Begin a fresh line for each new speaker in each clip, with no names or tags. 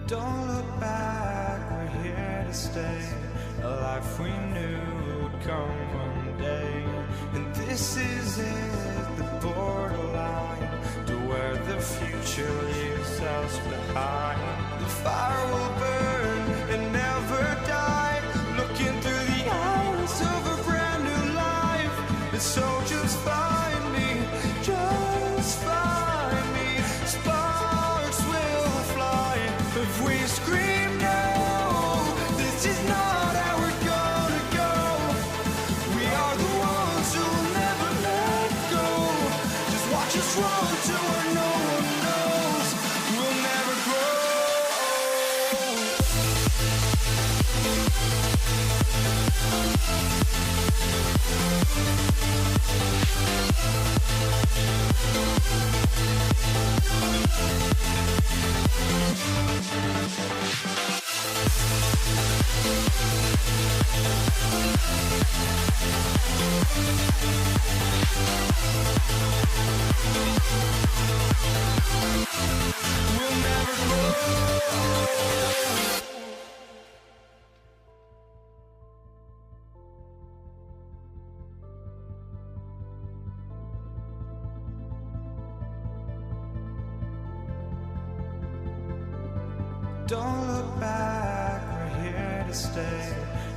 Don't look back, we're here to stay. A life we knew would come one day. And this is it, the borderline to where the future leaves us behind. The fire will burn and never die, looking through the eyes of a brand new life. And so just find me, just find me. Sparks will fly if we scream no. This is not how we're gonna go. We are the ones who will never let go. Just watch us run to where no one knows. We'll never grow. We'll never grow. Don't look back, we're here to stay.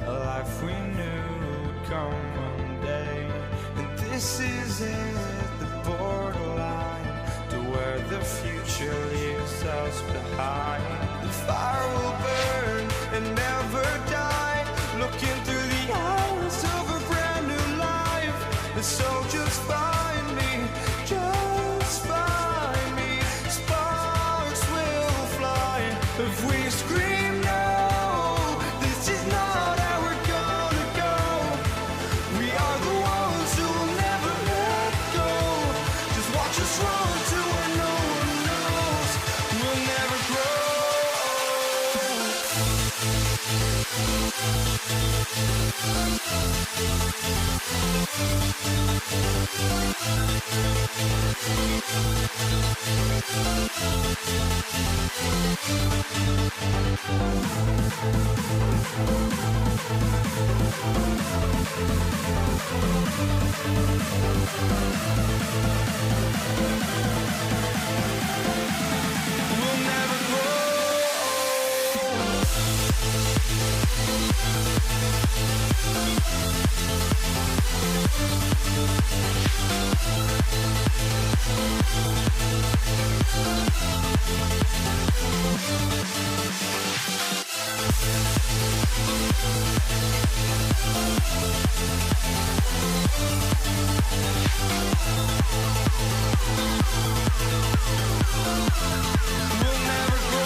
A life we knew would come one day. And this is it, the borderline to where the future leaves us behind. The fire will burn and never die, looking through the eyes of a brand new life. And so just find me, just find me. Sparks will fly if we scream no. This is not how we're gonna go. We are the ones who will never let go. Just watch us run to where no one knows. We'll never grow. We'll never grow. We'll never grow.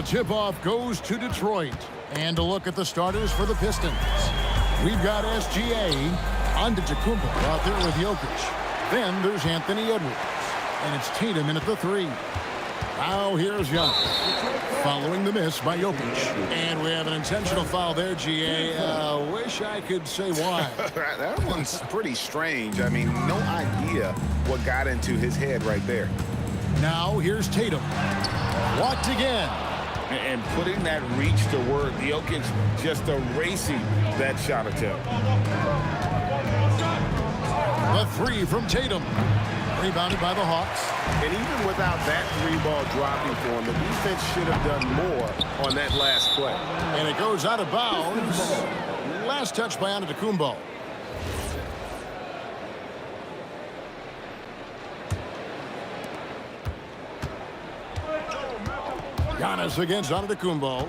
The tip-off goes to Detroit. And a look at the starters for the Pistons. We've got SGA, Antetokounmpo out there with Jokic. Then there's Anthony Edwards. And it's Tatum in at the 3. Now here's Young. Following the miss by Jokic. And we have an intentional foul there, GA. Wish I could say why.
That one's pretty strange. I mean, no idea what got into his head right there.
Now here's Tatum. Blocked again.
And putting that reach to work, Jokic just erasing that shot attempt.
The 3 from Tatum. Rebounded by the Hawks.
And even without that 3-ball dropping for him, the defense should have done more on that last play.
And it goes out of bounds. Last touch by Antetokounmpo. Giannis against Antetokounmpo.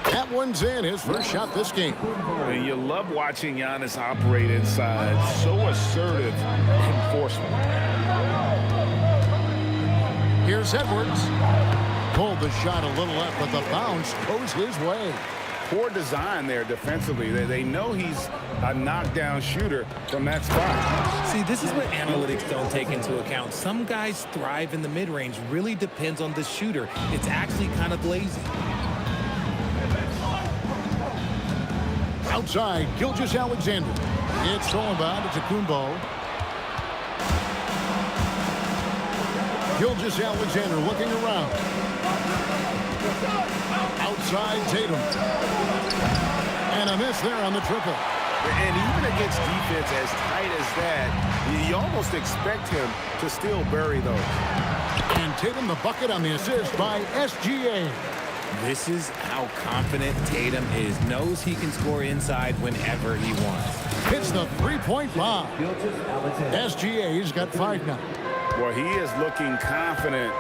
That one's in, his first shot this game.
And you love watching Giannis operate inside. So assertive enforcement.
Here's Edwards. Pulled the shot a little left, but the bounce goes his way.
Poor design there defensively. They know he's a knockdown shooter from that spot.
See, this is what analytics don't take into account. Some guys thrive in the mid-range. Really depends on the shooter. It's actually kind of lazy.
Outside, Gilgeous-Alexander. It's stolen by Antetokounmpo. Gilgeous-Alexander looking around. Outside, Tatum. And a miss there on the triple.
And even against defense as tight as that, you almost expect him to still bury those.
And Tatum the bucket on the assist by SGA.
This is how confident Tatum is. Knows he can score inside whenever he wants.
Hits the three-point bomb. SGA's got 5 now.
Well, he is looking confident.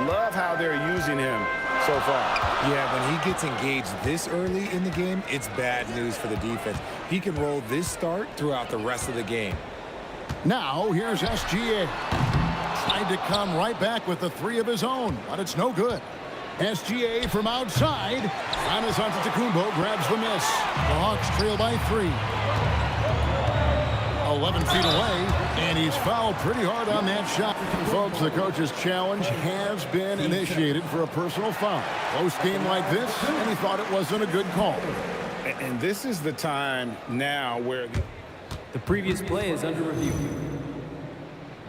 Love how they're using him so far.
Yeah, when he gets engaged this early in the game, it's bad news for the defense. He can roll this start throughout the rest of the game.
Now, here's SGA. Tried to come right back with the 3 of his own, but it's no good. SGA from outside. Giannis Antetokounmpo grabs the miss. The Hawks trail by 3. 11 feet away, and he's fouled pretty hard on that shot. Folks, the coach's challenge has been initiated for a personal foul. Close game like this, and he thought it wasn't a good call.
And this is the time now where
the previous play is under review.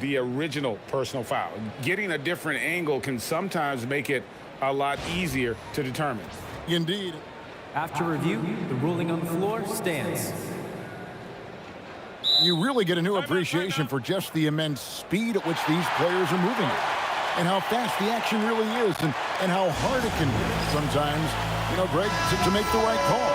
The original personal foul. Getting a different angle can sometimes make it a lot easier to determine.
Indeed.
After review, the ruling on the floor stands.
You really get a new appreciation for just the immense speed at which these players are moving and how fast the action really is and how hard it can be sometimes, you know, Greg, to make the right call.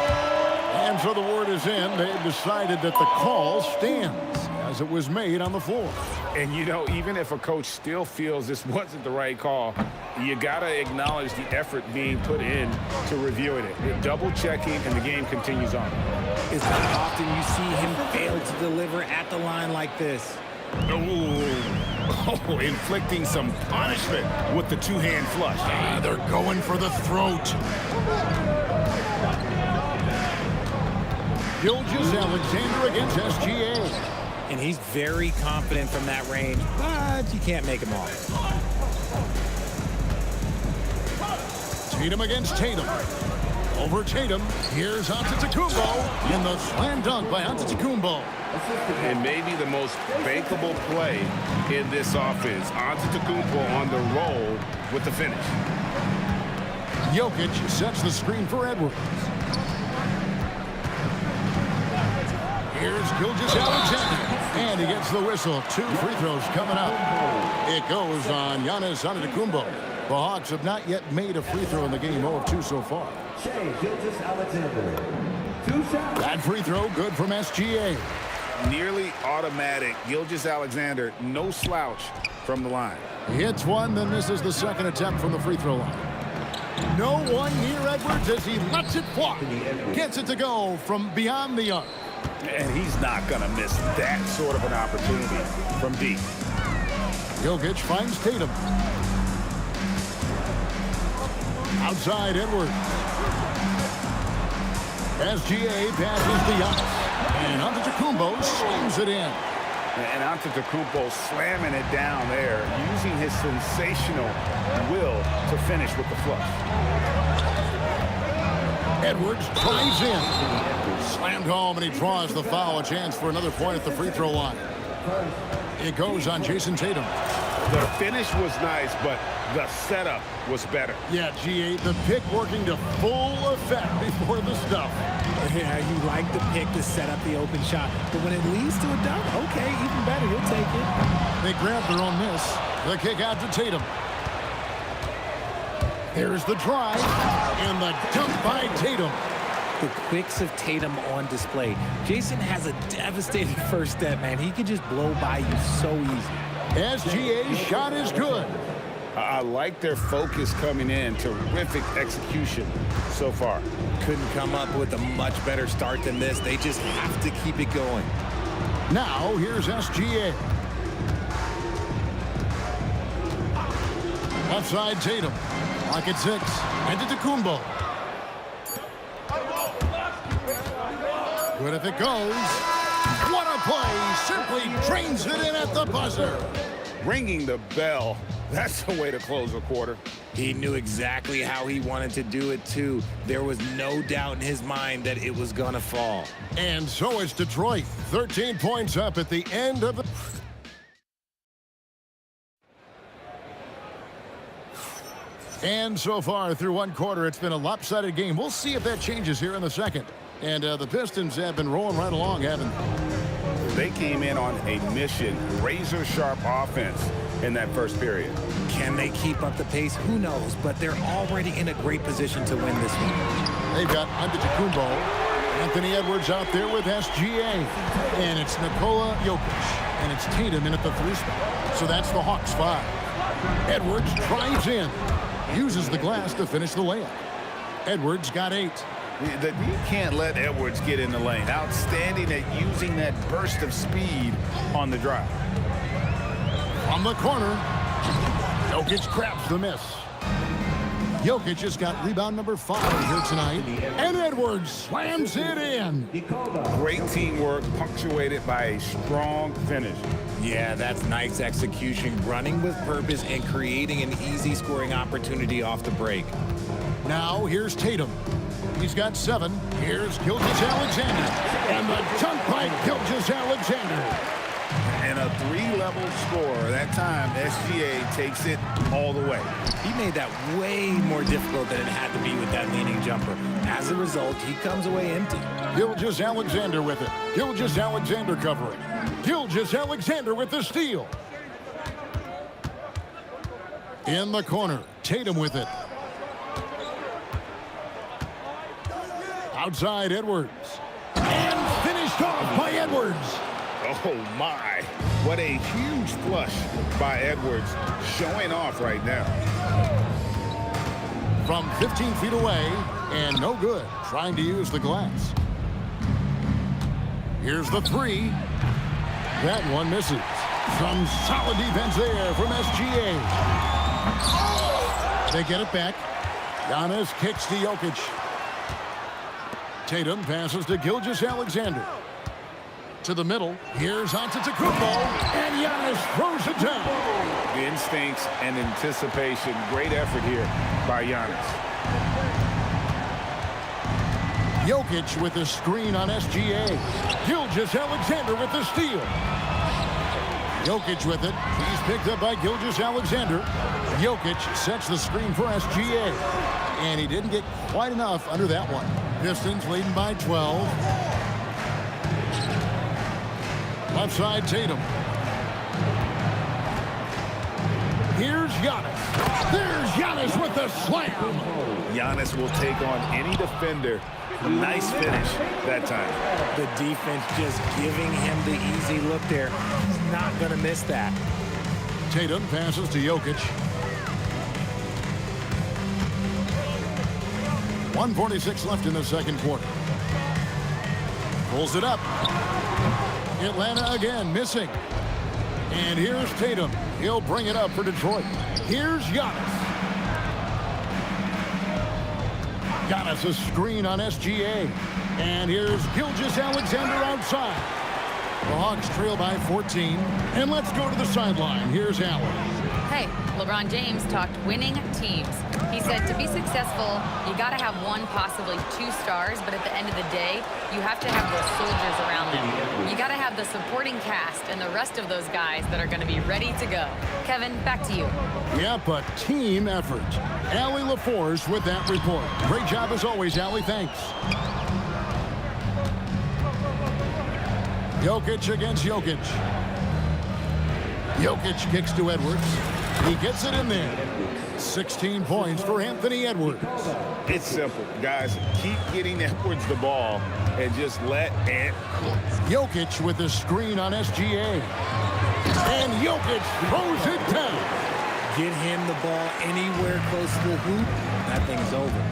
And so the word is in. They've decided that the call stands as it was made on the floor.
And, you know, even if a coach still feels this wasn't the right call, you got to acknowledge the effort being put in to reviewing it. You're double-checking, and the game continues on.
It's not often you see him fail to deliver at the line like this.
Oh, inflicting some punishment with the two-hand flush.
They're going for the throat. Gilgeous-Alexander against SGA.
And he's very confident from that range, but you can't make him all.
Tatum against Tatum. Over Tatum, here's Antetokounmpo in the slam dunk by Antetokounmpo.
And maybe the most bankable play in this offense. Antetokounmpo on the roll with the finish.
Jokic sets the screen for Edwards. Here's Gilgeous-Alexander, and he gets the whistle. 2 free throws coming up. It goes on Giannis Antetokounmpo. The Hawks have not yet made a free throw in the game, 0 of 2 so far.
Gilgeous-Alexander. 2 shots.
That free throw good from SGA.
Nearly automatic. Gilgeous-Alexander, no slouch from the line.
Hits one, then misses the second attempt from the free throw line. No one near Edwards as he lets it fly. Gets it to go from beyond the arc.
And he's not going to miss that sort of an opportunity from deep.
Jokic finds Tatum. Outside Edwards. SGA passes to Giannis. And Antetokounmpo slams it in.
And Antetokounmpo slamming it down there, using his sensational will to finish with the flush.
Edwards drives in. Slammed home, and he draws the foul. A chance for another point at the free throw line. It goes on Jason Tatum.
The finish was nice, but the setup was better.
Yeah, G8, the pick working to full effect before the stuff.
Yeah, you like the pick to set up the open shot, but when it leads to a dunk, okay, even better, he'll take it.
They grab their own miss. The kick out to Tatum. There's the drive, and the dunk by Tatum.
The quicks of Tatum on display. Jason has a devastating first step, man. He can just blow by you so easy.
SGA's shot is good.
I like their focus coming in. Terrific execution so far.
Couldn't come up with a much better start than this. They just have to keep it going.
Now, here's SGA. Outside Tatum. Lock at 6. Antetokounmpo. Good if it goes. What a play. Simply drains it in at the buzzer.
Ringing the bell. That's the way to close a quarter.
He knew exactly how he wanted to do it, too. There was no doubt in his mind that it was going to fall.
And so it's Detroit. 13 points up at the end of the... And so far through one quarter, it's been a lopsided game. We'll see if that changes here in the second. And the Pistons have been rolling right along, haven't they?
They came in on a mission, razor-sharp offense in that first period.
Can they keep up the pace? Who knows? But they're already in a great position to win this one.
They've got Antetokounmpo, Anthony Edwards out there with SGA. And it's Nikola Jokic. And it's Tatum in at the 3 spot. So that's the Hawks 5. Edwards drives in. Uses the glass to finish the layup. Edwards got 8.
You can't let Edwards get in the lane. Outstanding at using that burst of speed on the drive.
From the corner, Jokic grabs the miss. Jokic has got rebound number 5 here tonight. And Edwards slams it in.
Great teamwork, punctuated by a strong finish.
Yeah, that's nice execution, running with purpose and creating an easy scoring opportunity off the break.
Now here's Tatum. He's got 7. Here's Gilgeous-Alexander. And the dunk by Gilgeous-Alexander.
And a 3-level score. That time, SGA takes it all the way.
He made that way more difficult than it had to be with that leaning jumper. As a result, he comes away empty.
Gilgeous-Alexander with it. Gilgeous-Alexander covering. Gilgeous-Alexander with the steal. In the corner, Tatum with it. Outside Edwards. And finished off by Edwards.
Oh, my. What a huge flush by Edwards, showing off right now.
From 15 feet away, and no good, trying to use the glass. Here's the 3. That one misses. Some solid defense there from SGA. They get it back. Giannis kicks to Jokic. Tatum passes to Gilgeous-Alexander. To the middle, here's Antetokounmpo, and Giannis throws it down.
The instincts and anticipation, great effort here by Giannis.
Jokic with the screen on SGA. Gilgeous-Alexander with the steal. Jokic with it. He's picked up by Gilgeous-Alexander. Jokic sets the screen for SGA. And he didn't get quite enough under that one. Pistons leading by 12. Left side, Tatum. Here's Giannis. There's Giannis with the slam.
Giannis will take on any defender. Nice finish that time.
The defense just giving him the easy look there. He's not going to miss that.
Tatum passes to Jokic. 1:46 left in the second quarter. Pulls it up. Atlanta again missing. And here's Tatum. He'll bring it up for Detroit. Here's Giannis. Got us a screen on SGA. And here's Gilgeous-Alexander outside. The Hawks trail by 14. And let's go to the sideline. Here's Allen.
Hey, LeBron James talked winning teams. He said to be successful, you got to have one, possibly two stars, but at the end of the day, you have to have those soldiers around them. You got to have the supporting cast and the rest of those guys that are going to be ready to go. Kevin, back to you.
Yep, a team effort. Allie LaForce with that report. Great job as always, Allie. Thanks. Jokic against Jokic. Jokic kicks to Edwards. He gets it in there. 16 points for Anthony Edwards.
It's simple, guys. Keep getting Edwards the ball and just let Ant cook.
Jokic with the screen on SGA. And Jokic throws it down.
Get him the ball anywhere close to the hoop, that thing is over.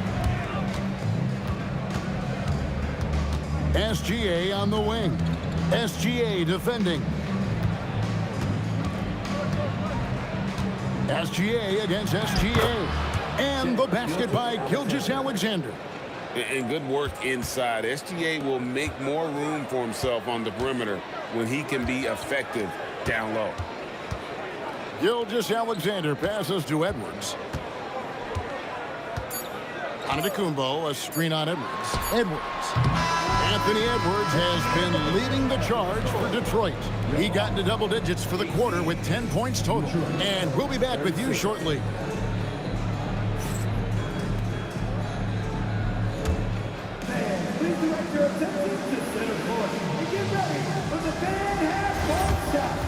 SGA on the wing. SGA defending. SGA against SGA. And the basket by Gilgeous-Alexander.
And good work inside. SGA will make more room for himself on the perimeter when he can be effective down low.
Gilgeous-Alexander passes to Edwards. Antetokounmpo, a screen on Edwards. Edwards. Anthony Edwards has been leading the charge for Detroit. He got into double digits for the quarter with 10 points total. And we'll be back with you shortly.
Please direct your attention to center court and get ready for the fan half-court shot.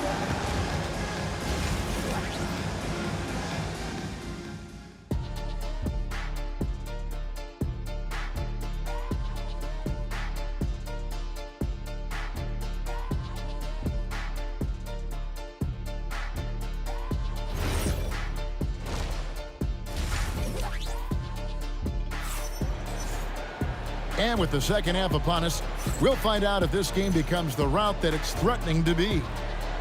And with the second half upon us, we'll find out if this game becomes the route that it's threatening to be.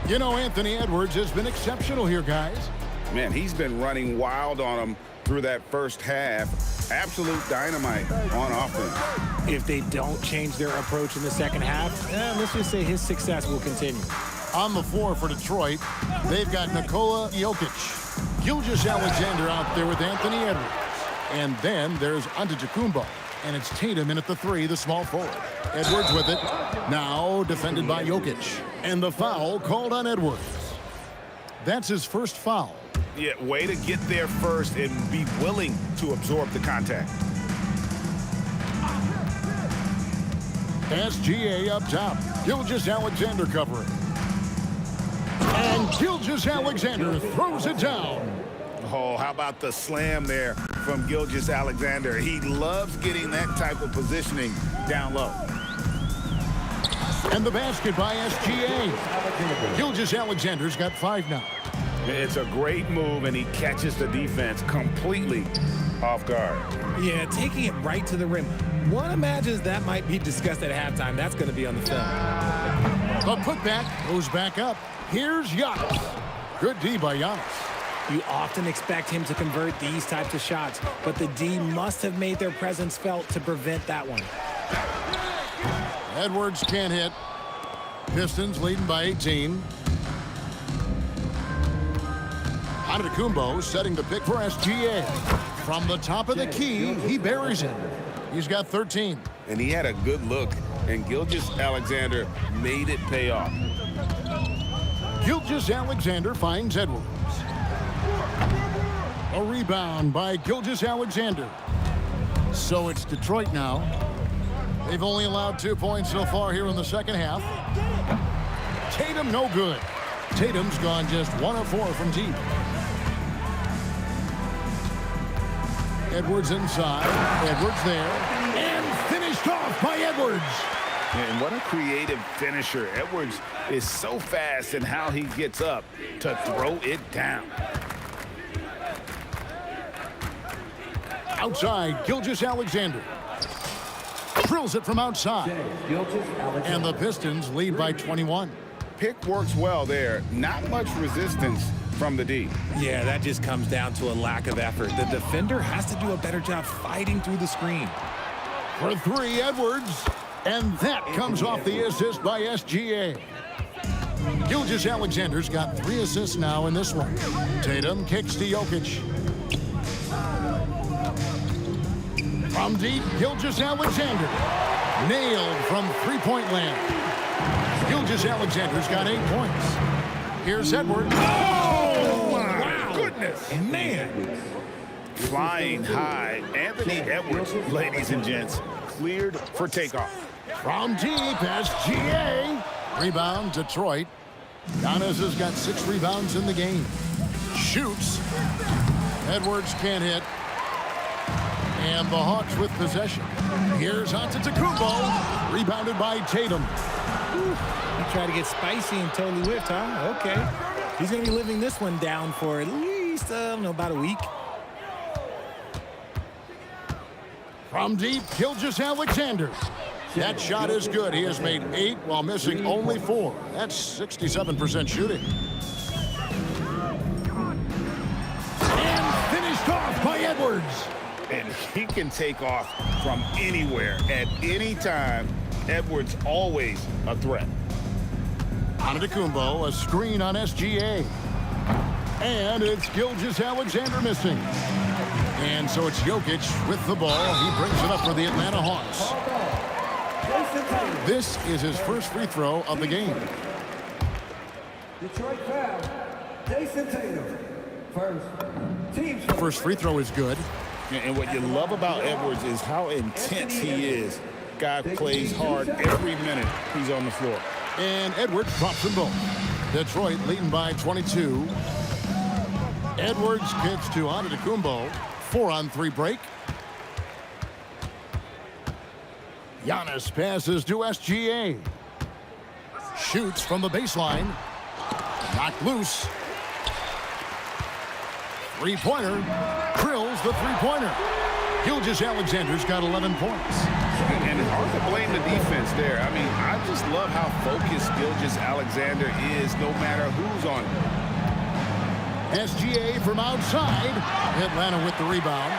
You know, Anthony Edwards has been exceptional here, guys.
Man, he's been running wild on him through that first half. Absolute dynamite on offense.
If they don't change their approach in the second half, let's just say his success will continue.
On the floor for Detroit, they've got Nikola Jokic. Gilgeous-Alexander out there with Anthony Edwards. And then there's Antetokounmpo. And it's Tatum in at the three, the small forward. Edwards with it. Now defended by Jokic. And the foul called on Edwards. That's his first foul.
Yeah, way to get there first and be willing to absorb the contact.
SGA up top. Gilgeous-Alexander covering. And Gilgeous-Alexander throws it down.
Oh, how about the slam there from Gilgeous-Alexander? He loves getting that type of positioning down low.
And the basket by SGA. Gilgeous-Alexander's got 5 now.
It's a great move, and he catches the defense completely off guard.
Yeah, taking it right to the rim. One imagines that might be discussed at halftime. That's going to be on the film.
The putback goes back up. Here's Giannis. Good D by Giannis.
You often expect him to convert these types of shots, but the D must have made their presence felt to prevent that one.
Edwards can't hit. Pistons leading by 18. Antetokounmpo setting the pick for SGA. From the top of the key, he buries it. He's got 13.
And he had a good look, and Gilgeous-Alexander made it pay off.
Gilgeous-Alexander finds Edwards. A rebound by Gilgeous-Alexander. So it's Detroit now. They've only allowed 2 points so far here in the second half. Tatum no good. Tatum's gone just 1 of 4 from deep. Edwards inside. Edwards there. And finished off by Edwards.
And what a creative finisher. Edwards is so fast in how he gets up to throw it down.
Outside, Gilgeous-Alexander. Drills it from outside. And the Pistons lead by 21.
Pick works well there. Not much resistance from the D.
Yeah, that just comes down to a lack of effort. The defender has to do a better job fighting through the screen.
For three, Edwards. And that comes off the assist by SGA. Gilgeous-Alexander's got 3 assists now in this one. Tatum kicks to Jokic. From deep, Gilgeous-Alexander. Nailed from three-point land. Gilgeous-Alexander's got 8 points. Here's Edwards.
Oh, my goodness. Man. Flying high. Anthony Edwards, ladies and gents, cleared for takeoff.
From deep, SGA. Rebound, Detroit. Giannis has got 6 rebounds in the game. Shoots. Edwards can't hit. And the Hawks with possession. Here's Antetokounmpo. Rebounded by Tatum.
He tried to get spicy and totally whiffed, huh? Okay. He's going to be living this one down for at least, about a week.
From deep, Gilgeous-Alexander. That shot is good. He has made 8 while missing only 4. That's 67% shooting. And finished off by Edwards.
And he can take off from anywhere at any time. Edwards always a threat.
Antetokounmpo, a screen on SGA. And it's Gilgeous-Alexander missing. And so it's Jokic with the ball. He brings it up for the Atlanta Hawks. This is his first free throw of the game.
Detroit foul. Jason Tatum.
First free throw is good.
And what you love about Edwards is how intense he is. Guy plays hard every minute he's on the floor.
And Edwards drops them both. Detroit leading by 22. Edwards kicks to Antetokounmpo. 4-on-3 break. Giannis passes to SGA. Shoots from the baseline. Knocked loose. Three-pointer. Drills the three-pointer. Gilgeous-Alexander's got 11 points.
And hard to blame the defense there. I mean, I just love how focused Gilgeous-Alexander is no matter who's on him.
SGA from outside. Atlanta with the rebound.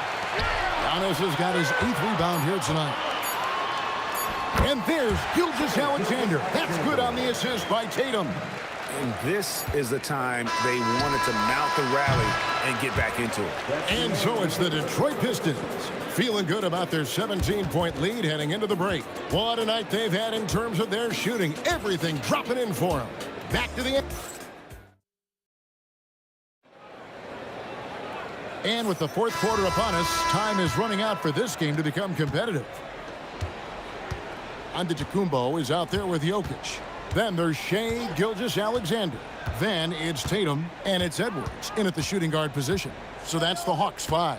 Giannis has got his 8th rebound here tonight. And there's Gilgeous-Alexander. That's good on the assist by Tatum.
And this is the time they wanted to mount the rally and get back into it.
And so it's the Detroit Pistons feeling good about their 17-point lead heading into the break. What a night they've had in terms of their shooting. Everything dropping in for them. Back to the end. And with the fourth quarter upon us, time is running out for this game to become competitive. Antetokounmpo is out there with Jokic. Then there's Shai Gilgeous-Alexander. Then it's Tatum, and it's Edwards in at the shooting guard position. So that's the Hawks 5.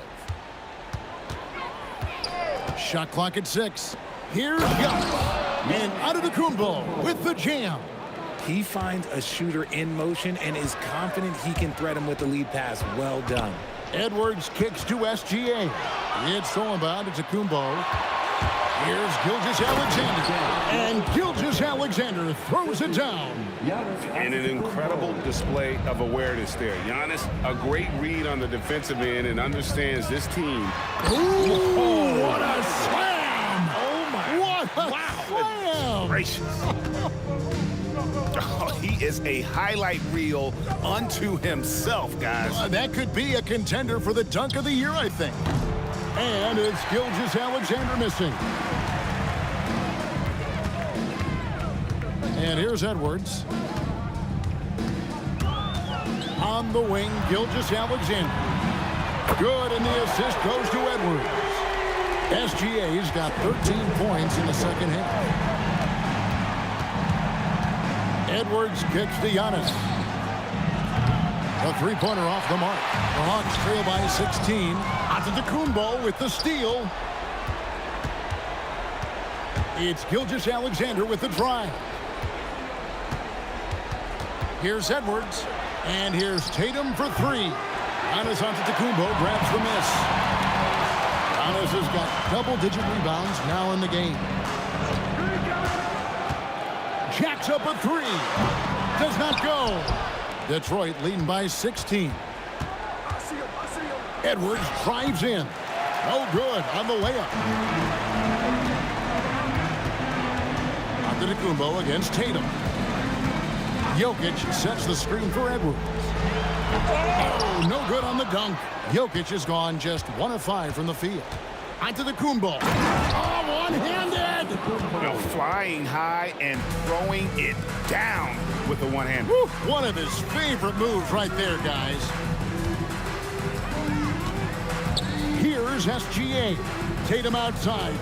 Shot clock at 6. Here's Giannis. And Antetokounmpo with the jam.
He finds a shooter in motion and is confident he can thread him with the lead pass. Well done.
Edwards kicks to SGA. It's thrown by Antetokounmpo. Here's Gilgeous-Alexander. And Gilgeous-Alexander throws it down.
And an incredible display of awareness there. Giannis, a great read on the defensive end and understands this team.
Ooh, what a slam!
Oh, my.
What a slam!
Gracious. Oh, he is a highlight reel unto himself, guys.
That could be a contender for the dunk of the year, I think. And it's Gilgeous-Alexander missing. And here's Edwards. On the wing, Gilgeous-Alexander. Good, and the assist goes to Edwards. SGA's got 13 points in the second half. Edwards kicks to Giannis. A three-pointer off the mark. The Hawks trail by 16. Antetokounmpo with the steal. It's Gilgeous-Alexander with the drive. Here's Edwards. And here's Tatum for 3. Giannis Antetokounmpo grabs the miss. Giannis has got double-digit rebounds now in the game. Jacks up a 3. Does not go. Detroit leading by 16. Edwards drives in. No good on the layup. Antetokounmpo against Tatum. Jokic sets the screen for Edwards. Oh, no good on the dunk. Jokic has gone just 1 of 5 from the field. Antetokounmpo. Oh, one-handed.
Flying high and throwing it down with the one-hand.
One of his favorite moves right there, guys. Here's SGA. Tatum outside.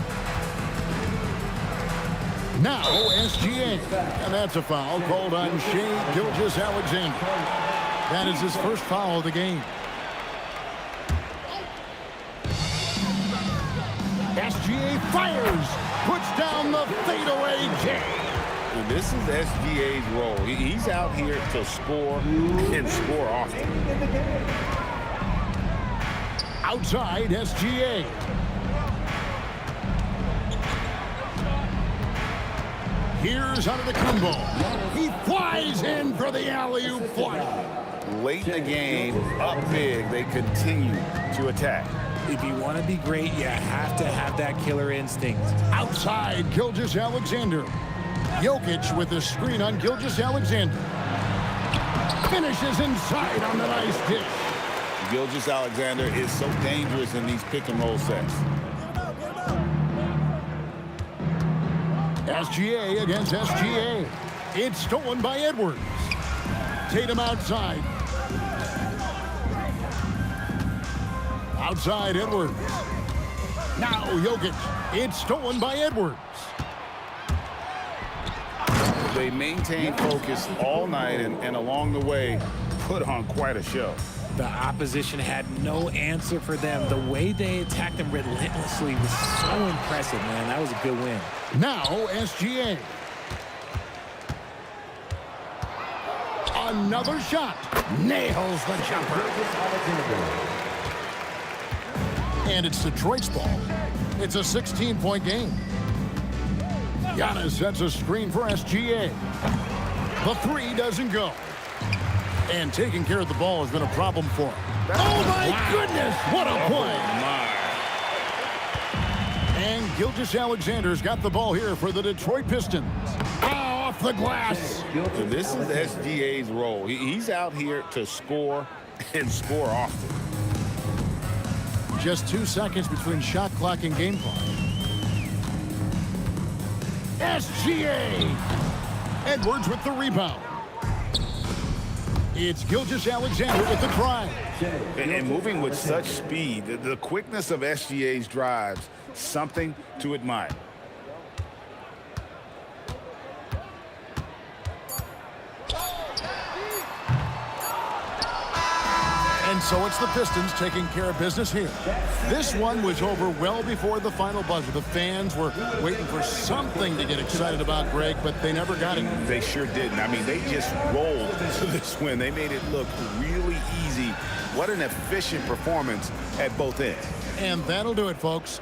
Now SGA. And that's a foul called on Shai Gilgeous-Alexander. That is his first foul of the game. SGA fires. Puts down the fadeaway J.
And this is SGA's role. He's out here to score and score often.
Outside SGA. Here's Antetokounmpo. He flies in for the alley-oop flush.
Late in the game, up big, they continue to attack.
If you want to be great, you have to have that killer instinct.
Outside Gilgeous-Alexander. Jokic with the screen on Gilgeous-Alexander. Finishes inside on the nice dish.
Gilgeous-Alexander is so dangerous in these pick-and-roll sets.
SGA against SGA. It's stolen by Edwards. Tatum outside. Outside Edwards. Now Jokic. It's stolen by Edwards.
They maintain focus all night and along the way put on quite a show.
The opposition had no answer for them. The way they attacked them relentlessly was so impressive, man. That was a good win.
Now SGA. Another shot. Nails the jumper. And it's Detroit's ball. It's a 16-point game. Giannis sets a screen for SGA. The three doesn't go. And taking care of the ball has been a problem for him. Oh, my goodness. What a play. And Gilgeous-Alexander's got the ball here for the Detroit Pistons. Off the glass.
This is SGA's role. He's out here to score and score often.
Just 2 seconds between shot clock and game clock. SGA. Edwards with the rebound. It's Gilgeous-Alexander with the drive.
And moving with such speed, the quickness of SGA's drives, something to admire.
And so it's the Pistons taking care of business here. This one was over well before the final buzzer. The fans were waiting for something to get excited about, Greg, but they never got it.
They sure didn't. I mean, they just rolled to this win. They made it look really easy. What an efficient performance at both ends.
And that'll do it, folks.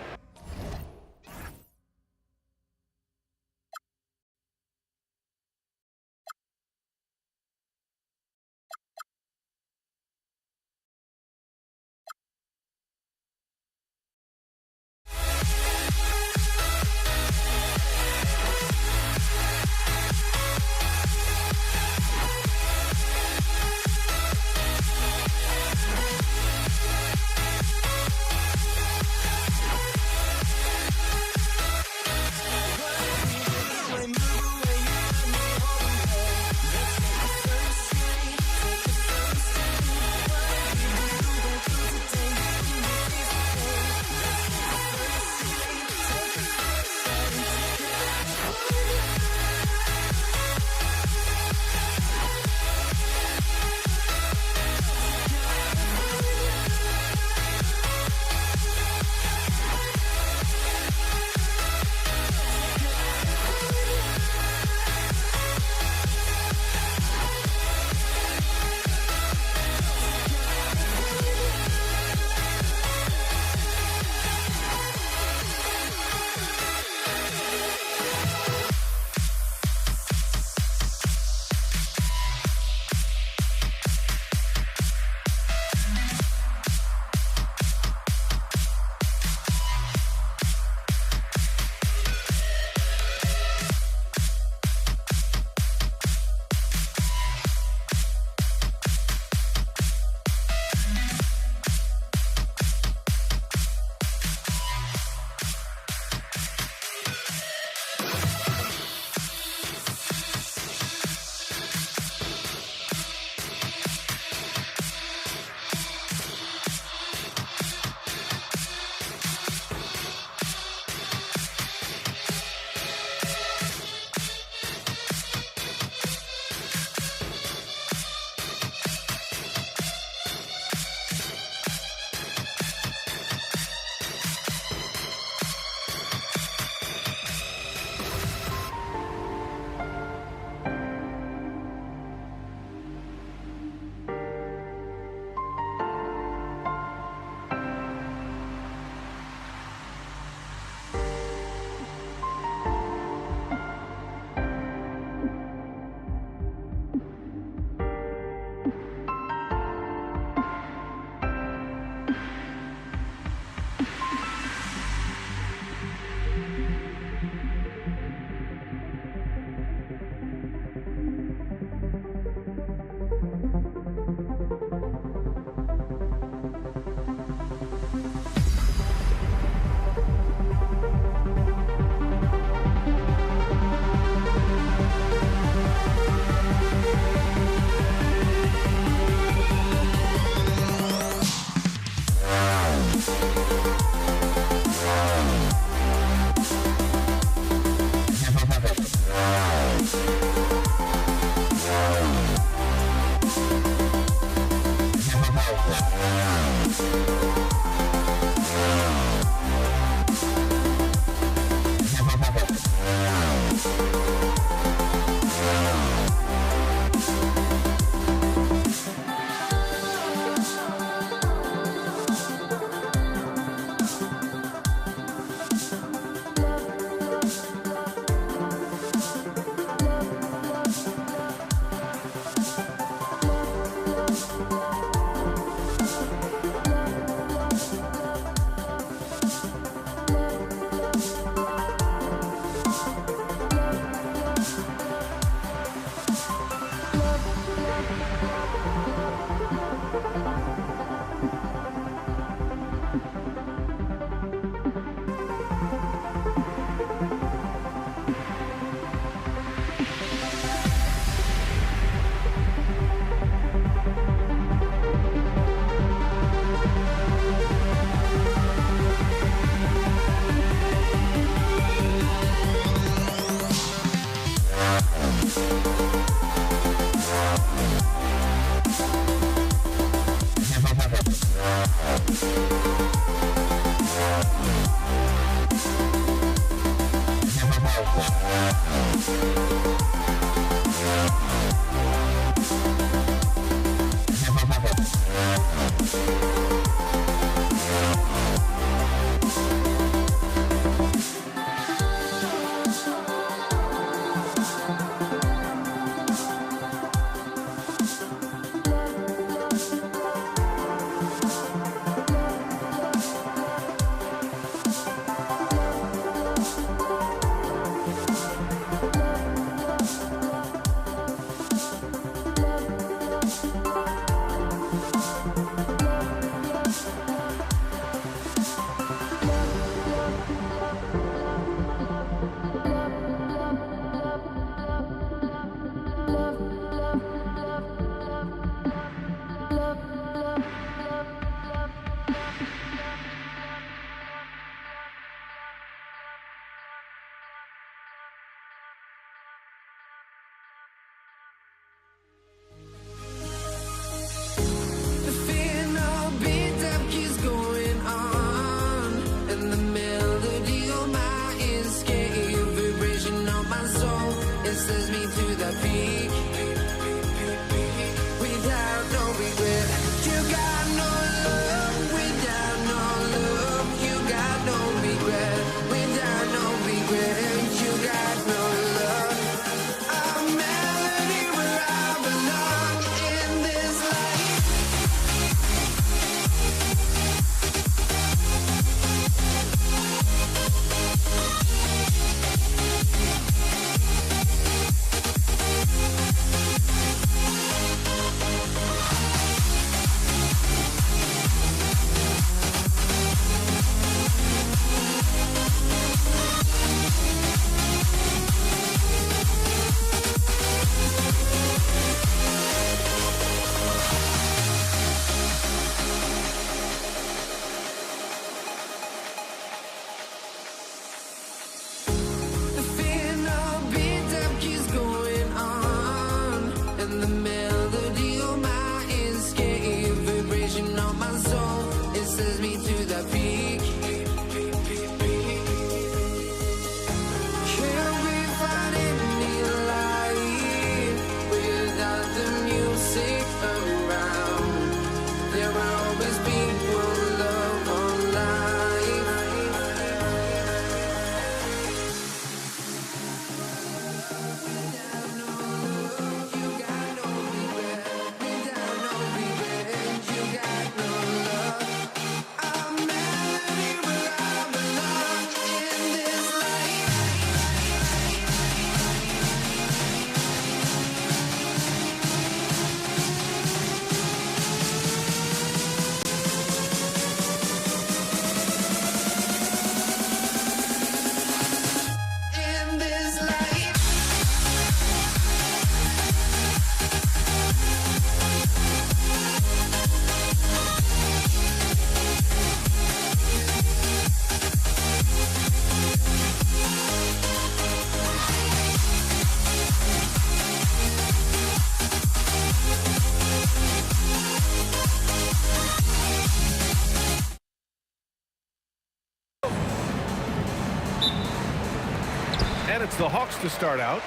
And it's the Hawks to start out.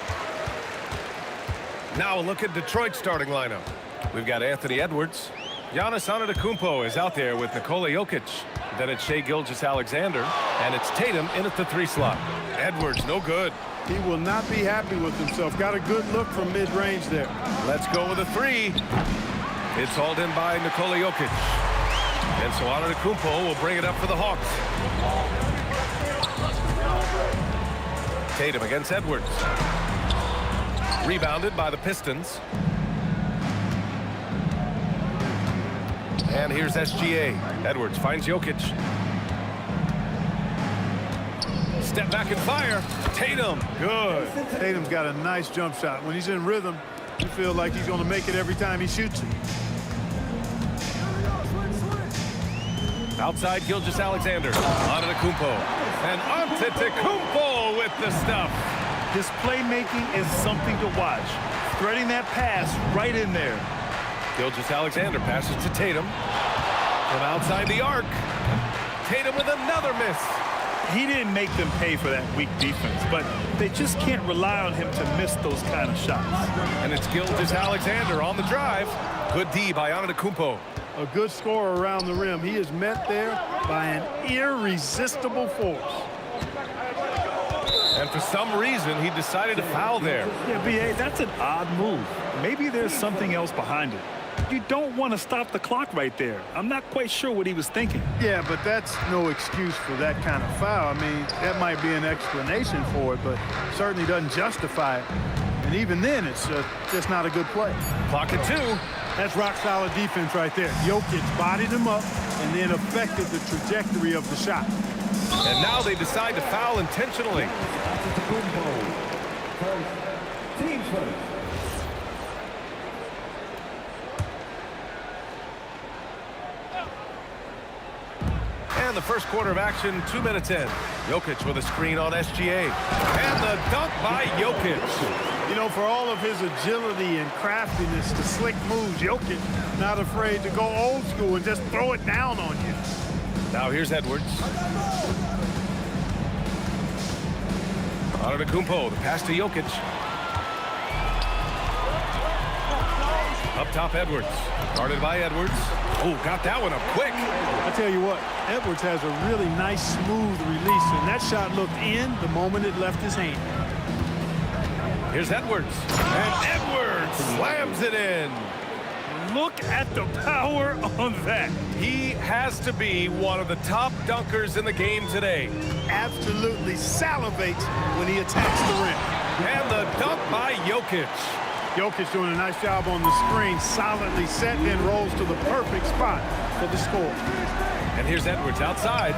Now a look at Detroit's starting lineup. We've got Anthony Edwards. Giannis Antetokounmpo is out there with Nikola Jokic. Then it's Shai Gilgeous-Alexander. And it's Tatum in at the 3 slot. Edwards, no good.
He will not be happy with himself. Got a good look from mid-range there.
Let's go with a 3. It's hauled in by Nikola Jokic. And so Antetokounmpo will bring it up for the Hawks. Tatum against Edwards. Rebounded by the Pistons. And here's SGA. Edwards finds Jokic. Step back and fire. Tatum, good.
Tatum's got a nice jump shot. When he's in rhythm, you feel like he's going to make it every time he shoots it.
Outside Gilgeous-Alexander. Antetokounmpo. And Antetokounmpo with the stuff.
His playmaking is something to watch. Threading that pass right in there.
Gilgeous-Alexander passes to Tatum. From outside the arc. Tatum with another miss.
he didn't make them pay for that weak defense, but they just can't rely on him to miss those kind of shots.
And it's Gilgeous-Alexander on the drive. Good D by Antetokounmpo.
A good scorer around the rim. He is met there by an irresistible force.
And for some reason, he decided to foul there.
Yeah, B.A., that's an odd move. Maybe there's something else behind it. You don't want to stop the clock right there. I'm not quite sure what he was thinking.
Yeah, but that's no excuse for that kind of foul. I mean, that might be an explanation for it, but certainly doesn't justify it. And even then, it's just not a good play.
Clock at 2.
That's rock-solid defense right there. Jokic bodied him up and then affected the trajectory of the shot.
And now they decide to foul intentionally.
Team first.
And the first quarter of action, 2 minutes in. Jokic with a screen on SGA. And the dunk by Jokic.
You know, for all of his agility and craftiness, the slick moves, Jokic not afraid to go old school and just throw it down on you.
Now here's Edwards. Antetokounmpo, the pass to Jokic. Up top, Edwards. Guarded by Edwards. Oh, got that one up quick.
I tell you what, Edwards has a really nice, smooth release, and that shot looked in the moment it left his hand.
Here's Edwards. And Edwards slams it in.
Look at the power on that.
He has to be one of the top dunkers in the game today.
Absolutely salivates when he attacks the rim.
And the dunk by Jokic.
Jokic doing a nice job on the screen, solidly set, then rolls to the perfect spot for the score.
And here's Edwards outside.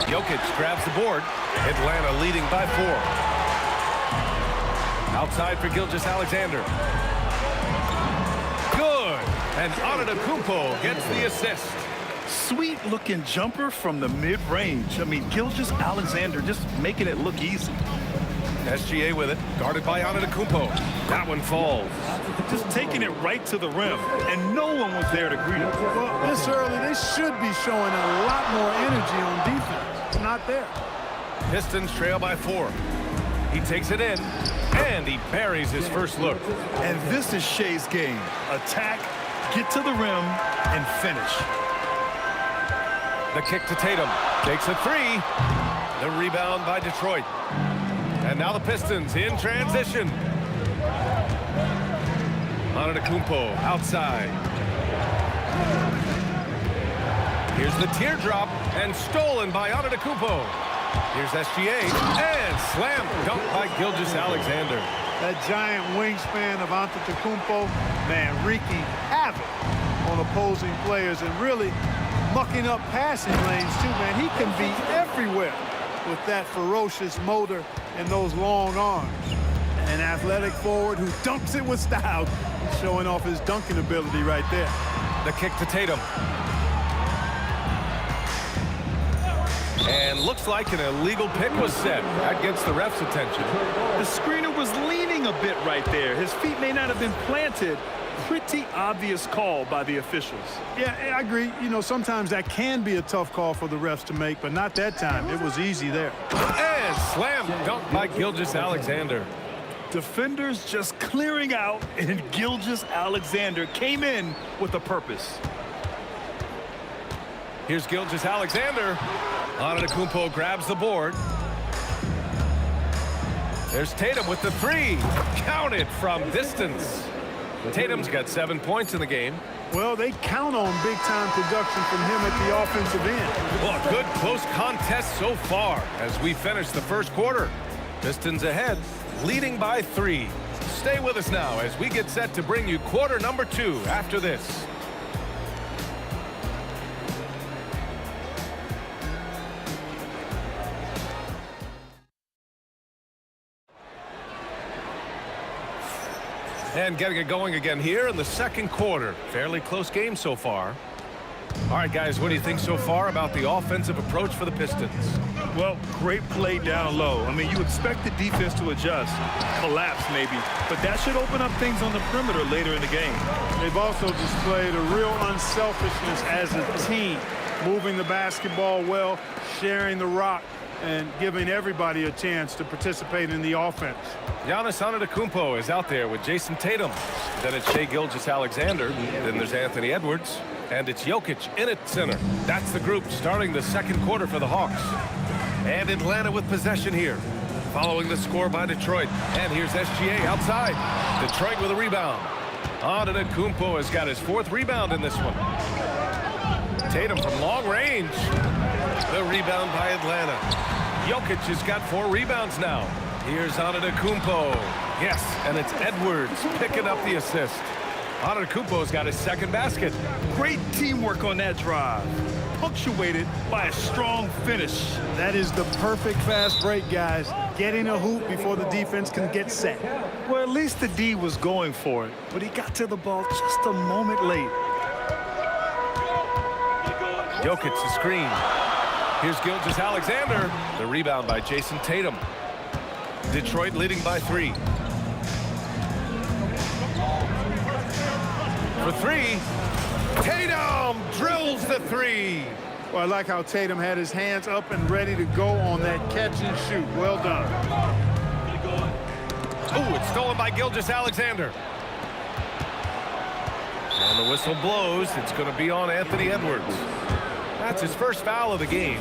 Jokic grabs the board. Atlanta leading by 4. Outside for Gilgeous-Alexander. Good. And Antetokounmpo gets the assist.
Sweet-looking jumper from the mid-range. I mean, Gilgeous-Alexander just making it look easy.
SGA with it, guarded by Antetokounmpo. That one falls.
Just taking it right to the rim, and no one was there to greet him.
Well, this early, they should be showing a lot more energy on defense. Not there.
Pistons trail by 4. He takes it in, and he buries his first look.
And this is Shea's game. Attack, get to the rim, and finish.
The kick to Tatum. Takes a 3. The rebound by Detroit. And now the Pistons in transition. Antetokounmpo outside. Here's the teardrop and stolen by Antetokounmpo. Here's SGA and slam dunk by Gilgeous-Alexander.
That giant wingspan of Antetokounmpo, man, wreaking havoc on opposing players and really mucking up passing lanes too, man. He can be everywhere with that ferocious motor and those long arms. An athletic forward who dunks it with style. He's showing off his dunking ability right there.
The kick to Tatum. And looks like an illegal pick was set. That gets the ref's attention.
The screener was leaning a bit right there. His feet may not have been planted. Pretty obvious call by the officials.
Yeah, I agree. You know, sometimes that can be a tough call for the refs to make, but not that time. It was easy there.
And slam dunk by Gilgeous-Alexander.
Defenders just clearing out, and Gilgeous-Alexander came in with a purpose.
Here's Gilgeous-Alexander. Antetokounmpo grabs the board. There's Tatum with the 3. Counted from distance. Tatum's got 7 points in the game.
Well, they count on big-time production from him at the offensive end.
Well, a good close contest so far as we finish the first quarter. Pistons ahead, leading by 3. Stay with us now as we get set to bring you quarter number 2 after this. And getting it going again here in the second quarter. Fairly close game so far. All right, guys, what do you think so far about the offensive approach for the Pistons?
Well, great play down low. I mean, you expect the defense to adjust, collapse maybe, but that should open up things on the perimeter later in the game.
They've also displayed a real unselfishness as a team, moving the basketball well, sharing the rock, and giving everybody a chance to participate in the offense.
Giannis Antetokounmpo is out there with Jason Tatum. Then it's Shai Gilgeous-Alexander. Then there's Anthony Edwards. And it's Jokic in at center. That's the group starting the second quarter for the Hawks. And Atlanta with possession here. Following the score by Detroit. And here's SGA outside. Detroit with a rebound. Antetokounmpo has got his 4th rebound in this one. Tatum from long range. The rebound by Atlanta. Jokic has got 4 rebounds now. Here's Antetokounmpo. Yes, and it's Edwards picking up the assist. Antetokounmpo's got his 2nd basket.
Great teamwork on that drive, punctuated by a strong finish.
That is the perfect fast break, guys. Getting a hoop before the defense can get set.
Well, at least the D was going for it, but he got to the ball just a moment late.
Jokic the screen. Here's Gilgeous-Alexander. The rebound by Jason Tatum. Detroit leading by 3. For 3. Tatum drills the 3.
Well, I like how Tatum had his hands up and ready to go on that catch and shoot. Well done.
Oh, it's stolen by Gilgeous-Alexander. And the whistle blows. It's going to be on Anthony Edwards. That's his 1st foul of the game.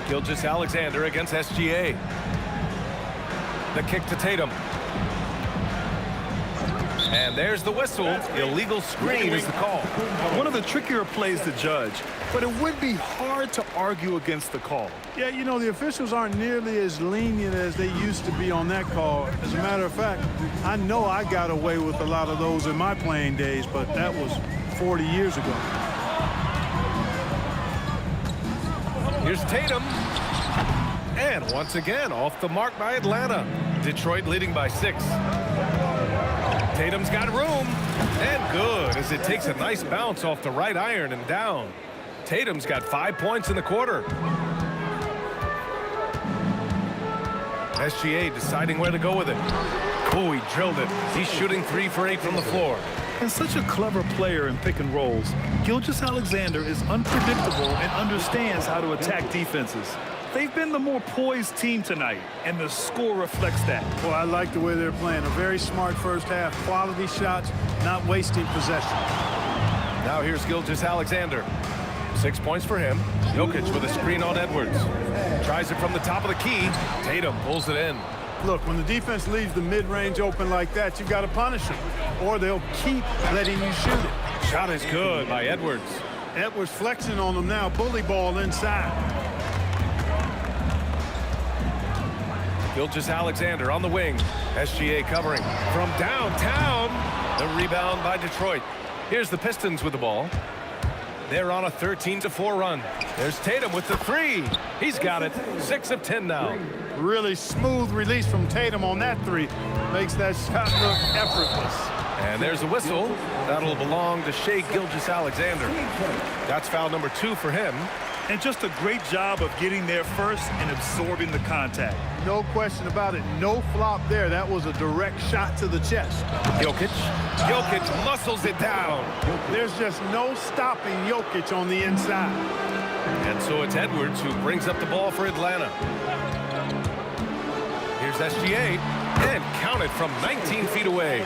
Gilgeous-Alexander against SGA. The kick to Tatum. And there's the whistle. Illegal screen is the call.
One of the trickier plays to judge, but it would be hard to argue against the call.
Yeah, you know, the officials aren't nearly as lenient as they used to be on that call. As a matter of fact, I know I got away with a lot of those in my playing days, but that was 40 years ago.
Here's Tatum. And once again, off the mark by Atlanta. Detroit leading by 6. Tatum's got room. And good, as it takes a nice bounce off the right iron and down. Tatum's got 5 points in the quarter. SGA deciding where to go with it. Oh, he drilled it. He's shooting 3 for 8 from the floor.
And such a clever player in pick and rolls, Gilgeous-Alexander is unpredictable and understands how to attack defenses. They've been the more poised team tonight, and the score reflects that.
Well, I like the way they're playing. A very smart first half. Quality shots, not wasting possession.
Now here's Gilgeous-Alexander. 6 points for him. Jokic with a screen on Edwards. Tries it from the top of the key. Tatum pulls it in.
Look, when the defense leaves the mid-range open like that, you got to punish them, or they'll keep letting you shoot it.
Shot is good by Edwards.
Edwards flexing on them now. Bully ball inside.
Gilgeous-Alexander on the wing. SGA covering from downtown. The rebound by Detroit. Here's the Pistons with the ball. They're on a 13-4 run. There's Tatum with the 3. He's got it. 6 of 10 now.
Really smooth release from Tatum on that 3. Makes that shot look effortless.
And there's a whistle. That'll belong to Shai Gilgeous-Alexander. That's foul number 2 for him.
And just a great job of getting there first and absorbing the contact.
No question about it. No flop there. That was a direct shot to the chest.
Jokic muscles it down.
There's just no stopping Jokic on the inside.
And so it's Edwards who brings up the ball for Atlanta. Here's SGA. And count it from 19 feet away.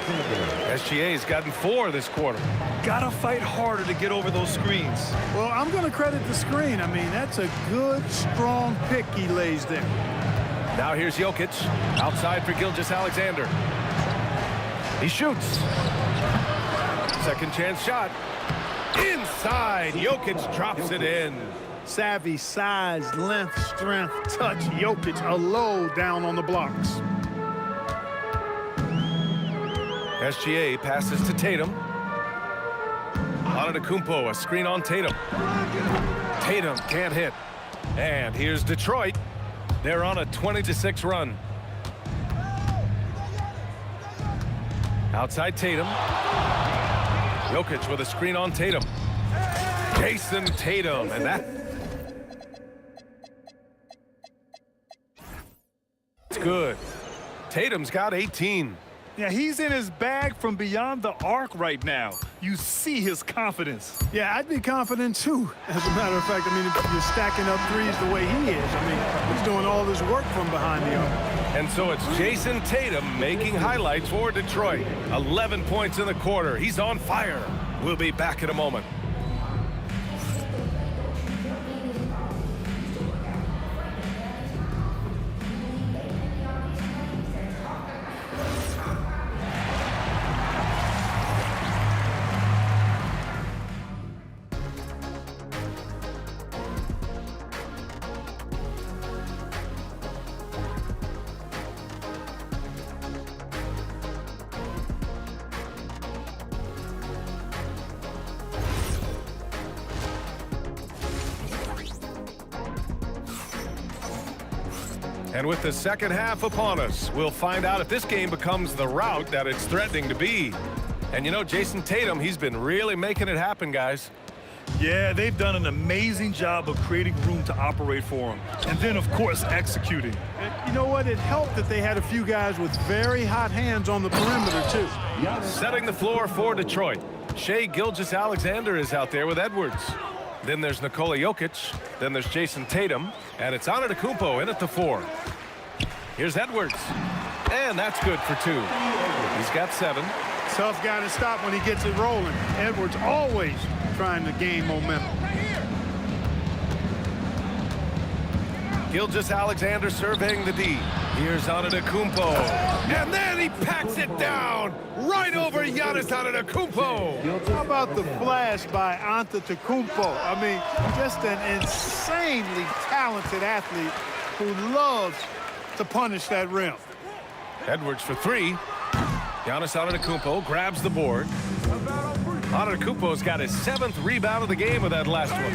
SGA's gotten 4 this quarter.
Gotta fight harder to get over those screens.
Well, I'm going to credit the screen. I mean, that's a good, strong pick he lays there.
Now here's Jokic. Outside for Gilgeous-Alexander. He shoots. Second chance shot. Inside. Jokic drops it in.
Savvy, size, length, strength, touch. Jokic a low down on the blocks.
SGA passes to Tatum. Antetokounmpo, a screen on Tatum. Tatum can't hit. And here's Detroit. They're on a 20-6 run. Outside Tatum. Jokic with a screen on Tatum. Jason Tatum, and that's good. Tatum's got 18.
Yeah, he's in his bag from beyond the arc right now. You see his confidence.
Yeah, I'd be confident too. As a matter of fact, I mean, if you're stacking up threes the way he is, I mean, he's doing all this work from behind the arc.
And so it's Jason Tatum making highlights for Detroit. 11 points in the quarter. He's on fire. We'll be back in a moment. And with the second half upon us, we'll find out if this game becomes the rout that it's threatening to be. And you know, Jason Tatum, he's been really making it happen, guys.
Yeah, they've done an amazing job of creating room to operate for him. And then, of course, executing.
And you know what? It helped that they had a few guys with very hot hands on the perimeter, too.
Setting the floor for Detroit. Shai Gilgeous-Alexander is out there with Edwards. Then there's Nikola Jokic. Then there's Jason Tatum. And it's Antetokounmpo in at the 4. Here's Edwards. And that's good for 2. He's got 7.
Tough guy to stop when he gets it rolling. Edwards always trying to gain momentum.
Gilgeous-Alexander surveying the D. Here's Antetokounmpo. And then he packs it down right over Giannis Antetokounmpo.
How about the flash by Antetokounmpo? I mean, just an insanely talented athlete who loves to punish that rim.
Edwards for 3. Giannis Antetokounmpo grabs the board. Antetokounmpo's got his 7th rebound of the game with that last one.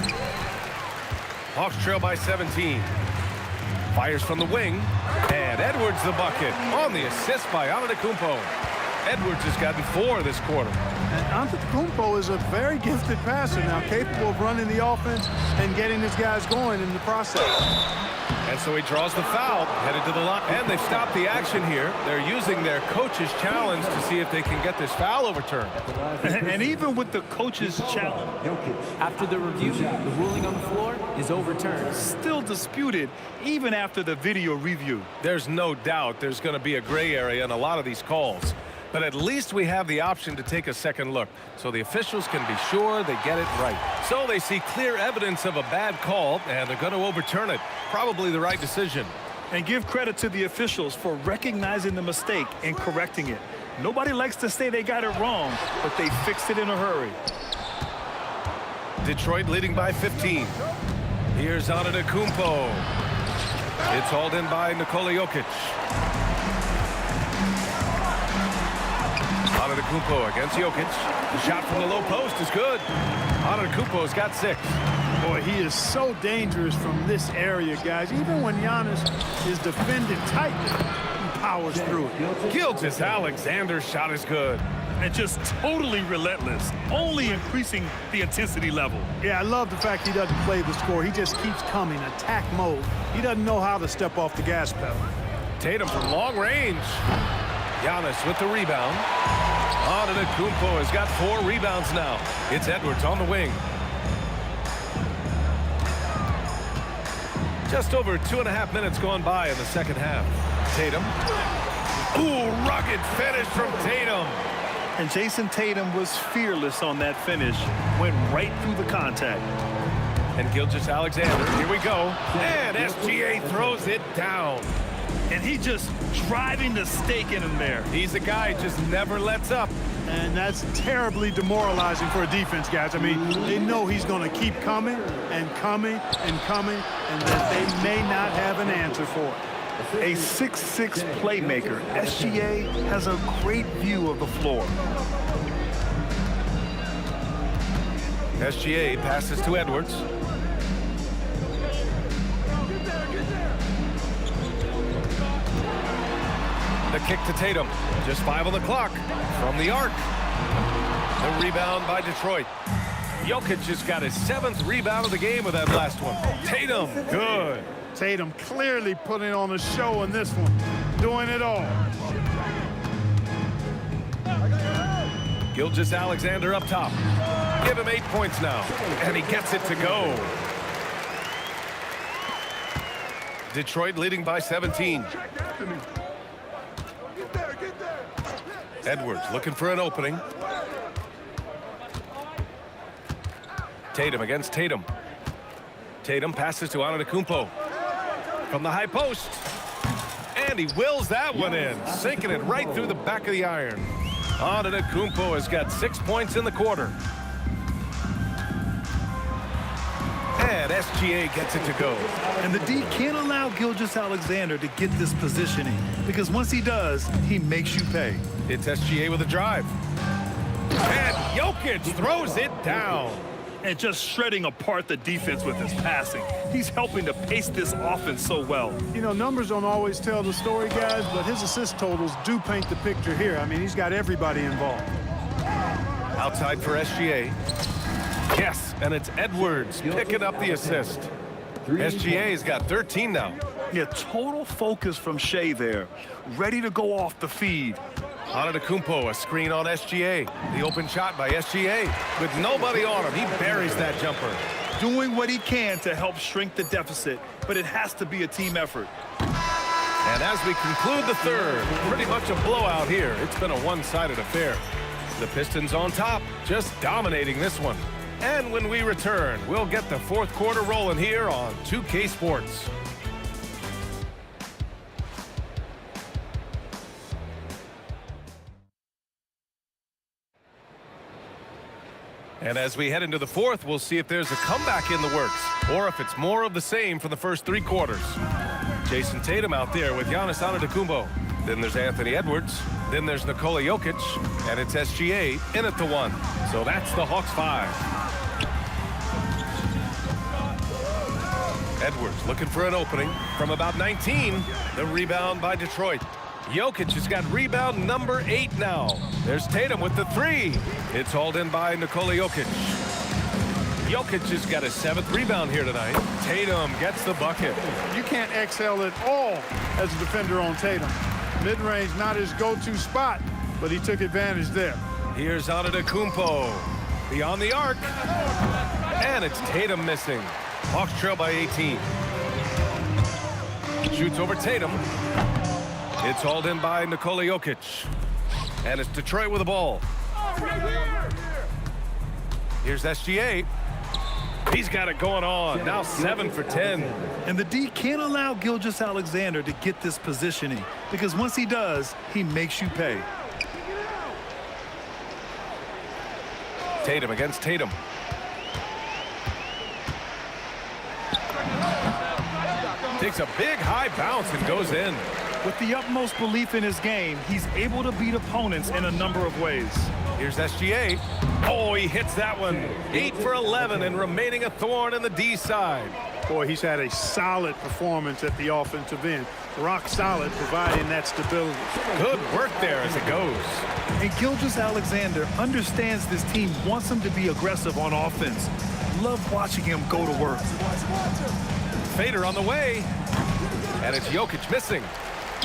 Hawks trail by 17. Fires from the wing. And Edwards the bucket on the assist by Antetokounmpo. Edwards has gotten 4 this quarter.
And Antetokounmpo is a very gifted passer now, capable of running the offense and getting his guys going in the process.
And so he draws the foul, headed to the line. And they've stopped the action here. They're using their coach's challenge to see if they can get this foul overturned.
And even with the coach's challenge,
After the review, the ruling on the floor is overturned.
still disputed even after the video review.
There's no doubt there's going to be a gray area in a lot of these calls. But at least we have the option to take a second look, so the officials can be sure they get it right. So they see clear evidence of a bad call, and they're going to overturn it. Probably the right decision.
And give credit to the officials for recognizing the mistake and correcting it. Nobody likes to say they got it wrong, but they fixed it in a hurry.
Detroit leading by 15. Here's Antetokounmpo. It's hauled in by Nikola Jokic. Antetokounmpo against Jokic. The shot from the low post is good. Antetokounmpo's got 6.
Boy, he is so dangerous from this area, guys. Even when Giannis is defended tightly, he powers through it.
Gilgeous-Alexander's shot is good.
And just totally relentless, only increasing the intensity level.
Yeah, I love the fact he doesn't play the score. He just keeps coming, attack mode. He doesn't know how to step off the gas pedal.
Tatum from long range. Giannis with the rebound. Antetokounmpo has got 4 rebounds now. It's Edwards on the wing. Just over 2.5 minutes gone by in the second half. Tatum. Ooh, rugged finish from Tatum.
And Jason Tatum was fearless on that finish. Went right through the contact.
And Gilgeous-Alexander, here we go. And SGA throws it down.
And he just driving the stake in him there.
He's a guy who just never lets up.
And that's terribly demoralizing for a defense, guys. I mean, they know he's going to keep coming and coming and coming, and that they may not have an answer for it.
A 6'6" playmaker, SGA has a great view of the floor.
SGA passes to Edwards. The kick to Tatum. Just 5 on the clock from the arc. The rebound by Detroit. Jokic just got his 7th rebound of the game with that last one. Tatum, good.
Tatum clearly putting on a show in this one, doing it all.
Gilgeous-Alexander up top. Give him 8 points now. And he gets it to go. Detroit leading by 17. Edwards looking for an opening. Tatum against Tatum. Tatum passes to Antetokounmpo. From the high post. And he wills that one in, sinking it right through the back of the iron. Antetokounmpo has got 6 points in the quarter. And SGA gets it to go.
And the D can't allow Gilgeous-Alexander to get this positioning, because once he does, he makes you pay.
It's SGA with a drive. And Jokic throws it down.
And just shredding apart the defense with his passing. He's helping to pace this offense so well.
You know, numbers don't always tell the story, guys, but his assist totals do paint the picture here. I mean, he's got everybody involved.
Outside for SGA. Yes, and it's Edwards picking up the assist. SGA's got 13 now.
Yeah, total focus from Shea there. Ready to go off the feed.
Antetokounmpo, a screen on SGA. The open shot by SGA. With nobody on him, he buries that jumper.
Doing what he can to help shrink the deficit, but it has to be a team effort.
And as we conclude the third, pretty much a blowout here. It's been a one-sided affair. The Pistons on top, just dominating this one. And when we return, we'll get the fourth quarter rolling here on 2K Sports. And as we head into the fourth, we'll see if there's a comeback in the works or if it's more of the same for the first 3 quarters. Jason Tatum out there with Giannis Antetokounmpo. Then there's Anthony Edwards. Then there's Nikola Jokic. And it's SGA in at the 1. So that's the Hawks 5. Edwards looking for an opening from about 19. The rebound by Detroit. Jokic has got rebound number 8 now. There's Tatum with the 3. It's hauled in by Nikola Jokic. Jokic has got his 7th rebound here tonight. Tatum gets the bucket.
You can't excel at all as a defender on Tatum. Mid-range not his go-to spot, but he took advantage there.
Here's Antetokounmpo. Beyond the arc. And it's Tatum missing. Hawks trail by 18. Shoots over Tatum. It's hauled in by Nikola Jokic. And it's Detroit with the ball. Here's SGA. He's got it going on. Now 7 for 10.
And the D can't allow Gilgeous-Alexander to get this positioning, because once he does, he makes you pay.
Tatum against Tatum. Takes a big high bounce and goes in.
With the utmost belief in his game, he's able to beat opponents in a number of ways.
Here's SGA. Oh, he hits that one. 8 for 11 and remaining a thorn in the D side.
Boy, he's had a solid performance at the offensive end. Rock solid, providing that stability.
Good work there as it goes.
And Gilgeous-Alexander understands this team wants him to be aggressive on offense. Love watching him go to work.
Fader on the way. And it's Jokic missing.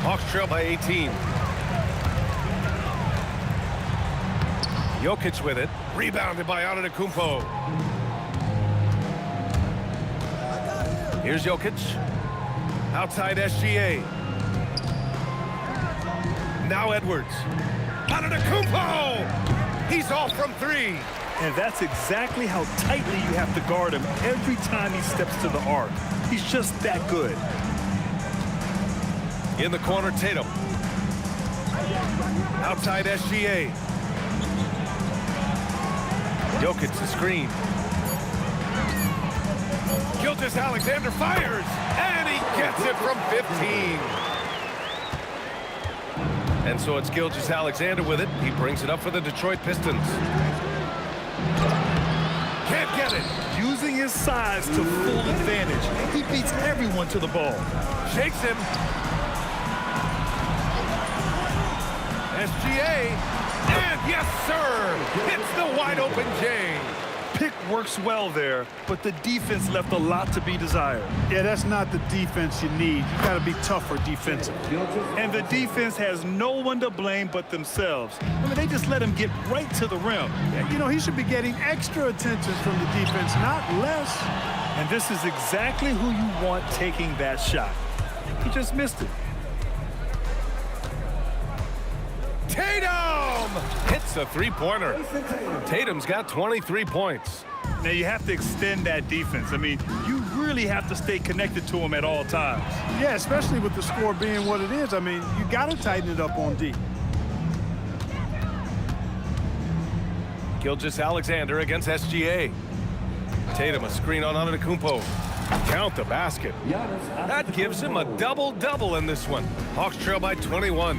Hawks trail by 18. Jokic with it. Rebounded by Antetokounmpo. Here's Jokic. Outside SGA. Now Edwards. Antetokounmpo! He's off from 3.
And that's exactly how tightly you have to guard him every time he steps to the arc. He's just that good.
In the corner, Tatum. Outside SGA. Jokic the screen. Gilgeous-Alexander fires, and he gets it from 15. And so it's Gilgeous-Alexander with it. He brings it up for the Detroit Pistons. Can't get it.
Using his size to full advantage. He beats everyone to the ball.
Shakes him. SGA. And yes, sir. Hits the wide open J.
pick works well there, but the defense left a lot to be desired.
Yeah, that's not the defense you need. You got to be tougher defensively.
And the defense has no one to blame but themselves. I mean, they just let him get right to the rim.
Yeah, you know, he should be getting extra attention from the defense, not less.
And this is exactly who you want taking that shot. He just missed it.
Tatum hits a three-pointer. Tatum's got 23 points.
Now, you have to extend that defense. I mean, you really have to stay connected to him at all times.
Yeah, especially with the score being what it is. I mean, you got to tighten it up on D.
Gilgeous-Alexander against SGA. Tatum a screen on Antetokounmpo. Count the basket. That gives him a double-double in this one. Hawks trail by 21.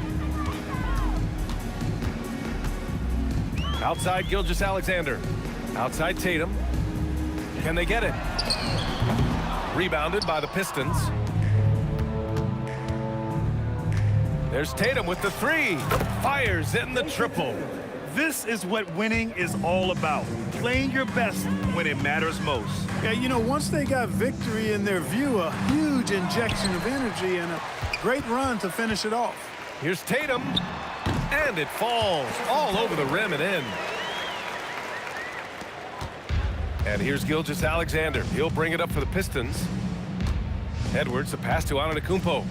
Outside Gilgeous-Alexander. Outside Tatum. Can they get it? Rebounded by the Pistons. There's Tatum with the three. Fires in the triple.
This is what winning is all about. Playing your best when it matters most.
Yeah, you know, once they got victory in their view, a huge injection of energy and a great run to finish it off.
Here's Tatum. And it falls all over the rim and in. And here's Gilgeous-Alexander. He'll bring it up for the Pistons. Edwards, a pass to Antetokounmpo.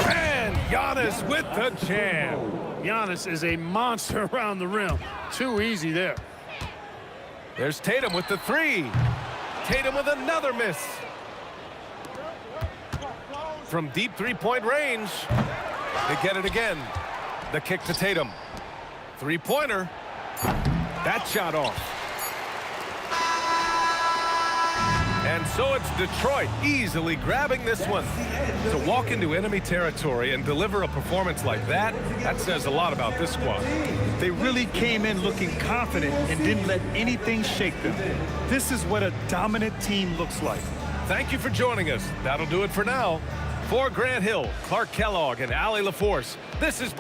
And Giannis with the jam.
Giannis is a monster around the rim. Too easy there.
There's Tatum with the three. Tatum with another miss. From deep three-point range. They get it again. The kick to Tatum. Three-pointer. That shot off. And so it's Detroit easily grabbing this one. To walk into enemy territory and deliver a performance like that, that says a lot about this squad.
They really came in looking confident and didn't let anything shake them. This is what a dominant team looks like.
Thank you for joining us. That'll do it for now. For Grant Hill, Clark Kellogg, and Allie LaForce, this is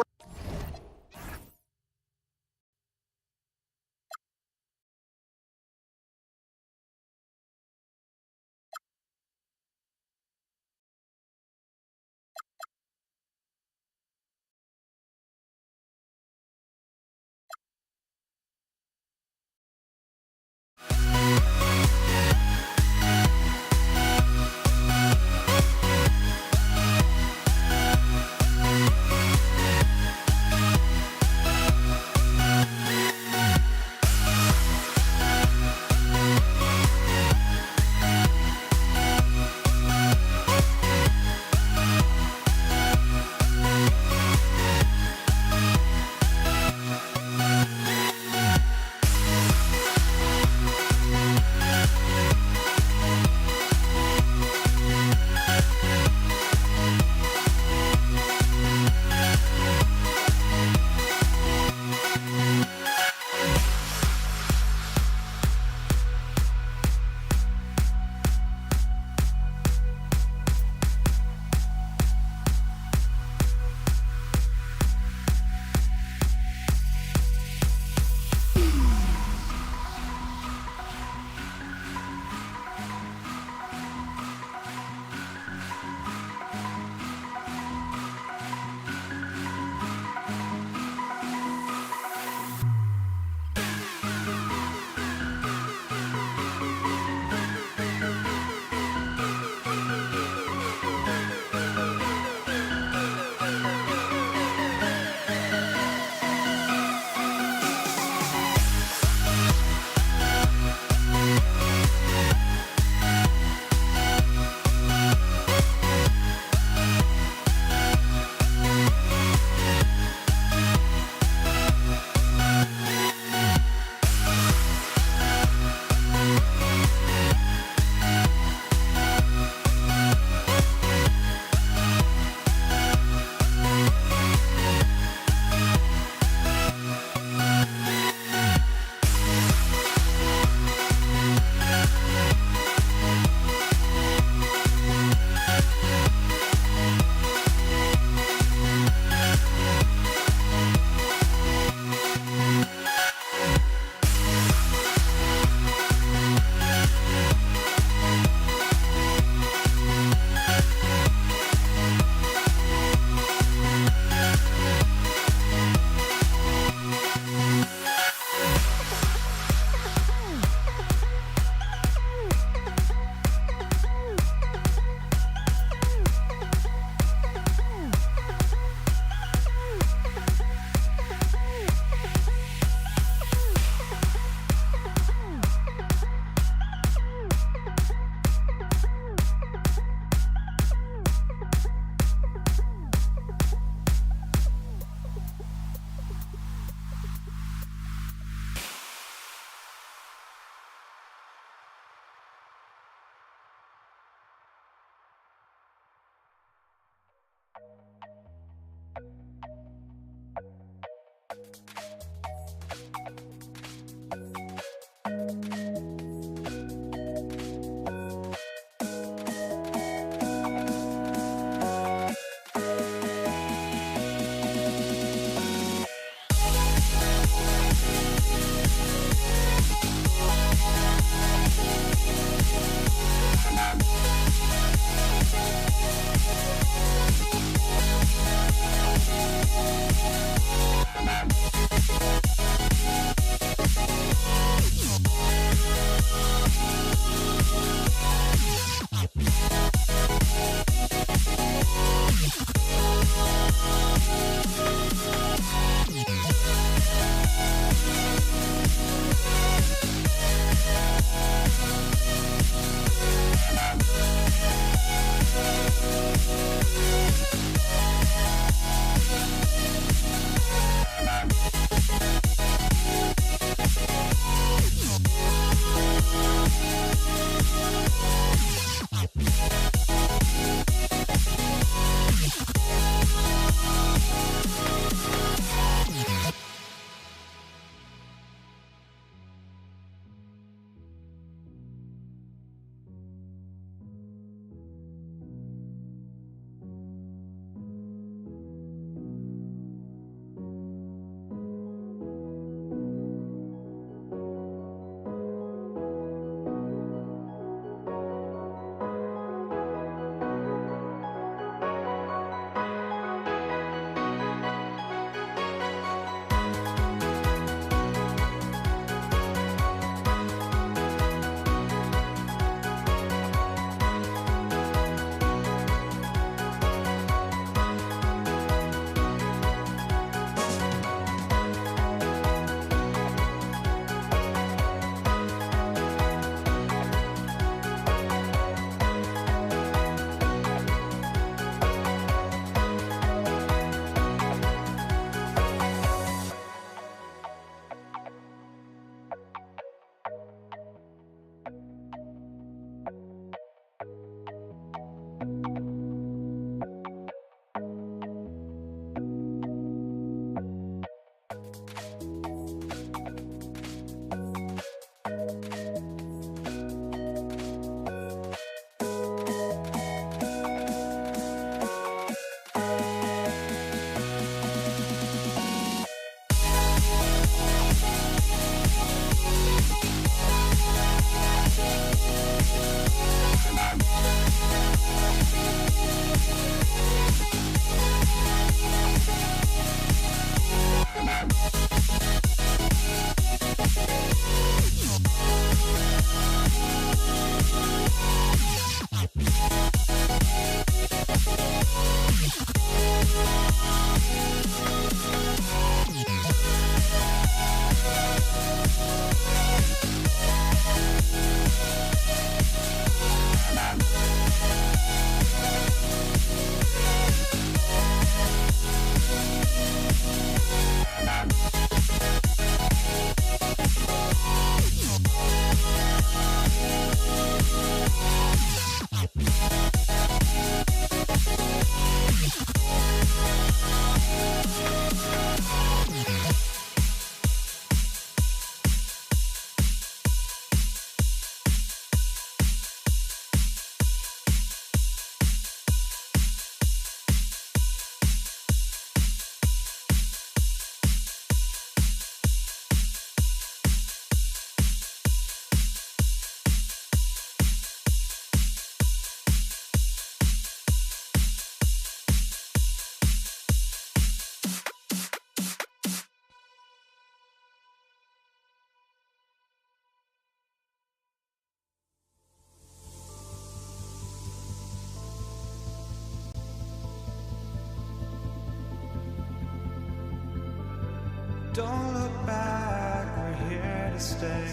Don't look back, we're here to stay.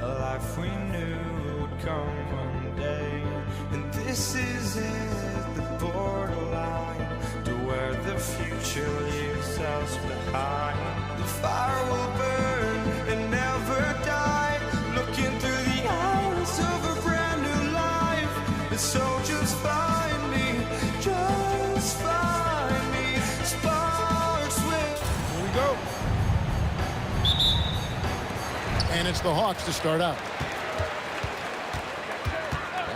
A life we knew would come one day. And this is it, the borderline to where the future leaves us behind. The fire will burn and never die, looking through the eyes of a brand new life. And so just find me, just find me. Sparks will.
Here we go. And it's the Hawks to start out.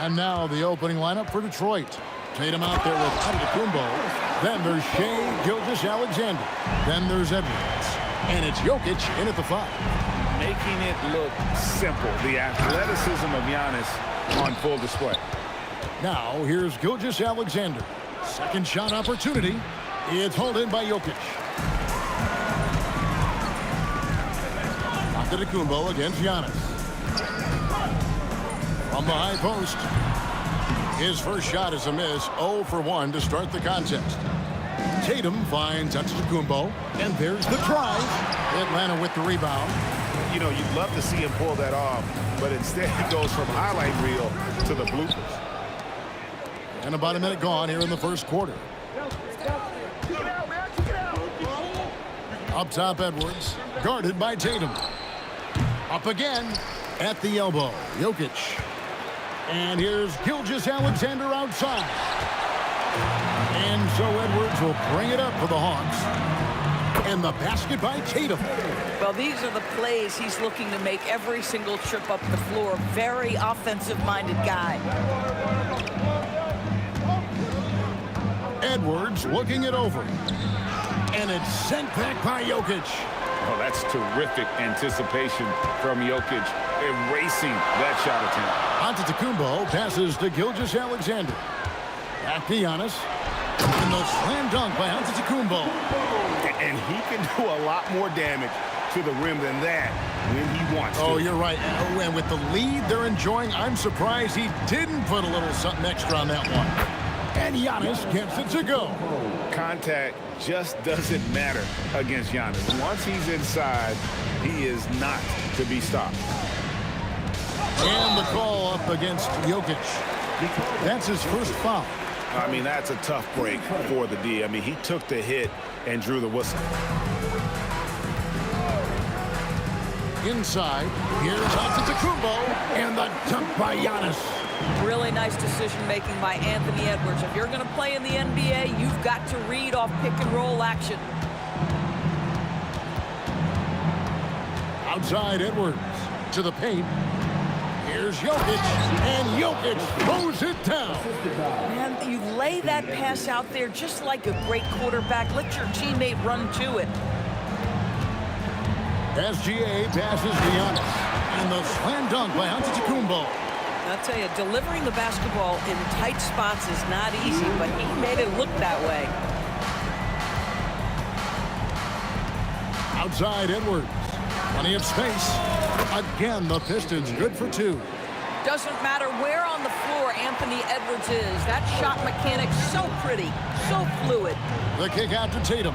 And now the opening lineup for Detroit. Tatum out there with Antetokounmpo. Then there's Shai Gilgeous-Alexander. Then there's Edwards. And it's Jokic in at the 5.
Making it look simple. The athleticism of Giannis on full display.
Now here's Gilgeous-Alexander. Second shot opportunity. It's hauled in by Jokic. Antetokounmpo against Giannis. From the high post. His first shot is a miss. 0 for 1 to start the contest. Tatum finds Antetokounmpo. And there's the drive. Atlanta with the rebound.
You know, you'd love to see him pull that off, but instead he goes from highlight reel to the bloopers.
And about a minute gone here in the first quarter. Up top, Edwards. Guarded by Tatum. Up again at the elbow. Jokic. And here's Gilgeous-Alexander outside. And so Edwards will bring it up for the Hawks. And the basket by Tatum.
Well, these are the plays he's looking to make every single trip up the floor. Very offensive-minded guy.
Edwards looking it over. And it's sent back by Jokic.
Oh, that's terrific anticipation from Jokic, erasing that shot attempt.
Antetokounmpo passes to Gilgeous-Alexander. Back to Giannis. And the slam dunk by Antetokounmpo.
And he can do a lot more damage to the rim than that when he wants to.
Oh, you're right. And with the lead they're enjoying, I'm surprised he didn't put a little something extra on that one. And Giannis gets it to go.
Contact just doesn't matter against Giannis. Once he's inside, he is not to be stopped.
And the call up against Jokic. That's his first foul.
I mean, that's a tough break for the D. I mean, he took the hit and drew the whistle.
Inside, here's Antetokounmpo, and the dunk by Giannis.
Really nice decision-making by Anthony Edwards. If you're going to play in the NBA, you've got to read off pick-and-roll action.
Outside Edwards to the paint. Here's Jokic, and Jokic throws it down.
Man, you lay that pass out there just like a great quarterback. Let your teammate run to it.
SGA passes to Giannis, and the slam dunk by Antetokounmpo.
I'll tell you, delivering the basketball in tight spots is not easy, but he made it look that way.
Outside Edwards. Plenty of space. Again, the Pistons good for 2.
Doesn't matter where on the floor Anthony Edwards is. That shot mechanic so pretty, so fluid.
The kick out to Tatum.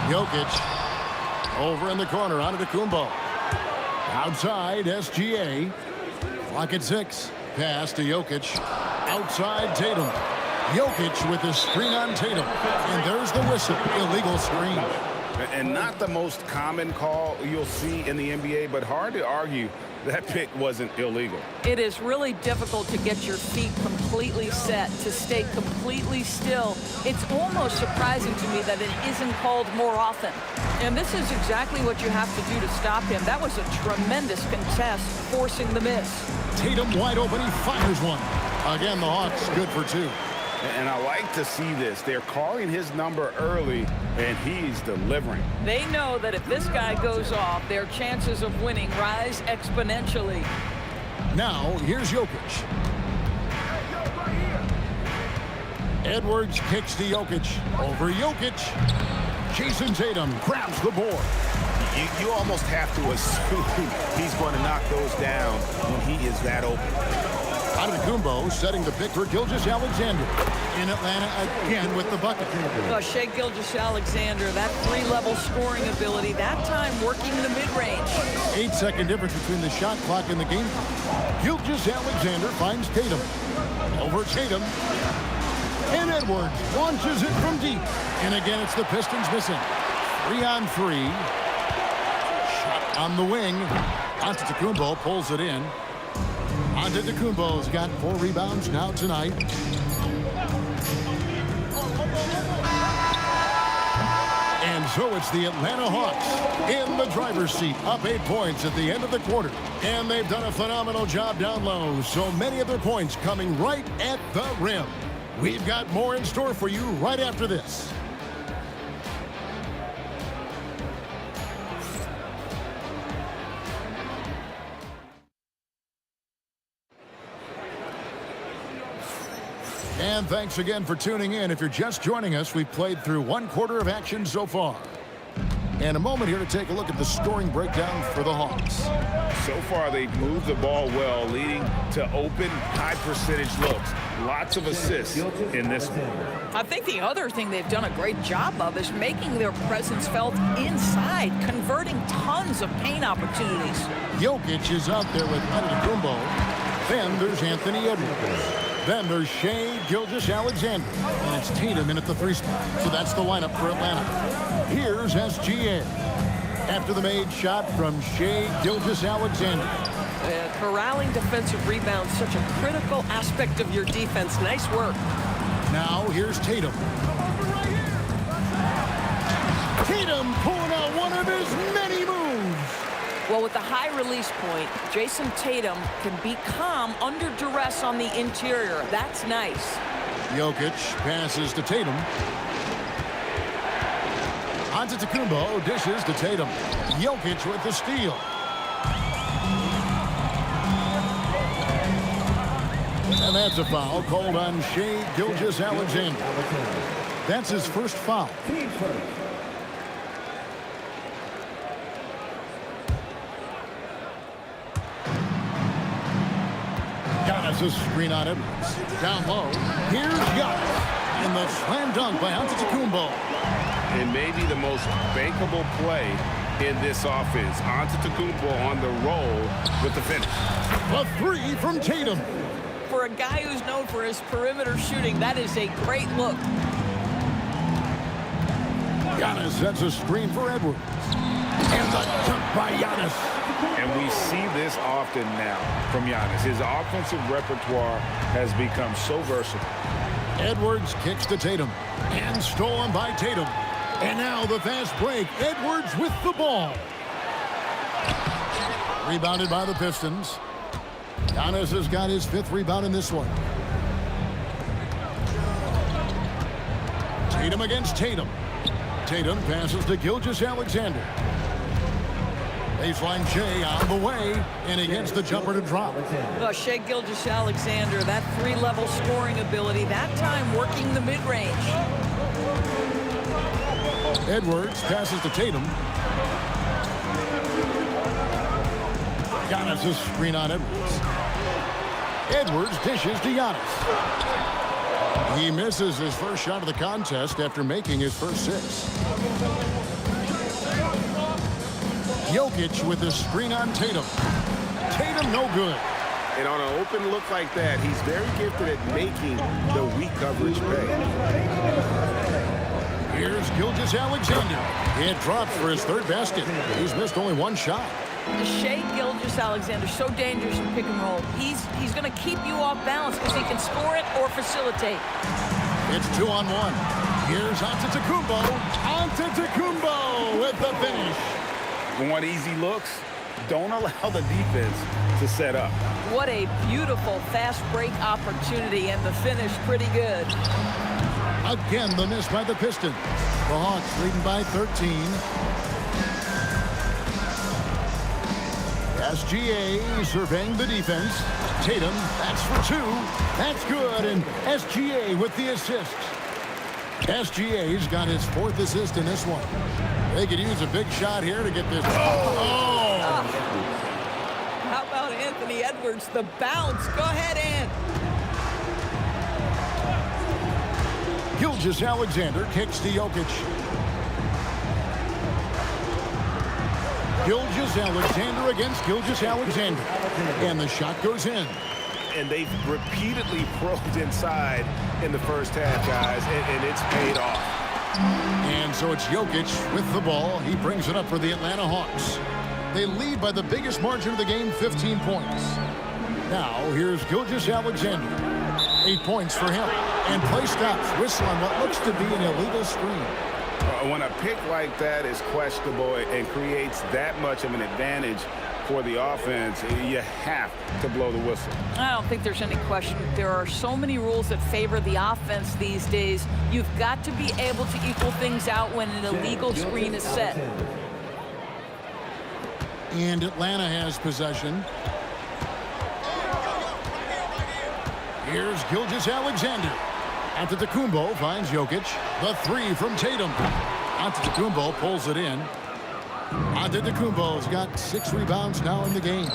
Jokic. Over in the corner, Antetokounmpo. Outside, SGA. Clock at 6. Pass to Jokic. Outside Tatum. Jokic with the screen on Tatum. And there's the whistle. Illegal screen.
And not the most common call you'll see in the NBA, but hard to argue that pick wasn't illegal.
It is really difficult to get your feet completely set, to stay completely still. It's almost surprising to me that it isn't called more often. And this is exactly what you have to do to stop him. That was a tremendous contest, forcing the miss.
Tatum wide open, he fires one. Again, the Hawks good for 2.
And I like to see this. They're calling his number early, and he's delivering.
They know that if this guy goes off, their chances of winning rise exponentially.
Now, here's Jokic. Edwards kicks to Jokic. Over Jokic. Jason Tatum grabs the board.
You almost have to assume he's going to knock those down when he is that open.
Antetokounmpo setting the pick for Gilgeous-Alexander. In Atlanta again with the bucket.
Shai Gilgeous-Alexander, that 3-level scoring ability, that time working the mid-range.
8-second difference between the shot clock and the game clock. Gilgeous-Alexander finds Tatum. Over Tatum. And Edwards launches it from deep. And again, it's the Pistons missing. 3-on-3. Shot on the wing. Antetokounmpo pulls it in. Antetokounmpo's got 4 rebounds now tonight. And So it's the Atlanta Hawks in the driver's seat, up 8 points at the end of the quarter. And they've done a phenomenal job down low, so many of their points coming right at the rim. We've got more in store for you right after this. And thanks again for tuning in. If you're just joining us, we've played through 1 quarter of action so far. And a moment here to take a look at the scoring breakdown for the Hawks.
So far, they've moved the ball well, leading to open, high-percentage looks. Lots of assists in this one.
I think the other thing they've done a great job of is making their presence felt inside, converting tons of paint opportunities.
Jokic is out there with Antetokounmpo. Then there's Anthony Edwards. Then there's Shai Gilgeous-Alexander. And it's Tatum in at the 3 spot. So that's the lineup for Atlanta. Here's SGA. After the made shot from Shai Gilgeous-Alexander.
Corralling defensive rebounds, such a critical aspect of your defense. Nice work.
Now here's Tatum. Tatum pulling out one of his many moves.
Well, with the high release point, Jason Tatum can be calm under duress on the interior. That's nice.
Jokic passes to Tatum. Antetokounmpo dishes to Tatum. Jokic with the steal. And that's a foul called on Shai Gilgeous-Alexander. That's his first foul. A screen on Edwards. Down low. Here's Giannis. And the slam dunk by Antetokounmpo.
And maybe the most bankable play in this offense. Antetokounmpo on the roll with the finish.
A 3 from Tatum.
For a guy who's known for his perimeter shooting, that is a great look.
Giannis sets a screen for Edwards. And the dunk by Giannis.
And we see this often now from Giannis. His offensive repertoire has become so versatile.
Edwards kicks to Tatum. And stolen by Tatum. And now the fast break. Edwards with the ball. Rebounded by the Pistons. Giannis has got his 5th rebound in this one. Tatum against Tatum. Tatum passes to Gilgeous-Alexander. Baseline Shai on the way, and he gets the jumper to drop.
Shai Gilgeous-Alexander, that 3-level scoring ability, that time working the mid-range.
Edwards passes to Tatum. Giannis a screen on Edwards. Edwards dishes to Giannis. He misses his first shot of the contest after making his first 6. Jokic with a screen on Tatum. Tatum no good.
And on an open look like that, he's very gifted at making the weak coverage pay.
Here's Gilgeous-Alexander. It drops for his 3rd basket. He's missed only 1 shot.
Shai Gilgeous-Alexander, so dangerous in pick and roll. He's going to keep you off balance because he can score it or facilitate.
It's 2-on-1. Here's Antetokounmpo. Antetokounmpo with the finish.
Want easy looks? Don't allow the defense to set up.
What a beautiful fast break opportunity, and the finish pretty good.
Again, the miss by the Pistons. The Hawks leading by 13. SGA surveying the defense. Tatum, that's for 2. That's good, and SGA with the assist. SGA's got his 4th assist in this one. They could use a big shot here to get this. Oh!
How about Anthony Edwards, the bounce? Go ahead, Ant.
Gilgeous-Alexander kicks to Jokic. Gilgeous-Alexander against Gilgeous-Alexander. And the shot goes in.
And they've repeatedly probed inside in the first half, guys, and it's paid off.
And so it's Jokic with the ball. He brings it up for the Atlanta Hawks. They lead by the biggest margin of the game, 15 points. Now, here's Gilgeous-Alexander. 8 points for him. And play stops. Whistle on what looks to be an illegal screen.
When a pick like that is questionable and creates that much of an advantage for the offense, you have to blow the whistle.
I don't think there's any question. There are so many rules that favor the offense these days. You've got to be able to equal things out when an illegal screen is set.
And Atlanta has possession. Here's Gilgeous-Alexander. Antetokounmpo finds Jokic. The three from Tatum. Antetokounmpo pulls it in. Antetokounmpo's got 6 rebounds now in the game.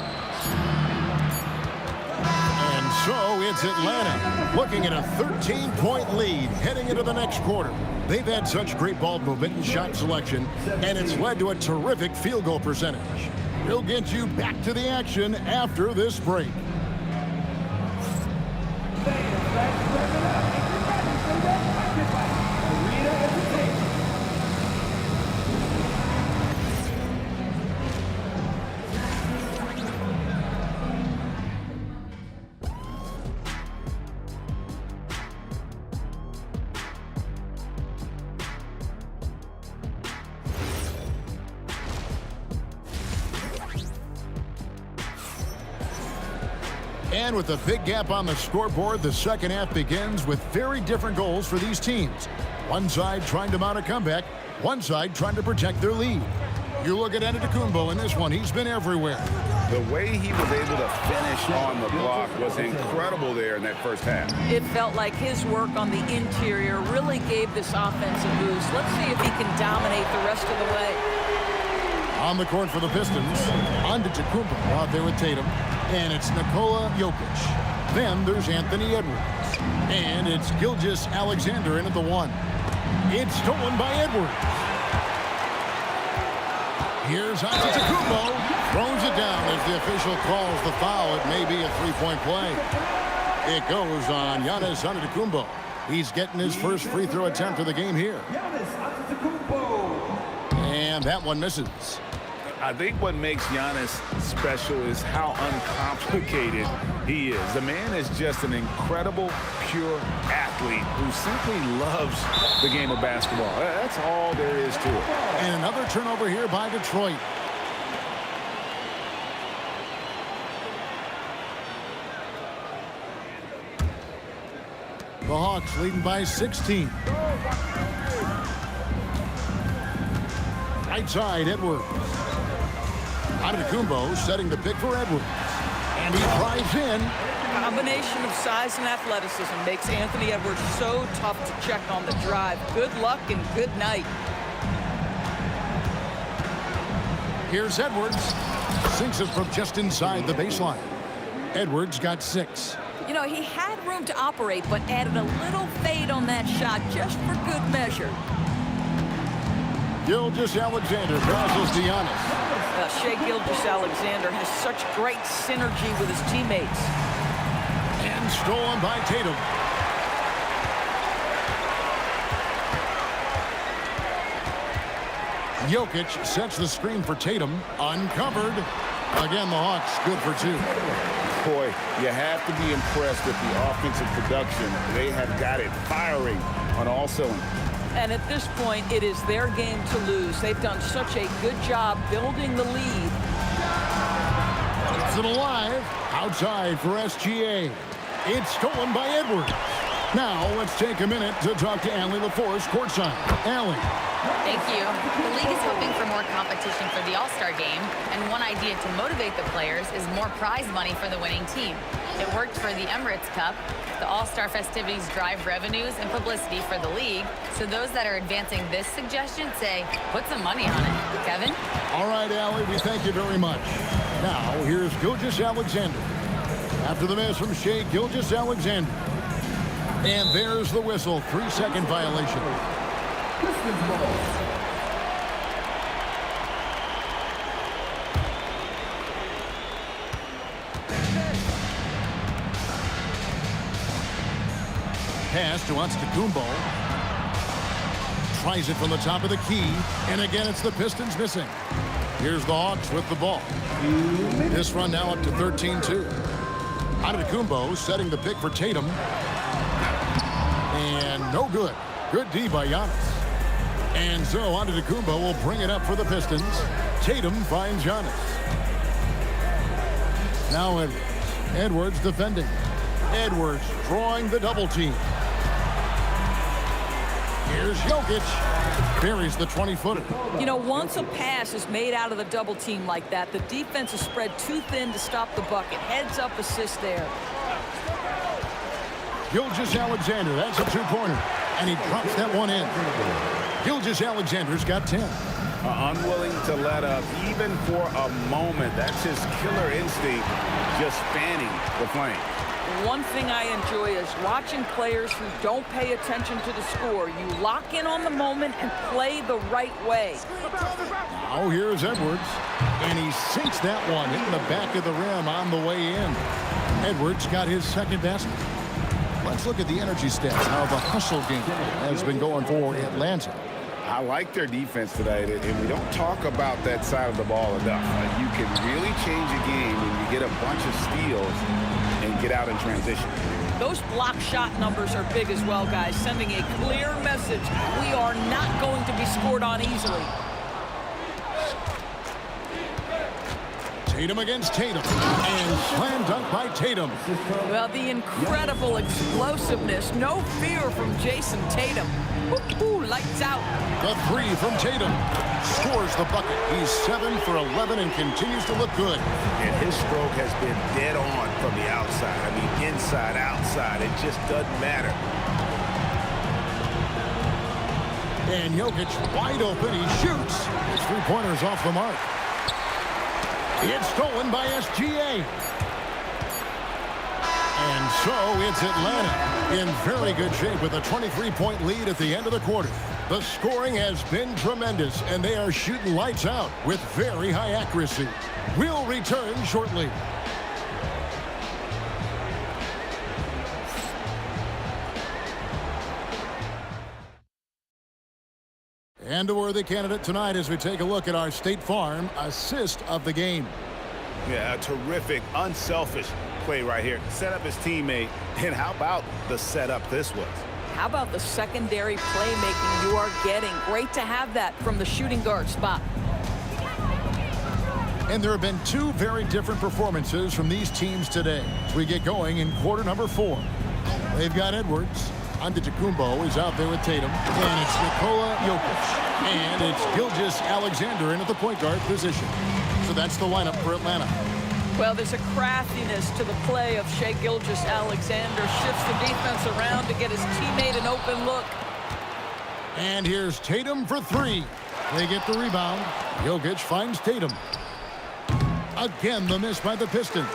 And so it's Atlanta looking at a 13-point lead heading into the next quarter. They've had such great ball movement and shot selection, and it's led to a terrific field goal percentage. We'll get you back to the action after this break. And with a big gap on the scoreboard, the second half begins with very different goals for these teams. One side trying to mount a comeback, one side trying to protect their lead. You look at Antetokounmpo in this one, he's been everywhere.
The way he was able to finish on the block was incredible there in that first half.
It felt like his work on the interior really gave this offense a boost. Let's see if he can dominate the rest of the way.
On the court for the Pistons, Antetokounmpo out there with Tatum. And it's Nikola Jokic. Then there's Anthony Edwards. And it's Gilgeous-Alexander in at the 1. It's stolen by Edwards. Here's Antetokounmpo. Throws it down as the official calls the foul. It may be a three-point play. It goes on Giannis Antetokounmpo. He's getting his first free throw attempt of the game here. And that one misses.
I think what makes Giannis special is how uncomplicated he is. The man is just an incredible, pure athlete who simply loves the game of basketball. That's all there is to it.
And another turnover here by Detroit. The Hawks leading by 16. Right side, Edwards. Antetokounmpo setting the pick for Edwards. And he drives in.
A combination of size and athleticism makes Anthony Edwards so tough to check on the drive. Good luck and good night.
Here's Edwards. Sinks it from just inside the baseline. Edwards got 6.
You know, he had room to operate, but added a little fade on that shot just for good measure.
Gilgeous-Alexander passes to Giannis.
Shai Gilgeous-Alexander has such great synergy with his teammates.
And stolen by Tatum. Jokic sets the screen for Tatum. Uncovered. Again, the Hawks good for 2.
Boy, you have to be impressed with the offensive production. They have got it firing on all cylinders.
And at this point, it is their game to lose. They've done such a good job building the lead.
It's it alive. Outside for SGA. It's stolen by Edwards. Now, let's take a minute to talk to Allie LaForce courtside. Allie.
Thank you. The league is hoping for more competition for the All-Star game, and one idea to motivate the players is more prize money for the winning team. It worked for the Emirates Cup. The All-Star festivities drive revenues and publicity for the league, so those that are advancing this suggestion say, put some money on it. Kevin?
All right, Allie, we thank you very much. Now, here's Gilgeous-Alexander. After the miss from Shai Gilgeous-Alexander. And there's the whistle. 3-second violation. Pass to Antetokounmpo. Tries it from the top of the key. And again, it's the Pistons missing. Here's the Hawks with the ball. This run now up to 13-2. Antetokounmpo setting the pick for Tatum. And no good. Good D by Giannis. And so Antetokounmpo will bring it up for the Pistons. Tatum finds Giannis. Now Edwards. Edwards defending. Edwards drawing the double team. Here's Jokic. Buries the 20-footer.
You know, once a pass is made out of the double team like that, the defense is spread too thin to stop the bucket. Heads up assist there.
Gilgeous-Alexander, that's a two-pointer. And he drops that one in. Gilgeous-Alexander's got 10.
Unwilling to let up even for a moment. That's his killer instinct, just fanning the flame.
One thing I enjoy is watching players who don't pay attention to the score. You lock in on the moment and play the right way.
Now here's Edwards. And he sinks that one, hitting the back of the rim on the way in. Edwards got his second basket. Let's look at the energy stats, how the hustle game has been going for Atlanta.
I like their defense today, and we don't talk about that side of the ball enough. You can really change a game when you get a bunch of steals and get out in transition.
Those block shot numbers are big as well, guys, sending a clear message. We are not going to be scored on easily.
Tatum against Tatum, and slam dunk by Tatum.
Well, the incredible explosiveness, no fear from Jason Tatum. Ooh, lights out.
The three from Tatum scores the bucket. He's 7 for 11 and continues to look good.
And his stroke has been dead on from the outside. I mean, inside, outside, it just doesn't matter.
And Jokic wide open. He shoots. His three-pointer's off the mark. It's stolen by SGA. And so it's Atlanta in very good shape with a 23-point lead at the end of the quarter. The scoring has been tremendous, and they are shooting lights out with very high accuracy. We'll return shortly. And a worthy candidate tonight as we take a look at our State Farm assist of the game.
Yeah, a terrific, unselfish play right here. Set up his teammate, and how about the setup this was?
How about the secondary playmaking you are getting? Great to have that from the shooting guard spot.
And there have been two very different performances from these teams today as we get going in quarter number 4. They've got Edwards. Antetokounmpo is out there with Tatum. And it's Nikola Jokic. And it's Gilgeous-Alexander in at the point guard position. So that's the lineup for Atlanta.
Well, there's a craftiness to the play of Shai Gilgeous-Alexander. Shifts the defense around to get his teammate an open look.
And here's Tatum for 3. They get the rebound. Jokic finds Tatum. Again, the miss by the Pistons.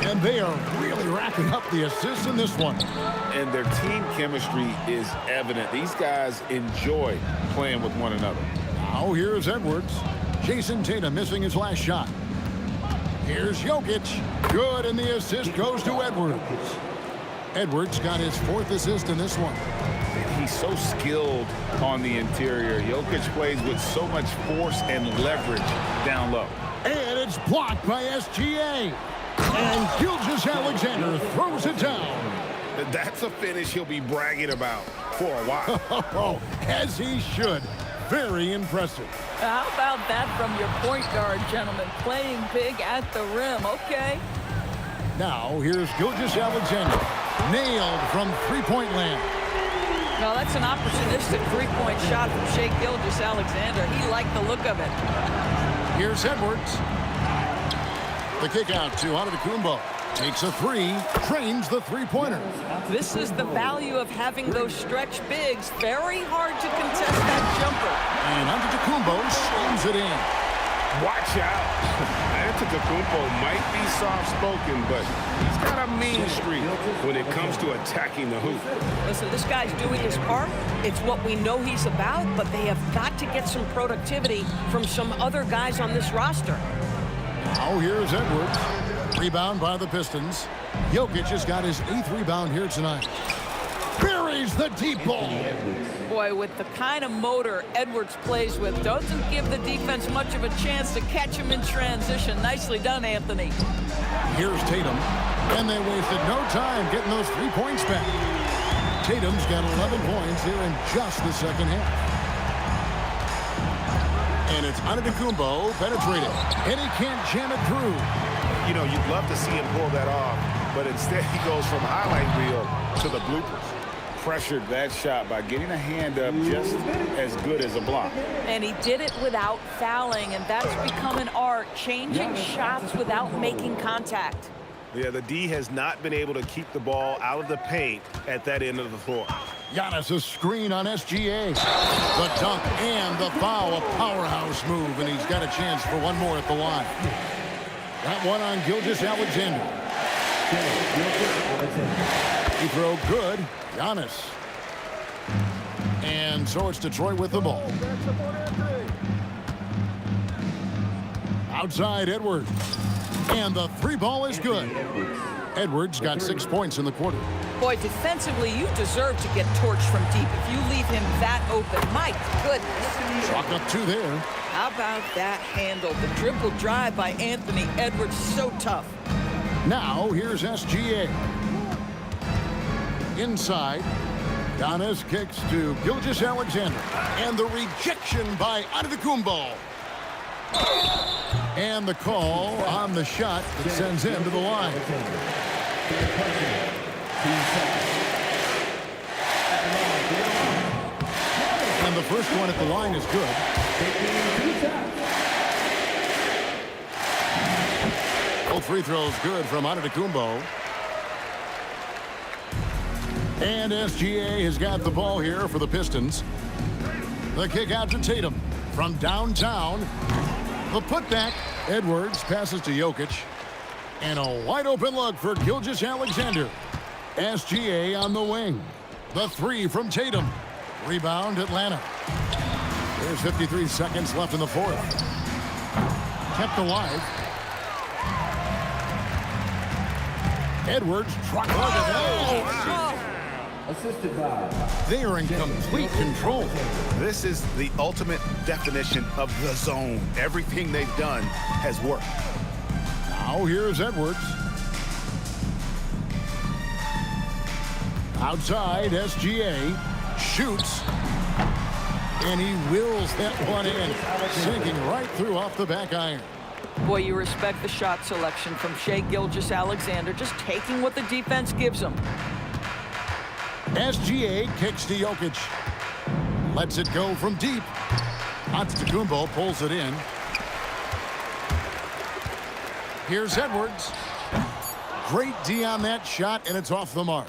And they are really racking up the assists in this one.
And their team chemistry is evident. These guys enjoy playing with one another.
Now here's Edwards. Jason Tatum missing his last shot. Here's Jokic. Good, and the assist goes to Edwards. Edwards got his 4th assist in this one.
He's so skilled on the interior. Jokic plays with so much force and leverage down low.
And it's blocked by SGA. And Gilgeous-Alexander throws it down.
That's a finish he'll be bragging about for a while.
As he should. Very impressive.
How about that from your point guard, gentlemen? Playing big at the rim. Okay.
Now, here's Gilgeous-Alexander. Nailed from three-point land.
No, that's an opportunistic three-point shot from Shai Gilgeous-Alexander. He liked the look of it.
Here's Edwards. The kick out to Antetokounmpo. Takes a 3, trains the three-pointer.
This is the value of having those stretch bigs. Very hard to contest that jumper.
And Antetokounmpo slams it in.
Watch out. Antetokounmpo might be soft-spoken, but he's got a mean streak when it comes to attacking the hoop.
Listen, this guy's doing his part. It's what we know he's about, but they have got to get some productivity from some other guys on this roster.
Now here's Edwards. Rebound by the Pistons. Jokic has got his 8th rebound here tonight. Buries the deep ball.
Boy, with the kind of motor Edwards plays with, doesn't give the defense much of a chance to catch him in transition. Nicely done, Anthony.
Here's Tatum. And they wasted no time getting those 3 points back. Tatum's got 11 points here in just the second half. And it's Antetokounmpo penetrating. And he can't jam it through.
You know, you'd love to see him pull that off, but instead he goes from highlight reel to the bloopers.
Pressured that shot by getting a hand up just as good as a block.
And he did it without fouling, and that's become an art, changing shots without making contact.
Yeah, the D has not been able to keep the ball out of the paint at that end of the floor.
Giannis a screen on SGA. The dunk and the foul, a powerhouse move, and he's got a chance for one more at the line. That one on Gilgeous-Alexander. He throw good. Giannis. And so it's Detroit with the ball. Outside Edwards. And the three ball is good. Edwards got 6 points in the quarter.
Boy, defensively, you deserve to get torched from deep if you leave him that open. My goodness.
Chalk up 2 there.
How about that handle? The dribble drive by Anthony Edwards, so tough.
Now here's SGA. Inside. Giannis kicks to Gilgeous-Alexander. And the rejection by Antetokounmpo. And the call on the shot that sends him to the line. And the first one at the line is good. Both free throws good from Antetokounmpo. And SGA has got the ball here for the Pistons. The kick out to Tatum from downtown. The putback. Edwards passes to Jokic. And a wide open look for Gilgeous-Alexander. SGA on the wing. The three from Tatum. Rebound Atlanta. There's 53 seconds left in the fourth. Kept alive. Edwards trucked
Assisted by.
They are in complete control.
This is the ultimate definition of the zone. Everything they've done has worked.
Now here's Edwards. Outside, SGA shoots. And he wills that one in, sinking right through off the back iron.
Boy, you respect the shot selection from Shai Gilgeous-Alexander, just taking what the defense gives him.
SGA kicks to Jokic. Lets it go from deep. Antetokounmpo pulls it in. Here's Edwards. Great D on that shot, and it's off the mark.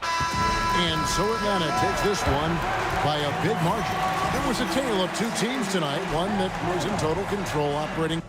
And so Atlanta takes this one by a big margin. It was a tale of two teams tonight, one that was in total control operating.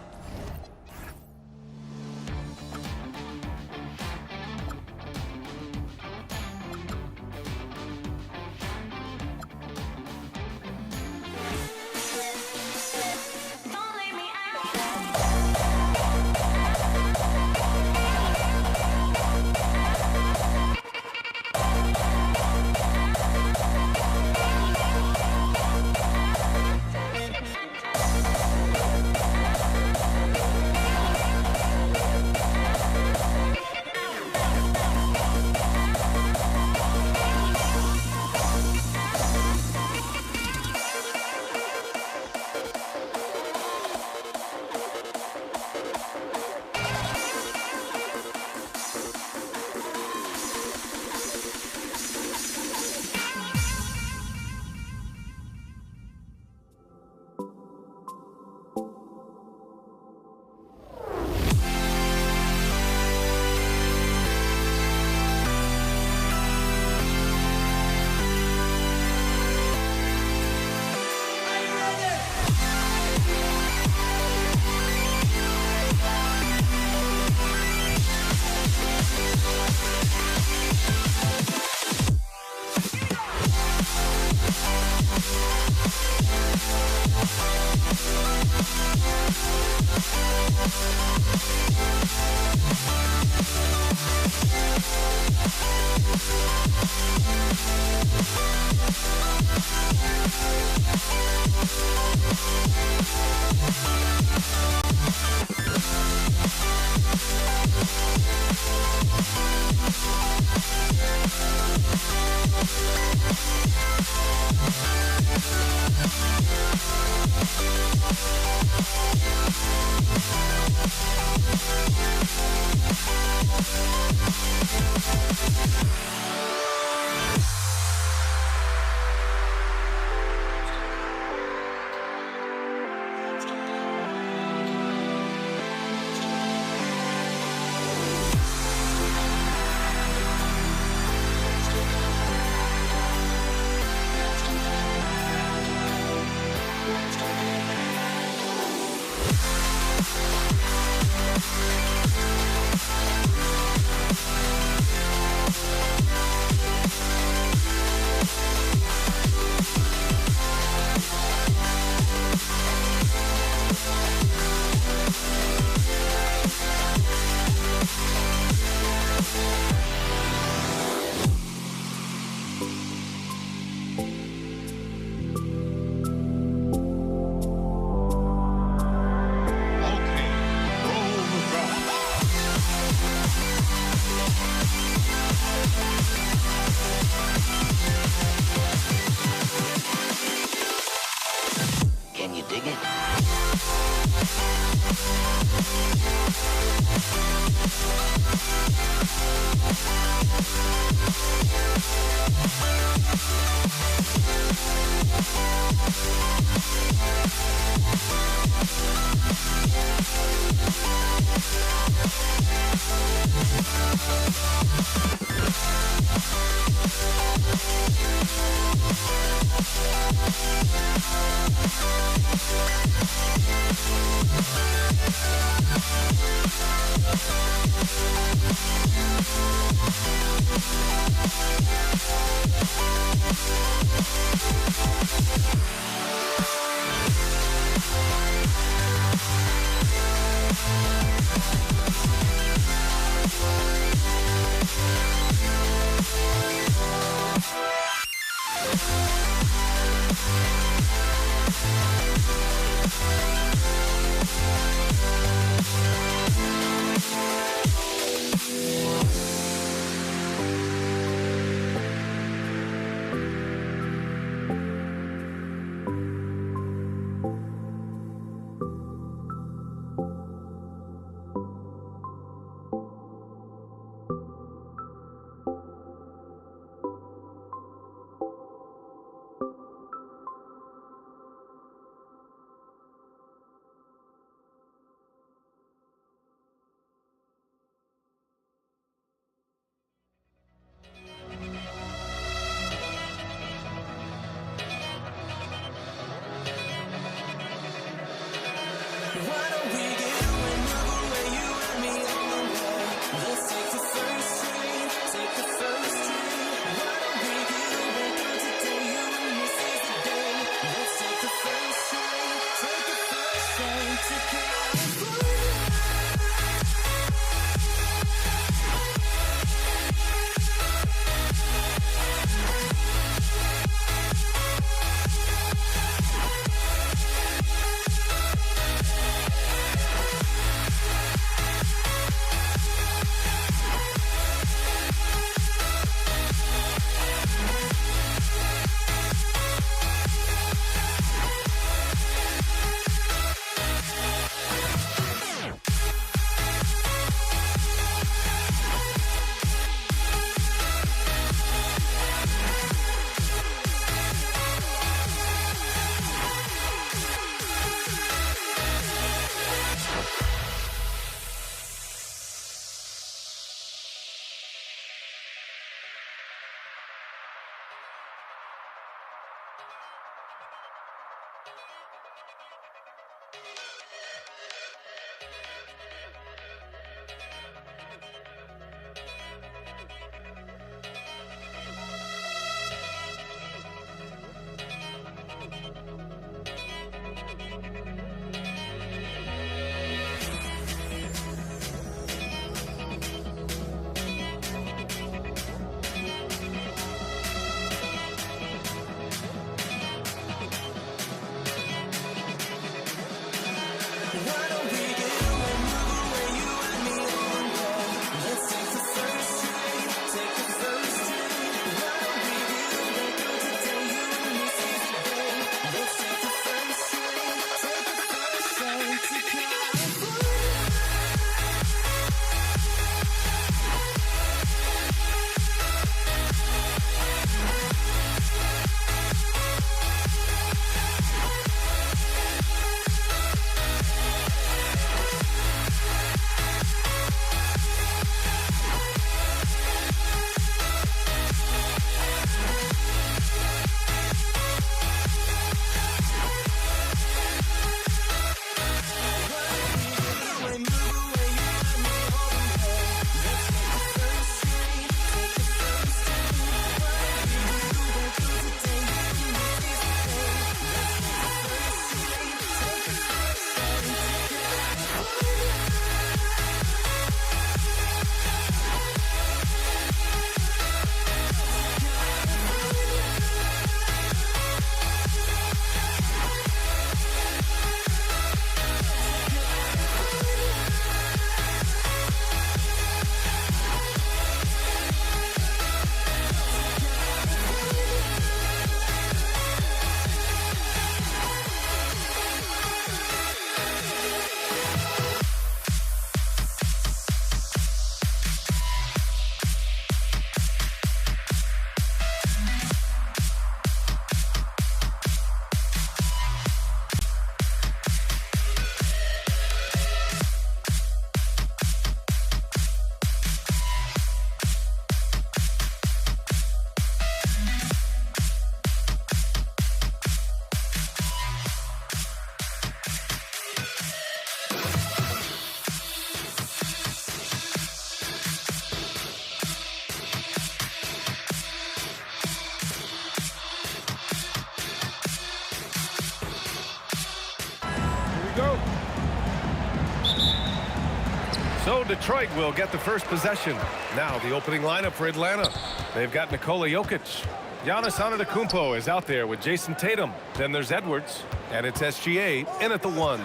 So Detroit will get the first possession. Now the opening lineup for Atlanta. They've got Nikola Jokic. Giannis Antetokounmpo is out there with Jason Tatum. Then there's Edwards. And it's SGA in at the 1.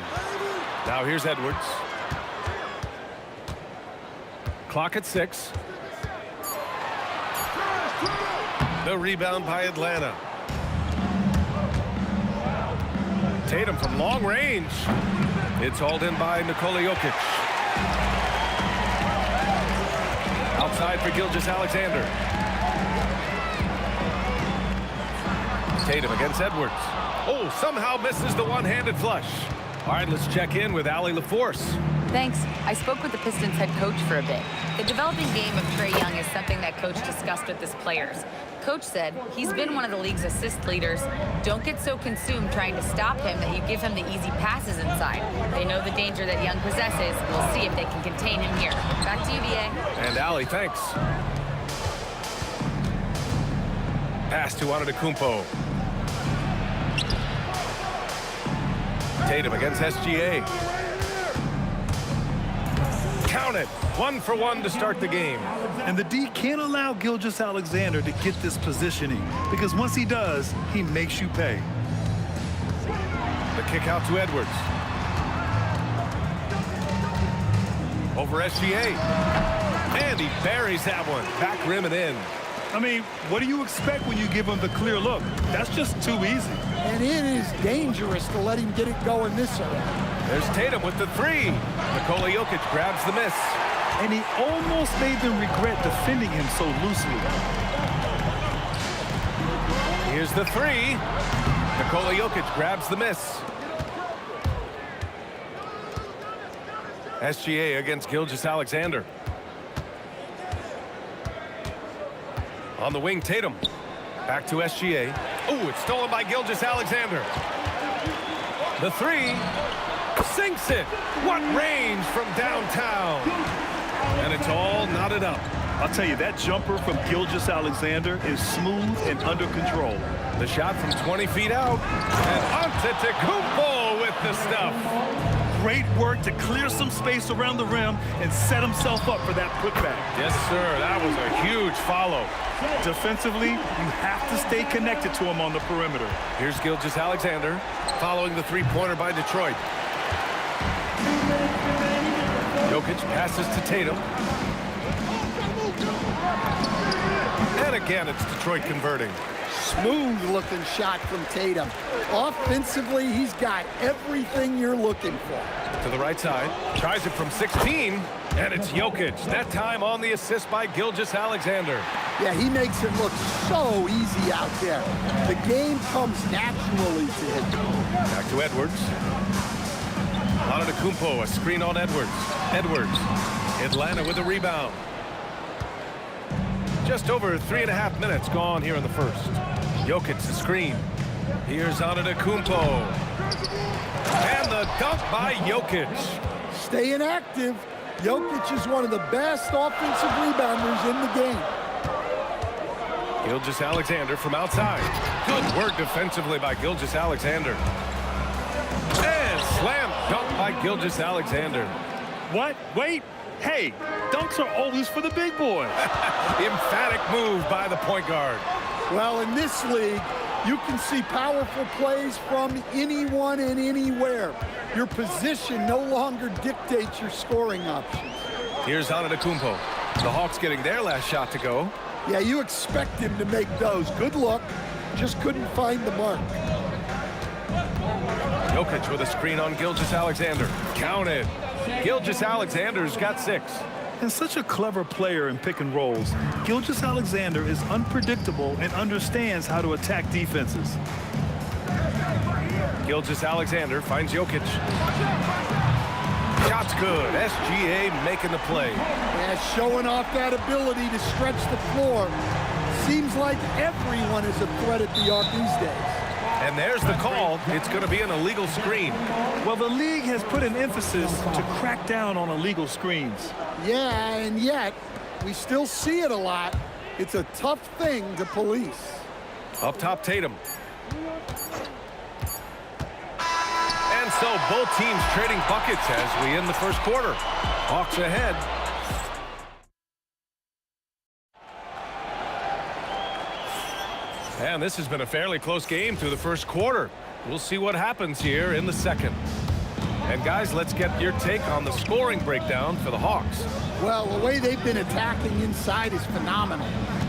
Now here's Edwards. Clock at 6. The rebound by Atlanta. Tatum from long range. It's hauled in by Nikola Jokic. Outside for Gilgeous-Alexander. Tatum against Edwards. Oh, somehow misses the one-handed flush. All right, let's check in with Allie LaForce.
Thanks. I spoke with the Pistons head coach for a bit. The developing game of Trae Young is something that coach discussed with his players. Coach said he's been one of the league's assist leaders. Don't get so consumed trying to stop him that you give him the easy passes inside. They know the danger that Young possesses. We'll see if they can contain him here. Back to you, BA.
And Allie, thanks. Pass to Antetokounmpo. Tatum against SGA. Count it. 1 for 1 to start the game.
And the D can't allow Gilgeous-Alexander to get this positioning, because once he does, he makes you pay.
The kick out to Edwards. Over SGA. And he buries that one. Back rim and in.
I mean, what do you expect when you give him the clear look? That's just too easy.
And it is dangerous to let him get it going this early.
There's Tatum with the 3. Nikola Jokic grabs the miss.
And he almost made them regret defending him so loosely.
Here's the 3. Nikola Jokic grabs the miss. SGA against Gilgeous-Alexander. On the wing, Tatum. Back to SGA. Oh, it's stolen by Gilgeous-Alexander. The 3. Sinks it. What range from downtown. And it's all knotted up.
I'll tell you, that jumper from Gilgeous-Alexander is smooth and under control.
The shot from 20 feet out. And Antetokounmpo with the stuff.
Great work to clear some space around the rim and set himself up for that putback.
Yes, sir. That was a huge follow.
Defensively, you have to stay connected to him on the perimeter.
Here's Gilgeous-Alexander following the three-pointer by Detroit. Jokic passes to Tatum. And again, it's Detroit converting.
Smooth-looking shot from Tatum. Offensively, he's got everything you're looking for.
To the right side. Tries it from 16. And it's Jokic. That time on the assist by Gilgeous-Alexander.
Yeah, he makes it look so easy out there. The game comes naturally to him.
Back to Edwards. Antetokounmpo, a screen on Edwards. Edwards. Atlanta with a rebound. Just over 3.5 minutes gone here in the first. Jokic, the screen. Here's Antetokounmpo. And the dunk by Jokic.
Staying active. Jokic is one of the best offensive rebounders in the game.
Gilgeous-Alexander from outside. Good work defensively by Gilgeous-Alexander. And slam dunk by Gilgeous-Alexander.
What? Wait. Hey, dunks are always for the big boys.
Emphatic move by the point guard.
Well, in this league, you can see powerful plays from anyone and anywhere. Your position no longer dictates your scoring options.
Here's Antetokounmpo. The Hawks getting their last shot to go.
Yeah, you expect him to make those. Good luck. Just couldn't find the mark.
Jokic with a screen on Gilgeous-Alexander. Counted. Gilgeous-Alexander's got 6.
And such a clever player in pick and rolls, Gilgeous-Alexander is unpredictable and understands how to attack defenses.
Gilgeous-Alexander finds Jokic. Shot's good. SGA making the play.
Yeah, showing off that ability to stretch the floor. Seems like everyone is a threat at the arc these days.
And there's the call. It's going to be an illegal screen.
Well, the league has put an emphasis to crack down on illegal screens.
Yeah, and yet, we still see it a lot. It's a tough thing to police.
Up top, Tatum. And so both teams trading buckets as we end the first quarter. Hawks ahead. And this has been a fairly close game through the first quarter. We'll see what happens here in the second. And guys, let's get your take on the scoring breakdown for the Hawks.
Well, the way they've been attacking inside is phenomenal.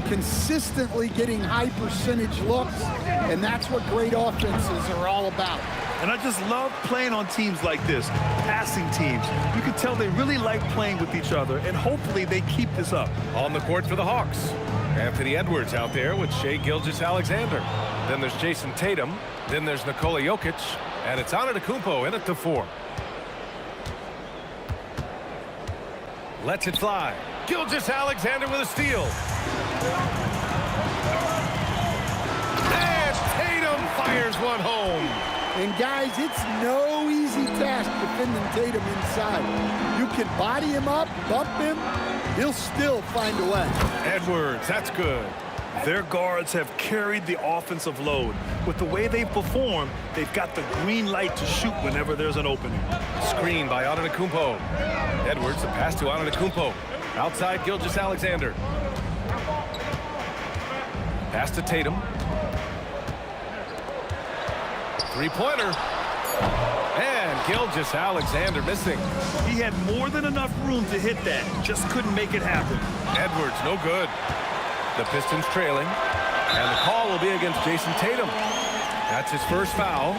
Consistently getting high percentage looks, and that's what great offenses are all about.
And I just love playing on teams like this, passing teams. You can tell they really like playing with each other, and hopefully they keep this up.
On the court for the Hawks, Anthony Edwards out there with Shai Gilgeous-Alexander. Then there's Jason Tatum. Then there's Nikola Jokic. And it's Antetokounmpo in at the 4. Lets it fly. Gilgeous-Alexander with a steal. And Tatum fires one home.
And guys, it's no easy task defending Tatum inside. You can body him up, bump him, he'll still find a way.
Edwards, that's good.
Their guards have carried the offensive load. With the way they've performed, they've got the green light to shoot whenever there's an opening.
Screen by Antetokounmpo. Edwards, the pass to Antetokounmpo. Outside Gilgeous-Alexander. Pass to Tatum. Three-pointer. And Gilgeous-Alexander missing.
He had more than enough room to hit that. Just couldn't make it happen.
Edwards, no good. The Pistons trailing. And the call will be against Jason Tatum. That's his first foul.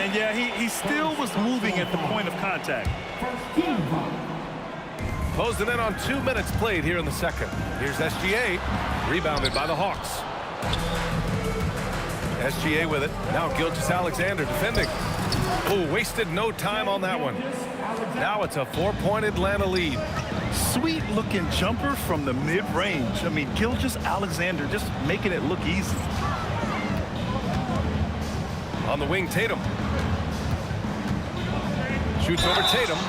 And yeah, he still was moving at the point of contact.
Closing in on 2 minutes played here in the second. Here's SGA. Rebounded by the Hawks. SGA with it. Now Gilgeous-Alexander defending. Oh, wasted no time on that one. Now it's a 4-point Atlanta lead.
Sweet looking jumper from the mid-range. I mean, Gilgeous-Alexander just making it look easy.
On the wing, Tatum. Shoots over Tatum.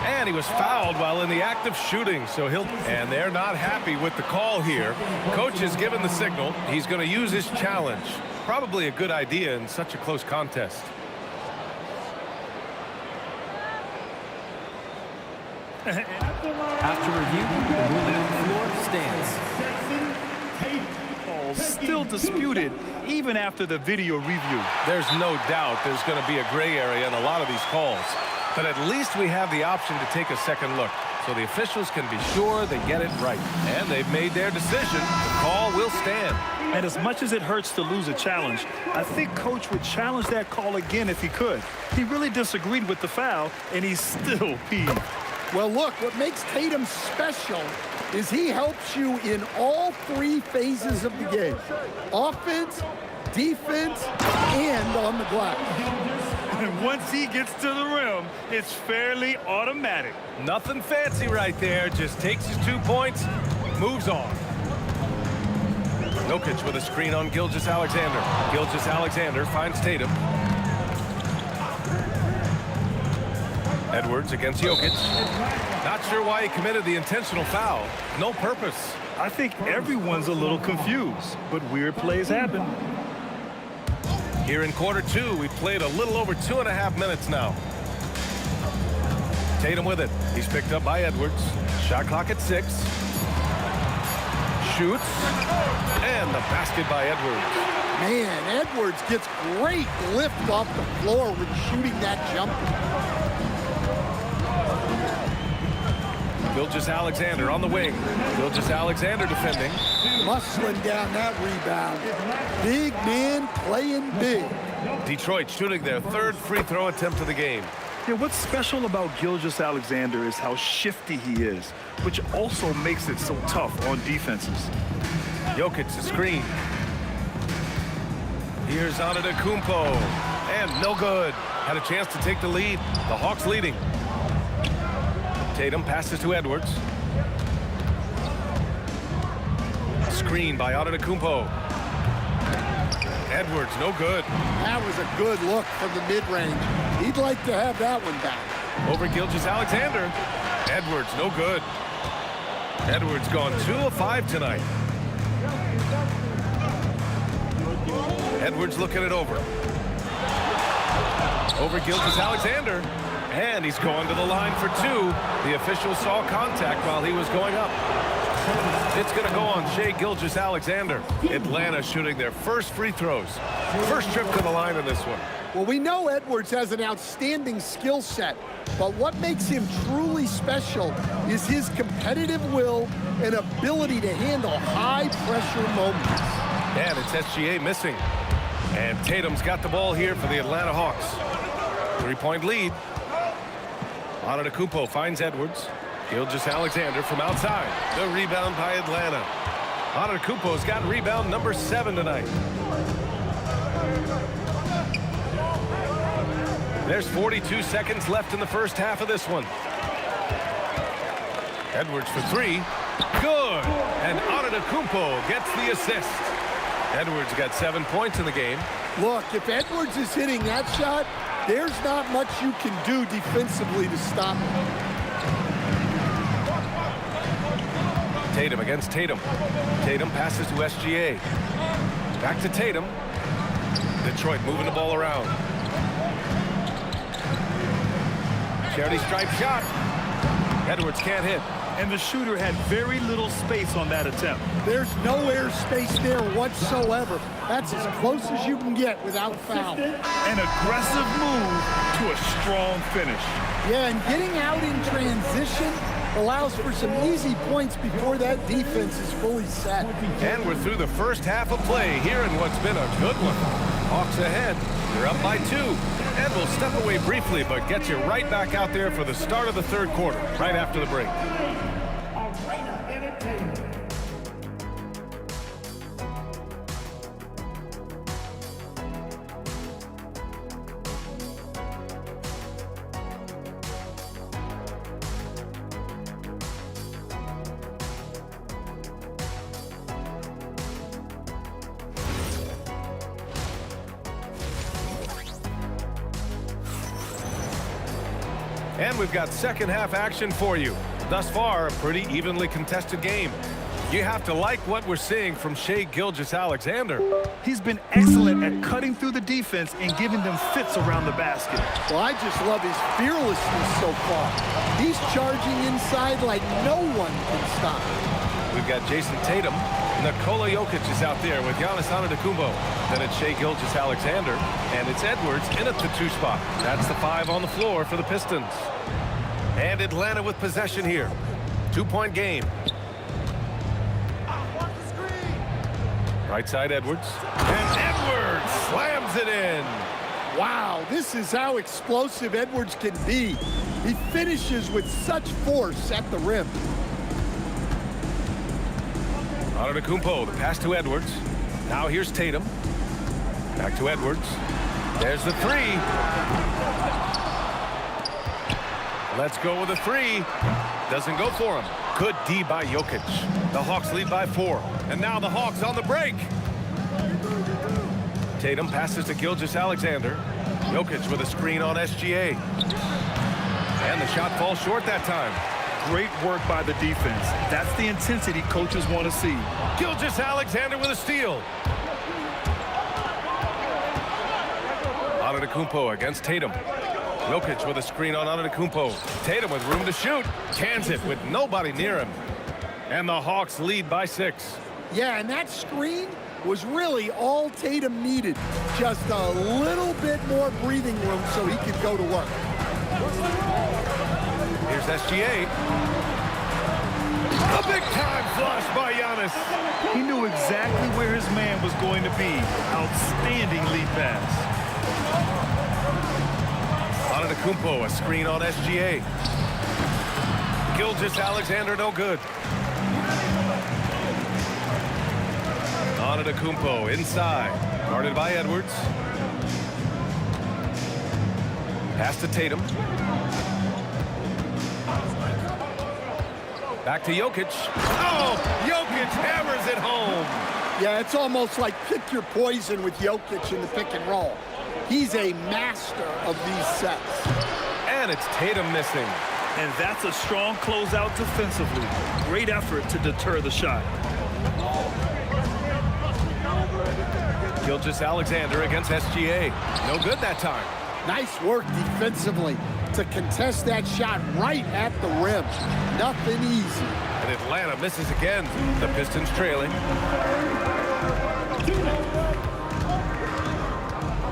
And he was fouled while in the act of shooting, so and they're not happy with the call here. Coach has given the signal. He's going to use his challenge. Probably a good idea in such a close contest.
After review, the ruling on the floor stands.
Still disputed even after the video review.
There's no doubt there's going to be a gray area in a lot of these calls. But at least we have the option to take a second look, so the officials can be sure they get it right. And they've made their decision. The call will stand.
And as much as it hurts to lose a challenge, I think Coach would challenge that call again if he could. He really disagreed with the foul, and he's still peeved.
Well, look, what makes Tatum special is he helps you in all 3 phases of the game. Offense, defense, and on the glass.
And once he gets to the rim, it's fairly automatic.
Nothing fancy right there. Just takes his 2 points, moves on. Jokic with a screen on Gilgeous-Alexander. Gilgeous-Alexander finds Tatum. Edwards against Jokic. Not sure why he committed the intentional foul. No purpose.
I think everyone's a little confused, but weird plays happen.
Here in quarter 2, we've played a little over 2.5 minutes now. Tatum with it. He's picked up by Edwards. Shot clock at 6. Shoots. And the basket by Edwards.
Man, Edwards gets great lift off the floor when shooting that jumper.
Gilgeous-Alexander on the wing. Gilgeous-Alexander defending.
Muscling down that rebound. Big man playing big.
Detroit shooting their 3rd free throw attempt of the game.
Yeah, what's special about Gilgeous-Alexander is how shifty he is, which also makes it so tough on defenses.
Jokic the screen. Here's Antetokounmpo. And no good. Had a chance to take the lead. The Hawks leading. Tatum passes to Edwards. Screen by Antetokounmpo. Edwards, no good.
That was a good look from the mid-range. He'd like to have that one back.
Over Gilgeous-Alexander. Edwards, no good. Edwards gone 2 of 5 tonight. Edwards looking it over. over Gilgeous-Alexander. And he's going to the line for two. The official saw contact while he was going up. It's going to go on Shai Gilgeous-Alexander. Atlanta shooting their first free throws. First trip to the line in this one.
Well, we know Edwards has an outstanding skill set, but what makes him truly special is his competitive will and ability to handle high-pressure moments.
And it's SGA missing. And Tatum's got the ball here for the Atlanta Hawks. 3-point lead. Antetokounmpo finds Edwards. Gilgeous-Alexander from outside. The rebound by Atlanta. Antetokounmpo's got rebound number 7 tonight. There's 42 seconds left in the first half of this one. Edwards for 3. Good. And Antetokounmpo gets the assist. Edwards got 7 points in the game.
Look, if Edwards is hitting that shot, there's not much you can do defensively to stop him.
Tatum against Tatum. Tatum passes to SGA. Back to Tatum. Detroit moving the ball around. Charity stripe shot. Edwards can't hit.
And the shooter had very little space on that attempt.
There's no air space there whatsoever. That's as close as you can get without foul.
An aggressive move to a strong finish.
Yeah, and getting out in transition allows for some easy points before that defense is fully set.
And we're through the first half of play here in what's been a good one. Hawks ahead. They're up by 2. And we'll step away briefly, but get you right back out there for the start of the third quarter, right after the break. And we've got second half action for you. Thus far, a pretty evenly contested game. You have to like what we're seeing from Shai Gilgeous-Alexander.
He's been excellent at cutting through the defense and giving them fits around the basket.
Well, I just love his fearlessness so far. He's charging inside like no one can stop him.
We've got Jason Tatum. Nikola Jokic is out there with Giannis Antetokounmpo. Then it's Shai Gilgeous-Alexander. And it's Edwards in at the 2 spot. That's the 5 on the floor for the Pistons. And Atlanta with possession here. 2-point game. Right side Edwards. And Edwards slams it in.
Wow, this is how explosive Edwards can be. He finishes with such force at the rim.
Antetokounmpo, the pass to Edwards. Now here's Tatum. Back to Edwards. There's the 3. Let's go with a 3. Doesn't go for him. Good D by Jokic. The Hawks lead by 4. And now the Hawks on the break. Tatum passes to Gilgeous-Alexander. Jokic with a screen on SGA. And the shot falls short that time.
Great work by the defense. That's the intensity coaches want to see.
Gilgeous-Alexander with a steal. Antetokounmpo against Tatum. Jokic with a screen on Antetokounmpo. Tatum with room to shoot. Cans it with nobody near him. And the Hawks lead by 6.
Yeah, and that screen was really all Tatum needed. Just a little bit more breathing room so he could go to work.
Here's SGA. A big-time flush by Giannis.
He knew exactly where his man was going to be. Outstanding lead pass.
Antetokounmpo, a screen on SGA. Gilgeous-Alexander, no good. Antetokounmpo inside. Guarded by Edwards. Pass to Tatum. Back to Jokic. Oh, Jokic hammers it home.
Yeah, it's almost like pick your poison with Jokic in the pick and roll. He's a master of these sets.
And it's Tatum missing.
And that's a strong closeout defensively. Great effort to deter the shot.
Gilgeous-Alexander against SGA. No good that time.
Nice work defensively to contest that shot right at the rim. Nothing easy.
And Atlanta misses again. The Pistons trailing.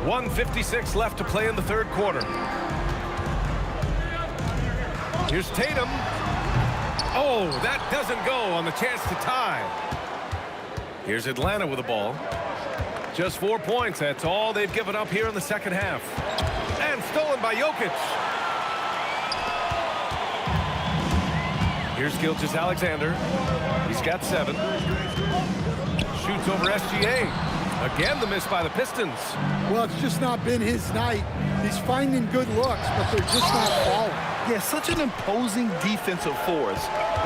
1:56 left to play in the third quarter. Here's Tatum. Oh, that doesn't go on the chance to tie. Here's Atlanta with the ball. Just 4 points. That's all they've given up here in the second half. And stolen by Jokic. Here's Gilgeous-Alexander. He's got 7. Shoots over SGA. Again, the miss by the Pistons.
Well, it's just not been his night. He's finding good looks, but they're just not falling.
Yeah, such an imposing defensive force.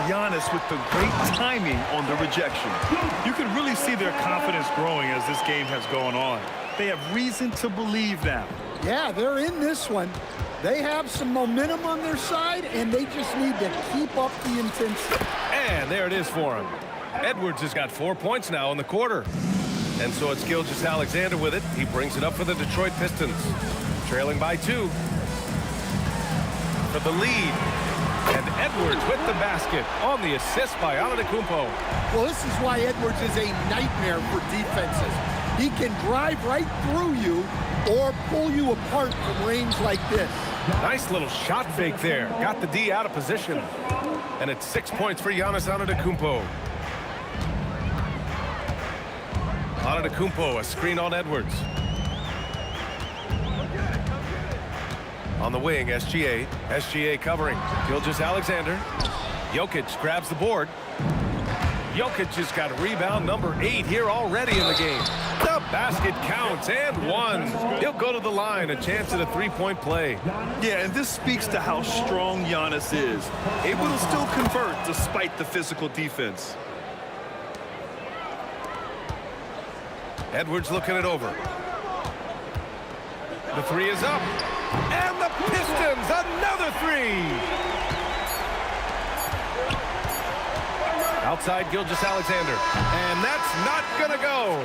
Giannis with the great timing on the rejection. You can really see their confidence growing as this game has gone on. They have reason to believe now.
Yeah, they're in this one. They have some momentum on their side, and they just need to keep up the intensity.
And there it is for him. Edwards has got 4 points now in the quarter. And so it's Gilgeous-Alexander with it. He brings it up for the Detroit Pistons. Trailing by 2. For the lead. And Edwards with the basket on the assist by Antetokounmpo.
Well, this is why Edwards is a nightmare for defenses. He can drive right through you or pull you apart from range like this.
Nice little shot fake there. Got the D out of position. And it's 6 points for Giannis Antetokounmpo. Antetokounmpo, a screen on Edwards. On the wing, SGA. SGA covering. Gilgeous-Alexander. Jokic grabs the board. Jokic has got rebound number 8 here already in the game. The basket counts, and 1. He'll go to the line, a chance at a 3-point play.
Yeah, and this speaks to how strong Giannis is. Able to still convert despite the physical defense.
Edwards looking it over. The 3 is up. And the Pistons, another 3. Outside Gilgeous-Alexander. And that's not going to go.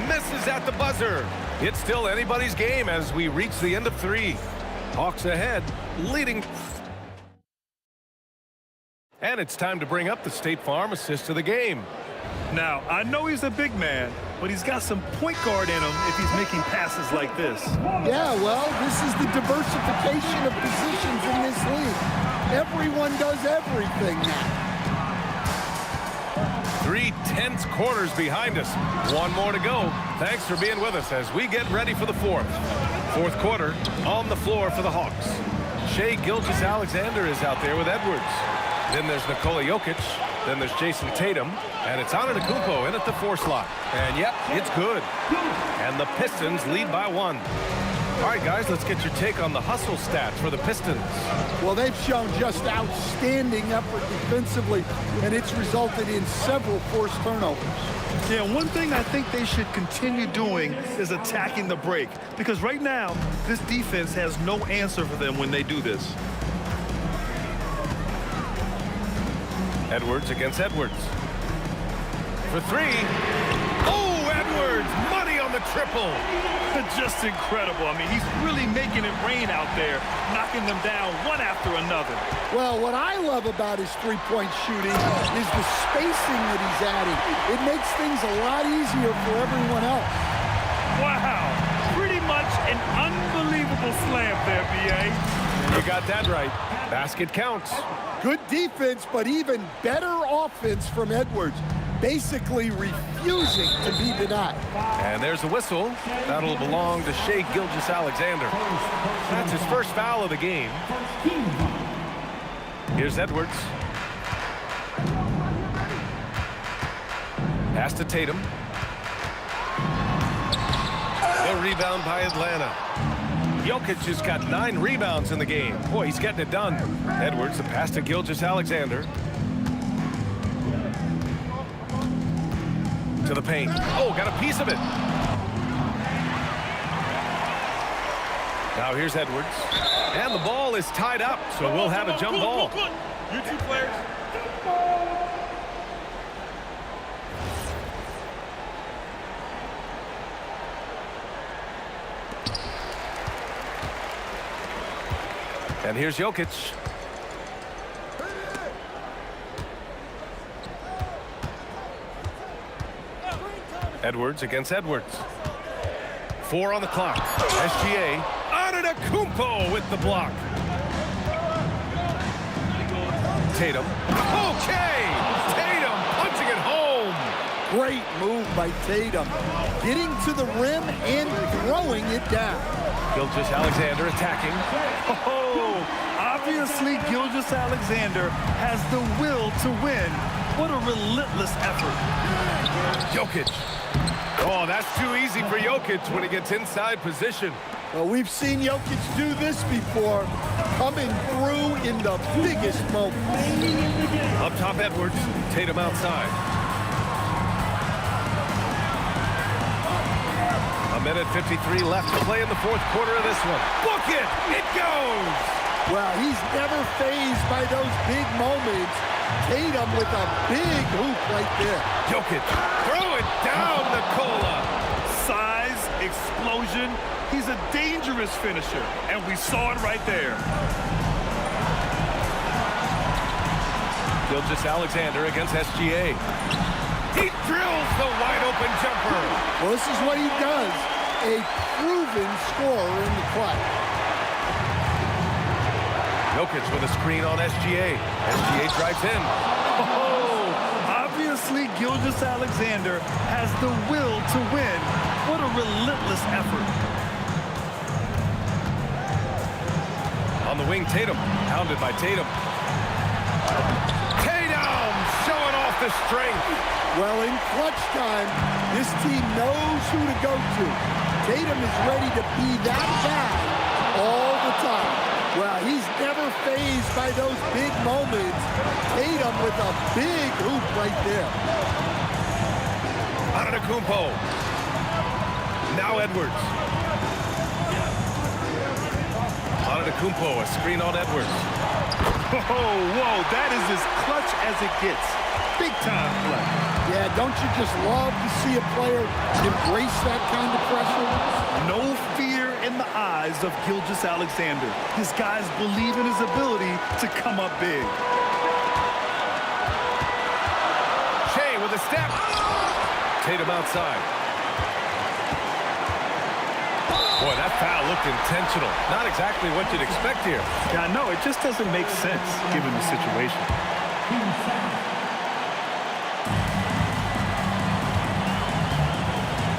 Misses at the buzzer. It's still anybody's game as we reach the end of 3. Hawks ahead, leading. And it's time to bring up the State Farm assist of the game.
Now, I know he's a big man, but he's got some point guard in him if he's making passes like this.
Yeah, well, this is the diversification of positions in this league. Everyone does everything now.
3 tense quarters behind us. 1 more to go. Thanks for being with us as we get ready for the 4th. 4th quarter on the floor for the Hawks. Shai Gilgeous-Alexander is out there with Edwards. Then there's Nikola Jokic. Then there's Jason Tatum. And it's Antetokounmpo in at the 4 slot. And yep, it's good. And the Pistons lead by 1. All right, guys, let's get your take on the hustle stats for the Pistons.
Well, they've shown just outstanding effort defensively, and it's resulted in several forced turnovers.
Yeah, one thing I think they should continue doing is attacking the break, because right now, this defense has no answer for them when they do this.
Edwards against Edwards. For 3. Oh, Edwards! Money on the triple!
Just incredible. I mean, he's really making it rain out there, knocking them down one after another.
Well, what I love about his three-point shooting is the spacing that he's adding. It makes things a lot easier for everyone else.
Wow. Pretty much an unbelievable slam there, B.A.
You got that right. Basket counts.
Good defense, but even better offense from Edwards. Basically refusing to be denied.
And there's a whistle. That'll belong to Shai Gilgeous-Alexander. That's his first foul of the game. Here's Edwards. Pass to Tatum. The rebound by Atlanta. Jokic has got 9 rebounds in the game. Boy, he's getting it done. Edwards, the pass to Gilgeous-Alexander. To the paint. Oh, got a piece of it. Now here's Edwards. And the ball is tied up, so we'll have a jump ball.
You 2 players.
And here's Jokic. Edwards against Edwards. 4 on the clock. SGA. Antetokounmpo with the block. Tatum. Okay! Tatum punching it home.
Great move by Tatum. Getting to the rim and throwing it down.
Gilgeous-Alexander attacking.
Oh, obviously Gilgeous-Alexander has the will to win. What a relentless effort.
Jokic. Oh, that's too easy for Jokic when he gets inside position.
Well, we've seen Jokic do this before, coming through in the biggest moments.
Up top, Edwards. Tatum outside. A minute 53 left to play in the fourth quarter of this one. Book it! It goes!
Well, he's never fazed by those big moments. Tatum with a big hoop right there.
Jokic, throw it down, Nikola.
Size, explosion. He's a dangerous finisher, and we saw it right there.
Gilgeous-Alexander against SGA. He drills the wide-open jumper.
Well, this is what he does. A proven scorer in the clutch.
Jokic with a screen on SGA. SGA drives in.
Oh, obviously Gilgeous-Alexander has the will to win. What a relentless effort.
On the wing, Tatum. Pounded by Tatum. Tatum showing off the strength.
Well, in clutch time, this team knows who to go to. Tatum is ready to be that guy all the time. Well, he's never fazed by those big moments. Tatum with a big hoop right there.
Antetokounmpo. Now Edwards. Antetokounmpo, a screen on Edwards.
Oh, whoa, that is as clutch as it gets. Big time play.
Yeah, don't you just love to see a player embrace that kind of pressure?
No fear in the eyes of Gilgeous-Alexander. His guys believe in his ability to come up big.
Shea with a step. Tatum outside. Boy, that foul looked intentional. Not exactly what you'd expect here.
Yeah, I know. It just doesn't make sense given the situation.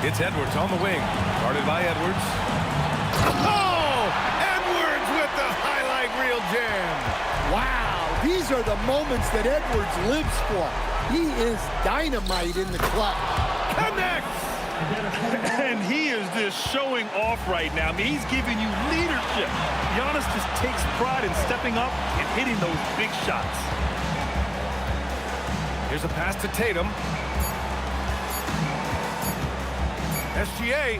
It's Edwards on the wing. Guarded by Edwards. Oh! Edwards with the highlight reel jam.
Wow, these are the moments that Edwards lives for. He is dynamite in the clutch.
Connects!
And he is just showing off right now. I mean, he's giving you leadership. Giannis just takes pride in stepping up and hitting those big shots.
Here's a pass to Tatum. SGA.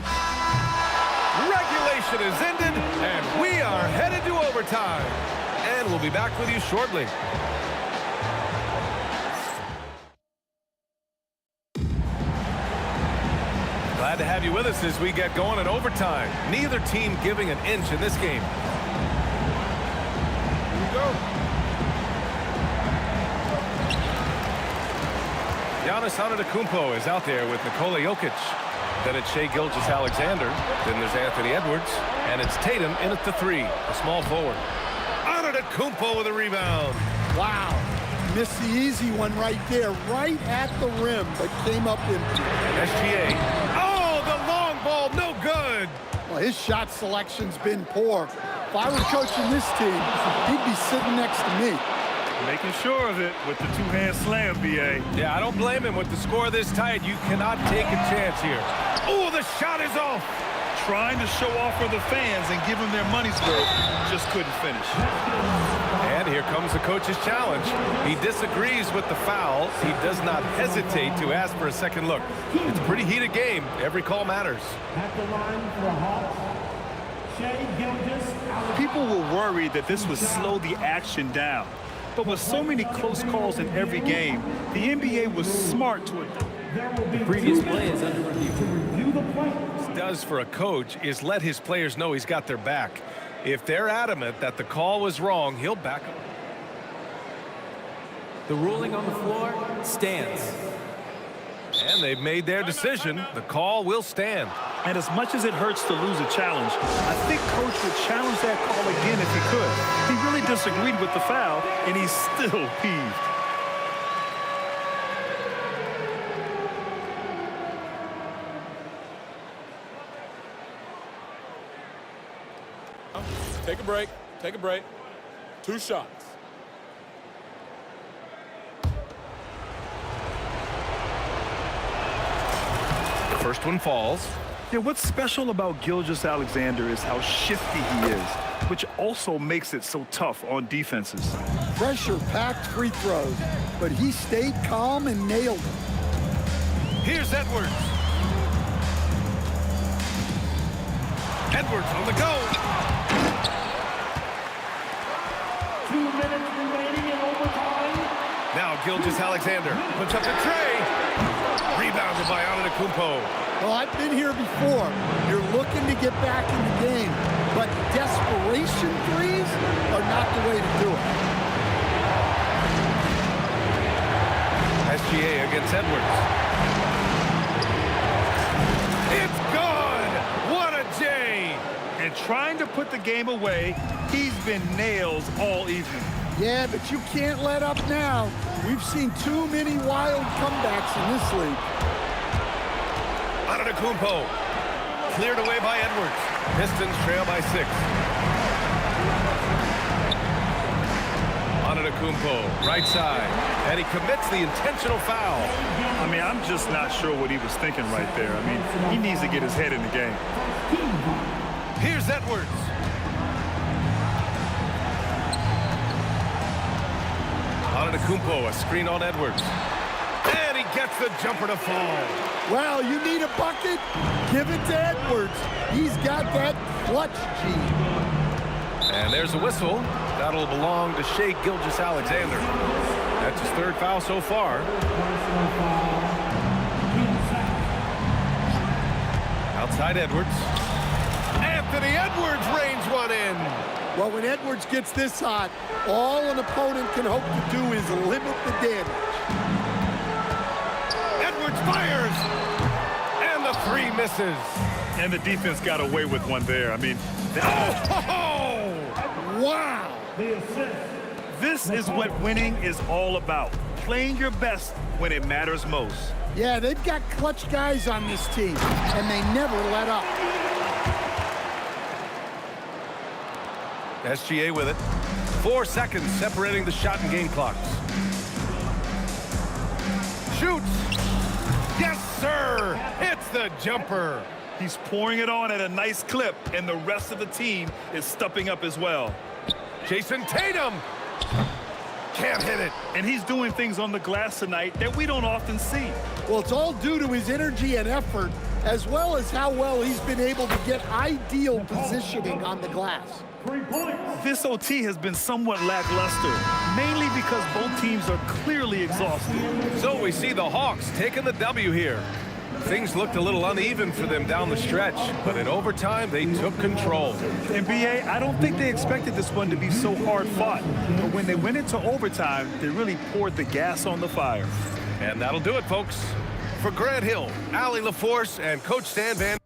Regulation is ended, and we are headed to overtime. And we'll be back with you shortly. Glad to have you with us as we get going in overtime. Neither team giving an inch in this game. Here we go. Giannis Antetokounmpo is out there with Nikola Jokic. Then it's Shai Gilgeous-Alexander. Then there's Anthony Edwards. And it's Tatum in at the 3, a small forward. Antetokounmpo with a rebound.
Wow. Missed the easy one right there, right at the rim, but came up empty.
SGA. Oh, the long ball, no good.
Well, his shot selection's been poor. If I were coaching this team, he'd be sitting next to me.
Making sure of it with the two-hand slam, B.A.
Yeah, I don't blame him. With the score this tight, you cannot take a chance here. Oh, the shot is off.
Trying to show off for the fans and give them their money's worth, just couldn't finish.
And here comes the coach's challenge. He disagrees with the foul. He does not hesitate to ask for a second look. It's a pretty heated game. Every call matters.
At the line for Hawks, Shai Gilgeous-Alexander.
People were worried that this would slow the action down. But with so many close calls in every game, the NBA was smart to it.
The previous play is under review.
What he does for a coach is let his players know he's got their back. If they're adamant that the call was wrong, he'll back up.
The ruling on the floor stands.
And they've made their decision. The call will stand.
And as much as it hurts to lose a challenge, I think Coach would challenge that call again if he could. He really disagreed with the foul, and he's still peeved.
Take a break. Take a break. 2 shots.
The first one falls.
Yeah, what's special about Gilgeous-Alexander is how shifty he is, which also makes it so tough on defenses.
Pressure-packed free throws, but he stayed calm and nailed them.
Here's Edwards. Edwards on the go.
2 minutes remaining in overtime.
Now Gilgeous-Alexander puts up the tray. Rebounded by Antetokounmpo.
Well, I've been here before. You're looking to get back in the game, but desperation threes are not the way to do it.
SGA against Edwards. It's gone! What a J!
And trying to put the game away, he's been nails all evening.
Yeah, but you can't let up now. We've seen too many wild comebacks in this league.
Antetokounmpo cleared away by Edwards. Pistons trail by 6. Antetokounmpo, right side, and he commits the intentional foul.
I mean, I'm just not sure what he was thinking right there. I mean, he needs to get his head in the game.
Here's Edwards. Antetokounmpo, a screen on Edwards. And he gets the jumper to fall.
Well, you need a bucket? Give it to Edwards. He's got that clutch gene.
And there's a whistle. That'll belong to Shai Gilgeous-Alexander. That's his 3rd foul so far. Outside Edwards. Anthony Edwards rains one in.
Well, when Edwards gets this hot, all an opponent can hope to do is limit the damage.
Edwards fires. And the 3 misses.
And the defense got away with one there. I mean,
wow.
This is what winning is all about. Playing your best when it matters most.
Yeah, they've got clutch guys on this team, and they never let up.
SGA with it. 4 seconds separating the shot and game clocks. Shoots. Yes, sir. Hits the jumper.
He's pouring it on at a nice clip, and the rest of the team is stepping up as well.
Jason Tatum. Can't hit it.
And he's doing things on the glass tonight that we don't often see.
Well, it's all due to his energy and effort, as well as how well he's been able to get ideal positioning on the glass.
This OT has been somewhat lackluster, mainly because both teams are clearly exhausted.
So we see the Hawks taking the W here. Things looked a little uneven for them down the stretch, but in overtime, they took control.
And BA, I don't think they expected this one to be so hard-fought. But when they went into overtime, they really poured the gas on the fire.
And that'll do it, folks. For Grant Hill, Allie LaForce, and Coach Stan Van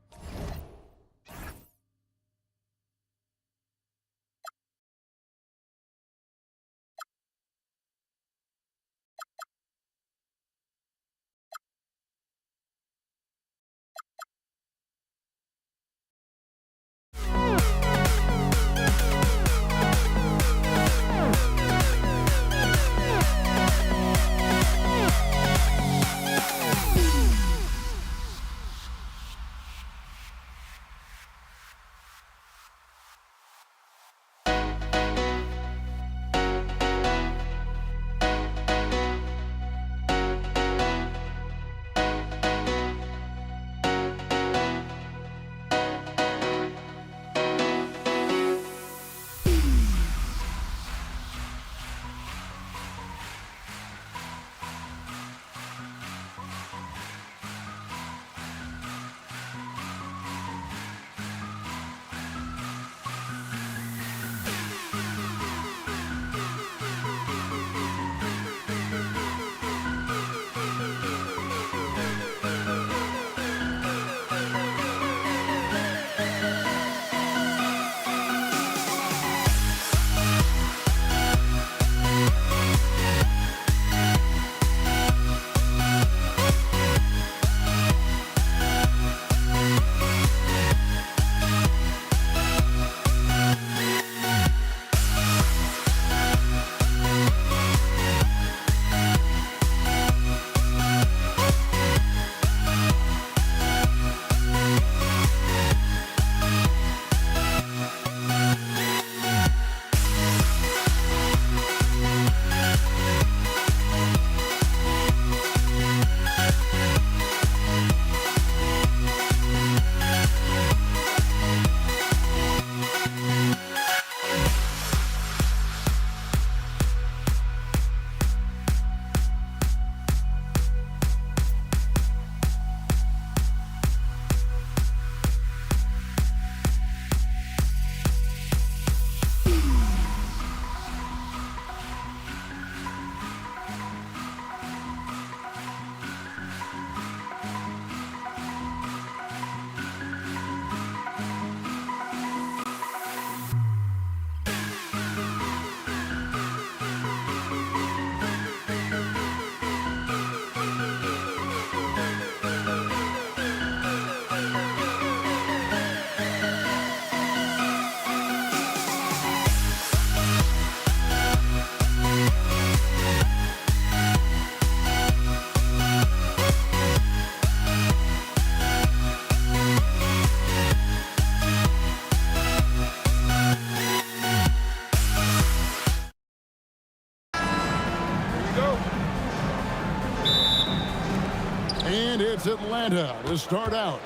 And it's Atlanta to start out.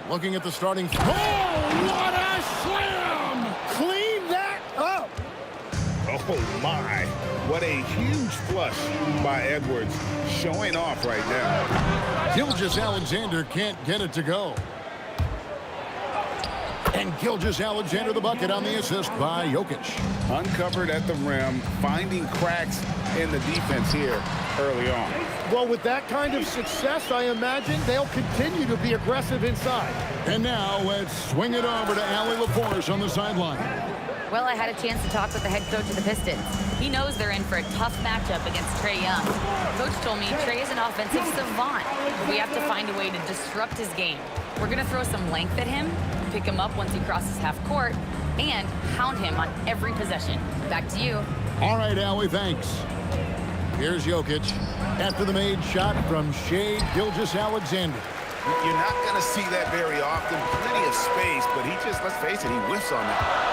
Looking at the starting. Oh, what a slam!
Clean that up.
Oh, my. What a huge flush by Edwards, showing off right now.
Gilgeous-Alexander can't get it to go. And Gilgeous-Alexander the bucket on the assist by Jokic.
Uncovered at the rim, finding cracks in the defense here early on.
Well, with that kind of success, I imagine they'll continue to be aggressive inside.
And now let's swing it over to Allie LaForce on the sideline.
Well, I had a chance to talk with the head coach of the Pistons. He knows they're in for a tough matchup against Trae Young. Coach told me Trae is an offensive savant, but we have to find a way to disrupt his game. We're going to throw some length at him, pick him up once he crosses half court, and hound him on every possession. Back to you.
All right, Allie, thanks. Here's Jokic after the made shot from Shai Gilgeous-Alexander.
You're not going to see that very often. Plenty of space, but he just, let's face it, he whiffs on that.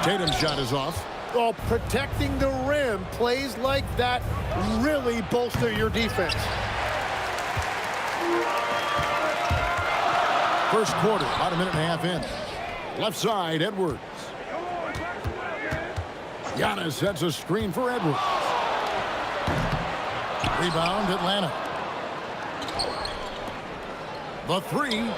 Tatum's shot is off.
Oh, protecting the rim, plays like that really bolster your defense.
First quarter, about a minute and a half in. Left side, Edwards. Giannis sets a screen for Edwards. Rebound, Atlanta. The three.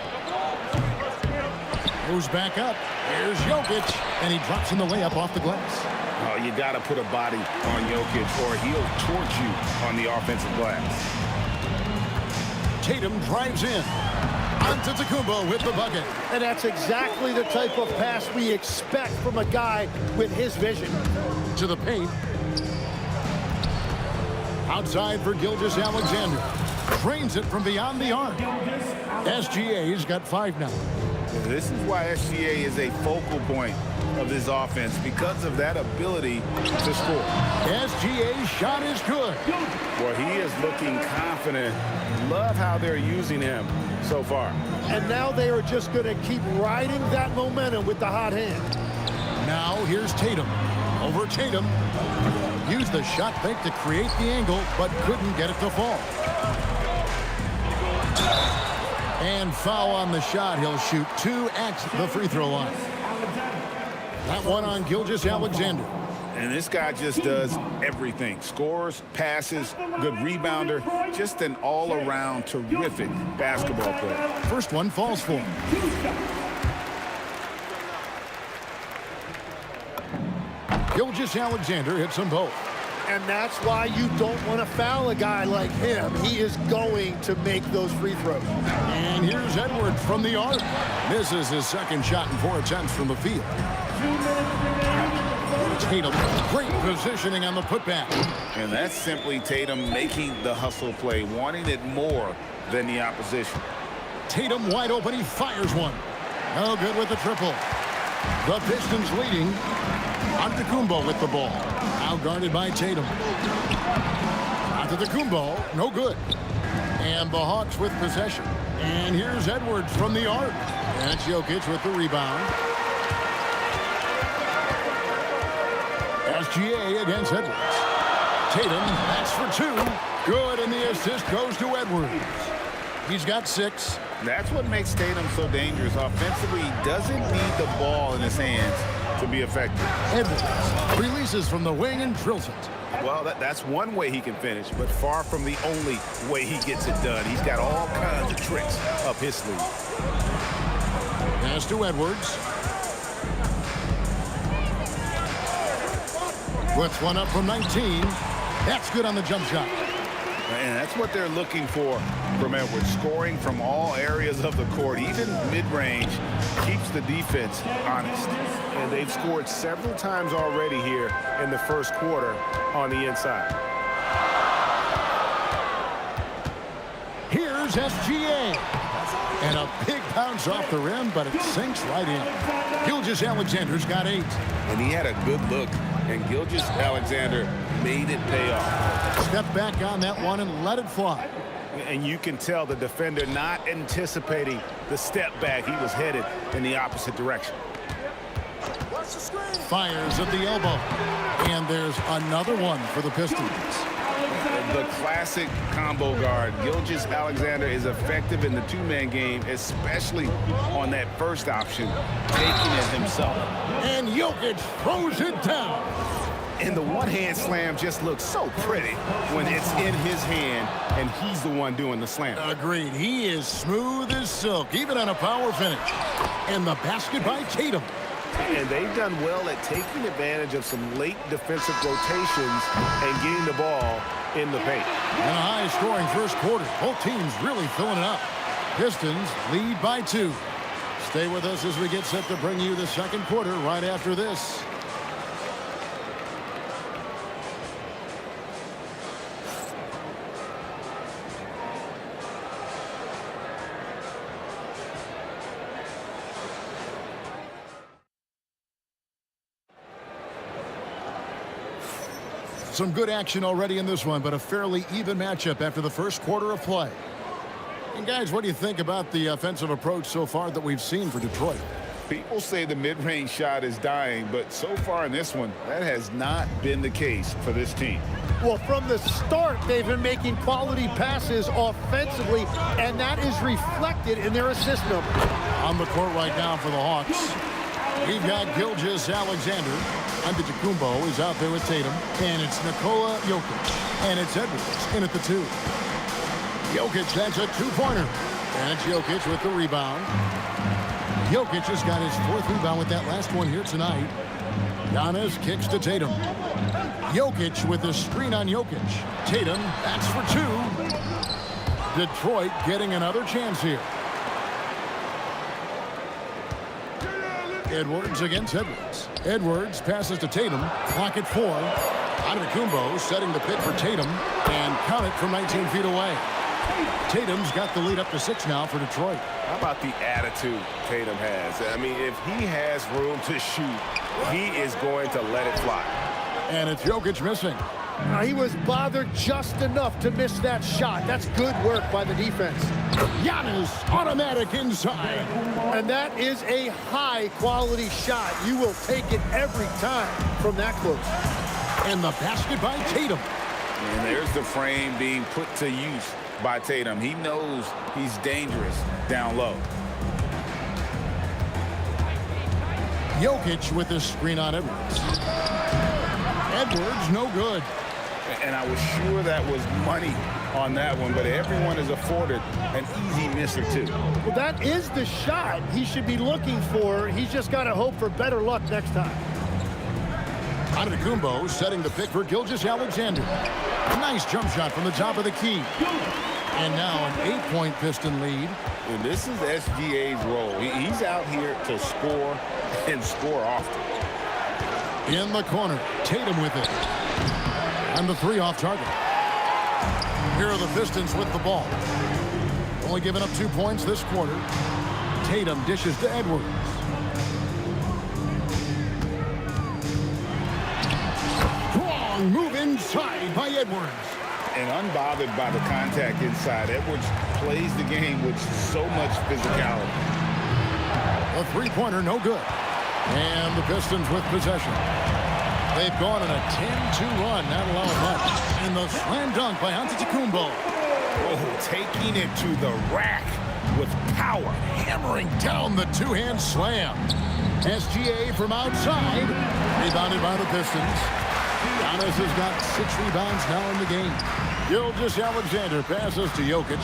Moves back up. Here's Jokic. And he drops in the layup off the glass.
Oh, you got to put a body on Jokic or he'll torch you on the offensive glass.
Tatum drives in. Antetokounmpo with the bucket.
And that's exactly the type of pass we expect from a guy with his vision.
To the paint. Outside for Gilgeous-Alexander. Drains it from beyond the arc. SGA's got 5 now.
This is why SGA is a focal point of this offense, because of that ability to score.
SGA's shot is good.
Well, he is looking confident. Love how they're using him so far.
And now they are just going to keep riding that momentum with the hot hand.
Now here's Tatum. Over Tatum. Used the shot fake to create the angle, but couldn't get it to fall. And foul on the shot. He'll shoot 2 at the free throw line. That one on Gilgeous-Alexander.
And this guy just does everything. Scores, passes, good rebounder. Just an all-around terrific basketball player.
First one falls for him. Gilgeous-Alexander hits them both.
And that's why you don't want to foul a guy like him. He is going to make those free throws.
And here's Edwards from the arc. Misses his second shot in 4 attempts from the field. Tatum, great positioning on the putback.
And that's simply Tatum making the hustle play, wanting it more than the opposition.
Tatum wide open, he fires one. No good with the triple. The Pistons leading. Antetokounmpo with the ball. Now guarded by Tatum. Antetokounmpo, no good. And the Hawks with possession. And here's Edwards from the arc. That's Jokic with the rebound. SGA against Edwards. Tatum, that's for 2. Good, and the assist goes to Edwards. He's got 6.
That's what makes Tatum so dangerous. Offensively, he doesn't need the ball in his hands to be effective.
Edwards releases from the wing and drills it.
Well, that's one way he can finish, but far from the only way he gets it done. He's got all kinds of tricks up his sleeve.
Pass to Edwards. Puts one up from 19. That's good on the jump shot.
And that's what they're looking for from Edwards. Scoring from all areas of the court, even mid-range, keeps the defense honest. And they've scored several times already here in the first quarter on the inside.
Here's SGA. And a big bounce off the rim, but it sinks right in. Gilgeous-Alexander's got 8.
And he had a good look, and Gilgeous-Alexander made it pay off.
Step back on that one and let it fly.
And you can tell the defender not anticipating the step back. He was headed in the opposite direction.
Fires at the elbow. And there's another one for the Pistons.
The classic combo guard. Gilgeous-Alexander is effective in the two-man game, especially on that first option, taking it himself.
And Jokic throws it down.
And the one-hand slam just looks so pretty when it's in his hand and he's the one doing the slam.
Agreed. He is smooth as silk, even on a power finish. And the basket by Tatum.
And they've done well at taking advantage of some late defensive rotations and getting the ball in the paint.
And a high-scoring first quarter. Both teams really filling it up. Pistons lead by 2. Stay with us as we get set to bring you the second quarter right after this. Some good action already in this one, but a fairly even matchup after the first quarter of play. And guys, what do you think about the offensive approach so far that we've seen for Detroit?
People say the mid-range shot is dying, but so far in this one, that has not been the case for this team.
Well, from the start, they've been making quality passes offensively, and that is reflected in their assist number.
On the court right now for the Hawks, we've got Gilgeous-Alexander. Antetokounmpo is out there with Tatum, and it's Nikola Jokic, and it's Edwards in at the 2. Jokic, that's a two-pointer, and it's Jokic with the rebound. Jokic has got his 4th rebound with that last one here tonight. Giannis kicks to Tatum. Jokic with the screen on Jokic. Tatum, that's for 2. Detroit getting another chance here. Edwards against Edwards. Edwards passes to Tatum. Clock at 4. Antetokounmpo setting the pick for Tatum. And count it from 19 feet away. Tatum's got the lead up to 6 now for Detroit.
How about the attitude Tatum has? I mean, if he has room to shoot, he is going to let it fly.
And it's Jokic missing.
He was bothered just enough to miss that shot. That's good work by the defense.
Giannis, automatic inside.
And that is a high-quality shot. You will take it every time from that close.
And the basket by Tatum.
And there's the frame being put to use by Tatum. He knows he's dangerous down low.
Jokic with the screen on Edwards. Edwards, no good.
And I was sure that was money on that one, but everyone is afforded an easy miss or two.
Well, that is the shot he should be looking for. He's just got to hope for better luck next time.
Antetokounmpo setting the pick for Gilgeous-Alexander. A nice jump shot from the top of the key. And now an 8-point Piston lead.
And this is SGA's role. He's out here to score and score often.
In the corner, Tatum with it. And the 3 off target. Here are the Pistons with the ball. Only giving up 2 points this quarter. Tatum dishes to Edwards. Strong move inside by Edwards.
And unbothered by the contact inside, Edwards plays the game with so much physicality.
A 3-pointer, no good. And the Pistons with possession. They've gone on a 10-2 run, not allowing much. And the slam dunk by Antetokounmpo.
Oh, taking it to the rack with power.
Hammering down the 2-hand slam. SGA from outside. Rebounded by the Pistons. Giannis has got 6 rebounds now in the game. Gilgeous-Alexander passes to Jokic.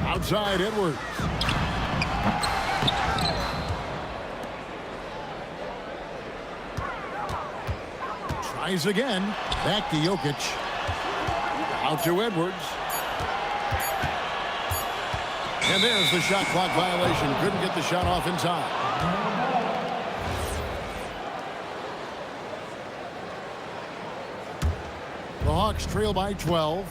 Outside Edwards. Tries again. Back to Jokic. Out to Edwards. And there's the shot clock violation. Couldn't get the shot off in time. The Hawks trail by 12.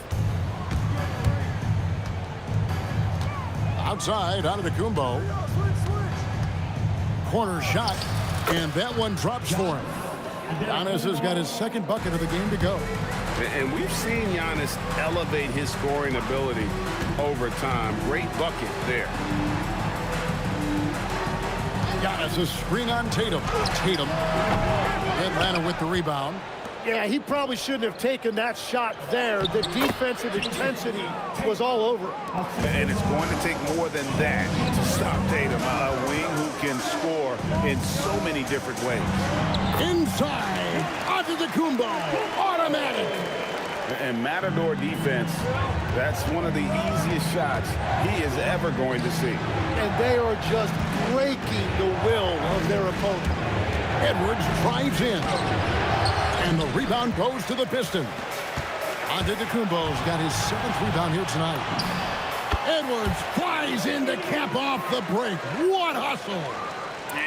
Outside, Antetokounmpo. Corner shot, and that one drops for him. Giannis has got his 2nd bucket of the game to go.
And we've seen Giannis elevate his scoring ability over time. Great bucket there.
Giannis a screen on Tatum. Tatum. Atlanta with the rebound.
Yeah, he probably shouldn't have taken that shot there. The defensive intensity was all over him.
And it's going to take more than that to stop Tatum, a wing who can score in so many different ways.
Inside, Antetokounmpo, automatic.
And Matador defense, that's one of the easiest shots he is ever going to see.
And they are just breaking the will of their opponent.
Edwards drives in. And the rebound goes to the Pistons. Antetokounmpo's got his 7th rebound here tonight. Edwards flies in to cap off the break. What hustle!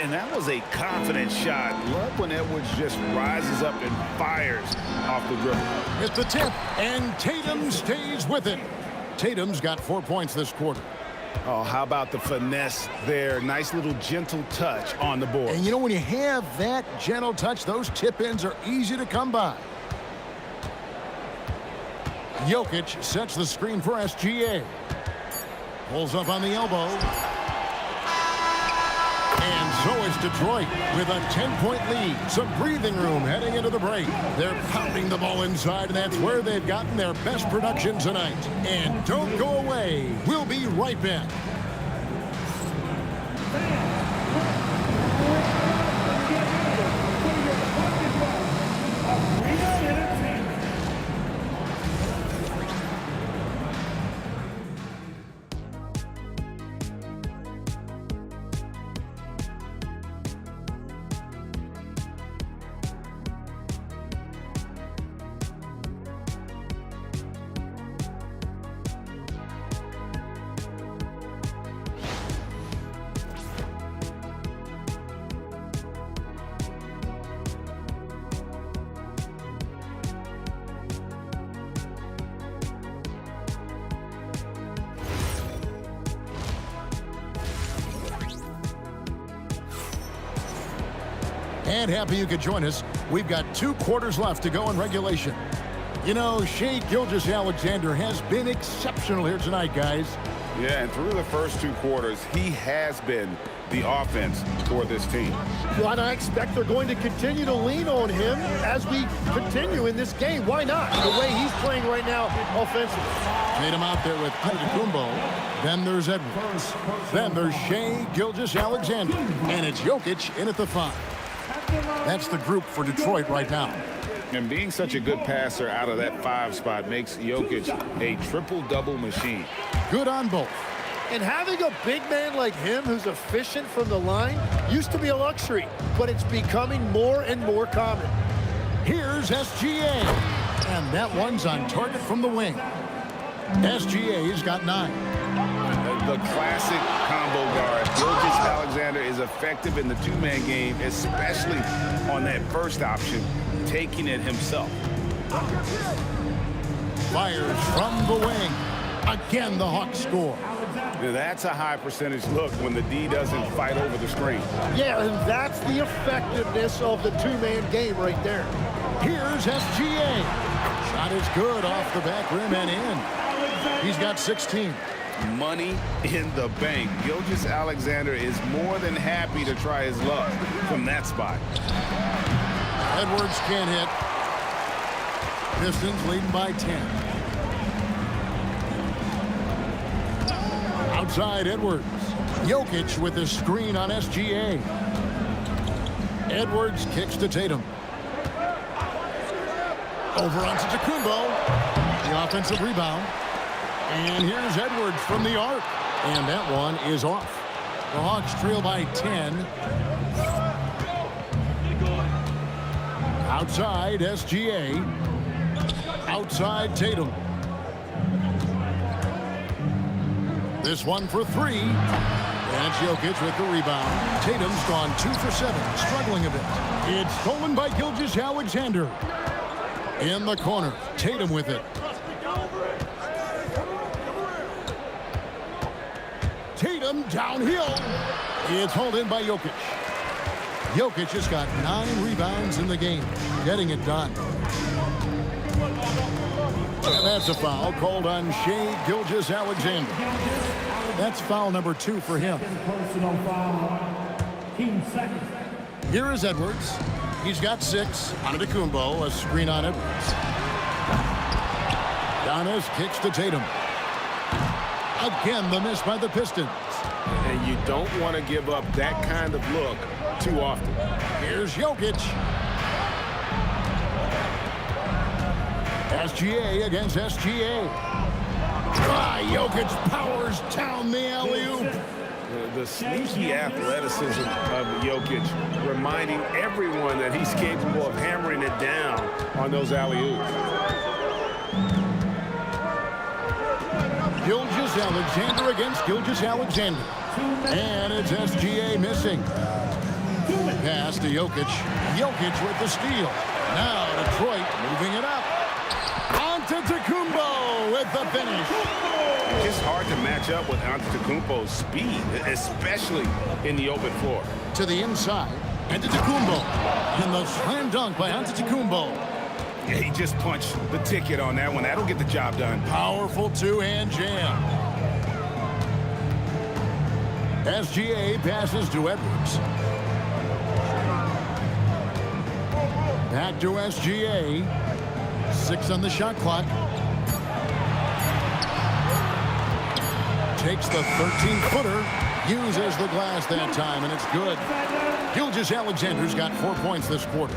And that was a confident shot. Love when Edwards just rises up and fires off the dribble.
At the tip, and Tatum stays with it. Tatum's got 4 points this quarter.
Oh, how about the finesse there? Nice little gentle touch on the board.
And you know, when you have that gentle touch, those tip-ins are easy to come by. Jokic sets the screen for SGA. Pulls up on the elbow. And so is Detroit with a 10-point lead. Some breathing room heading into the break. They're pounding the ball inside, and that's where they've gotten their best production tonight. And don't go away. We'll be right back. And happy you could join us. We've got 2 quarters left to go in regulation. You know, Shai Gilgeous-Alexander has been exceptional here tonight, guys.
Yeah, and through the first 2 quarters, he has been the offense for this team.
Well, and I expect they're going to continue to lean on him as we continue in this game. Why not? The way he's playing right now offensively.
Made him out there with Antetokounmpo. Then there's Edwards. Then there's Shai Gilgeous-Alexander. And it's Jokic in at the 5. That's the group for Detroit right now.
And being such a good passer out of that 5 spot makes Jokic a triple-double machine.
Good on both.
And having a big man like him who's efficient from the line used to be a luxury, but it's becoming more and more common.
Here's SGA. And that one's on target from the wing. SGA's got 9.
The classic combo guard. Gilgeous-Alexander is effective in the 2-man game, especially on that first option, taking it himself.
Fires from the wing. Again, the Hawks score.
Now, that's a high percentage look when the D doesn't fight over the screen.
Yeah, and that's the effectiveness of the 2-man game right there.
Here's SGA. Shot is good off the back rim and in. He's got 16.
Money in the bank. Gilgeous-Alexander is more than happy to try his luck from that spot.
Edwards can't hit. Pistons leading by 10. Outside Edwards. Jokic with his screen on SGA. Edwards kicks to Tatum. Over onto Antetokounmpo. The offensive rebound. And here's Edwards from the arc. And that one is off. The Hawks trail by 10. Outside SGA. Outside Tatum. This one for 3. And Jokic with the rebound. Tatum's gone 2 for 7, struggling a bit. It's stolen by Gilgeous-Alexander. In the corner, Tatum with it. Tatum downhill. It's hauled in by Jokic. Jokic has got 9 rebounds in the game, getting it done. And that's a foul called on Shai Gilgeous-Alexander. That's foul number 2 for him. Here is Edwards. He's got 6. Antetokounmpo, a screen on Edwards. Giannis kicks to Tatum. Again, the miss by the Pistons.
And you don't want to give up that kind of look too often.
Here's Jokic. SGA against SGA. Jokic powers down the alley-oop.
The sneaky athleticism of Jokic, reminding everyone that he's capable of hammering it down on those alley-oops.
Gilgeous-Alexander against Gilgeous-Alexander. And it's SGA missing. Pass to Jokic. Jokic with the steal. Now Detroit moving it up. Antetokounmpo with the finish.
It's hard to match up with Antetokounmpo's speed, especially in the open floor.
To the inside, Antetokounmpo. And the slam dunk by Antetokounmpo.
Yeah, he just punched the ticket on that one. That'll get the job done.
Powerful two-hand jam. SGA passes to Edwards. Back to SGA. 6 on the shot clock. Takes the 13-footer. Uses the glass that time, and it's good. Gilgeous-Alexander's got 4 points this quarter.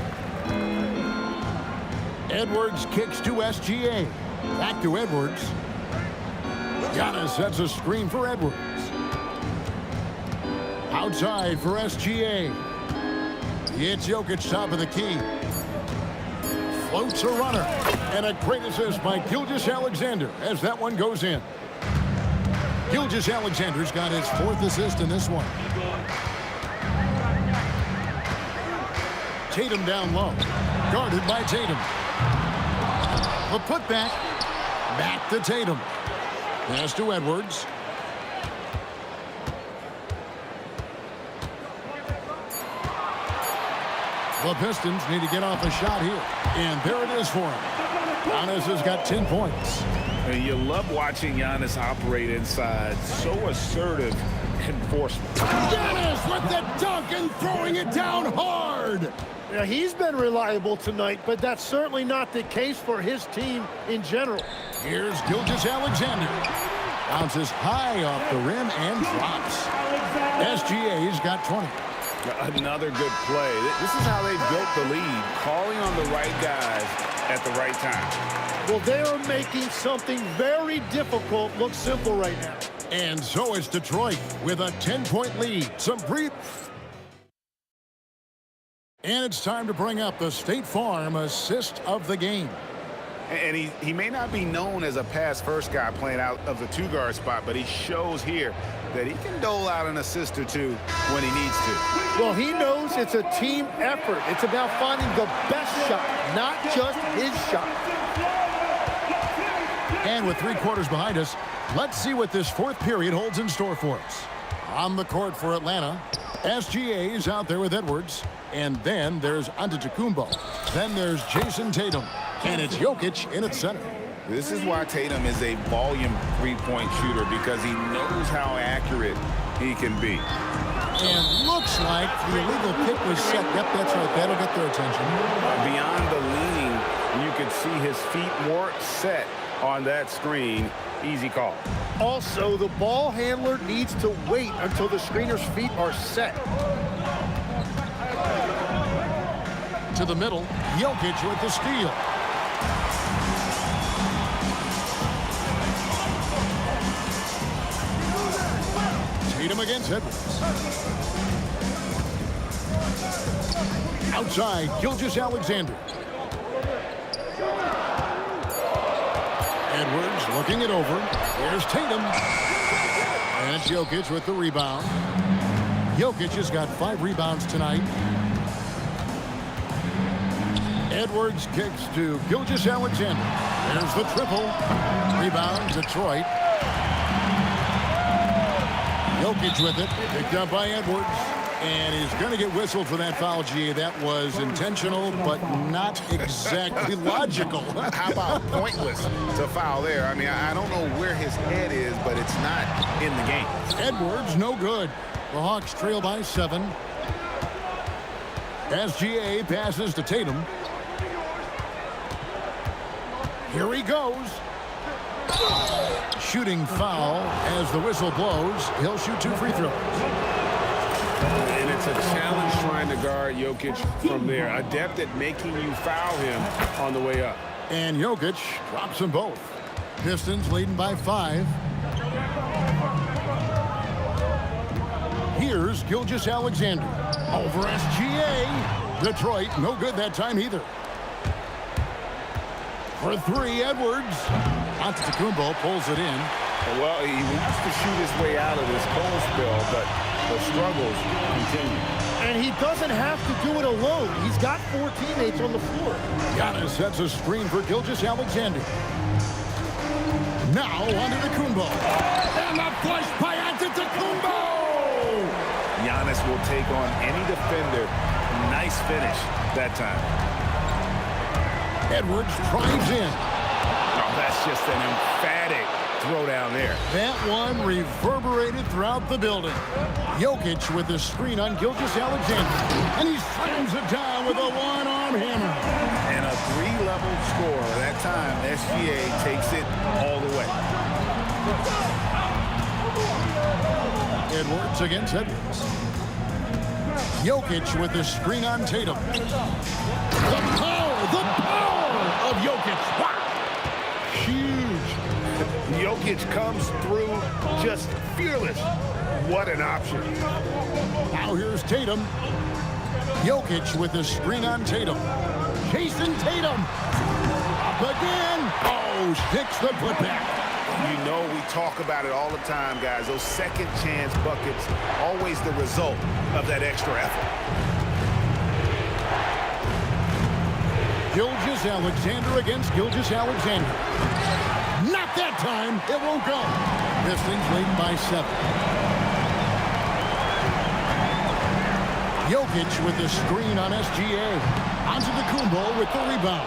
Edwards kicks to SGA. Back to Edwards. Giannis sets a screen for Edwards. Outside for SGA. It's Jokic top of the key. Floats a runner. And a great assist by Gilgeous-Alexander as that one goes in. Gilgeous-Alexander's got his 4th assist in this one. Tatum down low. Guarded by Tatum. A putback. Back to Tatum. Pass to Edwards. The Pistons need to get off a shot here. And there it is for him. Giannis has got 10 points.
And you love watching Giannis operate inside. So assertive enforcement.
Giannis with the dunk and throwing it down hard.
Yeah, he's been reliable tonight, but that's certainly not the case for his team in general.
Here's Gilgeous-Alexander. Bounces high off the rim and drops. SGA's got 20.
Another good play. This is how they built the lead, calling on the right guys at the right time.
Well, they are making something very difficult look simple right now.
And so it's Detroit with a 10-point lead. And it's time to bring up the State Farm assist of the game.
And he may not be known as a pass-first guy playing out of the 2-guard spot, but he shows here that he can dole out an assist or two when he needs to.
Well, he knows it's a team effort. It's about finding the best shot, not just his shot.
And with 3 quarters behind us, let's see what this 4th period holds in store for us. On the court for Atlanta, SGA is out there with Edwards. And then there's Antetokounmpo. Then there's Jason Tatum. And it's Jokic in its center.
This is why Tatum is a volume 3-point shooter, because he knows how accurate he can be.
And looks like the illegal kick was set. Yep, that's right. That'll get their attention.
Beyond the leaning, you could see his feet more set on that screen. Easy call.
Also, the ball handler needs to wait until the screener's feet are set.
To the middle, Jokic with the steal. Tatum against Edwards. Outside, Gilgeous-Alexander. Edwards looking it over. Here's Tatum. And it's Jokic with the rebound. Jokic has got 5 rebounds tonight. Edwards kicks to Gilgeous-Alexander. There's the triple. Rebound, Detroit. Jokic with it. Picked up by Edwards. And he's going to get whistled for that foul, G. That was intentional, but not exactly logical.
How about pointless to foul there? I mean, I don't know where his head is, but it's not in the game.
Edwards, no good. The Hawks trail by 7. SGA passes to Tatum. Here he goes. Shooting foul as the whistle blows. He'll shoot 2 free throws.
And it's a challenge trying to guard Jokic from there. Adept at making you foul him on the way up.
And Jokic drops them both. Pistons leading by 5. Here's Gilgeous-Alexander over SGA. Detroit, no good that time either. For 3, Edwards. Antetokounmpo pulls it in.
Well, he wants to shoot his way out of this cold spell, but the struggles continue.
And he doesn't have to do it alone. He's got 4 teammates on the floor.
Giannis sets a screen for Gilgeous-Alexander. Now Antetokounmpo. And the flush by Antetokounmpo!
Giannis will take on any defender. Nice finish that time.
Edwards drives in.
Oh, that's just an emphatic throw down there.
That one reverberated throughout the building. Jokic with the screen on Gilgeous-Alexander. And he slams it down with a one-arm hammer.
And a 3-level score. That time, SGA takes it all the way.
Edwards against Edwards. Jokic with the screen on Tatum. The power of Jokic. Wow. Huge.
Jokic comes through just fearless. What an option.
Now here's Tatum. Jokic with the screen on Tatum. Jason Tatum. Up again. Oh, sticks the putback.
You know we talk about it all the time, guys. Those second chance buckets, always the result of that extra effort.
Gilgeous-Alexander against Gilgeous-Alexander. Not that time. It won't go. Pistons leading by 7. Jokic with the screen on SGA. Antetokounmpo with the rebound.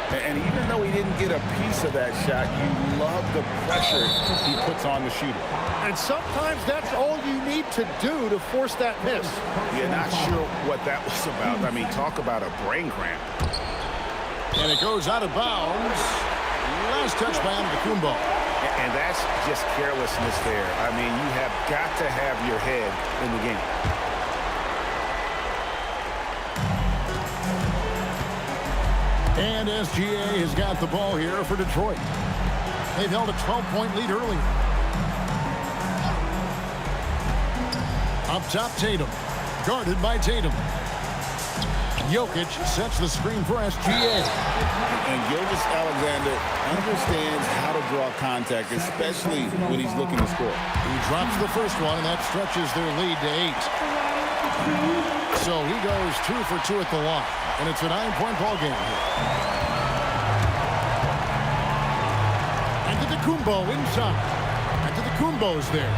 And even though he didn't get a piece of that shot, you love the pressure he puts on the shooter.
And sometimes that's all you need to do to force that miss.
Yeah, not sure what that was about. I mean, talk about a brain cramp.
And it goes out of bounds. Last touch by Antetokounmpo.
And that's just carelessness there. I mean, you have got to have your head in the game.
And SGA has got the ball here for Detroit. They've held a 12-point lead earlier. Up top, Tatum. Guarded by Tatum. Jokic sets the screen for SGA.
And Gilgeous-Alexander understands how to draw contact, especially when he's looking to score.
He drops the first one, and that stretches their lead to 8. So he goes 2 for 2 at the line. And it's a 9-point ball game here. Antetokounmpo inside. Antetokounmpo's there.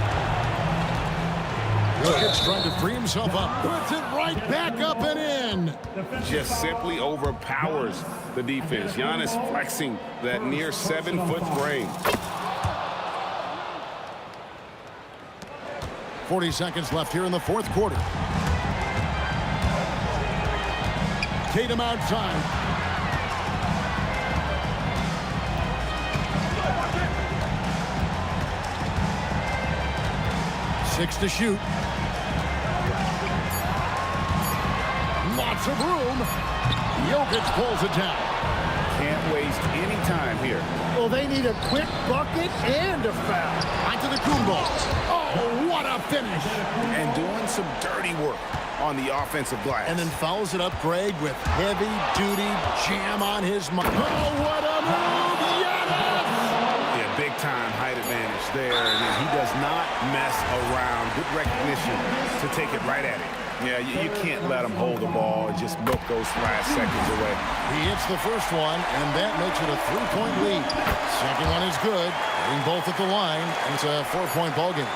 Jokic trying to free himself up. Puts it right back up and in.
Just simply overpowers the defense. Giannis flexing that near 7-foot frame.
40 seconds left here in the fourth quarter. Tatum outside. Six to shoot. Lots of room. Jokic pulls it down.
Can't waste any time here.
Well, they need a quick bucket and a foul.
Antetokounmpo. Oh, what a finish.
And doing some dirty work on the offensive glass.
And then follows it up, Greg, with heavy-duty jam on his mark. Oh, what a move! Giannis!
Yeah, big-time height advantage there. And he does not mess around. Good recognition to take it right at it. Yeah, you can't let him hold the ball and just milk those last seconds away.
He hits the first one, and that makes it a 3-point lead. Second one is good. Hitting both at the line, and it's a 4-point ball game.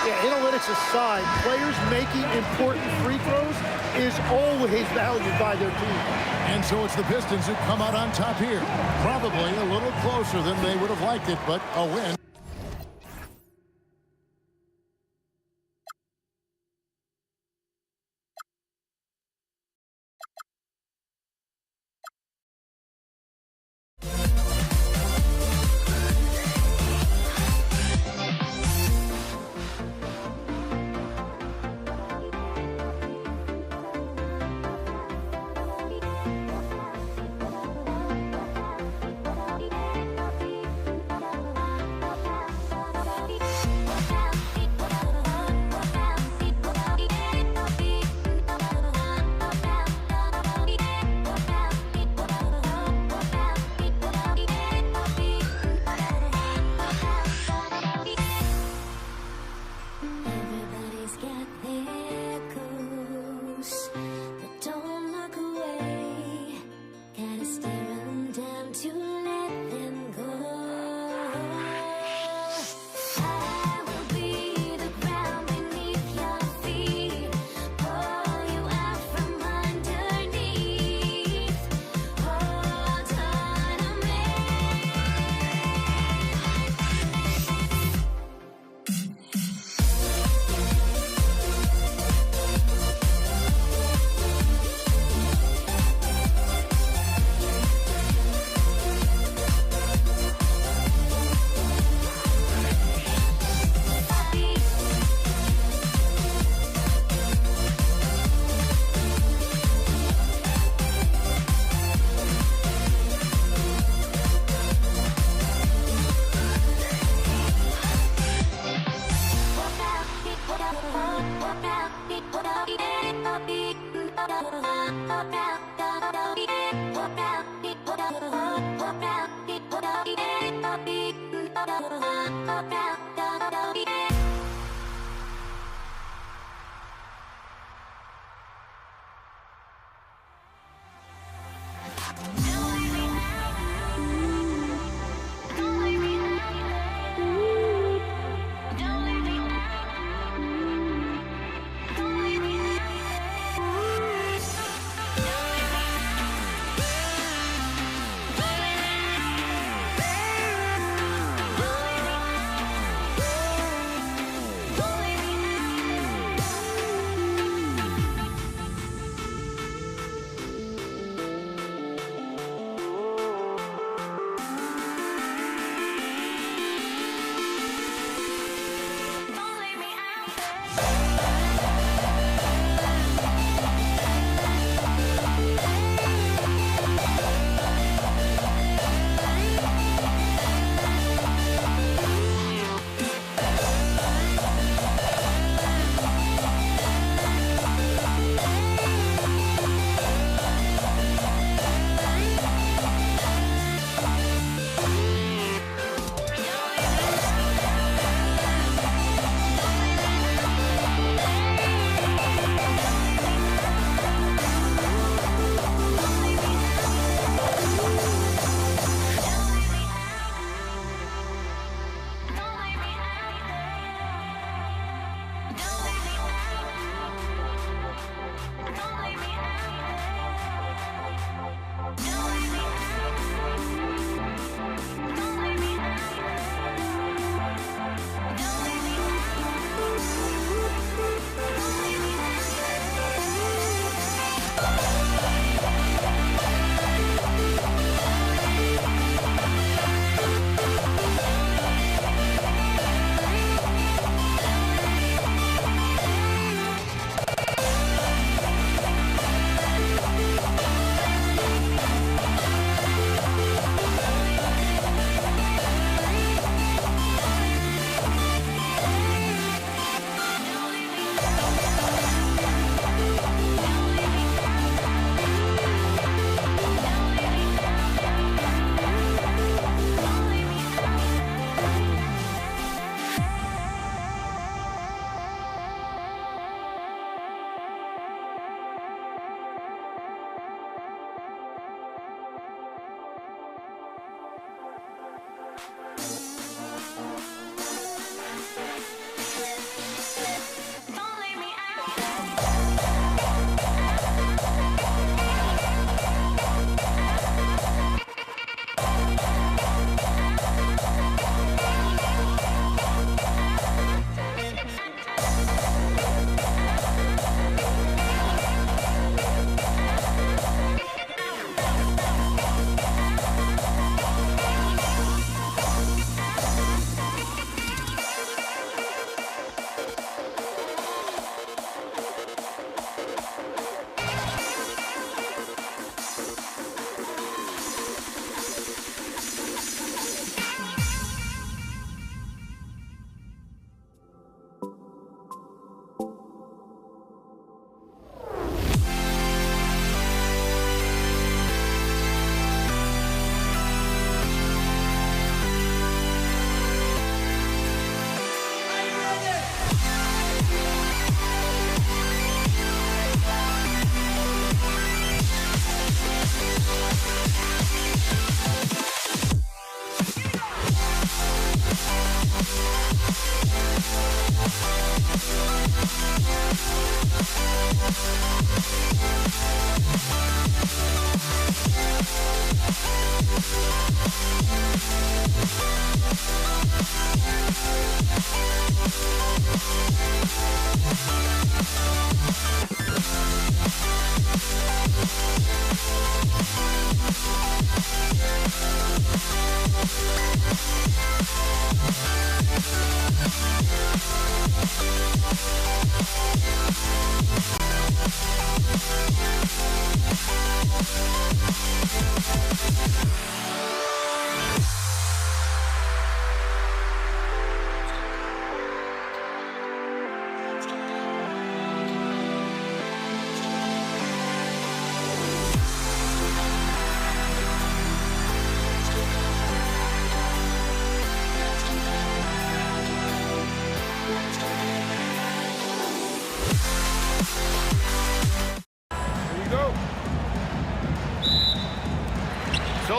Yeah, analytics aside, players making important free throws is always valued by their team.
And so it's the Pistons who come out on top here. Probably a little closer than they would have liked it, but a win.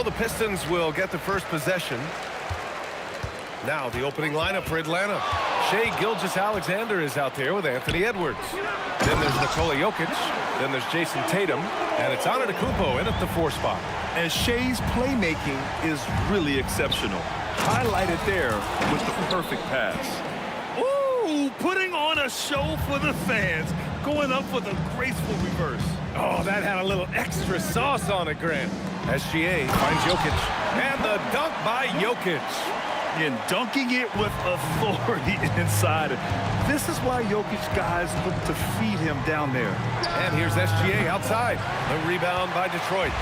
So the Pistons will get the first possession. Now the opening lineup for Atlanta. Shai Gilgeous-Alexander is out there with Anthony Edwards. Then there's Nikola Jokic. Then there's Jason Tatum. And it's Antetokounmpo in at the 4 spot.
And Shai's playmaking is really exceptional. Highlighted there with the perfect pass. Ooh, putting on a show for the fans. Going up with a graceful reverse.
Oh, that had a little extra sauce on it, Grant. SGA finds Jokic. And the dunk by Jokic.
And dunking it with authority inside. This is why Jokic guys look to feed him down there.
And here's SGA outside. The rebound by Detroit.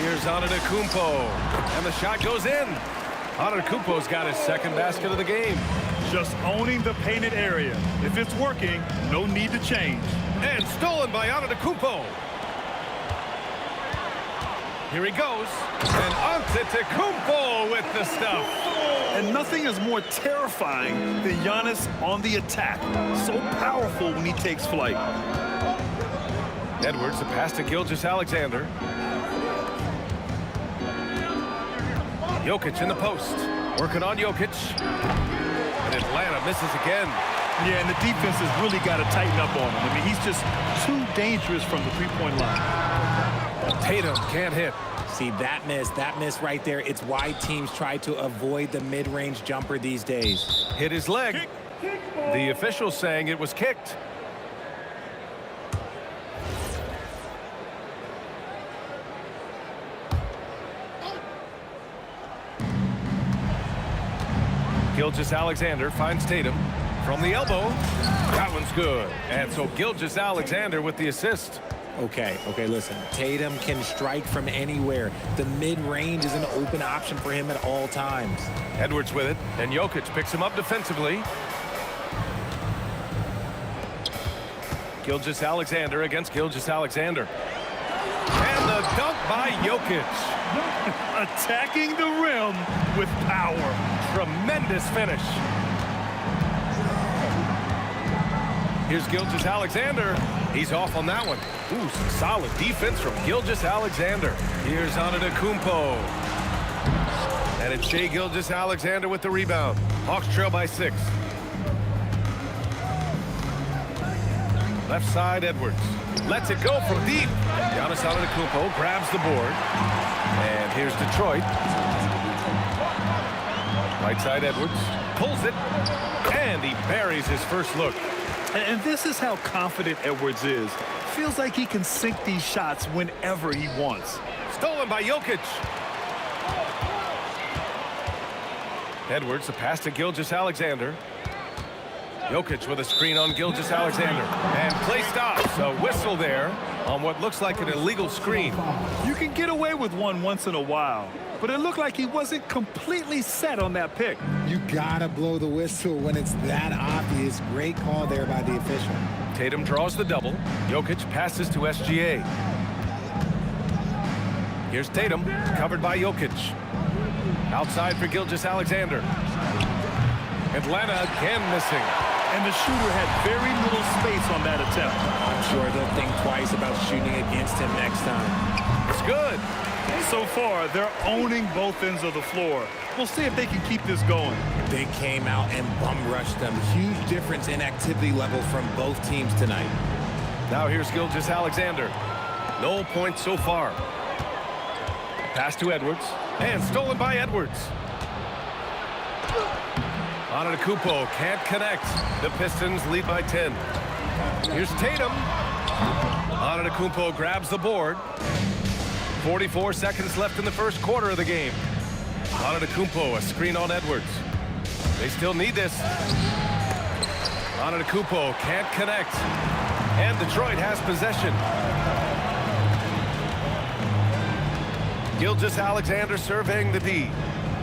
Here's Antetokounmpo. And the shot goes in. Antetokounmpo's got his second basket of the game.
Just owning the painted area. If it's working, no need to change.
And stolen by Antetokounmpo. Here he goes. And Antetokounmpo with the stuff.
And nothing is more terrifying than Giannis on the attack. So powerful when he takes flight.
Edwards, the pass to Gilgeous-Alexander. Jokic in the post. Working on Jokic. And Atlanta misses again.
Yeah, and the defense has really got to tighten up on him. I mean, he's just too dangerous from the three-point line.
Tatum can't hit.
See, that miss right there, it's why teams try to avoid the mid-range jumper these days.
Hit his leg. The official saying it was kicked. Gilgeous-Alexander finds Tatum from the elbow. That one's good. And so Gilgeous-Alexander with the assist.
Okay, listen. Tatum can strike from anywhere. The mid-range is an open option for him at all times.
Edwards with it, and Jokic picks him up defensively. Gilgeous-Alexander against Gilgeous-Alexander. And the dunk by Jokic.
Attacking the rim with power.
Tremendous finish. Here's Gilgeous-Alexander. He's off on that one. Ooh, some solid defense from Gilgeous-Alexander. Here's Antetokounmpo. And it's Shai Gilgeous-Alexander with the rebound. Hawks trail by 6. Left side, Edwards. Lets it go from deep. Giannis Antetokounmpo grabs the board. And here's Detroit. Right side, Edwards. Pulls it. And he buries his first look.
And this is how confident Edwards is. Feels like he can sink these shots whenever he wants.
Stolen by Jokic. Edwards, the pass to Gilgeous-Alexander. Jokic with a screen on Gilgeous-Alexander. And play stops. A whistle there on what looks like an illegal screen.
You can get away with one once in a while, but it looked like he wasn't completely set on that pick.
You gotta blow the whistle when it's that obvious. Great call there by the official.
Tatum draws the double. Jokic passes to SGA. Here's Tatum, covered by Jokic. Outside for Gilgeous-Alexander. Atlanta again missing.
And the shooter had very little space on that attempt.
I'm sure they'll think twice about shooting against him next time.
It's good.
So far, they're owning both ends of the floor. We'll see if they can keep this going.
They came out and bum-rushed them. Huge difference in activity level from both teams tonight.
Now here's Gilgeous-Alexander. No points so far. Pass to Edwards. And stolen by Edwards. Antetokounmpo can't connect. The Pistons lead by 10. Here's Tatum. Antetokounmpo grabs the board. 44 seconds left in the first quarter of the game. Antetokounmpo, a screen on Edwards. They still need this. Antetokounmpo can't connect. And Detroit has possession. Gilgeous-Alexander surveying the D.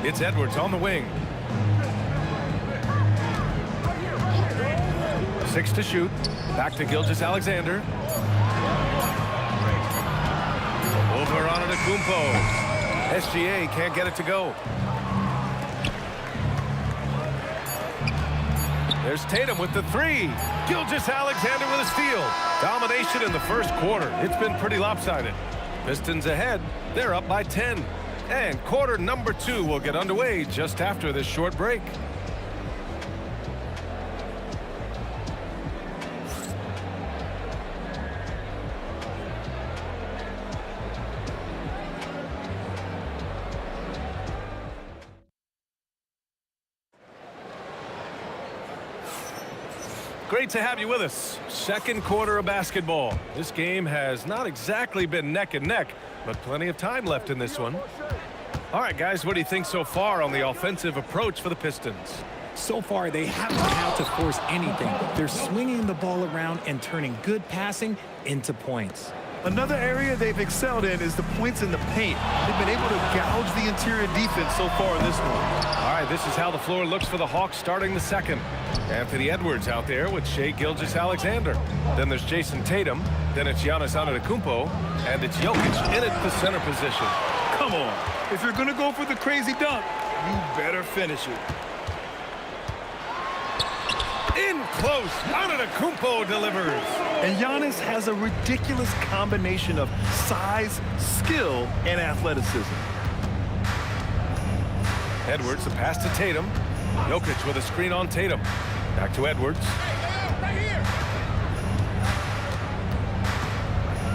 It's Edwards on the wing. 6 to shoot. Back to Gilgeous-Alexander. Over Antetokounmpo. SGA can't get it to go. There's Tatum with the 3. Gilgeous-Alexander with a steal. Domination in the first quarter. It's been pretty lopsided. Pistons ahead. They're up by 10. And quarter number 2 will get underway just after this short break. Great to have you with us. Second quarter of basketball. This game has not exactly been neck and neck, but plenty of time left in this one. All right, guys, what do you think so far on the offensive approach for the Pistons?
So far, they haven't had to force anything. They're swinging the ball around and turning good passing into points.
Another area they've excelled in is the points in the paint. They've been able to gouge the interior defense so far in this one.
All right, this is how the floor looks for the Hawks starting the second. Anthony Edwards out there with Shai Gilgeous-Alexander. Then there's Jason Tatum. Then it's Giannis Antetokounmpo. And it's Jokic in at the center position.
Come on. If you're going to go for the crazy dunk, you better finish it.
In close, Antetokounmpo delivers.
And Giannis has a ridiculous combination of size, skill, and athleticism.
Edwards, the pass to Tatum. Jokic with a screen on Tatum. Back to Edwards.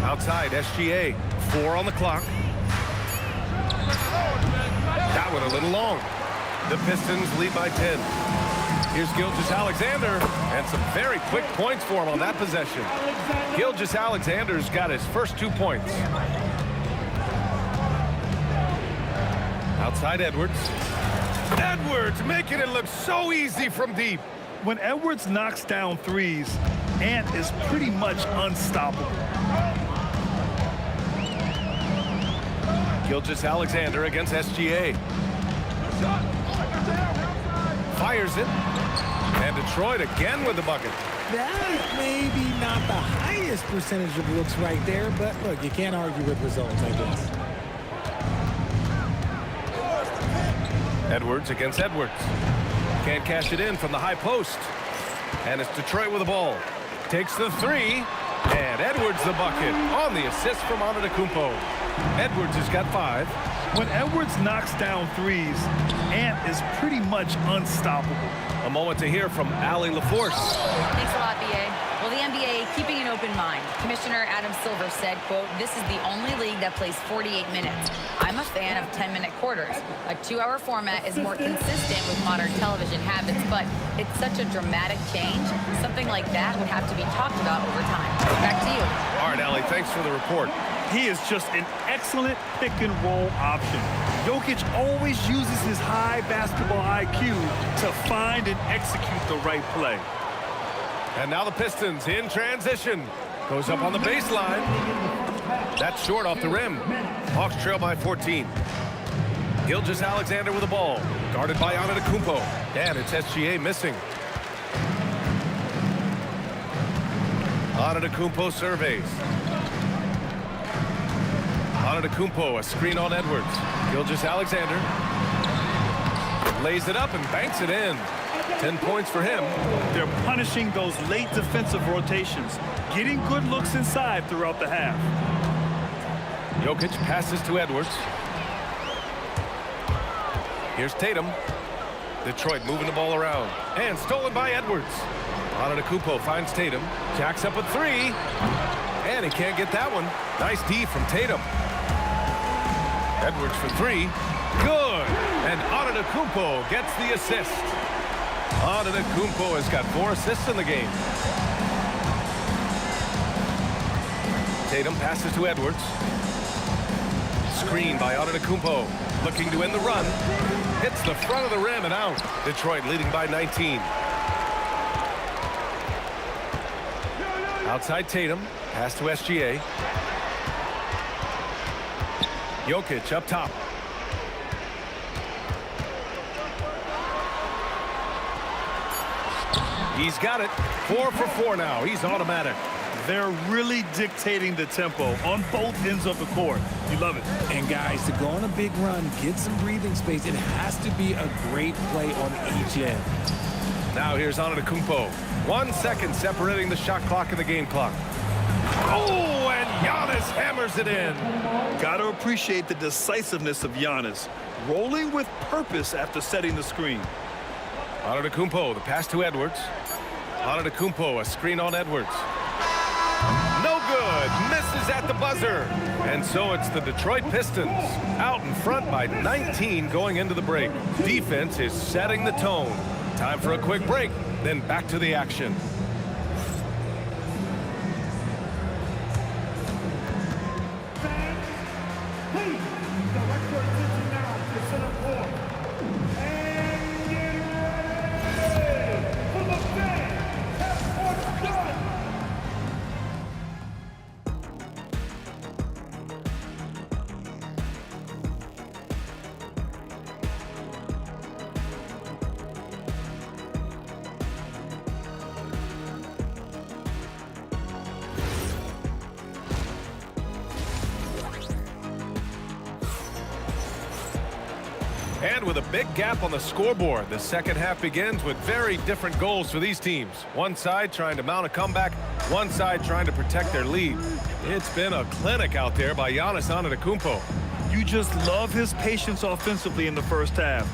Outside, SGA. 4 on the clock. That one a little long. The Pistons lead by 10. Here's Gilgeous-Alexander, and some very quick points for him on that possession. Gilgeous-Alexander's got his first 2 points. Outside Edwards. Edwards making it look so easy from deep.
When Edwards knocks down threes, Ant is pretty much unstoppable.
Gilgeous-Alexander against SGA. Fires it. And Detroit again with the bucket.
That may be not the highest percentage of looks right there, but look, you can't argue with results, I guess.
Edwards against Edwards. Can't cash it in from the high post. And it's Detroit with the ball. Takes the 3. And Edwards the bucket on the assist from Antetokounmpo. Edwards has got 5.
When Edwards knocks down threes, Ant is pretty much unstoppable.
A moment to hear from Allie LaForce.
Thanks a lot, B.A. Well, the NBA keeping an open mind. Commissioner Adam Silver said, quote, "This is the only league that plays 48 minutes. I'm a fan of 10-minute quarters. A 2-hour format is more consistent with modern television habits, but it's such a dramatic change. Something like that would have to be talked about over time." Back to you.
All right, Allie, thanks for the report.
He is just an excellent pick-and-roll option. Jokic always uses his high basketball IQ to find and execute the right play.
And now the Pistons in transition. Goes up on the baseline. That's short off the rim. Hawks trail by 14. Gilgeous-Alexander with the ball. Guarded by Antetokounmpo. And it's SGA missing. Antetokounmpo surveys. Antetokounmpo, a screen on Edwards. Gilgeous-Alexander lays it up and banks it in. 10 points for him.
They're punishing those late defensive rotations, getting good looks inside throughout the half.
Jokic passes to Edwards. Here's Tatum. Detroit moving the ball around. And stolen by Edwards. Antetokounmpo finds Tatum. Jacks up a 3. And he can't get that one. Nice D from Tatum. Edwards for 3. Good. And Antetokounmpo gets the assist. Antetokounmpo has got 4 assists in the game. Tatum passes to Edwards. Screen by Antetokounmpo. Looking to end the run. Hits the front of the rim and out. Detroit leading by 19. Outside Tatum. Pass to SGA. Jokic up top. He's got it. 4 for 4 now. He's automatic.
They're really dictating the tempo on both ends of the court. You love it.
And guys, to go on a big run, get some breathing space, it has to be a great play on each end.
Now here's Antetokounmpo. 1 second separating the shot clock and the game clock. Oh, and Giannis hammers it in.
Got to appreciate the decisiveness of Giannis, rolling with purpose after setting the screen.
Antetokounmpo, the pass to Edwards. Antetokounmpo, a screen on Edwards. No good. Misses at the buzzer. And so it's the Detroit Pistons out in front by 19 going into the break. Defense is setting the tone. Time for a quick break, then back to the action. And with a big gap on the scoreboard, the second half begins with very different goals for these teams. One side trying to mount a comeback, one side trying to protect their lead. It's been a clinic out there by Giannis Antetokounmpo.
You just love his patience offensively in the first half.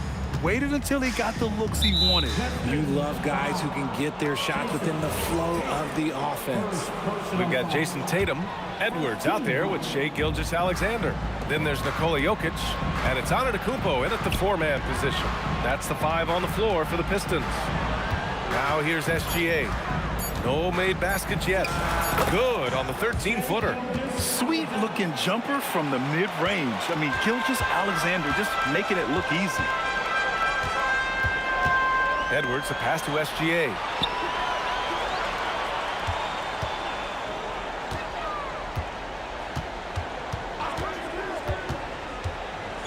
Waited until he got the looks he wanted.
You love guys who can get their shots within the flow of the offense.
We've got Jason Tatum, Edwards out there with Shai Gilgeous-Alexander. Then there's Nikola Jokic, and it's Antetokounmpo in at the four-man position. That's the 5 on the floor for the Pistons. Now here's SGA. No made baskets yet. Good on the 13-footer.
Sweet-looking jumper from the mid-range. I mean, Gilgeous-Alexander just making it look easy.
Edwards, a pass to SGA.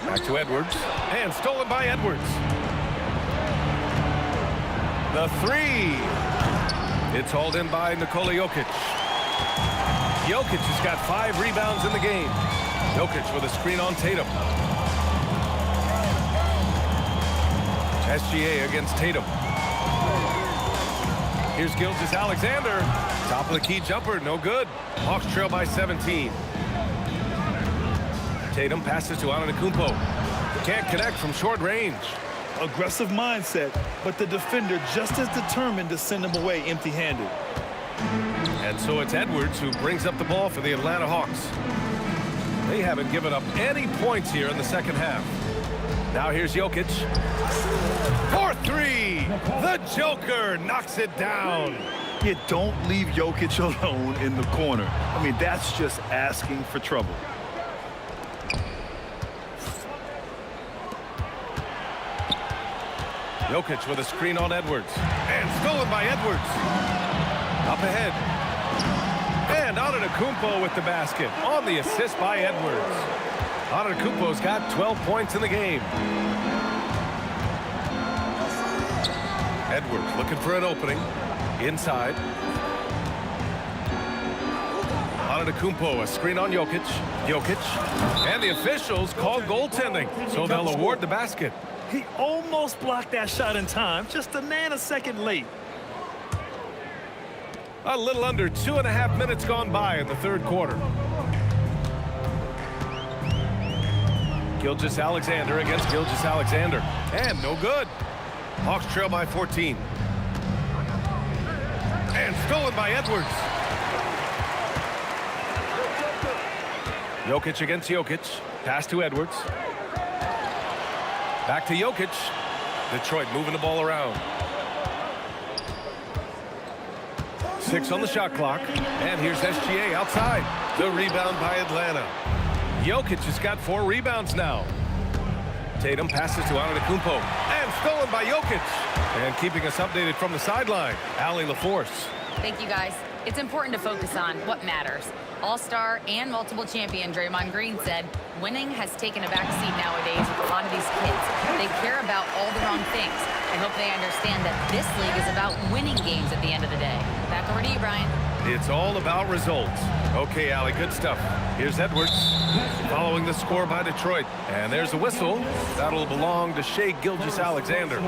Back to Edwards, and stolen by Edwards. The 3. It's hauled in by Nikola Jokic. Jokic has got 5 rebounds in the game. Jokic with a screen on Tatum. SGA against Tatum. Here's Gilgeous-Alexander. Top of the key jumper, no good. Hawks trail by 17. Tatum passes to Antetokounmpo. Can't connect from short range.
Aggressive mindset, but the defender just as determined to send him away empty-handed.
And so it's Edwards who brings up the ball for the Atlanta Hawks. They haven't given up any points here in the second half. Now here's Jokic. For 3. The Joker knocks it down.
You don't leave Jokic alone in the corner. I mean, that's just asking for trouble.
Jokic with a screen on Edwards. And stolen by Edwards. Up ahead. And Antetokounmpo with the basket on the assist by Edwards. Antetokounmpo's got 12 points in the game. Edwards looking for an opening. Inside. Antetokounmpo, a screen on Jokic. And the officials call goaltending, so they'll award the basket.
He almost blocked that shot in time, just a nanosecond late.
A little under 2.5 minutes gone by in the third quarter. Gilgeous-Alexander against Gilgeous-Alexander. And no good. Hawks trail by 14. And stolen by Edwards. Jokic against Jokic. Pass to Edwards. Back to Jokic. Detroit moving the ball around. 6 on the shot clock. And here's SGA outside. The rebound by Atlanta. Jokic has got 4 rebounds now. Tatum passes to Antetokounmpo. And stolen by Jokic. And keeping us updated from the sideline, Allie LaForce.
Thank you, guys. It's important to focus on what matters. All-star and multiple champion Draymond Green said, winning has taken a backseat nowadays with a lot of these kids. They care about all the wrong things. I hope they understand that this league is about winning games at the end of the day. Back over to you, Brian.
It's all about results. Okay, Allie, good stuff. Here's Edwards following the score by Detroit. And there's a whistle. That'll belong to Shai Gilgeous-Alexander.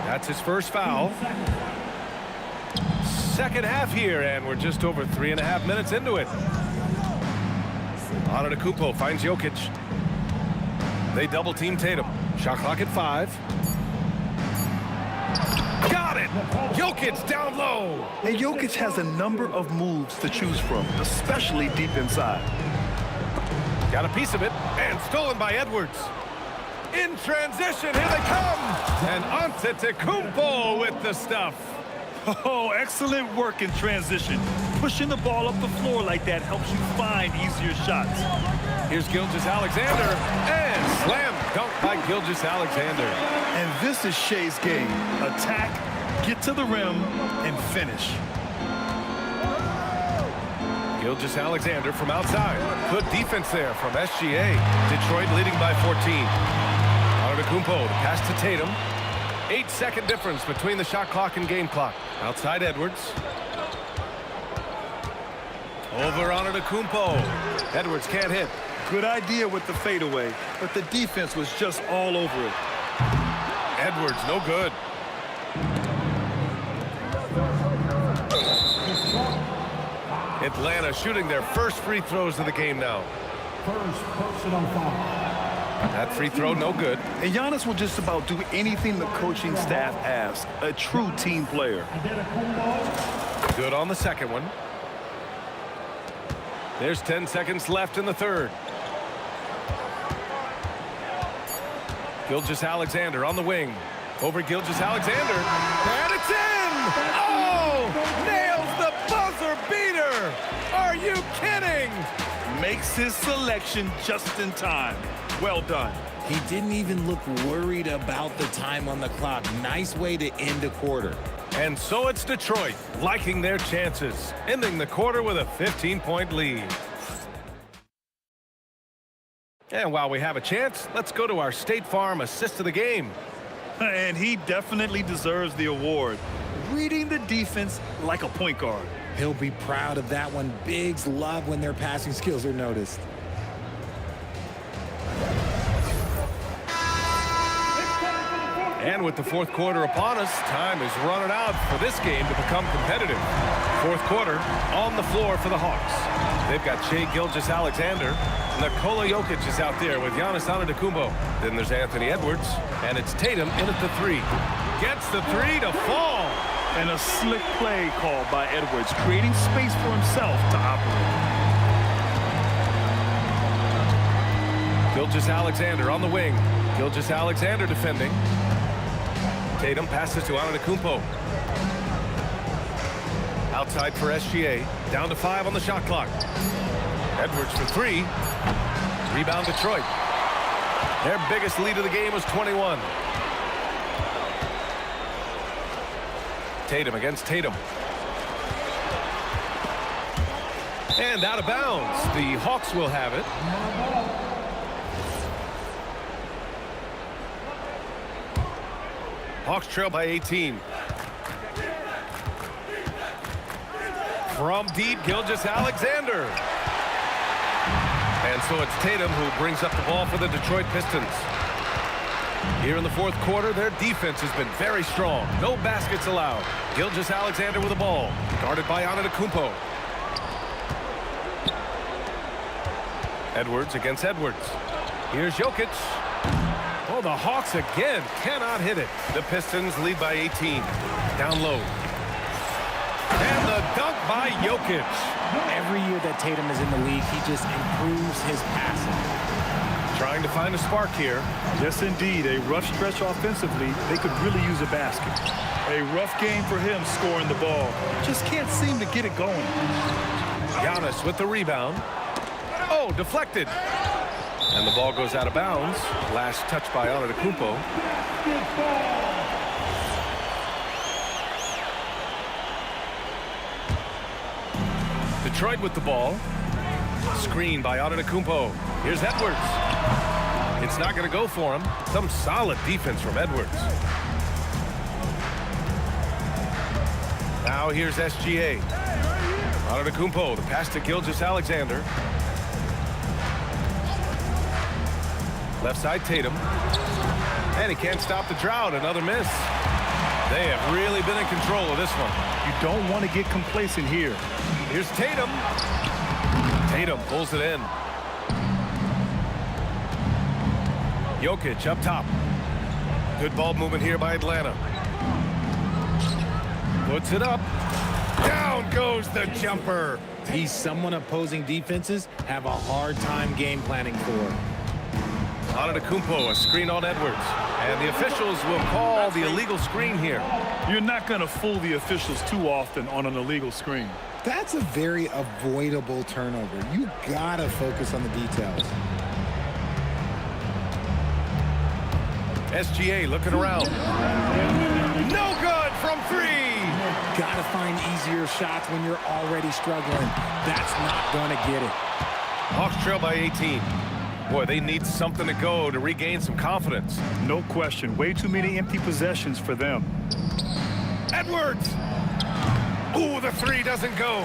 That's his first foul. Second half here, and we're just over 3.5 minutes into it. Antetokounmpo finds Jokic. They double-team Tatum. Shot clock at 5. Got it! Jokic down low!
And Jokic has a number of moves to choose from, especially deep inside.
Got a piece of it, and stolen by Edwards. In transition, here they come! And Antetokounmpo with the stuff.
Oh, excellent work in transition. Pushing the ball up the floor like that helps you find easier shots.
Here's Gilgeous-Alexander, and slam dunk by Gilgeous-Alexander.
And this is Shai's game. Attack, get to the rim, and finish.
Gilgeous-Alexander from outside. Good defense there from SGA. Detroit leading by 14. Antetokounmpo to pass to Tatum. 8-second difference between the shot clock and game clock. Outside Edwards. Over Antetokounmpo. Edwards can't hit.
Good idea with the fadeaway, but the defense was just all over it.
Edwards, no good. Atlanta shooting their first free throws of the game now.
First personal foul.
That free throw, no good.
And Giannis will just about do anything the coaching staff asks. A true team player.
Good on the second one. There's 10 seconds left in the third. Gilgeous-Alexander on the wing. Over Gilgeous-Alexander. And it's in! Oh! Nails the buzzer beater! Are you kidding?
Makes his selection just in time. Well done.
He didn't even look worried about the time on the clock. Nice way to end a quarter.
And so it's Detroit liking their chances, ending the quarter with a 15-point lead. And while we have a chance, let's go to our State Farm assist of the game.
And he definitely deserves the award. Reading the defense like a point guard.
He'll be proud of that one. Bigs love when their passing skills are noticed.
And with the fourth quarter upon us, time is running out for this game to become competitive. Fourth quarter on the floor for the Hawks. They've got Shai Gilgeous-Alexander. Nikola Jokic is out there with Giannis Antetokounmpo. Then there's Anthony Edwards, and it's Tatum in at the 3. Gets the 3 to fall.
And a slick play called by Edwards, creating space for himself to operate.
Gilgeous-Alexander on the wing. Gilgeous-Alexander defending. Tatum passes to Antetokounmpo. Outside for SGA. Down to 5 on the shot clock. Edwards for 3. Rebound Detroit. Their biggest lead of the game was 21. Tatum against Tatum. And out of bounds. The Hawks will have it. Hawks trail by 18. From deep, Gilgeous-Alexander. And so it's Tatum who brings up the ball for the Detroit Pistons. Here in the fourth quarter, their defense has been very strong. No baskets allowed. Gilgeous-Alexander with the ball. Guarded by Antetokounmpo. Edwards against Edwards. Here's Jokic. Oh, the Hawks again cannot hit it. The Pistons lead by 18. Down low. And the dunk by Jokic.
Every year that Tatum is in the league, he just improves his passing.
Trying to find a spark here.
Yes, indeed. A rough stretch offensively. They could really use a basket. A rough game for him scoring the ball. Just can't seem to get it going.
Giannis with the rebound. Oh, deflected. And the ball goes out of bounds. Last touch by Antetokounmpo. Detroit with the ball. Screen by Antetokounmpo. Here's Edwards. It's not going to go for him. Some solid defense from Edwards. Now here's SGA. Antetokounmpo, the pass to Gilgeous-Alexander. Left side Tatum. And he can't stop the drought. Another miss. They have really been in control of this one.
You don't want to get complacent here.
Here's Tatum. Tatum pulls it in. Jokic up top. Good ball movement here by Atlanta. Puts it up. Down goes the jumper.
He's someone opposing defenses have a hard time game planning for.
Antetokounmpo, a screen on Edwards. And the officials will call the illegal screen here.
You're not going to fool the officials too often on an illegal screen.
That's a very avoidable turnover. You gotta focus on the details.
SGA looking around. No good from three.
Gotta find easier shots when you're already struggling. That's not gonna get it.
Hawks trail by 18. Boy, they need something to go to regain some confidence.
No question. Way too many empty possessions for them.
Edwards. Ooh, the three doesn't go.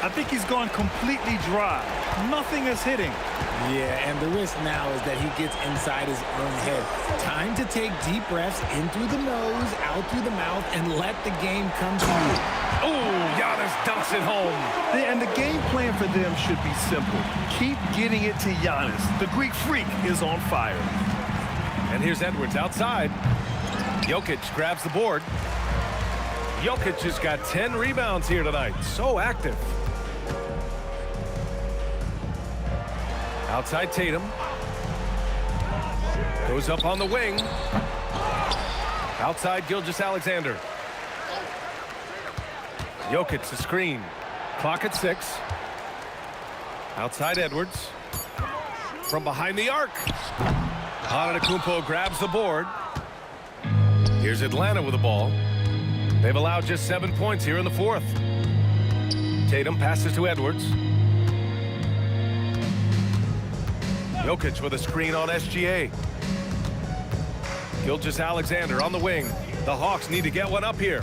I think he's gone completely dry. Nothing is hitting.
Yeah, and the risk now is that he gets inside his own head. Time to take deep breaths in through the nose, out through the mouth, and let the game come to you.
Ooh, Giannis dunks it home.
And the game plan for them should be simple. Keep getting it to Giannis. The Greek freak is on fire.
And here's Edwards outside. Jokic grabs the board. Jokic has got 10 rebounds here tonight. So active. Outside Tatum. Goes up on the wing. Outside Gilgeous-Alexander. Jokic the screen. Clock at 6. Outside Edwards. From behind the arc. Antetokounmpo grabs the board. Here's Atlanta with the ball. They've allowed just 7 points here in the fourth. Tatum passes to Edwards. Jokic with a screen on SGA. Gilgeous-Alexander on the wing. The Hawks need to get one up here.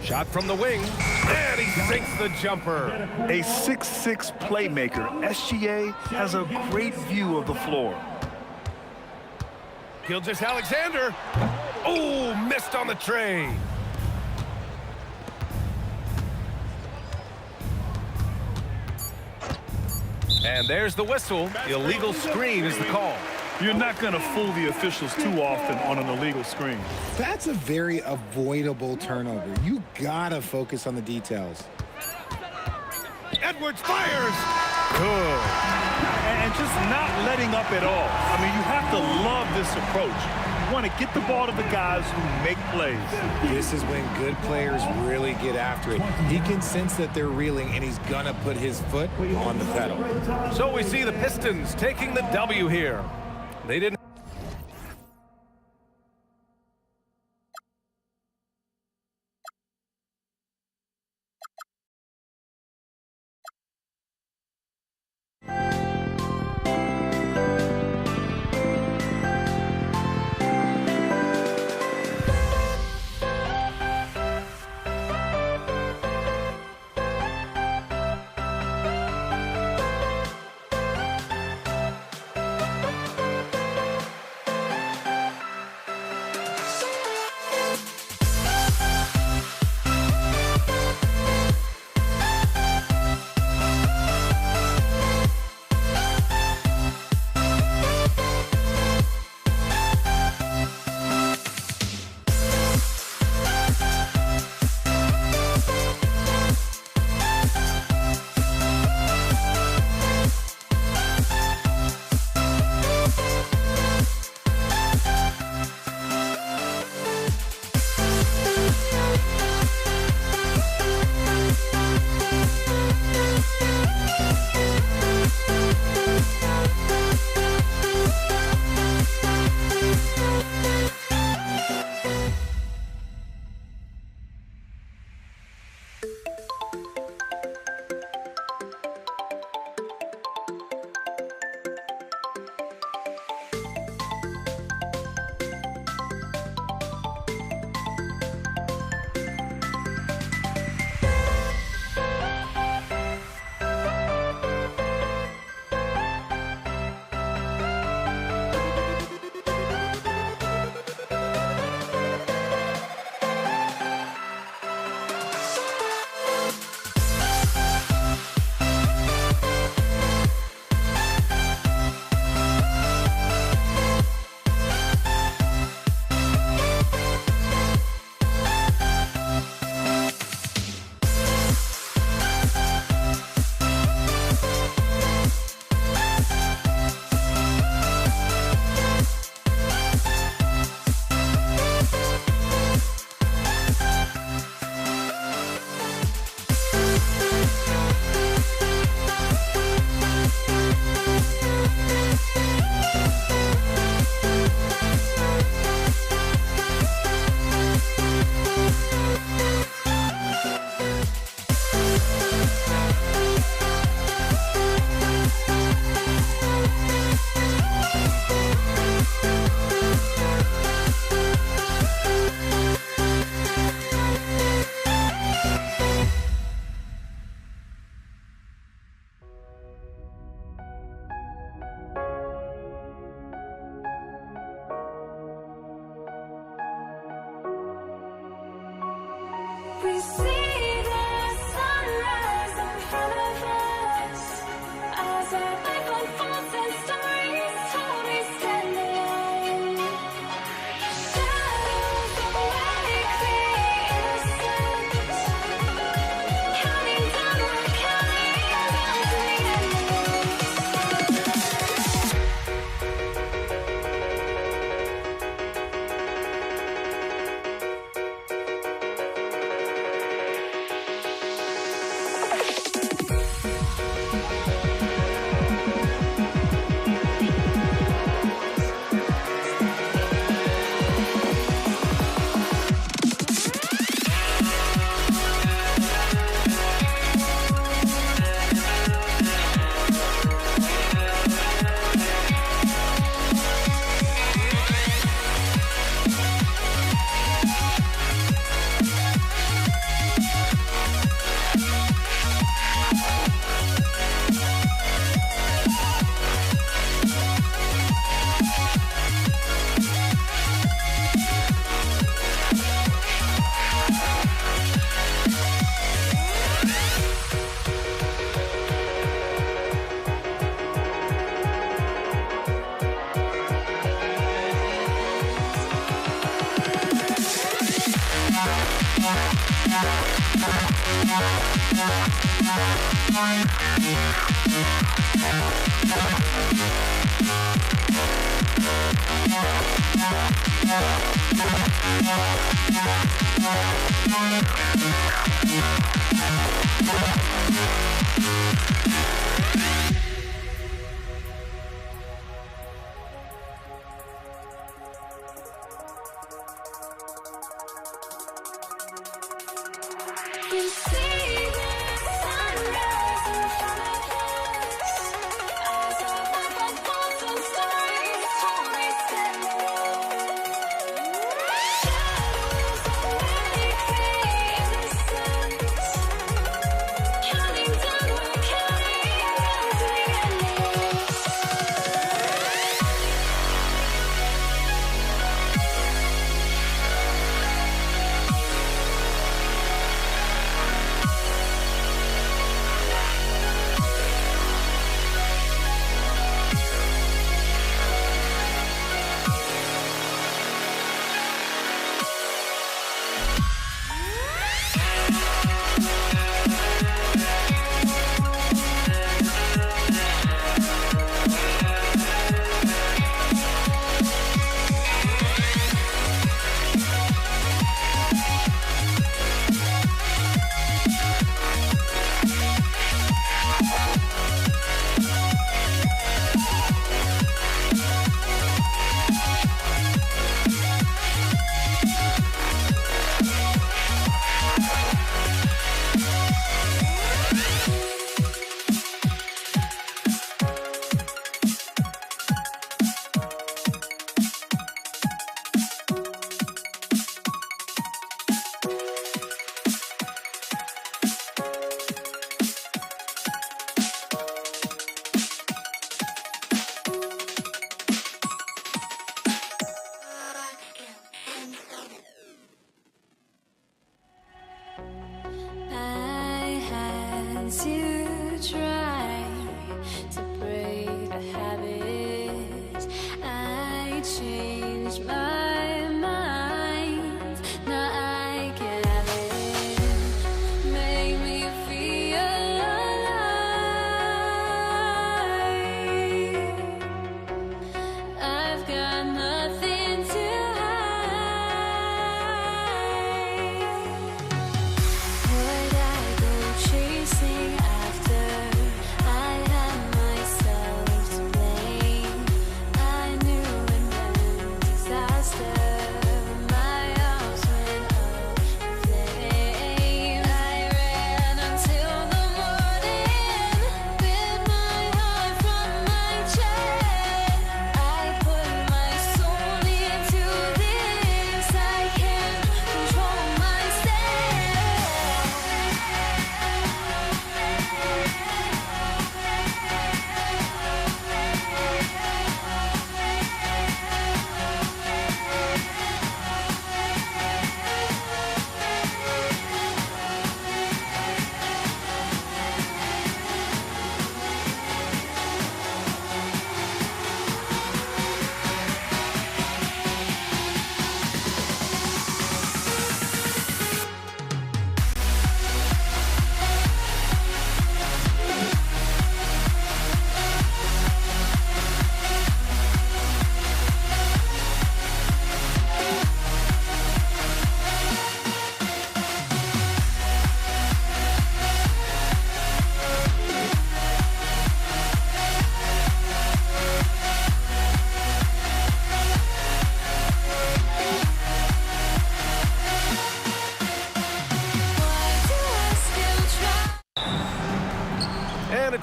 Shot from the wing. And he sinks the jumper.
A 6'6" playmaker. SGA has a great view of the floor.
Gilgeous-Alexander. Oh, missed on the tray. And there's the whistle. Illegal screen is the call.
You're not going to fool the officials too often on an illegal screen.
That's a very avoidable turnover. You gotta focus on the details.
Edwards fires. Good.
And just not letting up at all. I mean, you have to love this approach. You want to get the ball to the guys who make plays.
This is when good players really get after it. He can sense that they're reeling, and he's gonna put his foot on the pedal.
So we see the Pistons taking the W here. They didn't.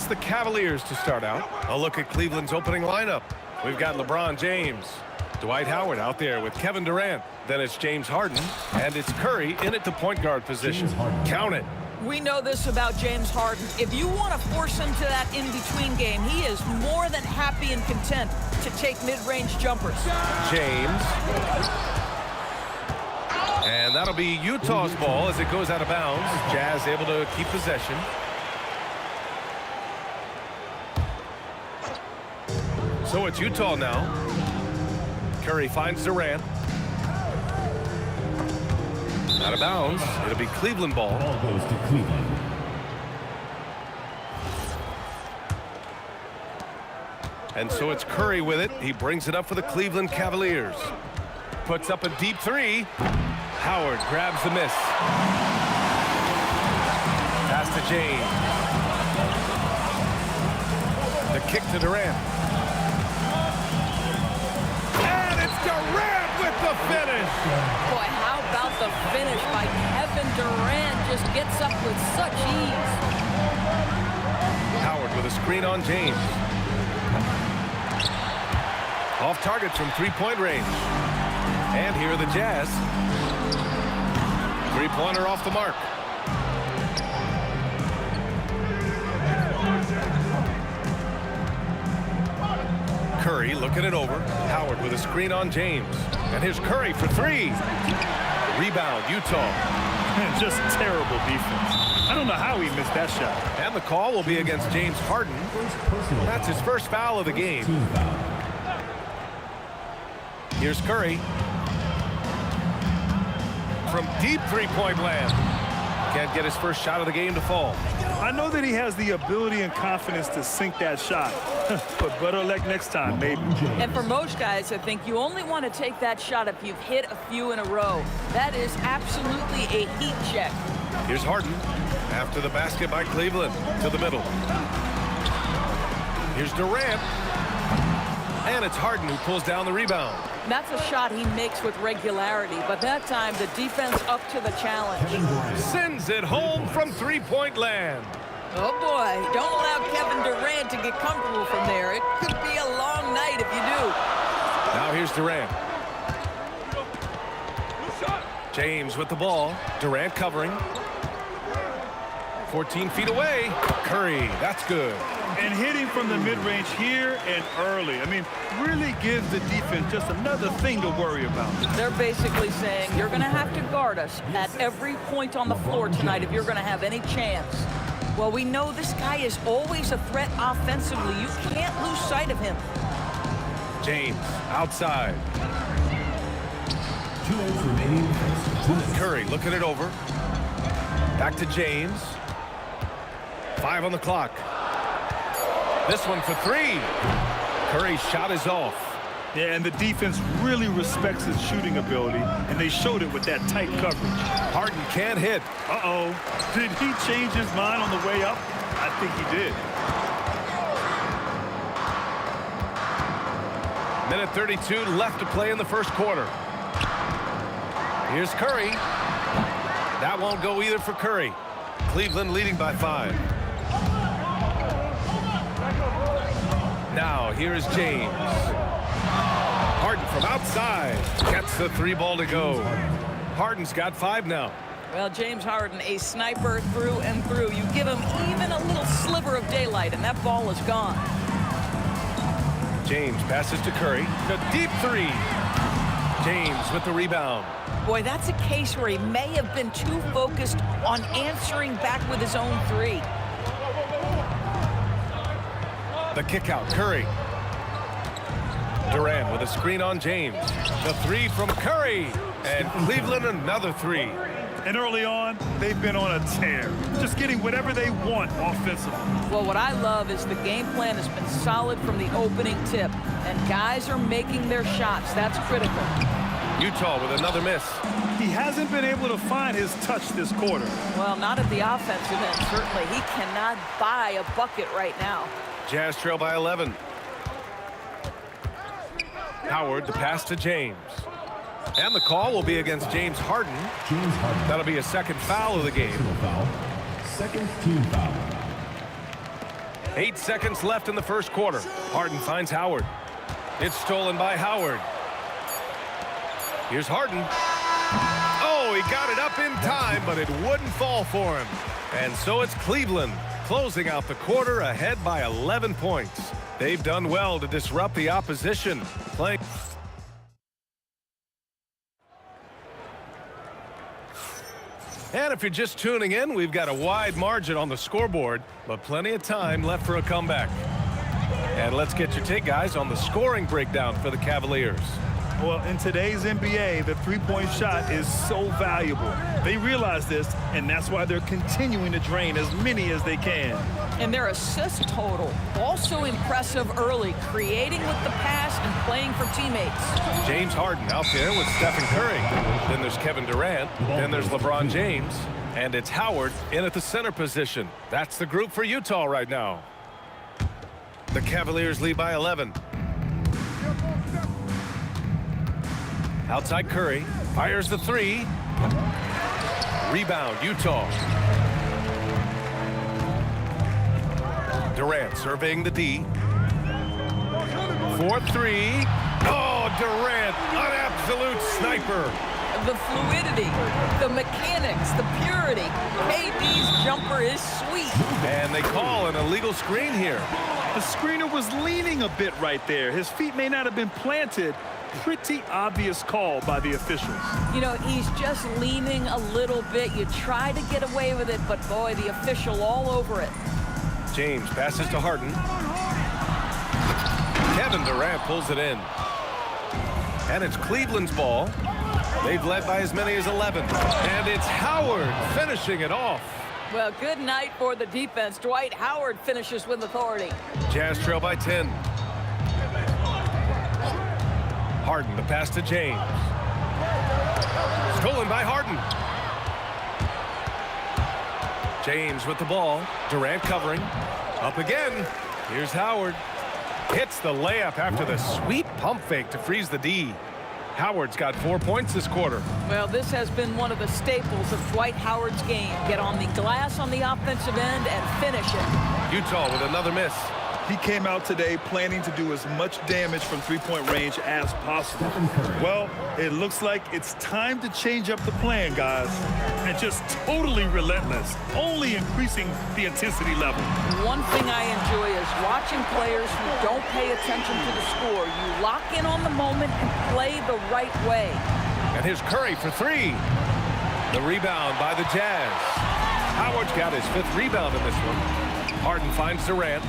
it's the Cavaliers to start out. A look at Cleveland's opening lineup. We've got LeBron James, Dwight Howard out there with Kevin Durant. Then it's James Harden, and it's Curry in at the point guard position. Count it.
We know this about James Harden. If you want to force him to that in-between game, he is more than happy and content to take mid-range jumpers.
James. And that'll be Utah's ball as it goes out of bounds. Jazz able to keep possession. So it's Utah now. Curry finds Durant. Out of bounds. It'll be Cleveland ball.
Ball goes to Cleveland.
And so it's Curry with it. He brings it up for the Cleveland Cavaliers. Puts up a deep three. Howard grabs the miss. Pass to James. The kick to Durant. And it's Durant with the finish.
Boy, how about the finish by Kevin Durant? Just gets up with such ease.
Howard with a screen on James. Off target from three-point range. And here are the Jazz. Three-pointer off the mark. Curry looking it over. Howard with a screen on James. And here's Curry for three. Rebound, Utah.
Just terrible defense. I don't know how he missed that shot.
And the call will be against James Harden. That's his first foul of the game. Here's Curry. From deep three-point land. Can't get his first shot of the game to fall.
I know that he has the ability and confidence to sink that shot. But better luck next time, maybe.
And for most guys, I think you only want to take that shot if you've hit a few in a row. That is absolutely a heat check.
Here's Harden after the basket by Cleveland to the middle. Here's Durant. And it's Harden who pulls down the rebound.
That's a shot he makes with regularity, but that time the defense up to the challenge.
Sends it home from three-point land.
Oh boy, don't allow Kevin Durant to get comfortable from there. It could be a long night if you do.
Now here's Durant. James with the ball. Durant covering. 14 feet away. Curry, that's good.
And hitting from the mid-range here and early. I mean, really gives the defense just another thing to worry about.
They're basically saying you're going to have to guard us at every point on the floor tonight if you're going to have any chance. Well, we know this guy is always a threat offensively. You can't lose sight of him.
James outside.
2 minutes remaining.
Curry looking it over. Back to James. 5 on the clock. This one for three. Curry's shot is off.
Yeah, and the defense really respects his shooting ability, and they showed it with that tight coverage.
Harden can't hit.
Uh-oh. Did he change his mind on the way up? I think he did.
Minute 32 left to play in the first quarter. Here's Curry. That won't go either for Curry. Cleveland leading by 5. Now, here is James. Harden from outside. Gets the three ball to go. Harden's got 5 now.
Well, James Harden, a sniper through and through. You give him even a little sliver of daylight, and that ball is gone.
James passes to Curry. The deep three. James with the rebound.
Boy, that's a case where he may have been too focused on answering back with his own three.
The kick out, Curry. Durant with a screen on James. The three from Curry. And Cleveland another three.
And early on, they've been on a tear. Just getting whatever they want offensively.
Well, what I love is the game plan has been solid from the opening tip. And guys are making their shots. That's critical.
Utah with another miss.
He hasn't been able to find his touch this quarter.
Well, not at the offensive end, certainly. He cannot buy a bucket right now.
Jazz trail by 11. Howard, the pass to James. And the call will be against James Harden. That'll be a second foul of the game.
Second team foul.
8 seconds left in the first quarter. Harden finds Howard. It's stolen by Howard. Here's Harden. Oh, he got it up in time, but it wouldn't fall for him. And so it's Cleveland closing out the quarter ahead by 11 points. They've done well to disrupt the opposition. Playing. And if you're just tuning in, we've got a wide margin on the scoreboard, but plenty of time left for a comeback. And let's get your take, guys, on the scoring breakdown for the Cavaliers.
Well, in today's NBA, the three-point shot is so valuable. They realize this, and that's why they're continuing to drain as many as they can.
And their assist total, also impressive early, creating with the pass and playing for teammates.
James Harden out there with Stephen Curry. Then there's Kevin Durant. Then there's LeBron James. And it's Howard in at the center position. That's the group for Utah right now. The Cavaliers lead by 11. Outside Curry, fires the three. Rebound, Utah. Durant surveying the D. 4-3. Oh, Durant, an absolute sniper.
The fluidity, the mechanics, the purity. KD's jumper is sweet.
And they call an illegal screen here.
The screener was leaning a bit right there. His feet may not have been planted. Pretty obvious call by the officials.
You know, he's just leaning a little bit. You try to get away with it, but boy, the official all over it.
James passes to Harden. Kevin Durant pulls it in. And it's Cleveland's ball. They've led by as many as 11. And it's Howard finishing it off.
Well, good night for the defense. Dwight Howard finishes with authority.
Jazz trail by 10. Harden, the pass to James. Stolen by Harden. James with the ball. Durant covering. Up again. Here's Howard. Hits the layup after the sweet pump fake to freeze the D. Howard's got 4 points this quarter.
Well, this has been one of the staples of Dwight Howard's game. Get on the glass on the offensive end and finish it.
Utah with another miss.
He came out today planning to do as much damage from three-point range as possible. Well, it looks like it's time to change up the plan, guys. And just totally relentless, only increasing the intensity level.
One thing I enjoy is watching players who don't pay attention to the score. You lock in on the moment and play the right way.
And here's Curry for three. The rebound by the Jazz. Howard's got his 5th rebound in this one. Harden finds Durant.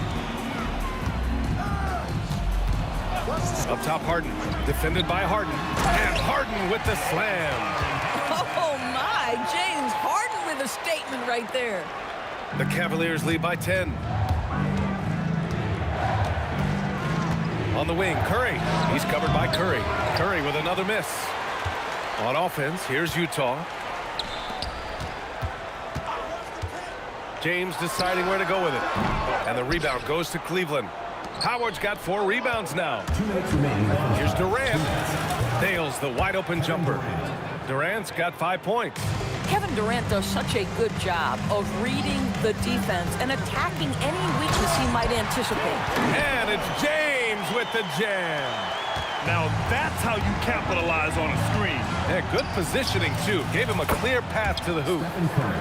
Up top, Harden. Defended by Harden. And Harden with the slam.
Oh, my. James Harden with a statement right there.
The Cavaliers lead by 10. On the wing, Curry. He's covered by Curry. Curry with another miss. On offense, here's Utah. James deciding where to go with it. And the rebound goes to Cleveland. Howard's got 4 rebounds now. Here's Durant. Nails the wide open jumper. Durant's got 5 points.
Kevin Durant does such a good job of reading the defense and attacking any weakness he might anticipate.
And it's James with the jam.
Now that's how you capitalize on a screen.
Yeah, good positioning, too. Gave him a clear path to the hoop.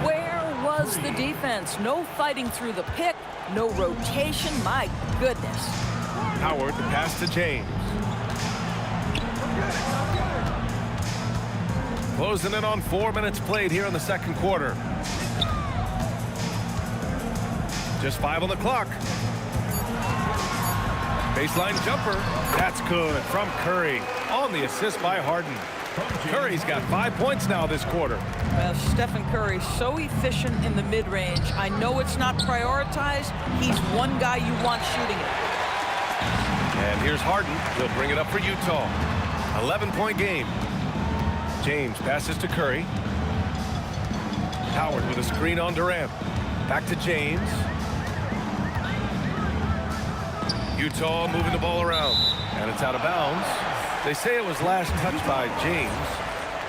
Where was the defense? No fighting through the pick, no rotation. My goodness.
Howard, the pass to James. Closing in on 4 minutes played here in the second quarter. Just 5 on the clock. Baseline jumper. That's good from Curry. On the assist by Harden. Curry's got 5 points now this quarter.
Well, Stephen Curry, so efficient in the mid-range. I know it's not prioritized. He's one guy you want shooting it.
And here's Harden. He'll bring it up for Utah. 11-point game. James passes to Curry. Howard with a screen on Durant. Back to James. Utah moving the ball around. And it's out of bounds. They say it was last touched by James.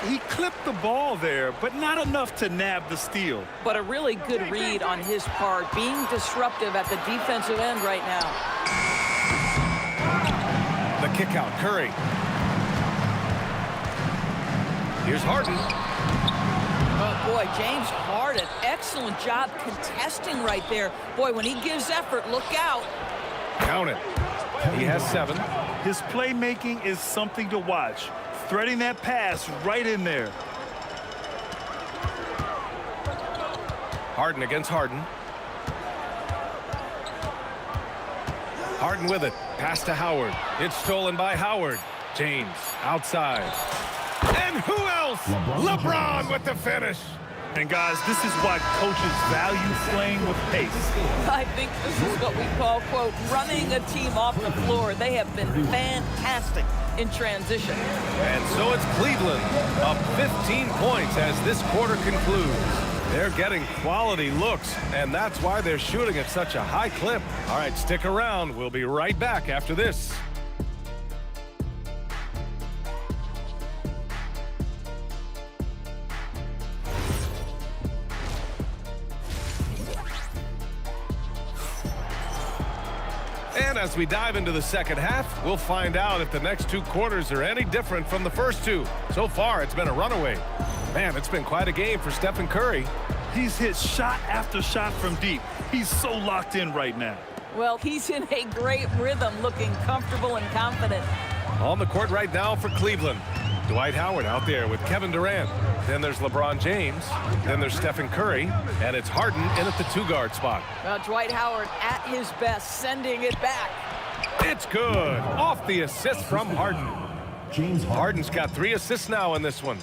he clipped the ball there, but not enough to nab the steal.
But a really good read on his part, being disruptive at the defensive end right now.
The kick out, Curry. Here's Harden.
Oh, boy, James Harden, excellent job contesting right there. Boy, when he gives effort, look out.
Count it. He has 7.
His playmaking is something to watch. Threading that pass right in there.
Harden against Harden. Harden with it. Pass to Howard. It's stolen by Howard. James outside. And who else? LeBron with the finish.
And guys, this is why coaches value playing with pace.
I think this is what we call, quote, running a team off the floor. They have been fantastic in transition.
And so it's Cleveland up 15 points as this quarter concludes. They're getting quality looks, and that's why they're shooting at such a high clip. All right, stick around. We'll be right back after this. And as we dive into the second half, we'll find out if the next 2 quarters are any different from the first 2. So far, it's been a runaway. Man, it's been quite a game for Stephen Curry.
He's hit shot after shot from deep. He's so locked in right now.
Well, he's in a great rhythm, looking comfortable and confident.
On the court right now for Cleveland. Dwight Howard out there with Kevin Durant. Then there's LeBron James. Then there's Stephen Curry. And it's Harden in at the 2-guard spot.
Well, Dwight Howard at his best, sending it back.
It's good. Off the assist from Harden. Harden's got 3 assists now in this one.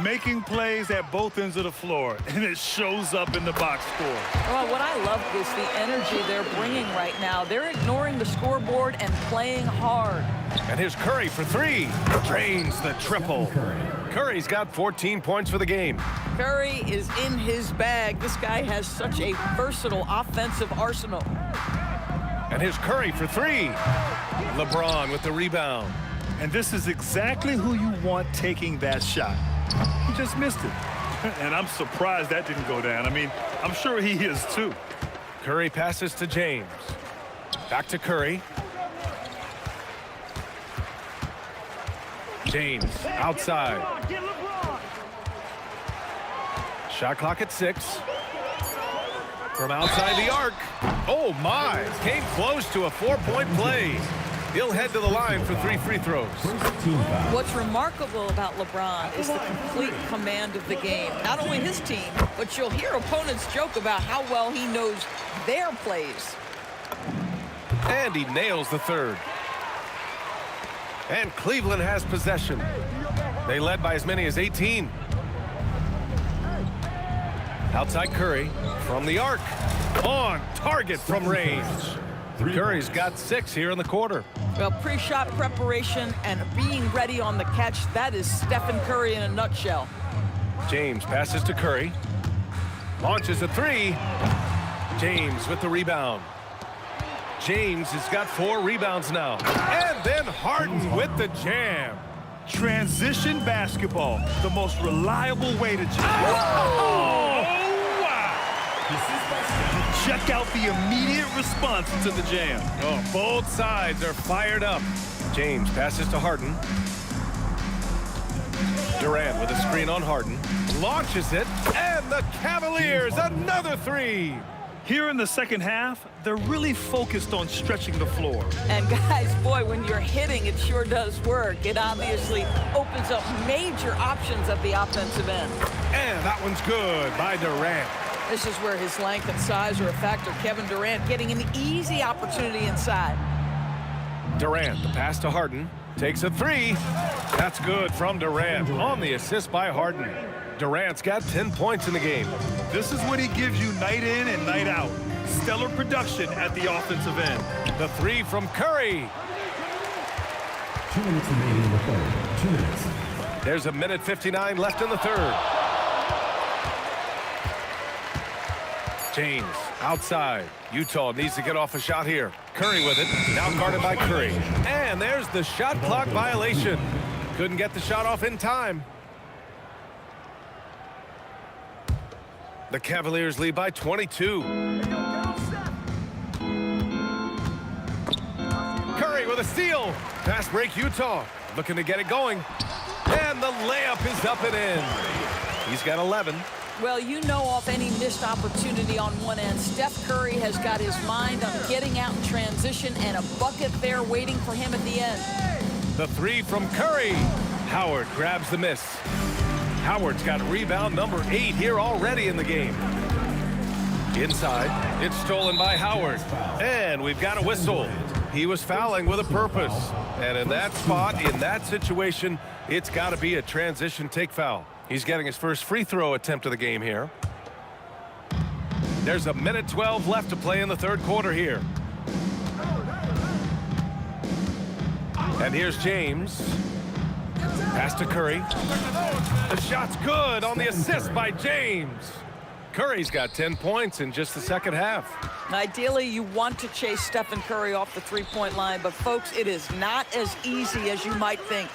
Making plays at both ends of the floor, and it shows up in the box score.
Well, what I love is the energy they're bringing right now. They're ignoring the scoreboard and playing hard.
And here's Curry for 3. Drains the triple. Curry's got 14 points for the game.
Curry is in his bag. This guy has such a versatile offensive arsenal.
And here's Curry for 3. LeBron with the rebound.
And this is exactly who you want taking that shot. He just missed it. And I'm surprised that didn't go down. I mean, I'm sure he is too.
Curry passes to James. Back to Curry. James outside. Shot clock at 6. From outside the arc. Oh my, came close to a 4-point play. He'll head to the line for 3 free throws.
What's remarkable about LeBron is the complete command of the game. Not only his team, but you'll hear opponents joke about how well he knows their plays.
And he nails the 3rd. And Cleveland has possession. They led by as many as 18. Outside Curry from the arc. On target from range. Curry's got 6 here in the quarter.
Well, pre-shot preparation and being ready on the catch, that is Stephen Curry in a nutshell.
James passes to Curry. Launches a 3. James with the rebound. James has got 4 rebounds now. And then Harden with the jam.
Transition basketball, the most reliable way to jam. Oh, wow. Check out the immediate response to the jam.
Oh, both sides are fired up. James passes to Harden. Durant with a screen on Harden. Launches it, and the Cavaliers, another 3.
Here in the second half, they're really focused on stretching the floor.
And guys, boy, when you're hitting, it sure does work. It obviously opens up major options at the offensive end.
And that one's good by Durant.
This is where his length and size are a factor. Kevin Durant getting an easy opportunity inside.
Durant, the pass to Harden, takes a 3. That's good from Durant on the assist by Harden. Durant's got 10 points in the game.
This is what he gives you night in and night out. Stellar production at the offensive end.
The 3 from Curry.
2 minutes remaining in the third. 2 minutes.
There's a minute 59 left in the 3rd. James outside. Utah needs to get off a shot here. Curry with it. Now guarded by Curry. And there's the shot clock violation. Couldn't get the shot off in time. The Cavaliers lead by 22. Curry with a steal. Fast break Utah. Looking to get it going. And the layup is up and in. He's got 11.
Well, you know, off any missed opportunity on one end, Steph Curry has got his mind on getting out in transition and a bucket there waiting for him at the end.
The three from Curry. Howard grabs the miss. Howard's got rebound number 8 here already in the game. Inside, it's stolen by Howard. And we've got a whistle. He was fouling with a purpose. And in that spot, in that situation, it's got to be a transition take foul. He's getting his first free throw attempt of the game here. There's a minute 12 left to play in the third quarter here. And here's James. Pass to Curry. The shot's good on the assist by James. Curry's got 10 points in just the second half.
Ideally, you want to chase Stephen Curry off the three-point line, but folks, it is not as easy as you might think.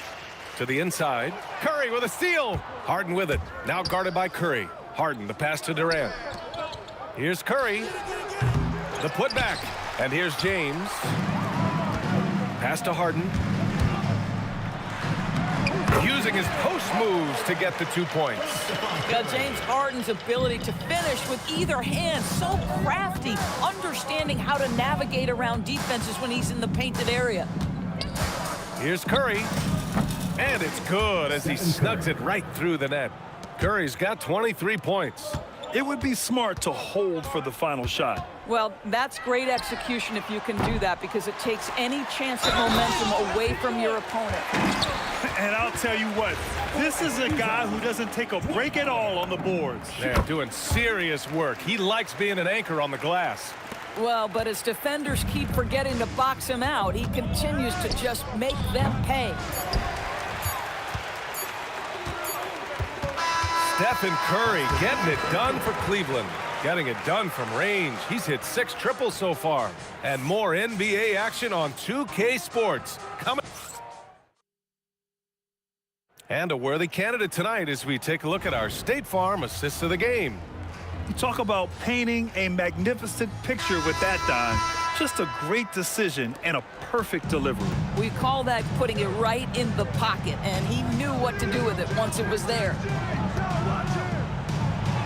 To the inside. Curry with a steal. Harden with it. Now guarded by Curry. Harden, the pass to Durant. Here's Curry. The putback. And here's James. Pass to Harden. Using his post moves to get the 2 points.
Yeah, James Harden's ability to finish with either hand, so crafty, understanding how to navigate around defenses when he's in the painted area.
Here's Curry. And it's good as he snugs it right through the net. Curry's got 23 points.
It would be smart to hold for the final shot.
Well, that's great execution if you can do that, because it takes any chance of momentum away from your opponent.
And I'll tell you what, this is a guy who doesn't take a break at all on the boards.
They're doing serious work. He likes being an anchor on the glass.
Well, but as defenders keep forgetting to box him out, he continues to just make them pay.
Stephen Curry getting it done for Cleveland. Getting it done from range. He's hit 6 triples so far. And more NBA action on 2K Sports. Coming. And a worthy candidate tonight as we take a look at our State Farm assist of the game.
You talk about painting a magnificent picture with that, Don. Just a great decision and a perfect delivery.
We call that putting it right in the pocket, and he knew what to do with it once it was there.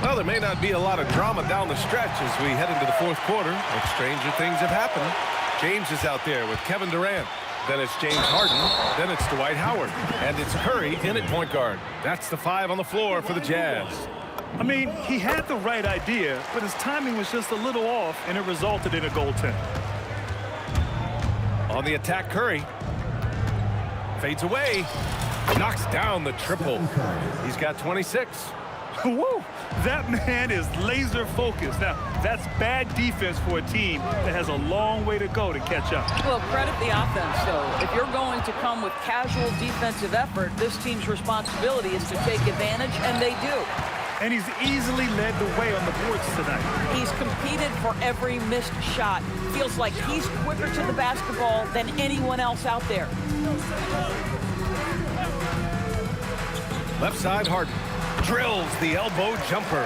Well, there may not be a lot of drama down the stretch as we head into the fourth quarter, but stranger things have happened. James is out there with Kevin Durant. Then it's James Harden. Then it's Dwight Howard. And it's Curry in at point guard. That's the 5 on the floor for the Jazz.
I mean, he had the right idea, but his timing was just a little off, and it resulted in a goaltend.
On the attack, Curry. Fades away. Knocks down the triple. He's got 26.
Woo! That man is laser focused. Now, that's bad defense for a team that has a long way to go to catch up.
Well, credit the offense, though. If you're going to come with casual defensive effort, this team's responsibility is to take advantage, and they do.
And he's easily led the way on the boards tonight.
He's competed for every missed shot. Feels like he's quicker to the basketball than anyone else out there.
Left side, Harden. Drills the elbow jumper.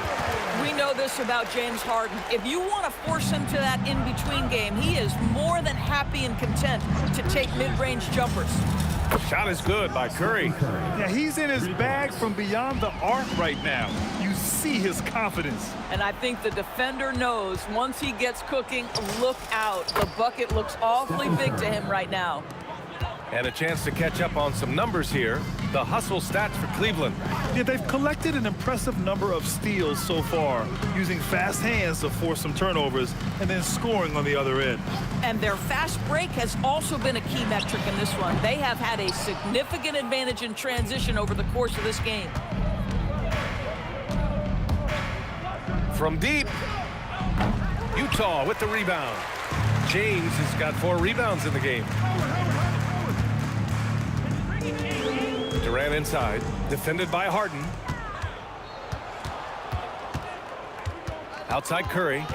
We know this about James Harden. If you want to force him to that in-between game, he is more than happy and content to take mid-range jumpers.
Shot is good by Curry.
Yeah, he's in his bag from beyond the arc right now. You see his confidence.
And I think the defender knows once he gets cooking, look out. The bucket looks awfully big to him right now.
And a chance to catch up on some numbers here. The hustle stats for Cleveland.
Yeah, they've collected an impressive number of steals so far, using fast hands to force some turnovers and then scoring on the other end.
And their fast break has also been a key metric in this one. They have had a significant advantage in transition over the course of this game.
From deep, Utah with the rebound. James has got 4 rebounds in the game. Durant inside, defended by Harden. Outside Curry.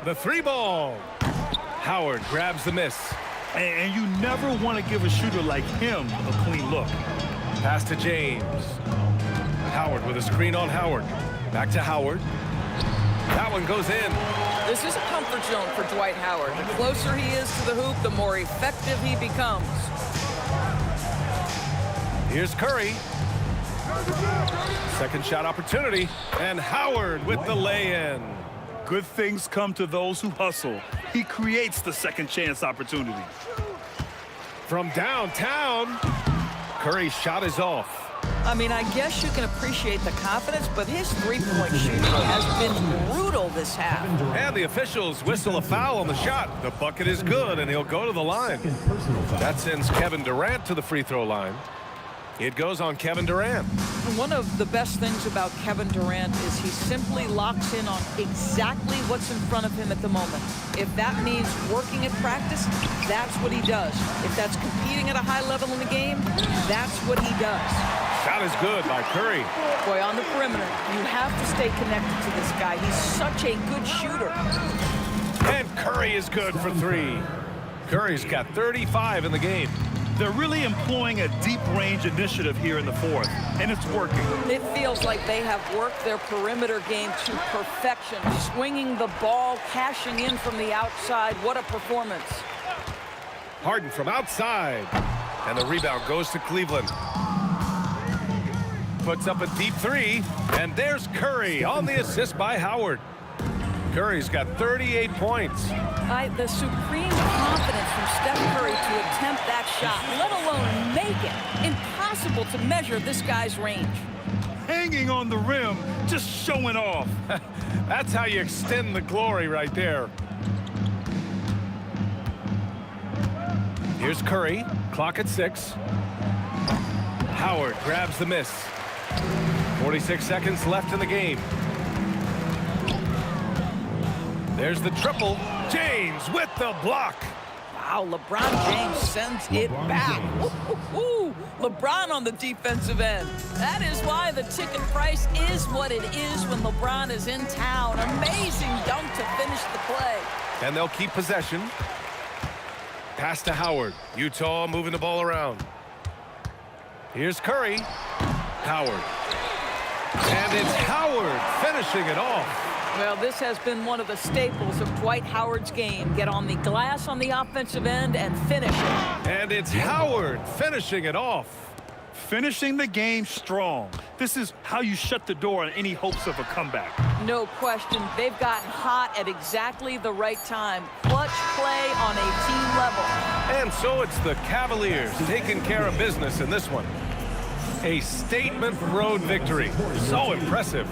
The 3 ball. Howard grabs the miss.
And you never want to give a shooter like him a clean look.
Pass to James. Howard with a screen on Howard. Back to Howard. That one goes in.
This is a comfort zone for Dwight Howard. The closer he is to the hoop, the more effective he becomes.
Here's Curry. Second shot opportunity. And Howard with the lay-in.
Good things come to those who hustle. He creates the second chance opportunity.
From downtown, Curry's shot is off.
I mean, I guess you can appreciate the confidence, but his three-point shooting has been brutal this half.
And the officials whistle a foul on the shot. The bucket is good, and he'll go to the line. That sends Kevin Durant to the free throw line. It goes on Kevin Durant.
One of the best things about Kevin Durant is he simply locks in on exactly what's in front of him at the moment. If that means working at practice, that's what he does. If that's competing at a high level in the game, that's what he does.
Shot is good by Curry.
Boy, on the perimeter, you have to stay connected to this guy. He's such a good shooter.
And Curry is good for three. Curry's got 35 in the game.
They're really employing a deep range initiative here in the fourth, and it's working.
It feels like they have worked their perimeter game to perfection. Swinging the ball, cashing in from the outside. What a performance.
Harden from outside. And the rebound goes to Cleveland. Puts up a deep three. And there's Curry on the assist by Howard. Curry's got 38 points.
The supreme confidence from Steph Curry to attempt that shot, let alone make it. Impossible to measure this guy's range.
Hanging on the rim, just showing off.
That's how you extend the glory right there. Here's Curry, clock at 6. Howard grabs the miss. 46 seconds left in the game. There's the triple. James with the block.
Wow, LeBron James sends it back. Ooh, LeBron on the defensive end. That is why the ticket price is what it is when LeBron is in town. Amazing dunk to finish the play.
And they'll keep possession. Pass to Howard. Utah moving the ball around. Here's Curry. Howard. And it's Howard finishing it off.
Well, this has been one of the staples of Dwight Howard's game. Get on the glass on the offensive end and finish it.
And it's Howard finishing it off.
Finishing the game strong. This is how you shut the door on any hopes of a comeback.
No question. They've gotten hot at exactly the right time. Clutch play on a team level.
And so it's the Cavaliers taking care of business in this one. A statement road victory. So impressive.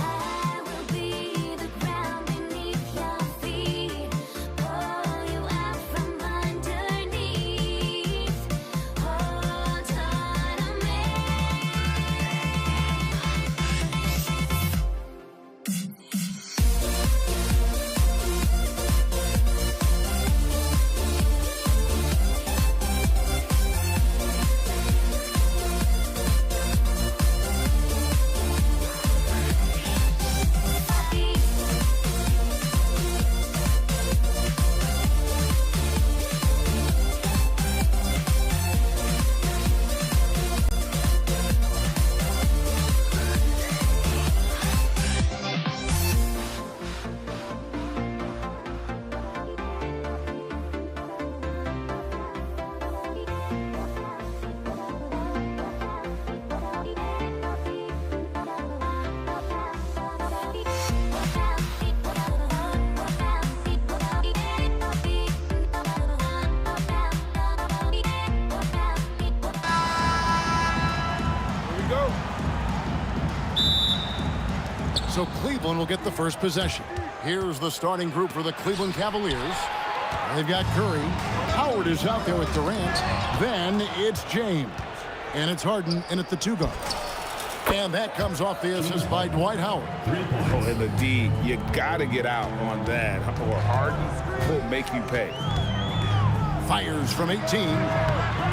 I will be
Cleveland will get the first possession. Here's the starting group for the Cleveland Cavaliers. They've got Curry. Howard is out there with Durant. Then it's James. And it's Harden in at the 2 guard. And that comes off the assist by Dwight Howard.
Oh, and the D, you got to get out on that, or Harden will make you pay.
Fires from 18.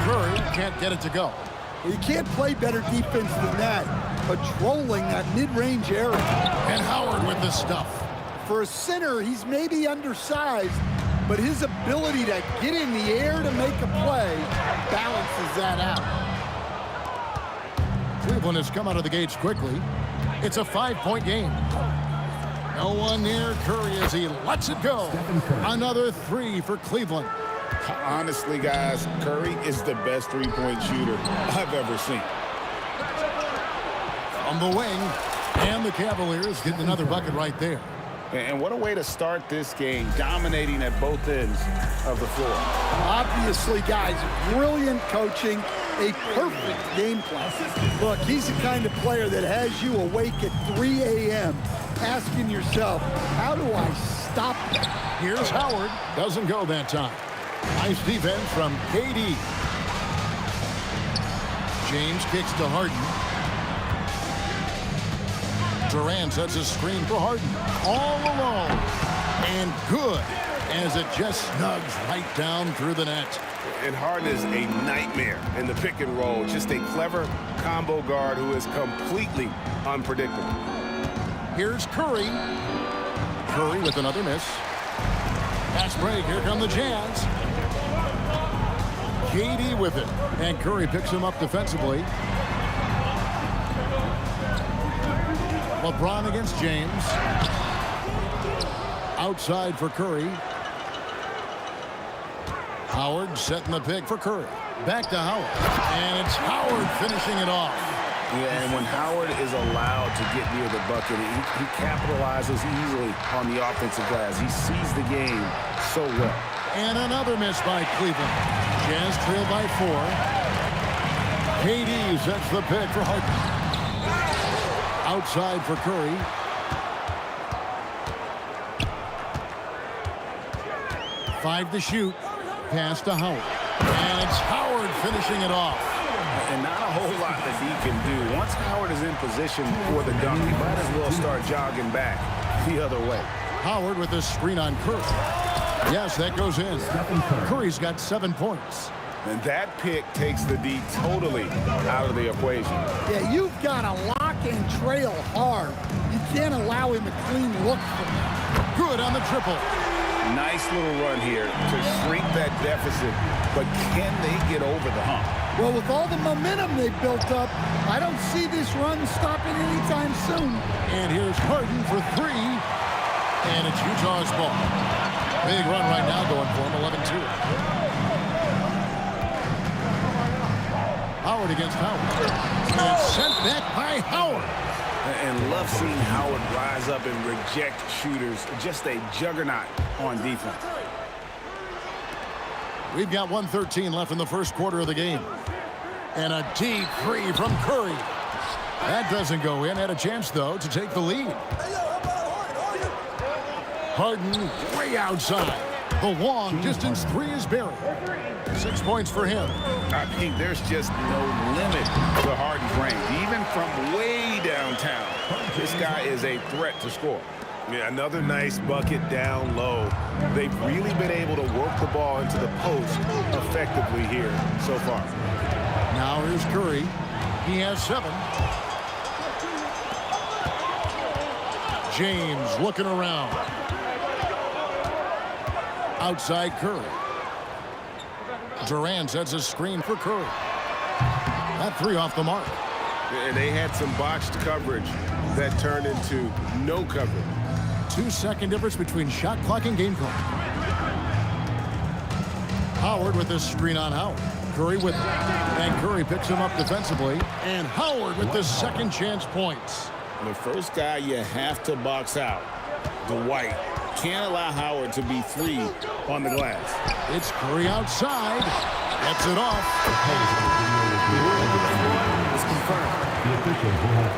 Curry can't get it to go.
You can't play better defense than that, patrolling that mid-range area.
And Howard with the stuff.
For a center, he's maybe undersized, but his ability to get in the air to make a play balances that out.
Cleveland has come out of the gates quickly. It's a 5-point game. No one near Curry as he lets it go. Another 3 for Cleveland.
Honestly, guys, Curry is the best three-point shooter I've ever seen.
On the wing, and the Cavaliers getting another bucket right there.
And what a way to start this game, dominating at both ends of the floor.
Obviously, guys, brilliant coaching, a perfect game plan. Look, he's the kind of player that has you awake at 3 a.m. asking yourself, how do I stop that?
Here's Howard. Doesn't go that time. Nice defense from KD. James kicks to Harden. Durant sets a screen for Harden. All alone. And good as it just snugs right down through the net.
And Harden is a nightmare in the pick and roll. Just a clever combo guard who is completely unpredictable.
Here's Curry. Curry with another miss. Pass break. Here come the Jazz. KD with it. And Curry picks him up defensively. LeBron against James. Outside for Curry. Howard setting the pick for Curry. Back to Howard. And it's Howard finishing it off.
Yeah, and when Howard is allowed to get near the bucket, he capitalizes easily on the offensive glass. He sees the game so well.
And another miss by Cleveland. Jazz trail by 4. KD sets the pick for Harden. Outside for Curry. Five to shoot. Pass to Howard. And it's Howard finishing it off.
And not a whole lot that he can do. Once Howard is in position for the dunk, he might as well start jogging back the other way.
Howard with a screen on Curry. Yes, that goes in. Curry's got 7 points.
And that pick takes the D totally out of the equation.
Yeah, you've got to lock and trail hard. You can't allow him a clean look from that.
Good on the triple.
Nice little run here to shrink that deficit, but can they get over the hump?
Well, with all the momentum they've built up, I don't see this run stopping anytime soon.
And here's Harden for 3. And it's Utah's ball. Big run right now going for him, 11-2. Howard against Howard. And sent back by Howard.
And love seeing Howard rise up and reject shooters. Just a juggernaut on defense.
We've got 1:13 left in the first quarter of the game. And a deep 3 from Curry. That doesn't go in. Had a chance, though, to take the lead. Harden way outside. The long distance 3 is buried. 6 points for him.
I mean, there's just no limit to Harden's range. Even from way downtown, this guy is a threat to score.
Yeah, another nice bucket down low. They've really been able to work the ball into the post effectively here so far.
Now here's Curry. He has 7. James looking around. Outside Curry. Durant sets a screen for Curry. That 3 off the mark.
And they had some botched coverage that turned into no coverage.
2-second difference between shot clock and game clock. Howard with this screen on Howard. Curry with it. And Curry picks him up defensively. And Howard with the second chance points.
The first guy you have to box out, Dwight. Can't allow Howard to be free on the glass.
It's Curry outside. Gets it off.
The officials will have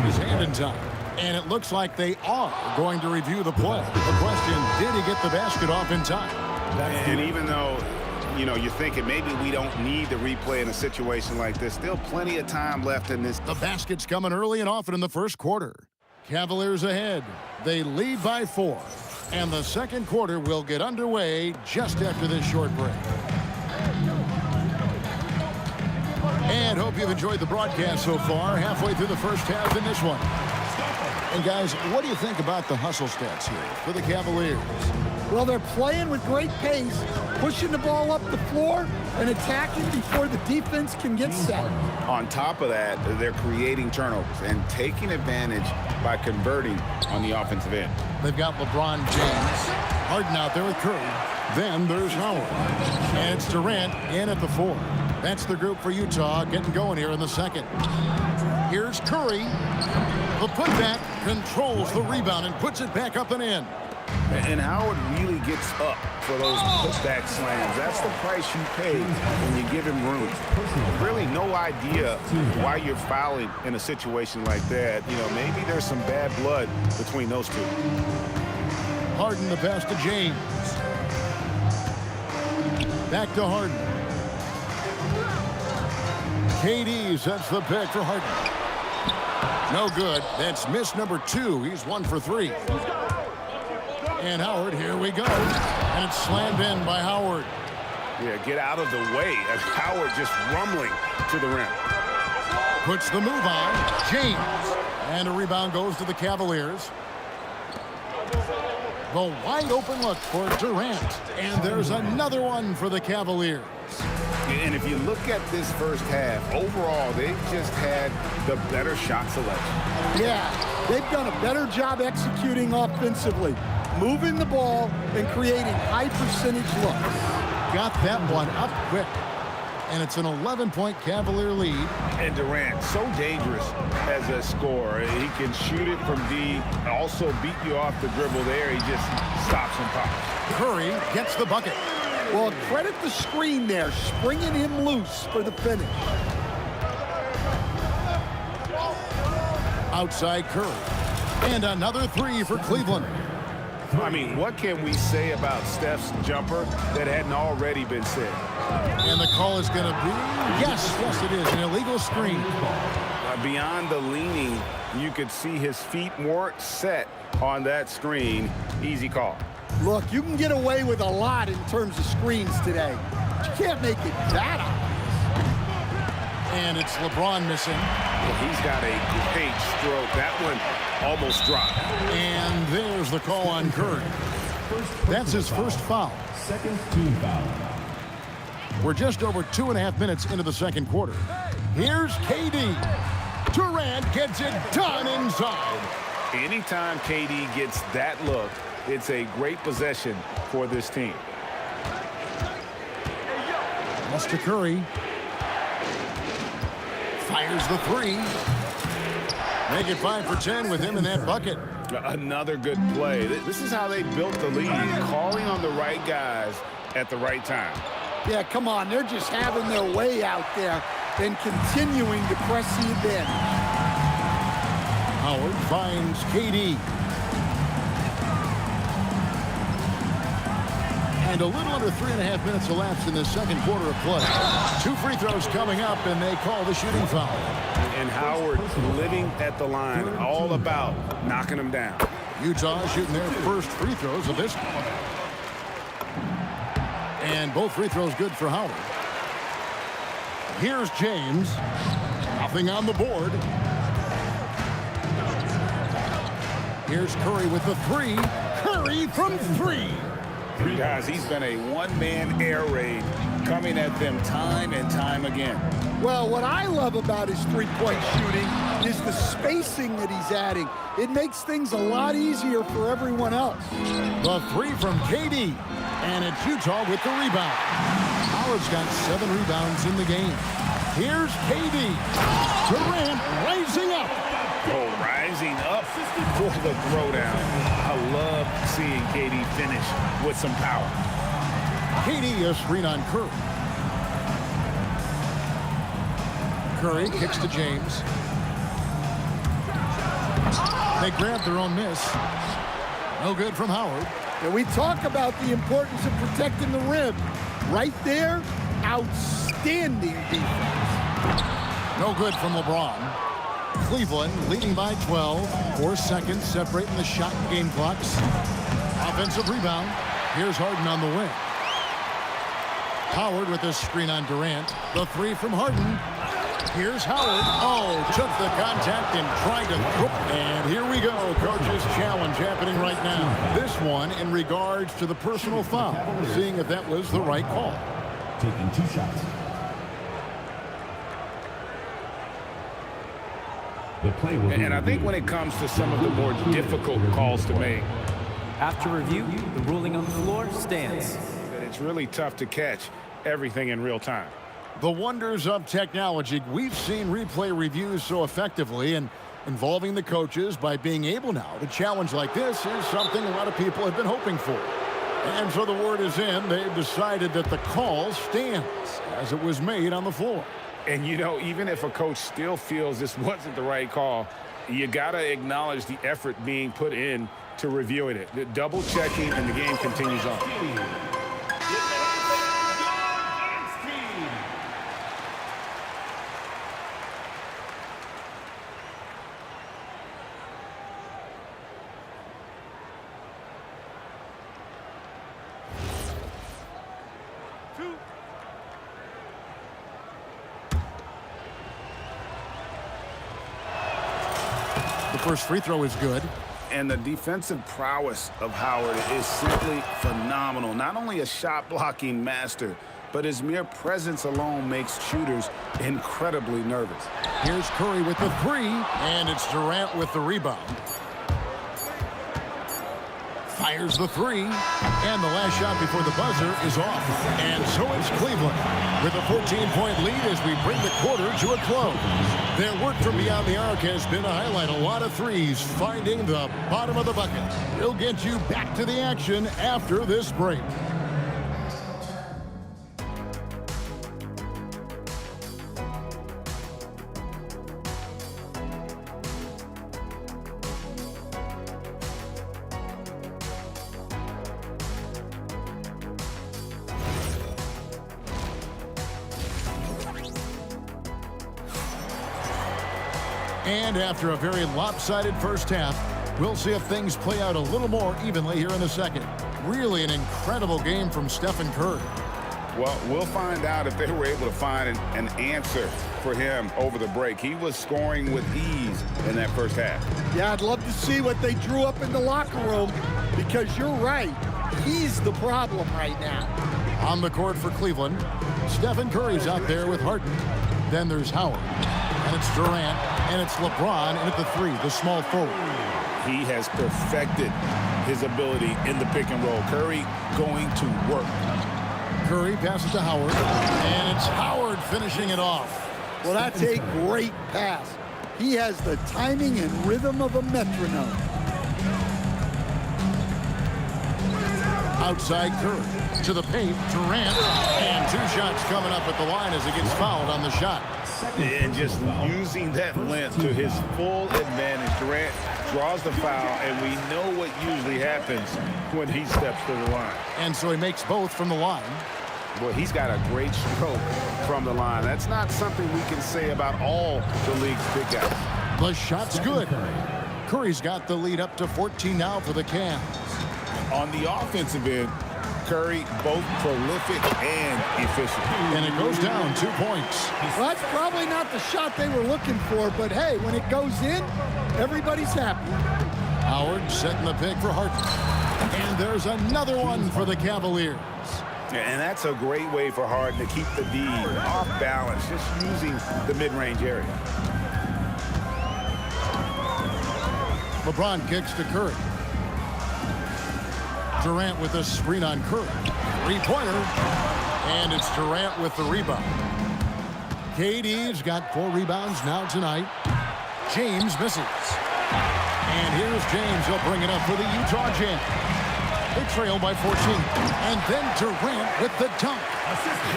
His hand in time. And it looks like they are going to review the play. The question, did he get the basket off in time?
And even though, you're thinking maybe we don't need the replay in a situation like this, still plenty of time left in this.
The basket's coming early and often in the first quarter. Cavaliers ahead. They lead by 4. And the second quarter will get underway just after this short break. And hope you've enjoyed the broadcast so far. Halfway through the first half in this one. And guys, what do you think about the hustle stats here for the Cavaliers?
Well, they're playing with great pace, pushing the ball up the floor and attacking before the defense can get set.
On top of that, they're creating turnovers and taking advantage by converting on the offensive end.
They've got LeBron James, Harden out there with Curry. Then there's Howard. And it's Durant in at the 4. That's the group for Utah getting going here in the second. Here's Curry. The putback controls the rebound and puts it back up and in.
And Howard really gets up for those putback slams. That's the price you pay when you give him room. Really no idea why you're fouling in a situation like that. Maybe there's some bad blood between those two.
Harden the pass to James. Back to Harden. KD sets the pick for Harden. No good. That's miss number 2. He's 1 for 3. And Howard, here we go. And it's slammed in by Howard.
Yeah, get out of the way as Howard just rumbling to the rim.
Puts the move on. James. And a rebound goes to the Cavaliers. The wide open look for Durant. And there's another one for the Cavaliers.
And if you look at this first half, overall, they've just had the better shot selection.
Yeah, they've done a better job executing offensively, moving the ball and creating high percentage looks.
Got that one up quick. And it's an 11-point Cavalier lead.
And Durant, so dangerous as a scorer. He can shoot it from D, also beat you off the dribble there. He just stops and pops.
Curry gets the bucket.
Well, credit the screen there, springing him loose for the finish.
Outside Curry. And another 3 for Cleveland.
I mean, what can we say about Steph's jumper that hadn't already been said?
And the call is going to be, yes, it is, an illegal screen.
Beyond the leaning, you could see his feet weren't set on that screen. Easy call.
Look, you can get away with a lot in terms of screens today. But you can't make it that obvious.
And it's LeBron missing.
Well, he's got a great stroke. That one almost dropped.
And there's the call on Curry. That's his first foul.
Second team foul.
We're just over 2.5 minutes into the second quarter. Here's KD. Durant gets it done inside.
Anytime KD gets that look, it's a great possession for this team.
Pass to Curry. Fires the 3. Make it 5 for 10 with him in that bucket.
Another good play. This is how they built the lead, calling on the right guys at the right time.
Yeah, come on. They're just having their way out there and continuing to press the advantage.
Howard finds KD. And a little under 3.5 minutes elapsed in the second quarter of play. 2 free throws coming up, and they call the shooting foul.
And Howard living at the line, all about knocking them down.
Utah shooting their first free throws of this one. And both free throws good for Howard. Here's James. Nothing on the board. Here's Curry with the 3. Curry from 3.
Guys, he's been a one-man air raid coming at them time and time again.
Well, what I love about his three-point shooting is the spacing that he's adding. It makes things a lot easier for everyone else.
The 3 from KD. And it's Utah with the rebound. Howard's got 7 rebounds in the game. Here's KD. Durant rising up.
Oh, rising up for the throwdown. I love seeing KD finish with some power.
KD a screen on Curry. Curry kicks to James. They grabbed their own miss. No good from Howard.
And we talk about the importance of protecting the rim. Right there, outstanding defense.
No good from LeBron. Cleveland leading by 12. 4 seconds separating the shot and game clocks. Offensive rebound. Here's Harden on the wing. Howard with a screen on Durant. The three from Harden. Here's Howard. Oh, took the contact and tried to throw. And here we go. Coach's challenge happening right now. This one in regards to the personal foul. Seeing if that was the right call.
Taking 2 shots.
And I think when it comes to some of the more difficult calls to make,
After review, the ruling on the floor stands.
it's really tough to catch everything in real time.
The wonders of technology. We've seen replay reviews so effectively, and involving the coaches by being able now to challenge like this is something a lot of people have been hoping for. And so the word is in. They've decided that the call stands as it was made on the floor.
And, you know, even if a coach still feels this wasn't the right call, you got to acknowledge the effort being put in to reviewing it. The double checking, and the game continues on.
The first free throw is good.
And the defensive prowess of Howard is simply phenomenal. Not only a shot-blocking master, but his mere presence alone makes shooters incredibly nervous.
Here's Curry with the three, and it's Durant with the rebound. Fires the three, and the last shot before the buzzer is off. And so it's Cleveland with a 14-point lead as we bring the quarter to a close. Their work from beyond the arc has been to highlight a lot of threes, finding the bottom of the bucket. We'll get you back to the action after this break. And after a very lopsided first half, we'll see if things play out a little more evenly here in the second. Really an incredible game from Stephen Curry.
Well, we'll find out if they were able to find an answer for him over the break. He was scoring with ease in that first half.
Yeah, I'd love to see what they drew up in the locker room, because you're right. He's the problem right now.
On the court for Cleveland, Stephen Curry's out there with Harden. Then there's Howard. And it's Durant. And it's LeBron in at the three, the small forward.
He has perfected his ability in the pick and roll. Curry going to work.
Curry passes to Howard. And it's Howard finishing it off.
Well, that's a great pass. He has the timing and rhythm of a metronome.
Outside Curry to the paint, Durant, and 2 shots coming up at the line as he gets fouled on the shot.
And just using that length to his full advantage. Durant draws the foul, and we know what usually happens when he steps to the line.
And so he makes both from the line.
Boy, he's got a great stroke from the line. That's not something we can say about all the league's big guys.
The shot's good. Curry's got the lead up to 14 now for the Cavs.
On the offensive end, Curry both prolific and efficient.
And it goes down 2 points.
Well, that's probably not the shot they were looking for, but hey, when it goes in, everybody's happy.
Howard setting the pick for Harden. And there's another one for the Cavaliers.
And that's a great way for Harden to keep the D off balance, just using the mid-range area.
LeBron kicks to Curry. Durant with a screen on Curry. 3-pointer. And it's Durant with the rebound. KD's got 4 rebounds now tonight. James misses. And here's James. He'll bring it up for the Utah Jazz. They trail by 14. And then Durant with the dunk.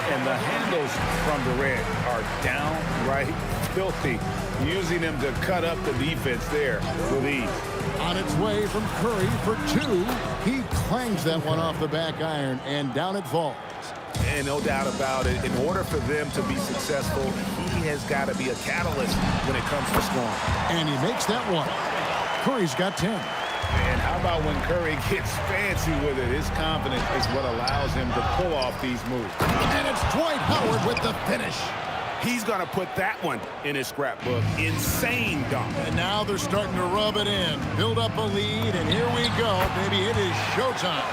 And the handles from Durant are downright filthy, using him to cut up the defense there with ease.
On its way from Curry for two. He clangs that one off the back iron, and down it falls.
And no doubt about it, in order for them to be successful, he has got to be a catalyst when it comes to scoring.
And he makes that one. Curry's got 10.
And how about when Curry gets fancy with it? His confidence is what allows him to pull off these moves.
And it's Dwight Howard with the finish.
He's going to put that one in his scrapbook. Insane dunk.
And now they're starting to rub it in. Build up a lead, and here we go, baby. It is showtime.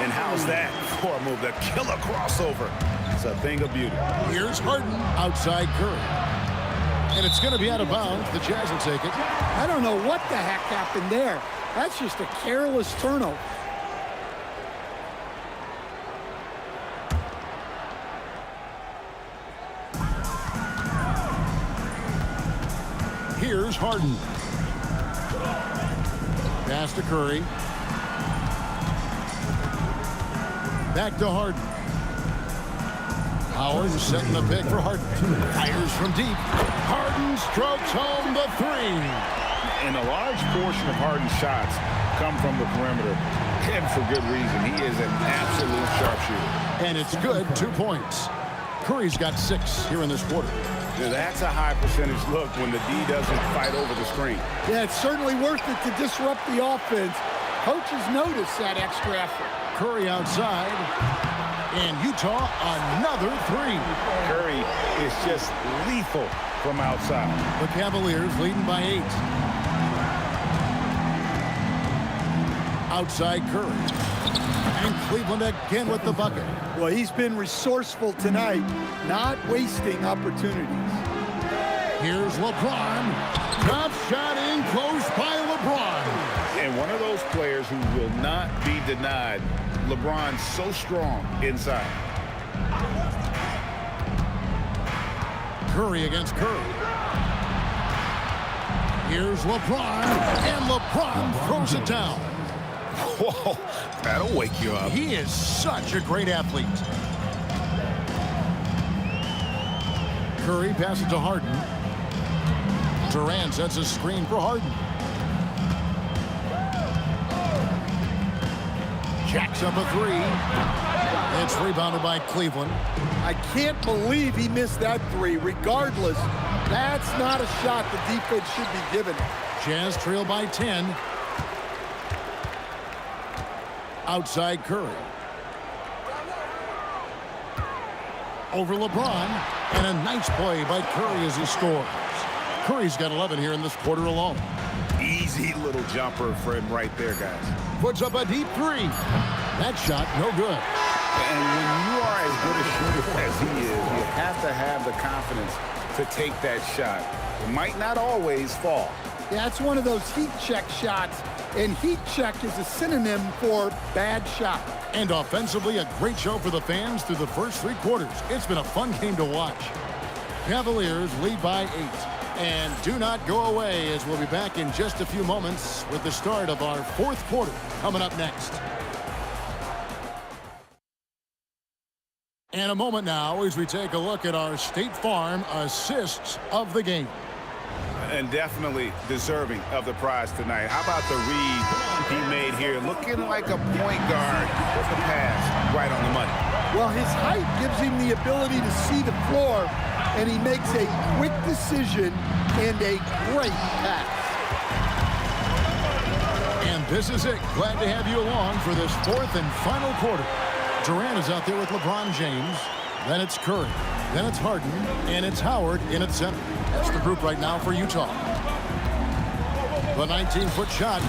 And how's that for a move? The killer crossover. It's a thing of beauty.
Here's Harden outside Curry. And it's going to be out of bounds. The Jazz will take it.
I don't know what the heck happened there. That's just a careless turnover.
Here's Harden. Pass to Curry. Back to Harden. Howard setting the pick for Harden. Fires from deep. Harden strokes home the three.
And a large portion of Harden's shots come from the perimeter. And for good reason. He is an absolute sharpshooter.
And it's good. 2 points. Curry's got 6 here in this quarter.
Now that's a high percentage look when the D doesn't fight over the screen.
Yeah, it's certainly worth it to disrupt the offense. Coaches notice that extra effort.
Curry outside. And Utah, another three.
Curry is just lethal from outside.
The Cavaliers leading by 8. Outside Curry. And Cleveland again with the bucket.
Well, he's been resourceful tonight, not wasting opportunities.
Here's LeBron. Top shot in close by LeBron.
And one of those players who will not be denied. LeBron's so strong inside.
Curry against Curry. Here's LeBron. And LeBron throws it down.
Whoa, that'll wake you up.
He is such a great athlete. Curry passes to Harden. Durant sets a screen for Harden. Jacks up a three. It's rebounded by Cleveland.
I can't believe he missed that three. Regardless, that's not a shot the defense should be giving.
Jazz trail by 10. Outside Curry. Over LeBron. And a nice play by Curry as he scores. Curry's got 11 here in this quarter alone.
Easy little jumper for him right there, guys.
Puts up a deep three. That shot, no good.
And when you are as good a shooter as he is, you have to have the confidence to take that shot. It might not always fall.
Yeah, it's one of those heat check shots. And heat check is a synonym for bad shot.
And offensively, a great show for the fans through the first 3 quarters. It's been a fun game to watch. Cavaliers lead by 8. And do not go away, as we'll be back in just a few moments with the start of our 4th quarter coming up next. And a moment now as we take a look at our State Farm assists of the game.
And definitely deserving of the prize tonight. How about the read he made here? Looking like a point guard with the pass right on the money.
Well, his height gives him the ability to see the floor, and he makes a quick decision and a great pass.
And this is it. Glad to have you along for this 4th and final quarter. Durant is out there with LeBron James. Then it's Curry. Then it's Harden. And it's Howard in at center. That's the group right now for Utah. The 19-foot shot.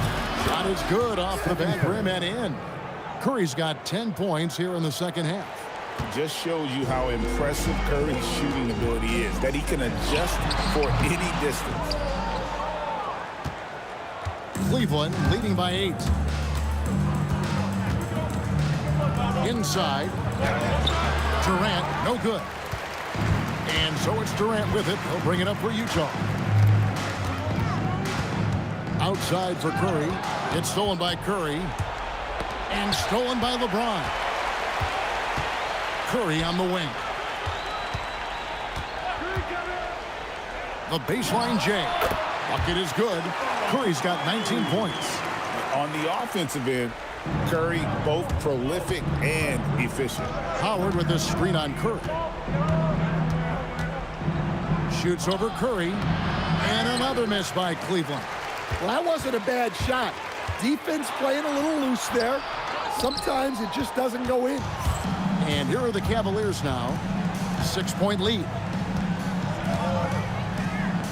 Shot is good off the back rim and in. Curry's got 10 points here in the second half.
Just shows you how impressive Curry's shooting ability is, that he can adjust for any distance.
Cleveland leading by 8. Inside. Durant, no good. And so it's Durant with it. He'll bring it up for Utah. Outside for Curry. It's stolen by Curry. And stolen by LeBron. Curry on the wing. The baseline J. Bucket is good. Curry's got 19 points.
On the offensive end, Curry both prolific and efficient.
Howard with the screen on Curry. Shoots over Curry. And another miss by Cleveland.
Well, that wasn't a bad shot. Defense playing a little loose there. Sometimes it just doesn't go in.
And here are the Cavaliers now. 6-point lead.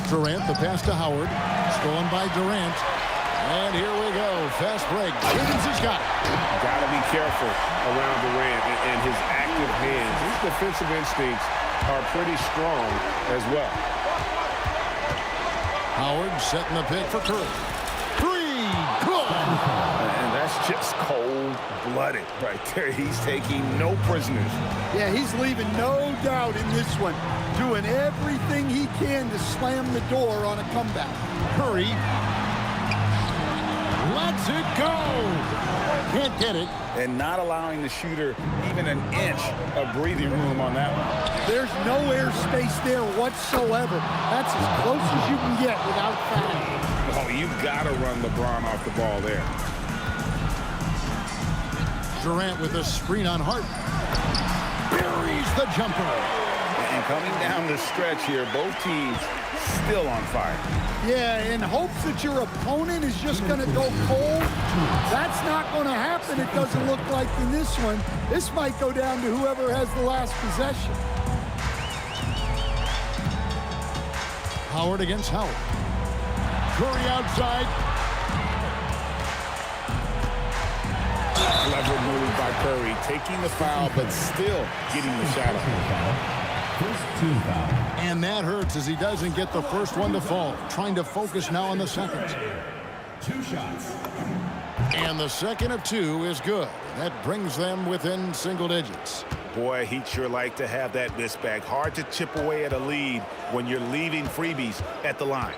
Durant, the pass to Howard. Stolen by Durant. And here we go. Fast break. Higgins has got it.
Got to be careful around Durant and his active hands. His defensive instincts are pretty strong as well.
Howard setting the pick for Curry. Three. Good.
And that's just cold-blooded right there. He's taking no prisoners.
Yeah, he's leaving no doubt in this one. Doing everything he can to slam the door on a comeback.
Curry lets it go. Can't get it.
And not allowing the shooter even an inch of breathing room on that one.
There's no air space there whatsoever. That's as close as you can get without foul.
Oh, you've got to run LeBron off the ball there.
Durant with a screen on Hart. Buries the jumper.
And coming down the stretch here, both teams still on fire.
Yeah, in hopes that your opponent is just going to go cold. That's not going to happen, it doesn't look like in this one. This might go down to whoever has the last possession.
Howard against Howard. Curry outside.
Clever move by Curry, taking the foul, but still getting the shot off.
And that hurts as he doesn't get the first one to fall. Trying to focus now on the second.
2 shots.
And the second of 2 is good. That brings them within single digits.
Boy, he'd sure like to have that miss back. Hard to chip away at a lead when you're leaving freebies at the line.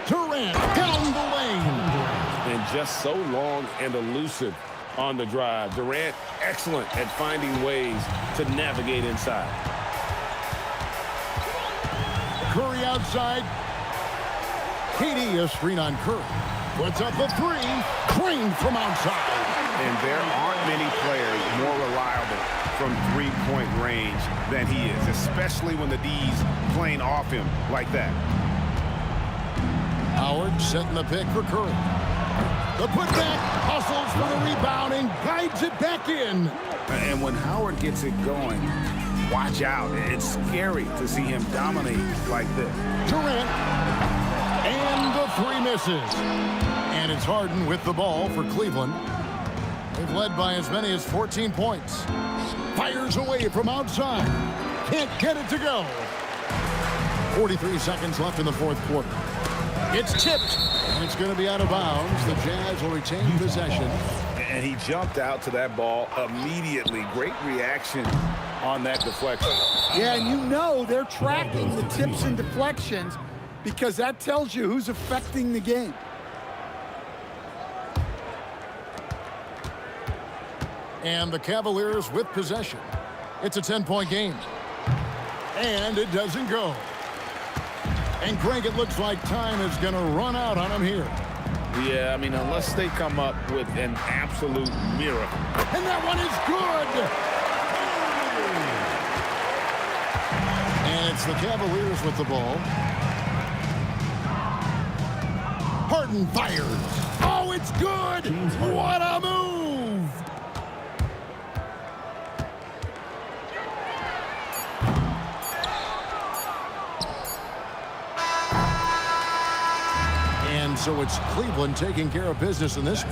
Durant down the lane.
And just so long and elusive on the drive. Durant, excellent at finding ways to navigate inside.
Curry outside. KD a screen on Curry. Puts up a 3. Drained from outside.
And there aren't many players more reliable from three-point range than he is, especially when the D's playing off him like that.
Howard setting the pick for Curry. The putback, hustles for the rebound and guides it back in.
And when Howard gets it going, watch out. It's scary to see him dominate like this.
Durant. And the 3 misses. And it's Harden with the ball for Cleveland. They've led by as many as 14 points. Fires away from outside. Can't get it to go. 43 seconds left in the fourth quarter. It's tipped. And it's going to be out of bounds. The Jazz will retain possession.
And he jumped out to that ball immediately. Great reaction on that deflection.
Yeah, and you know they're tracking the tips and deflections because that tells you who's affecting the game.
And the Cavaliers with possession. It's a 10-point game. And it doesn't go. And Greg, it looks like time is going to run out on him here.
Yeah, I mean, unless they come up with an absolute miracle.
And that one is good. And it's the Cavaliers with the ball. Harden fires. Oh, it's good. What a move. So it's Cleveland taking care of business in this.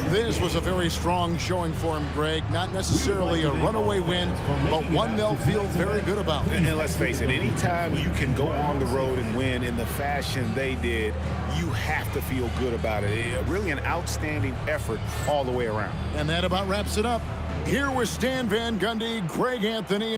This was a very strong showing for him, Greg. Not necessarily a runaway win, but one they'll feel very good about.
And let's face it, anytime you can go on the road and win in the fashion they did, you have to feel good about it. Really an outstanding effort all the way around.
And that about wraps it up. Here with Stan Van Gundy, Greg Anthony.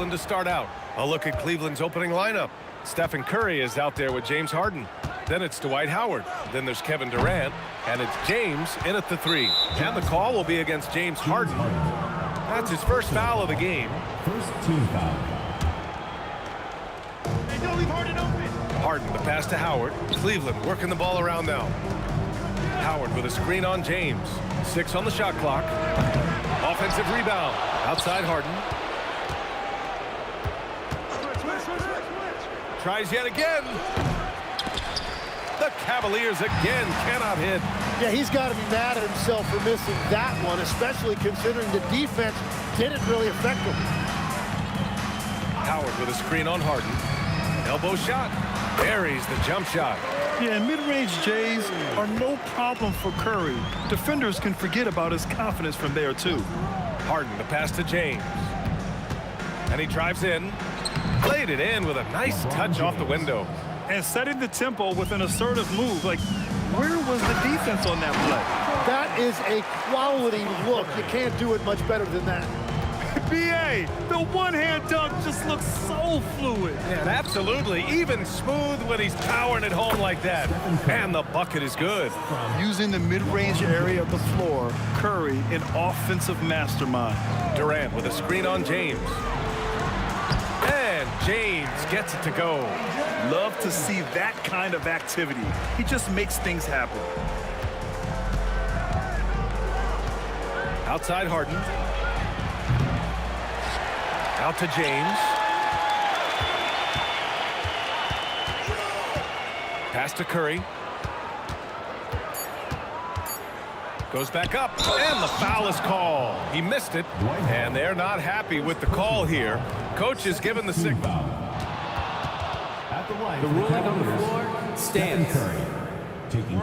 Cleveland to start out. A look at Cleveland's opening lineup. Stephen Curry is out there with James Harden. Then it's Dwight Howard. Then there's Kevin Durant. And it's James in at the 3. And the call will be against James Harden. That's his first foul of the game.
First team foul.
Hey, don't leave Harden open.
Harden, the pass to Howard. Cleveland working the ball around now. Howard with a screen on James. 6 on the shot clock. Offensive rebound. Outside Harden. Tries yet again. The Cavaliers again cannot hit.
Yeah, he's got to be mad at himself for missing that one, especially considering the defense didn't really affect him.
Howard with a screen on Harden. Elbow shot. Buries the jump shot.
Yeah, and mid-range Jays are no problem for Curry. Defenders can forget about his confidence from there, too.
Harden, the pass to James. And he drives in. Played it in with a nice touch off the window.
And setting the tempo with an assertive move. Like, where was the defense on that play?
That is a quality look. You can't do it much better than that.
B.A., the one-hand dunk just looks so fluid.
Yeah, absolutely. Even smooth when he's powering it home like that. And the bucket is good.
Using the mid-range area of the floor, Curry, an offensive mastermind.
Durant with a screen on James. And James gets it to go.
Love to see that kind of activity. He just makes things happen.
Outside Harden. Out to James. Pass to Curry. Goes back up, and the foul is called. He missed it, and they're not happy with the call here. Coach is given the signal.
The ruling on the floor stands.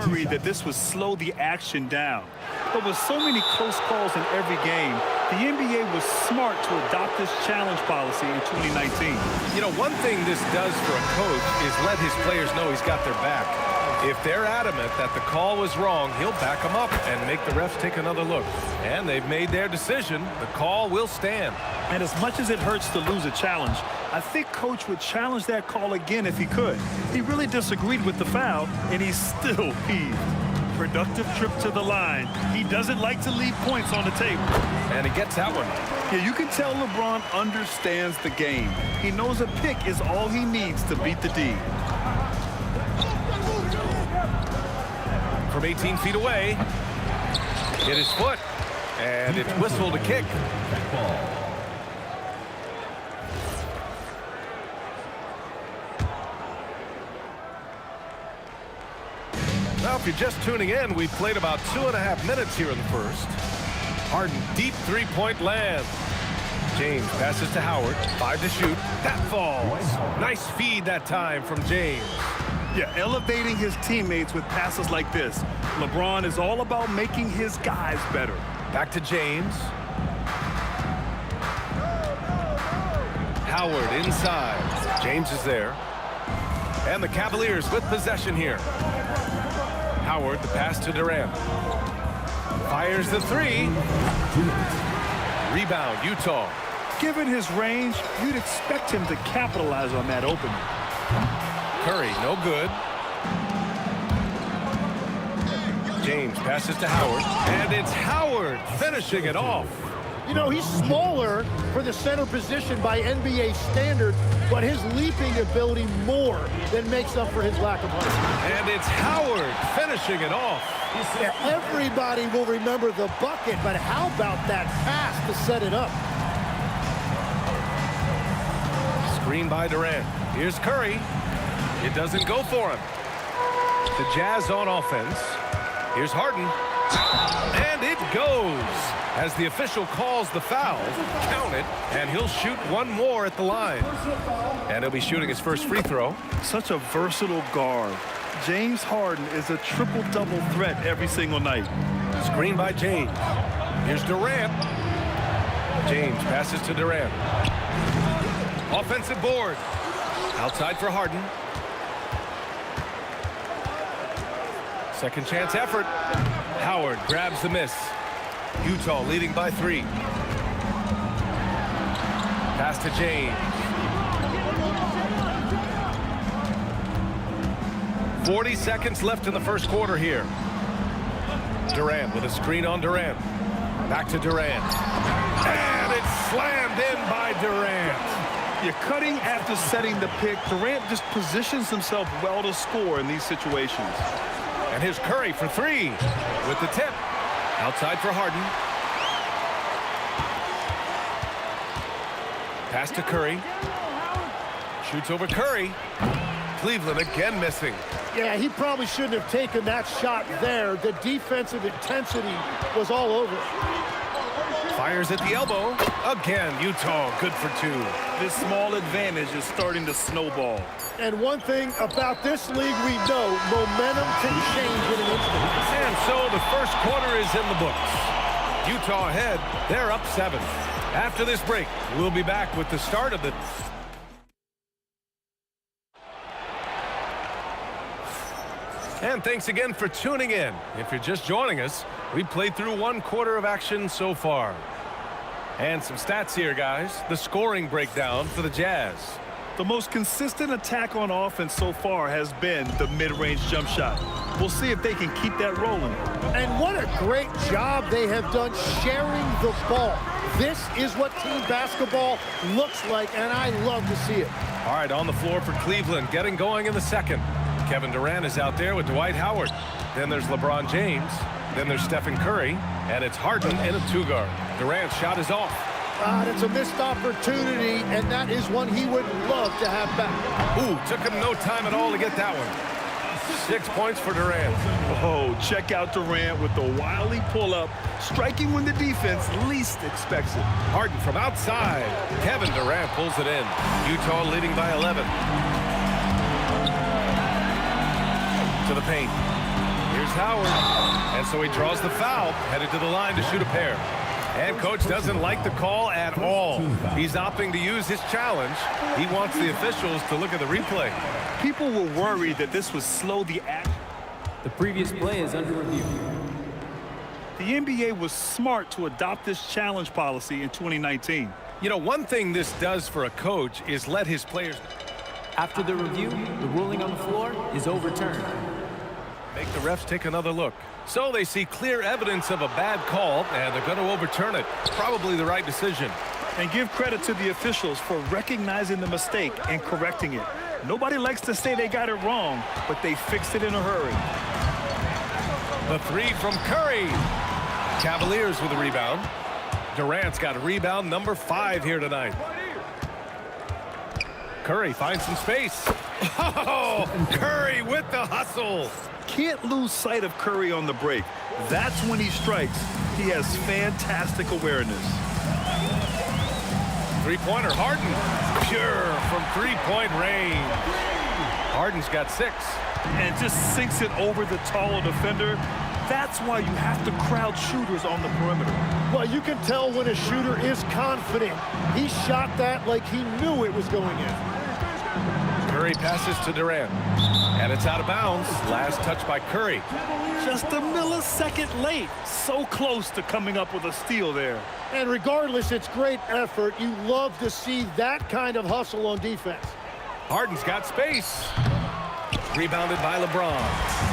Worried that this would slow the action down. But with so many close calls in every game, the NBA was smart to adopt this challenge policy in 2019.
You know, one thing this does for a coach is let his players know he's got their back. If they're adamant that the call was wrong, he'll back them up and make the refs take another look. And they've made their decision. The call will stand.
And as much as it hurts to lose a challenge, I think Coach would challenge that call again if he could. He really disagreed with the foul, and he's still peeved. Productive trip to the line. He doesn't like to leave points on the table.
And he gets that one.
Yeah, you can tell LeBron understands the game. He knows a pick is all he needs to beat the D.
From 18 feet away, hit his foot, and it's whistled to kick. Now, if you're just tuning in, we've played about 2.5 minutes here in the first. Harden, deep three-point land. James passes to Howard. 5 to shoot. That falls. Nice feed that time from James.
Yeah, elevating his teammates with passes like this. LeBron is all about making his guys better.
Back to James. Howard inside. James is there. And the Cavaliers with possession here. Howard, the pass to Durant. Fires the 3. Rebound, Utah.
Given his range, you'd expect him to capitalize on that opening.
Curry, no good. James passes to Howard, and it's Howard finishing it off.
You know, he's smaller for the center position by NBA standard, but his leaping ability more than makes up for his lack of height.
And it's Howard finishing it off.
Yeah, everybody will remember the bucket, but how about that pass to set it up?
Screen by Durant. Here's Curry. It doesn't go for him. The Jazz on offense. Here's Harden. And it goes. As the official calls the foul, count it, and he'll shoot one more at the line. And he'll be shooting his first free throw.
Such a versatile guard. James Harden is a triple-double threat every single night.
Screen by James. Here's Durant. James passes to Durant. Offensive board. Outside for Harden. Second chance effort. Howard grabs the miss. Utah leading by 3. Pass to James. 40 seconds left in the first quarter here. Durant with a screen on Durant. Back to Durant. And it's slammed in by Durant.
You're cutting after setting the pick. Durant just positions himself well to score in these situations.
And here's Curry for three with the tip. Outside for Harden. Pass to Curry. Shoots over Curry. Cleveland again missing.
Yeah, he probably shouldn't have taken that shot there. The defensive intensity was all over it.
Fires at the elbow. Again, Utah good for two.
This small advantage is starting to snowball.
And one thing about this league we know, momentum can change in an instant.
And so the first quarter is in the books. Utah ahead. They're up 7. After this break, we'll be back with the start of the... And thanks again for tuning in. If you're just joining us, we played through 1 quarter of action so far. And some stats here, guys. The scoring breakdown for the Jazz.
The most consistent attack on offense so far has been the mid-range jump shot. We'll see if they can keep that rolling.
And what a great job they have done sharing the ball. This is what team basketball looks like, and I love to see it.
All right, on the floor for Cleveland, getting going in the second. Kevin Durant is out there with Dwight Howard. Then there's LeBron James. Then there's Stephen Curry. And it's Harden in a 2-guard. Durant's shot is off.
It's a missed opportunity, and that is one he would love to have back.
Ooh, took him no time at all to get that one. 6 points for Durant.
Oh, check out Durant with the wily pull-up, striking when the defense least expects it.
Harden from outside. Kevin Durant pulls it in. Utah leading by 11. To the paint. Here's Howard. And so he draws the foul, headed to the line to shoot a pair. And coach doesn't like the call at all. He's opting to use his challenge. He wants the officials to look at the replay.
People were worried that this would slow the action.
The previous play is under review.
The NBA was smart to adopt this challenge policy in 2019.
You know, one thing this does for a coach is let his players...
After the review, the ruling on the floor is overturned.
Make the refs take another look. So they see clear evidence of a bad call, and they're going to overturn it. Probably the right decision.
And give credit to the officials for recognizing the mistake and correcting it. Nobody likes to say they got it wrong, but they fixed it in a hurry.
The 3 from Curry. Cavaliers with a rebound. Durant's got a rebound number 5 here tonight. Curry finds some space. Oh, Curry with the hustle.
Can't lose sight of Curry on the break. That's when he strikes. He has fantastic awareness.
Three-pointer, Harden. Pure from three-point range. Harden's got 6.
And just sinks it over the taller defender. That's why you have to crowd shooters on the perimeter.
Well, you can tell when a shooter is confident. He shot that like he knew it was going in.
Curry passes to Durant. And it's out of bounds. Last touch by Curry.
Just a millisecond late. So close to coming up with a steal there.
And regardless, it's great effort. You love to see that kind of hustle on defense.
Harden's got space. Rebounded by LeBron.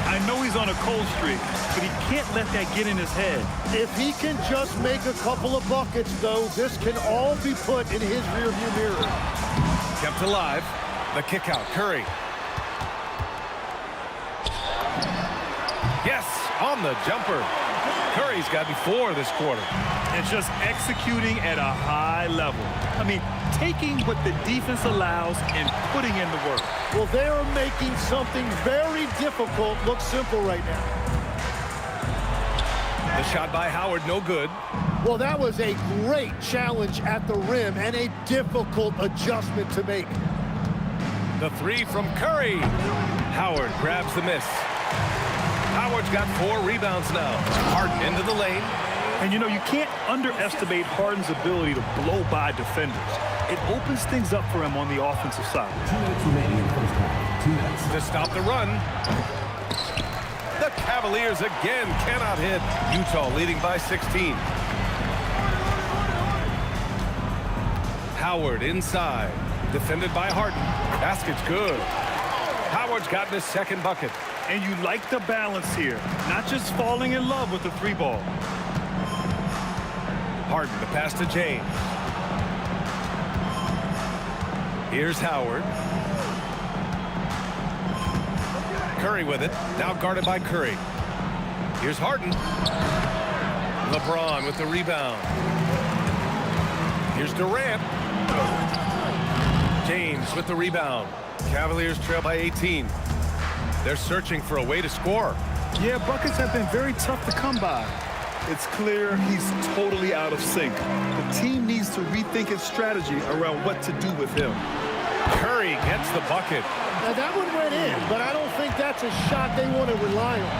I know he's on a cold streak, but he can't let that get in his head.
If he can just make a couple of buckets, though, this can all be put in his rearview mirror.
Kept alive. The kick out. Curry. Yes, on the jumper. Curry's got 4 this quarter.
And just executing at a high level. I mean, taking what the defense allows and putting in the work.
Well, they are making something very difficult look simple right now.
The shot by Howard, no good.
Well, that was a great challenge at the rim and a difficult adjustment to make.
The 3 from Curry. Howard grabs the miss. Howard's got 4 rebounds now. Harden into the lane.
And, you know, you can't underestimate Harden's ability to blow by defenders. It opens things up for him on the offensive side.
2 minutes remaining in the first half. 2 minutes.
To stop the run. The Cavaliers again cannot hit. Utah leading by 16. Howard inside. Defended by Harden. Basket's good. Howard's gotten his second bucket.
And you like the balance here, not just falling in love with the three ball.
Harden, the pass to James. Here's Howard. Curry with it. Now guarded by Curry. Here's Harden. LeBron with the rebound. Here's Durant. James with the rebound. Cavaliers trail by 18. They're searching for a way to score.
Yeah, buckets have been very tough to come by. It's clear he's totally out of sync. The team needs to rethink its strategy around what to do with him.
Curry gets the bucket.
Now that one went in, but I don't think that's a shot they want to rely on.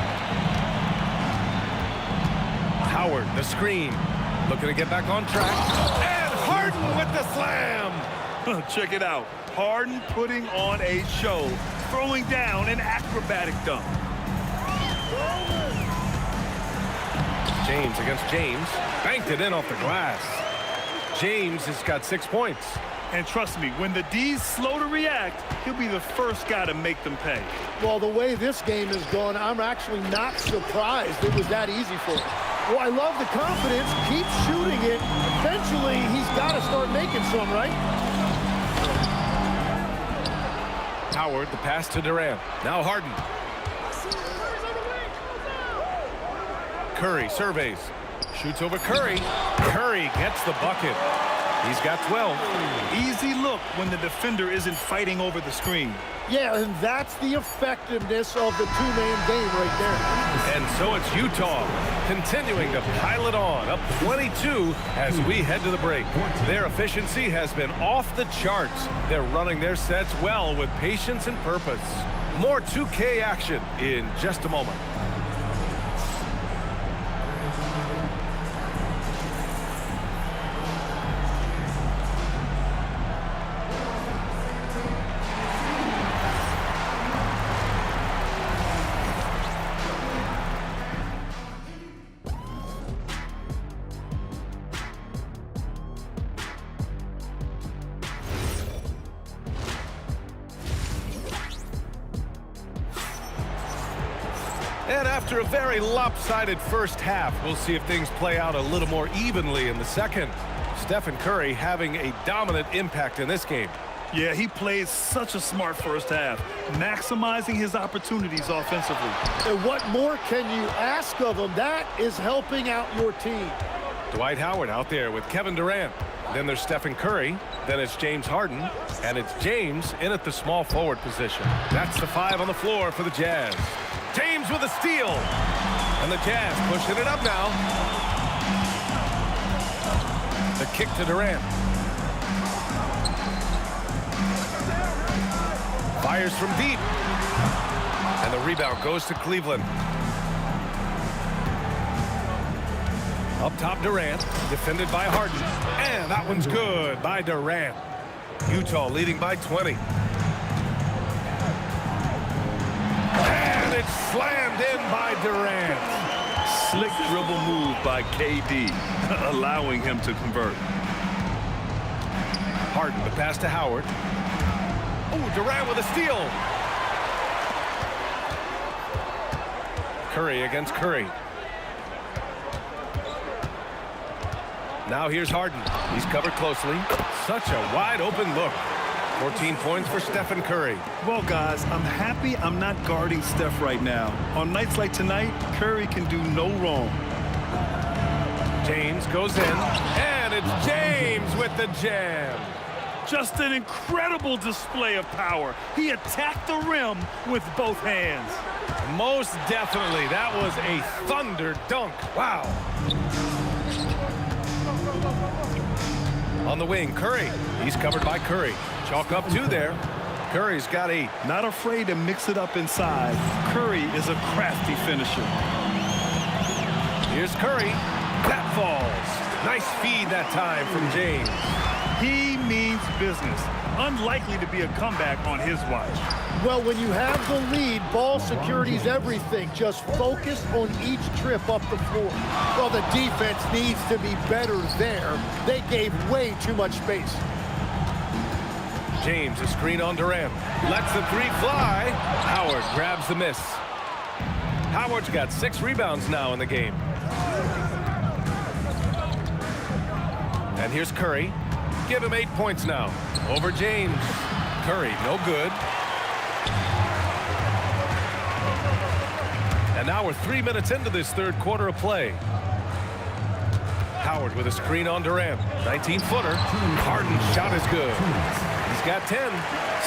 Howard, the screen. Looking to get back on track. And Harden with the slam.
Check it out. Harden putting on a show, throwing down an acrobatic dunk.
James against James. Banked it in off the glass. James has got 6 points.
And trust me, when the D's slow to react, he'll be the first guy to make them pay.
Well, the way this game has gone, I'm actually not surprised it was that easy for him. Well, I love the confidence. Keep shooting it. Eventually, he's got to start making some, right?
Howard, the pass to Durant. Now Harden. Curry surveys. Shoots over Curry. Curry gets the bucket. He's got 12.
Easy look when the defender isn't fighting over the screen.
Yeah, and that's the effectiveness of the two-man game right there.
And so it's Utah continuing to pile it on, up 22 as we head to the break. Their efficiency has been off the charts. They're running their sets well with patience and purpose. More 2K action in just a moment. And after a very lopsided first half, we'll see if things play out a little more evenly in the second. Stephen Curry having a dominant impact in this game.
Yeah, he played such a smart first half, maximizing his opportunities offensively.
And what more can you ask of him? That is helping out your team.
Dwight Howard out there with Kevin Durant. Then there's Stephen Curry. Then it's James Harden. And it's James in at the small forward position. That's the 5 on the floor for the Jazz. James with a steal. And the Jazz pushing it up now. The kick to Durant. Fires from deep. And the rebound goes to Cleveland. Up top, Durant. Defended by Harden. And that one's good by Durant. Utah leading by 20. And it's slammed in by Durant.
Slick dribble move by KD, allowing him to convert.
Harden, the pass to Howard. Oh, Durant with a steal. Curry against Curry. Now here's Harden. He's covered closely. Such a wide open look. 14 points for Stephen Curry.
Well, guys, I'm happy I'm not guarding Steph right now. On nights like tonight, Curry can do no wrong.
James goes in, and it's James with the jam.
Just an incredible display of power. He attacked the rim with both hands.
Most definitely. That was a thunder dunk. Wow. On the wing, Curry. He's covered by Curry. Chalk up 2 there. Curry's got 8.
Not afraid to mix it up inside. Curry is a crafty finisher.
Here's Curry. That falls. Nice feed that time from James.
He means business. Unlikely to be a comeback on his watch.
Well, when you have the lead, ball security's everything. Just focus on each trip up the floor. Well, the defense needs to be better there. They gave way too much space.
James, a screen on Durant. Lets the three fly. Howard grabs the miss. Howard's got 6 rebounds now in the game. And here's Curry. Give him 8 points now. Over James. Curry, no good. And now we're 3 minutes into this third quarter of play. Howard with a screen on Durant. 19-footer. Harden's shot is good. He's got 10.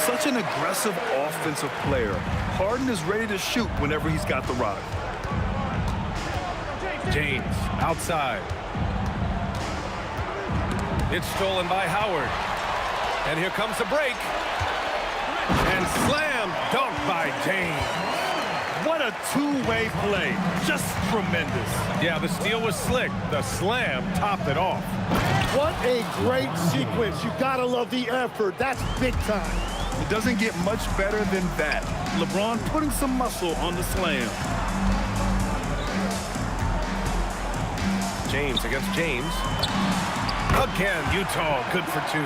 Such an aggressive offensive player. Harden is ready to shoot whenever he's got the rock.
James outside. It's stolen by Howard. And here comes the break. And slam dunk by James.
What a two-way play. Just tremendous.
Yeah, the steal was slick. The slam topped it off.
What a great sequence. You gotta love the effort. That's big time.
It doesn't get much better than that. LeBron putting some muscle on the slam.
James against James. Again, Utah good for 2.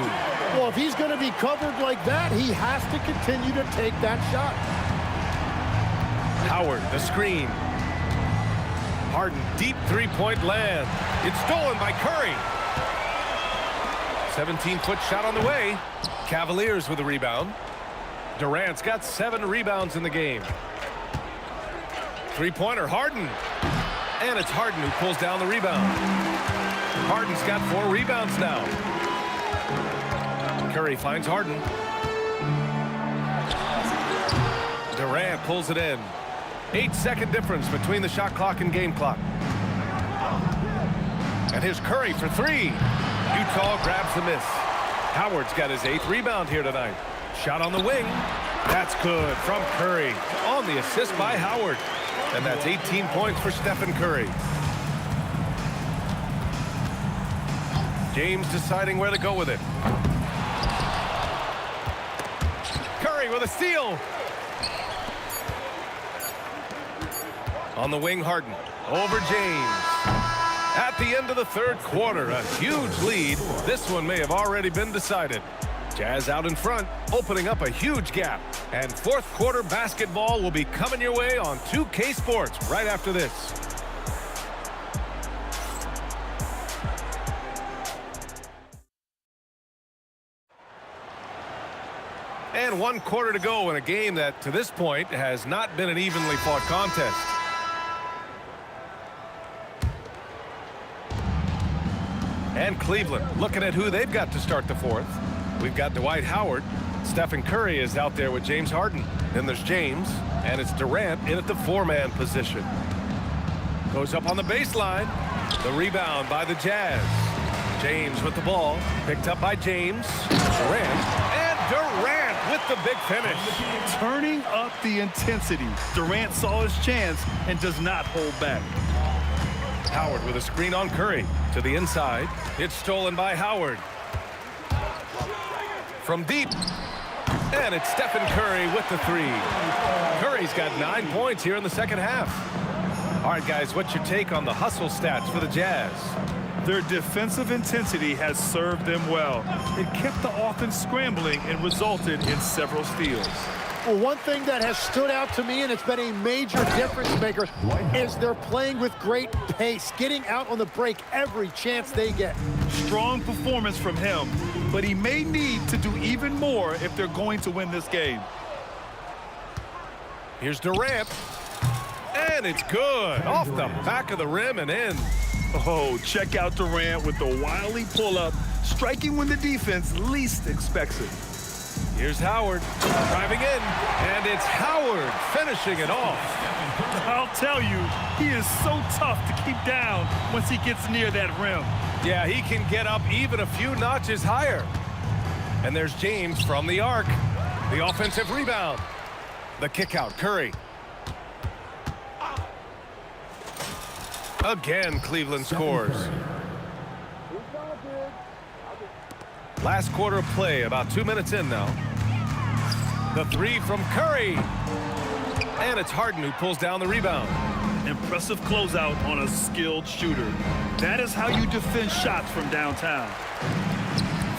Well, if he's going to be covered like that, he has to continue to take that shot.
Howard, the screen. Harden, deep three-point land. It's stolen by Curry. 17-foot shot on the way. Cavaliers with a rebound. Durant's got 7 rebounds in the game. Three-pointer, Harden. And it's Harden who pulls down the rebound. Harden's got 4 rebounds now. Curry finds Harden. Durant pulls it in. 8-second difference between the shot clock and game clock. And here's Curry for 3. Utah grabs the miss. Howard's got his 8th rebound here tonight. Shot on the wing. That's good from Curry on the assist by Howard. And that's 18 points for Stephen Curry. James deciding where to go with it. Curry with a steal. On the wing, Harden. Over James. At the end of the third quarter, a huge lead. This one may have already been decided. Jazz out in front, opening up a huge gap. And fourth quarter basketball will be coming your way on 2K Sports right after this. And 1 quarter to go in a game that, to this point, has not been an evenly fought contest. And Cleveland looking at who they've got to start the fourth. We've got Dwight Howard. Stephen Curry is out there with James Harden. Then there's James, and it's Durant in at the 4-man position. Goes up on the baseline. The rebound by the Jazz. James with the ball. Picked up by James. Durant. And Durant with the big finish.
Turning up the intensity. Durant saw his chance and does not hold back.
Howard with a screen on Curry. To the inside. It's stolen by Howard. From deep. And it's Stephen Curry with the 3. Curry's got 9 points here in the second half. All right, guys, what's your take on the hustle stats for the Jazz?
Their defensive intensity has served them well. It kept the offense scrambling and resulted in several steals.
Well, one thing that has stood out to me, and it's been a major difference maker, is they're playing with great pace, getting out on the break every chance they get.
Strong performance from him, but he may need to do even more if they're going to win this game.
Here's Durant. And it's good. Off the back of the rim and in.
Oh, check out Durant with the wily pull-up, striking when the defense least expects it.
Here's Howard driving in, and it's Howard finishing it off.
I'll tell you, he is so tough to keep down once he gets near that rim.
Yeah, he can get up even a few notches higher. And there's James from the arc. The offensive rebound. The kick out, Curry. Again, Cleveland scores. Last quarter of play, about 2 minutes in now. The 3 from Curry. And it's Harden who pulls down the rebound.
Impressive closeout on a skilled shooter. That is how you defend shots from downtown.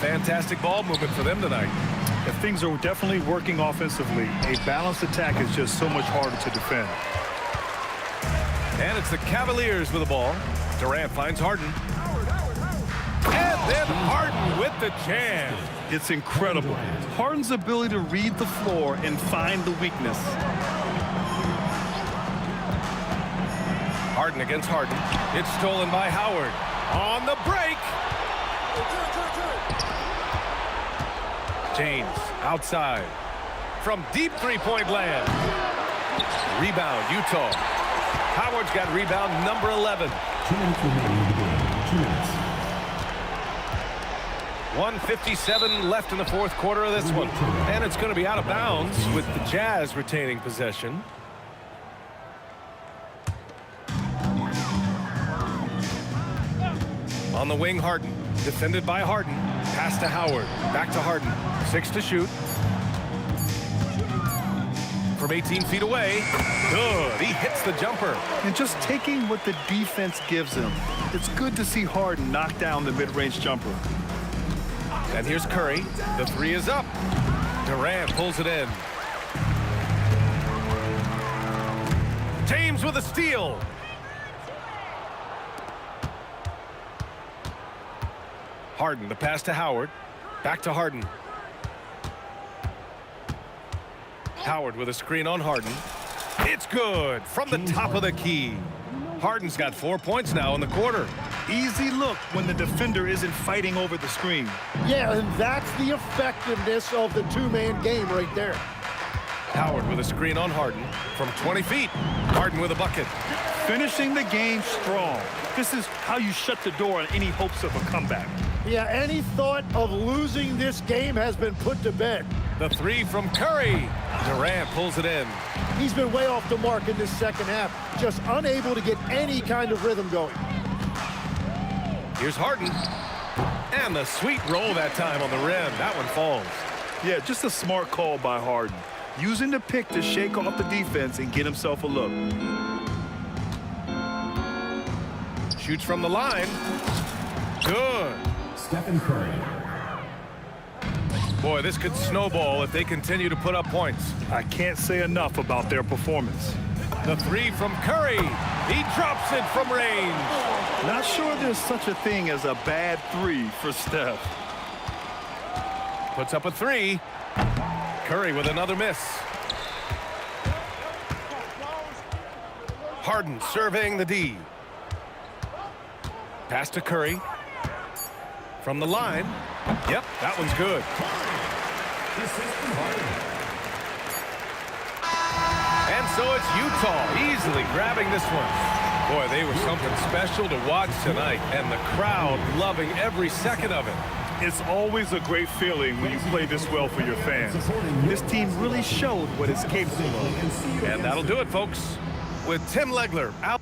Fantastic ball movement for them tonight.
If things are definitely working offensively, a balanced attack is just so much harder to defend.
And it's the Cavaliers with the ball. Durant finds Harden. And then Harden with the jam.
It's incredible. Harden's ability to read the floor and find the weakness.
Harden against Harden. It's stolen by Howard. On the break. James outside. From deep three-point land. Rebound, Utah. Howard's got rebound number 11.
2 minutes remaining in the game. 2 minutes.
1:57 left in the fourth quarter of this one. And it's going to be out of bounds with the Jazz retaining possession. On the wing, Harden. Defended by Harden. Pass to Howard. Back to Harden. 6 to shoot. From 18 feet away. Good. He hits the jumper.
And just taking what the defense gives him. It's good to see Harden knock down the mid-range jumper.
And here's Curry. The three is up. Durant pulls it in. James with a steal. Harden, the pass to Howard. Back to Harden. Howard with a screen on Harden. It's good from the top of the key. Harden's got 4 points now in the quarter.
Easy look when the defender isn't fighting over the screen.
Yeah, and that's the effectiveness of the two-man game right there.
Howard with a screen on Harden from 20 feet. Harden with a bucket.
Finishing the game strong. This is how you shut the door on any hopes of a comeback.
Yeah, any thought of losing this game has been put to bed.
The three from Curry. Durant pulls it in.
He's been way off the mark in this second half, just unable to get any kind of rhythm going.
Here's Harden. And the sweet roll that time on the rim. That one falls.
Yeah, just a smart call by Harden. Using the pick to shake off the defense and get himself a look.
Shoots from the line. Good.
Stephen Curry.
Boy, this could snowball if they continue to put up points.
I can't say enough about their performance.
The three from Curry. He drops it from range.
Not sure there's such a thing as a bad three for Steph.
Puts up a three. Curry with another miss. Harden surveying the D. Pass to Curry. From the line. Yep, that one's good. And so it's Utah easily grabbing this one. Boy, they were something special to watch tonight, and the crowd loving every second of it.
It's always a great feeling when you play this well for your fans. This team really showed what it's capable of.
And that'll do it, folks. With Tim Legler out.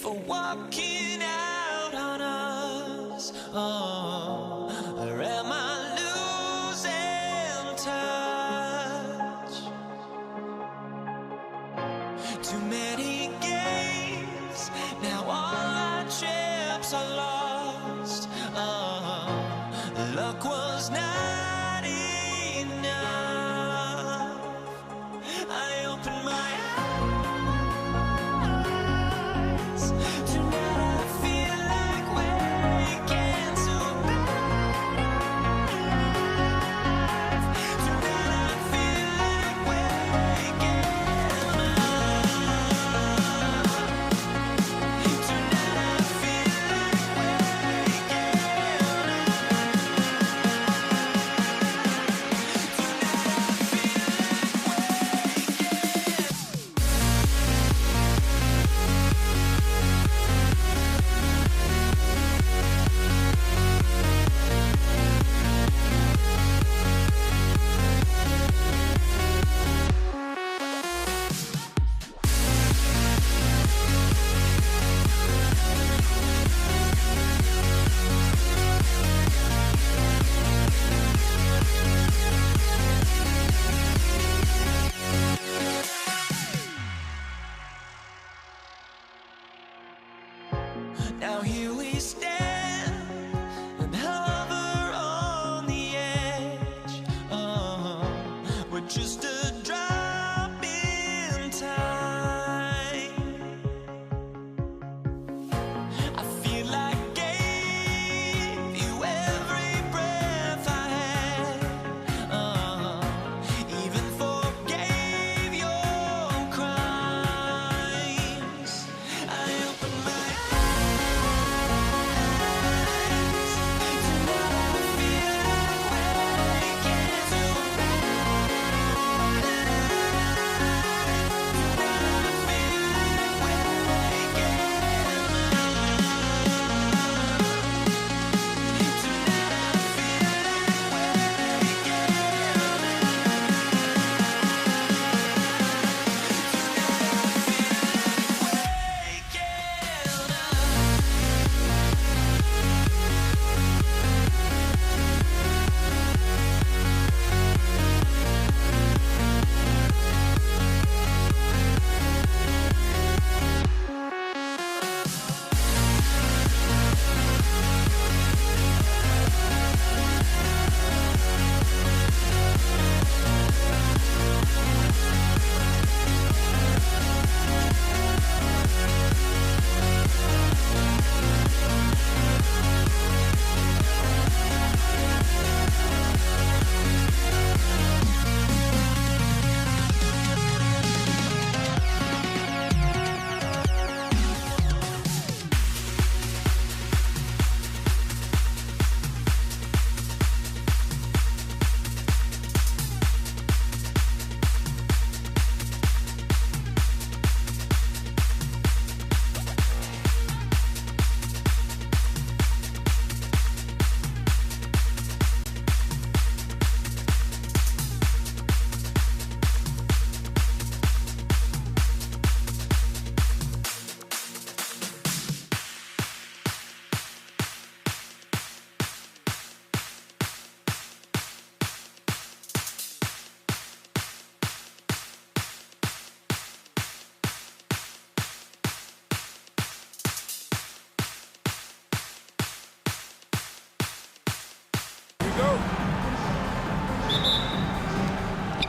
for walking out on us. Oh, or am I losing touch? Too many games, now all our chips are lost. Oh, luck was not enough. I opened my eyes. Tonight I feel like waking to life. Tonight I feel like waking up. Tonight I feel like waking Now here we stand and hover on the edge. We're just a drop in time. I feel like I gave you every breath I had. Even forgave your crimes. I opened my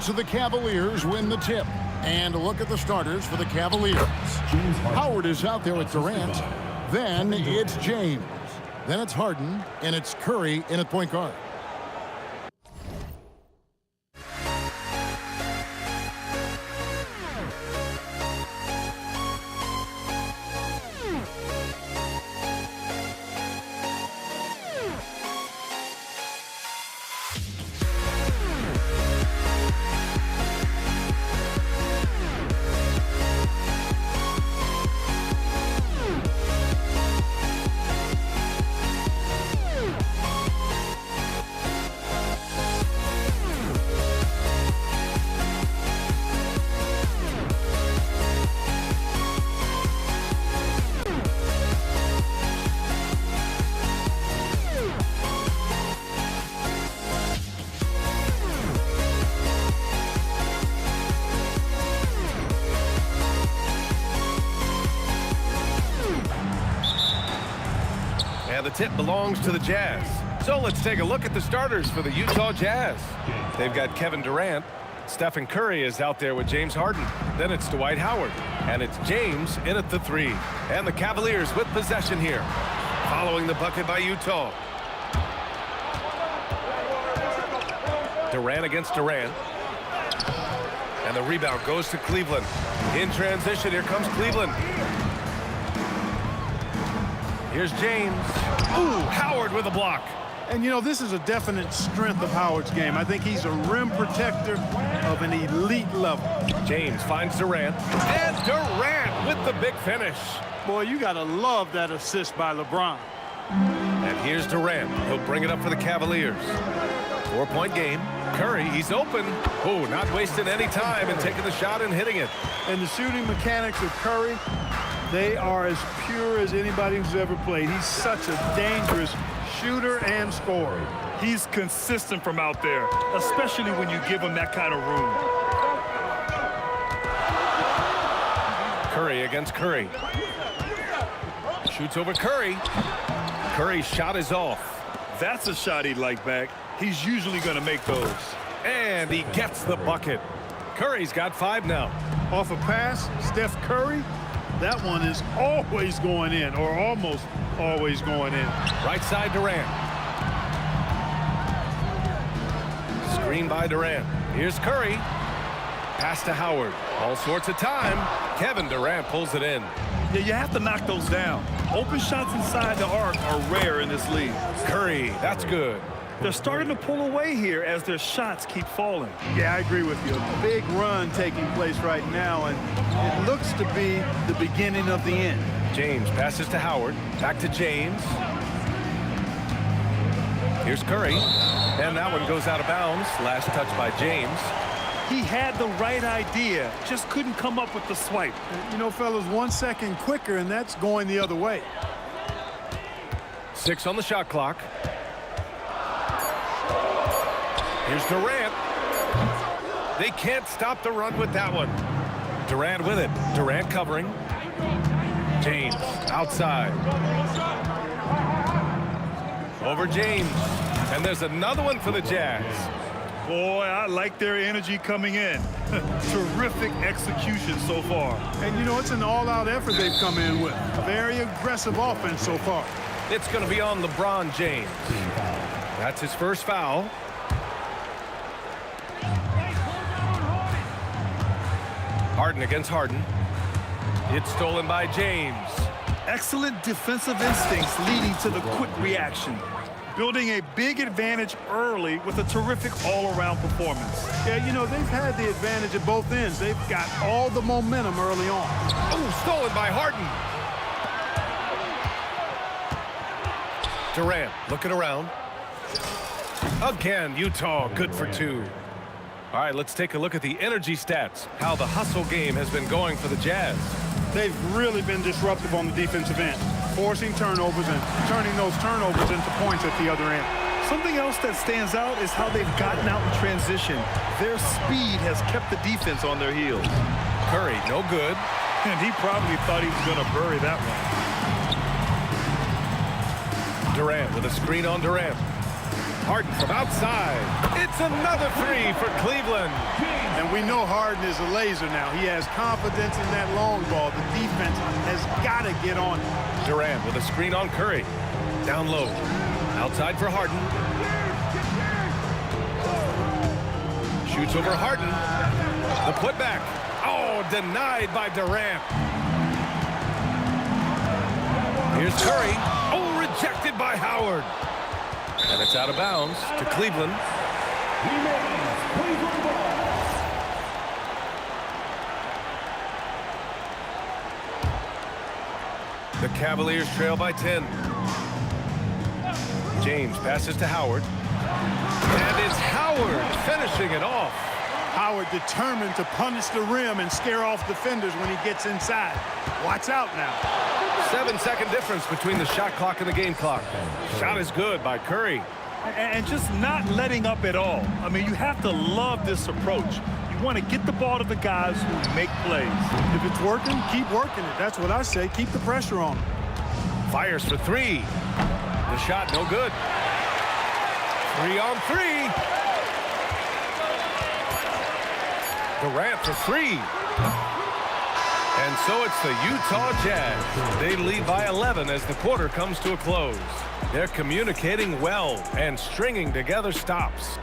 So the Cavaliers win the tip. And a look at the starters for the Cavaliers. Howard is out there with Durant. Then it's James. Then it's Harden. And it's Curry in at point guard.
the tip belongs to the Jazz. So let's take a look at the starters for the Utah Jazz. They've got Kevin Durant. Stephen Curry is out there with James Harden. Then it's Dwight Howard. And it's James in at the 3. And the Cavaliers with possession here. Following the bucket by Utah. Durant against Durant. And the rebound goes to Cleveland. In transition, here comes Cleveland. Here's James. Ooh, Howard with a block.
And, you know, this is a definite strength of Howard's game. I think he's a rim protector of an elite level.
James finds Durant. And Durant with the big finish.
Boy, you got to love that assist by LeBron.
And here's Durant. He'll bring it up for the Cavaliers. 4-point game. Curry, he's open. Oh, not wasting any time and taking the shot and hitting it.
And the shooting mechanics of Curry, they are as pure as anybody who's ever played. He's such a dangerous shooter and scorer.
He's consistent from out there, especially when you give him that kind of room.
Curry against Curry. Shoots over Curry. Curry's shot is off.
That's a shot he'd like back. He's usually going to make those.
And he gets the bucket. Curry's got 5 now.
Off a pass, Steph Curry, that one is always going in, or almost always going in.
Right side Durant. Screen by Durant. Here's Curry. Pass to Howard. All sorts of time. Kevin Durant pulls it in.
Yeah, you have to knock those down. Open shots inside the arc are rare in this league.
Curry, that's good.
They're starting to pull away here as their shots keep falling.
Yeah, I agree with you. A big run taking place right now, and it looks to be the beginning of the end.
James passes to Howard. Back to James. Here's Curry. And that one goes out of bounds. Last touch by James.
He had the right idea, just couldn't come up with the swipe.
You know, fellas, 1 second quicker, and that's going the other way.
6 on the shot clock. Here's Durant. They can't stop the run with that one. Durant with it. Durant covering. James outside. Over James. And there's another one for the Jazz.
Boy, I like their energy coming in. Terrific execution so far.
And, you know, it's an all-out effort they've come in with. A very aggressive offense so far.
It's going to be on LeBron James. That's his first foul. Harden against Harden. It's stolen by James.
Excellent defensive instincts leading to the quick reaction. Building a big advantage early with a terrific all-around performance.
Yeah, you know, they've had the advantage at both ends. They've got all the momentum early on.
Oh, stolen by Harden. Durant looking around. Again, Utah good for 2. All right, let's take a look at the energy stats. How the hustle game has been going for the Jazz.
They've really been disruptive on the defensive end, forcing turnovers and turning those turnovers into points at the other end.
Something else that stands out is how they've gotten out in transition. Their speed has kept the defense on their heels.
Curry, no good.
And he probably thought he was going to bury that one.
Durant with a screen on Durant. Harden from outside. It's another 3 for Cleveland.
And we know Harden is a laser now. He has confidence in that long ball. The defense has got to get on it.
Durant with a screen on Curry. Down low. Outside for Harden. Shoots over Harden. The putback. Oh, denied by Durant. Here's Curry. Oh, rejected by Howard. And it's out of bounds to Cleveland. The Cavaliers trail by 10. James passes to Howard. And it's Howard finishing it off.
Howard determined to punish the rim and scare off defenders when he gets inside. Watch out now.
7-second difference between the shot clock and the game clock. Shot is good by Curry.
And just not letting up at all. I mean, you have to love this approach. You want to get the ball to the guys who make plays.
If it's working, keep working it. That's what I say. Keep the pressure on them.
Fires for three. The shot no good. 3 on 3. Durant for three. And so it's the Utah Jazz. They lead by 11 as the quarter comes to a close. They're communicating well and stringing together stops.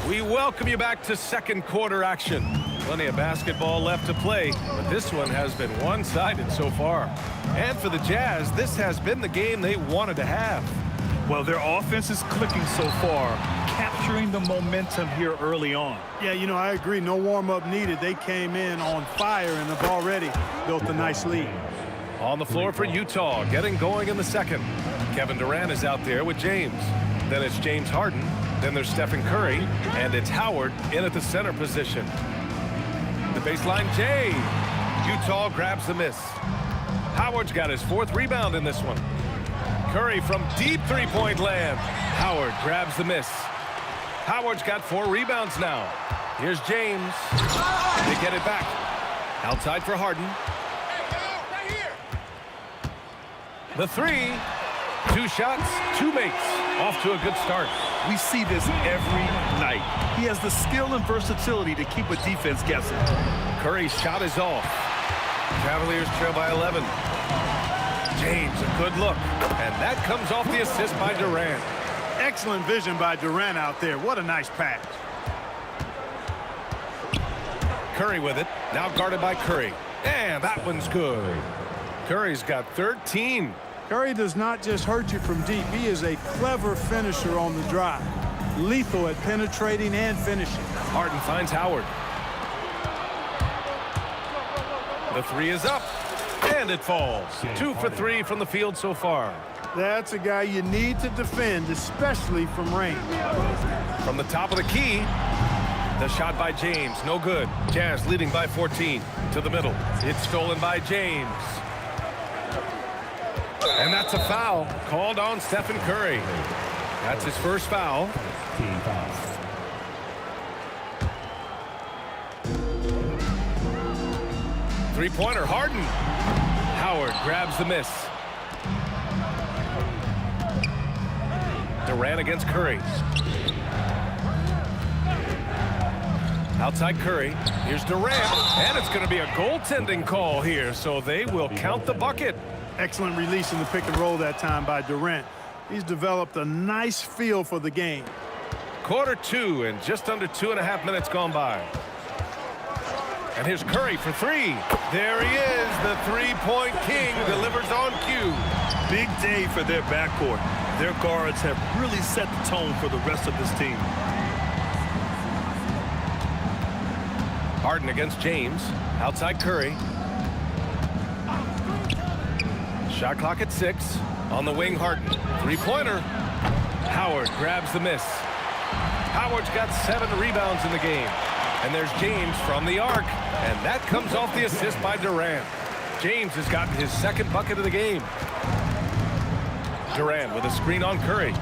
We welcome you back to second quarter action. Plenty of basketball left to play, but this one has been one-sided so far. And for the Jazz, this has been the game they wanted to have.
Well, their offense is clicking so far, capturing the momentum here early on.
Yeah, you know, I agree. No warm-up needed. They came in on fire and have already built a nice lead.
On the floor for Utah, getting going in the second. Kevin Durant is out there with James. Then it's James Harden. Then there's Stephen Curry. And it's Howard in at the center position. The baseline, Jay. Utah grabs the miss. Howard's got his 4th rebound in this one. Curry from deep three-point land. Howard grabs the miss. Howard's got 4 rebounds now. Here's James. They get it back. Outside for Harden. The 3. 2 shots, 2 makes. Off to a good start.
We see this every night. He has the skill and versatility to keep a defense guessing.
Curry's shot is off. Cavaliers trail by 11. James, a good look. And that comes off the assist by Durant.
Excellent vision by Durant out there. What a nice pass.
Curry with it. Now guarded by Curry. And that one's good. Curry's got 13.
Curry does not just hurt you from deep. He is a clever finisher on the drive. Lethal at penetrating and finishing.
Harden finds Howard. The 3 is up. And it falls. 2 for 3 from the field so far.
That's a guy you need to defend, especially from range.
From the top of the key. The shot by James. No good. Jazz leading by 14. To the middle. It's stolen by James. And that's a foul called on Stephen Curry. That's his first foul. Three-pointer, Harden. Howard grabs the miss. Durant against Curry. Outside Curry. Here's Durant. And it's going to be a goaltending call here, so they will count the bucket.
Excellent release in the pick and roll that time by Durant. He's developed a nice feel for the game.
Quarter 2 and just under 2.5 minutes gone by. And here's Curry for 3. There he is, the three-point king, delivers on cue.
Big day for their backcourt. Their guards have really set the tone for the rest of this team.
Harden against James. Outside Curry. Shot clock at 6. On the wing, Harden. Three-pointer. Howard grabs the miss. Howard's got 7 rebounds in the game. And there's James from the arc. And that comes off the assist by Durant. James has gotten his 2nd bucket of the game. Durant with a screen on Curry.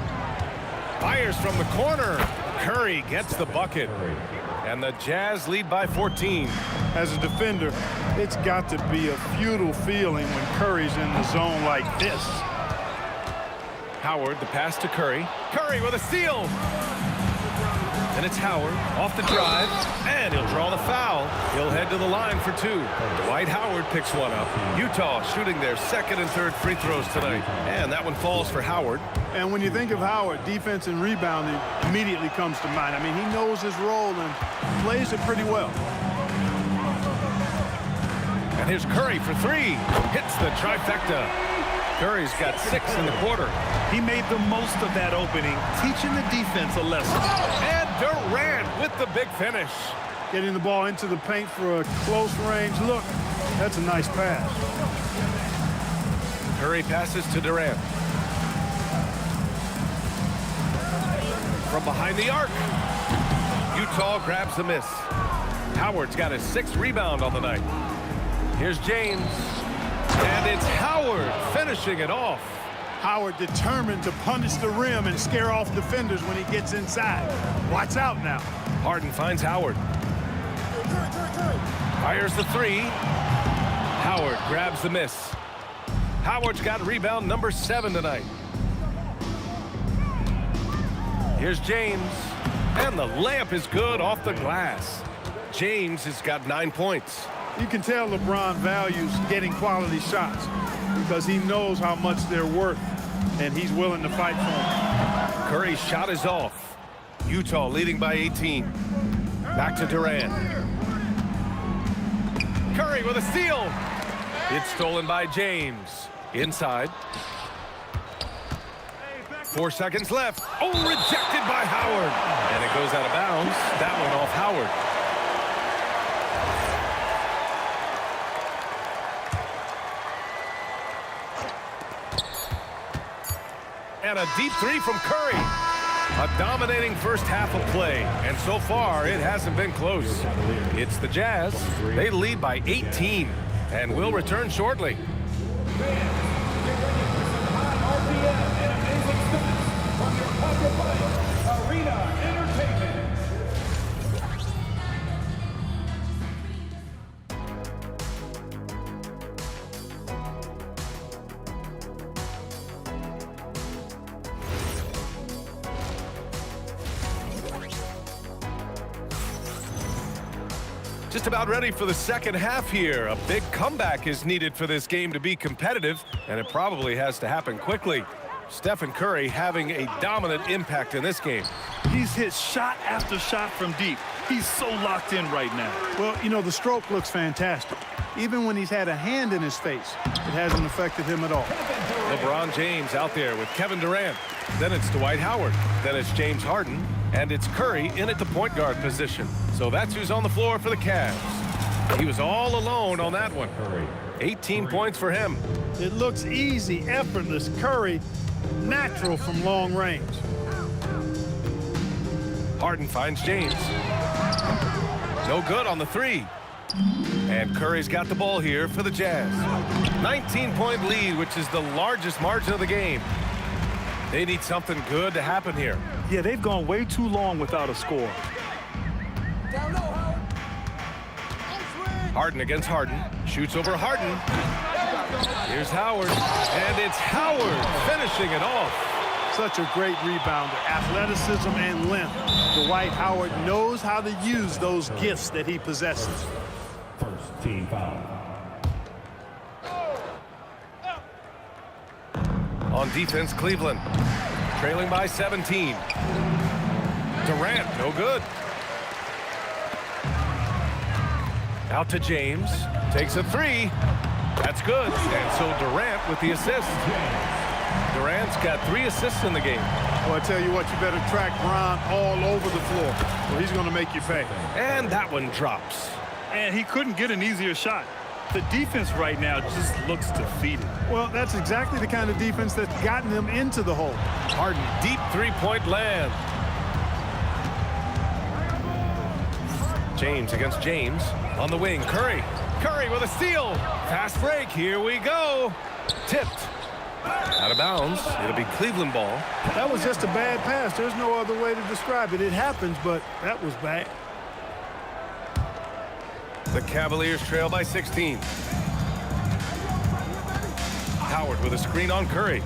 Fires from the corner. Curry gets the bucket. And the Jazz lead by 14.
As a defender, it's got to be a futile feeling when Curry's in the zone like this.
Howard, the pass to Curry. Curry with a steal. And it's Howard off the drive. And he'll draw the foul. He'll head to the line for 2. Dwight Howard picks one up. Utah shooting their 2nd and 3rd free throws tonight. And that one falls for Howard.
And when you think of Howard, defense and rebounding immediately comes to mind. I mean, he knows his role and plays it pretty well.
And here's Curry for 3. Hits the trifecta. Curry's got 6 in the quarter.
He made the most of that opening, teaching the defense a lesson.
And Durant with the big finish.
Getting the ball into the paint for a close range look. That's a nice pass.
Curry passes to Durant. From behind the arc. Utah grabs the miss. Howard's got his 6th rebound on the night. Here's James. And it's Howard finishing it off.
Howard determined to punish the rim and scare off defenders when he gets inside. Watch out now.
Harden finds Howard. Fires the three. Howard grabs the miss. Howard's got rebound number 7 tonight. Here's James. And the layup is good off the glass. James has got 9 points.
You can tell LeBron values getting quality shots because he knows how much they're worth, and he's willing to fight for them.
Curry's shot is off. Utah leading by 18. Back to Durant. Curry with a steal. It's stolen by James. Inside. 4 seconds left. Oh, rejected by Howard. And it goes out of bounds. That one off Howard. And a deep three from Curry. A dominating first half of play. And so far, it hasn't been close. It's the Jazz. They lead by 18. And will return shortly. Just about ready for the second half here. A big comeback is needed for this game to be competitive, and it probably has to happen quickly. Stephen Curry having a dominant impact in this game.
He's hit shot after shot from deep. He's so locked in right now.
Well, you know, the stroke looks fantastic. Even when he's had a hand in his face, it hasn't affected him at all.
LeBron James out there with Kevin Durant. Then it's Dwight Howard. Then it's James Harden. And it's Curry in at the point guard position. So that's who's on the floor for the Cavs. He was all alone on that one. 18 points for him.
It looks easy, effortless. Curry, natural from long range.
Harden finds James. No good on the three. And Curry's got the ball here for the Jazz. 19-point lead, which is the largest margin of the game. They need something good to happen here.
Yeah, they've gone way too long without a score.
Harden against Harden. Shoots over Harden. Here's Howard. And it's Howard finishing it off.
Such a great rebounder. Athleticism and length. Dwight Howard knows how to use those gifts that he possesses.
First team foul.
On defense, Cleveland. Trailing by 17. Durant, no good. Out to James. Takes a three. That's good. And so Durant with the assist. Durant's got 3 assists in the game.
Well, I tell you what, you better track Bron all over the floor, or he's going to make you pay.
And that one drops.
And he couldn't get an easier shot. The defense right now just looks defeated.
Well, that's exactly the kind of defense that's gotten them into the hole.
Harden, deep three-point land. James against James. On the wing, Curry. Curry with a steal. Fast break, here we go. Tipped. Out of bounds. It'll be Cleveland ball.
That was just a bad pass. There's no other way to describe it. It happens, but that was bad.
The Cavaliers trail by 16. Howard with a screen on Curry.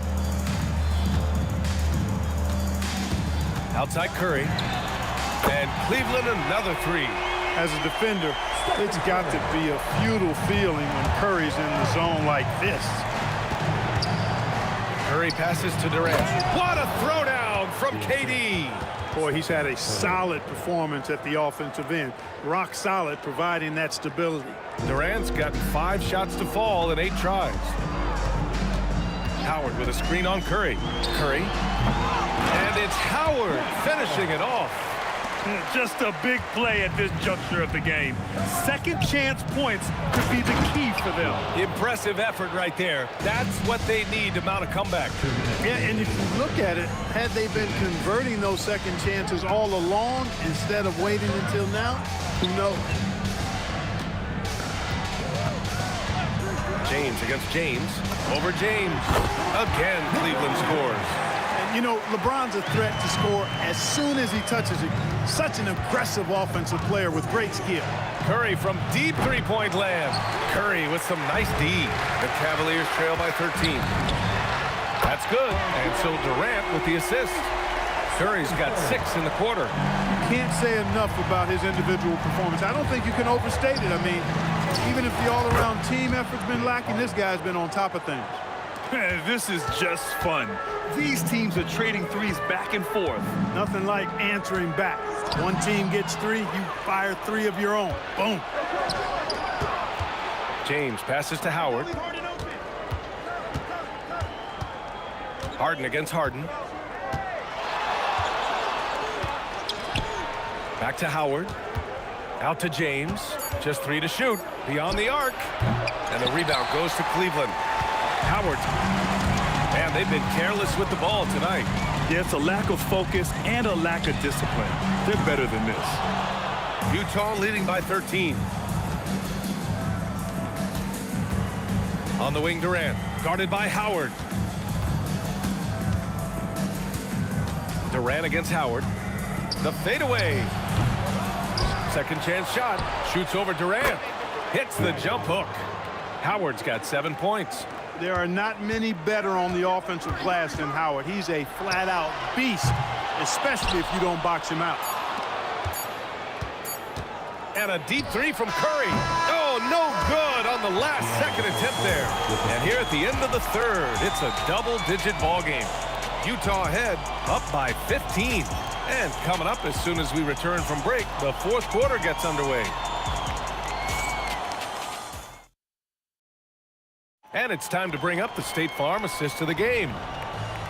Outside Curry. And Cleveland another three.
As a defender, it's got to be a futile feeling when Curry's in the zone like this.
Curry passes to Durant. What a throwdown from KD.
Boy, he's had a solid performance at the offensive end. Rock solid, providing that stability.
Durant's got 5 shots to fall in 8 tries. Howard with a screen on Curry. Curry. And it's Howard finishing it off.
Just a big play at this juncture of the game. Second chance points could be the key for them.
Impressive effort right there. That's what they need to mount a comeback.
Yeah, and if you look at it, had they been converting those second chances all along instead of waiting until now, who knows?
James against James. Over James. Again, Cleveland scores.
And You know, LeBron's a threat to score as soon as he touches it. Such an aggressive offensive player with great skill.
Curry from deep three-point land. Curry with some nice D. The Cavaliers trail by 13. That's good. And so Durant with the assist. Curry's got 6 in the quarter.
Can't say enough about his individual performance. I don't think you can overstate it. I mean, even if the all-around team effort's been lacking, this guy's been on top of things.
This is just fun. These teams are trading threes back and forth.
Nothing like answering back. One team gets 3, you fire 3 of your own. Boom.
James passes to Howard. Harden against Harden. Back to Howard. Out to James. Just 3 to shoot. Beyond the arc. And the rebound goes to Cleveland. Howard. Man, they've been careless with the ball tonight.
Yeah, it's a lack of focus and a lack of discipline. They're better than this.
Utah leading by 13. On the wing, Durant. Guarded by Howard. Durant against Howard. The fadeaway. Second chance shot. Shoots over Durant. Hits the jump hook. Howard's got 7 points.
There are not many better on the offensive glass than Howard. He's a flat-out beast, especially if you don't box him out.
And a deep 3 from Curry. Oh, no good on the last second attempt there. And here at the end of the third, it's a double-digit ball game. Utah ahead, up by 15. And coming up as soon as we return from break, the fourth quarter gets underway. And it's time to bring up the State Farm assist to the game.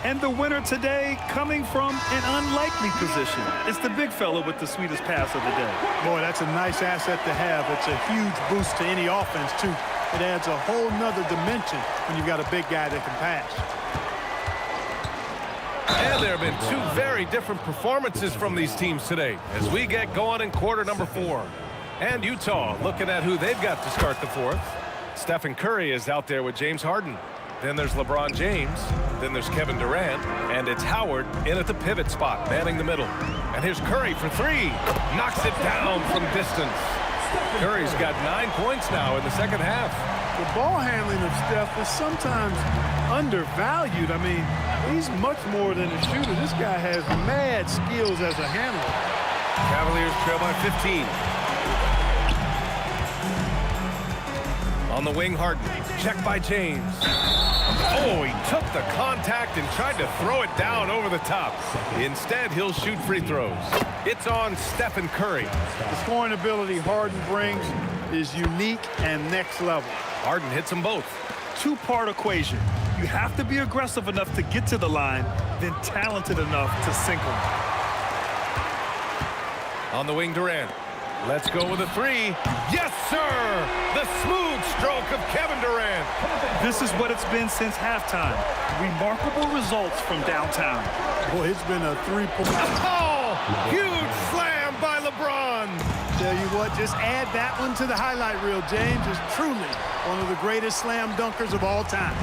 And the winner today coming from an unlikely position. It's the big fella with the sweetest pass of the day.
Boy, that's a nice asset to have. It's a huge boost to any offense, too. It adds a whole nother dimension when you've got a big guy that can pass.
And there have been 2 very different performances from these teams today as we get going in quarter number 4. And Utah looking at who they've got to start the fourth. Stephen Curry is out there with James Harden. Then there's LeBron James. Then there's Kevin Durant. And it's Howard in at the pivot spot, manning the middle. And here's Curry for 3. Knocks it down from distance. Curry's got 9 points now in the second half.
The ball handling of Steph is sometimes undervalued. I mean, he's much more than a shooter. This guy has mad skills as a handler.
Cavaliers trail by 15. On the wing, Harden. Checked by James. Oh, he took the contact and tried to throw it down over the top. Instead, he'll shoot free throws. It's on Stephen Curry.
The scoring ability Harden brings is unique and next level.
Harden hits them both.
2-part equation. You have to be aggressive enough to get to the line, then talented enough to sink them.
On the wing, Durant. Let's go with a 3. Yes, sir! The smooth stroke of Kevin Durant.
This is what it's been since halftime. Remarkable results from downtown.
Boy, it's been a 3-point.
Oh! Huge slam by LeBron.
Tell you what, just add that one to the highlight reel. James is truly one of the greatest slam dunkers of all time.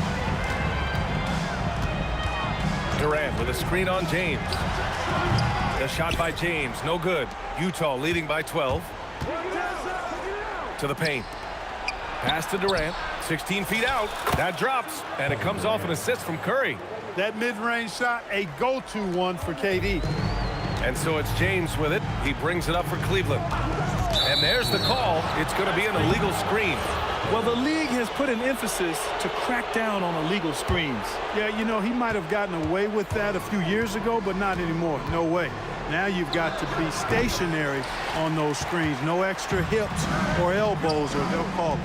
Durant with a screen on James. The shot by James, no good. Utah leading by 12. To the paint. Pass to Durant, 16 feet out. That drops, and it comes off an assist from Curry.
That mid-range shot, a go-to one for KD.
And so it's James with it. He brings it up for Cleveland. And there's the call. It's going to be an illegal screen.
Well, the league has put an emphasis to crack down on illegal screens.
Yeah, you know, he might have gotten away with that a few years ago, but not anymore. No way. Now you've got to be stationary on those screens. No extra hips or elbows, or they'll call it.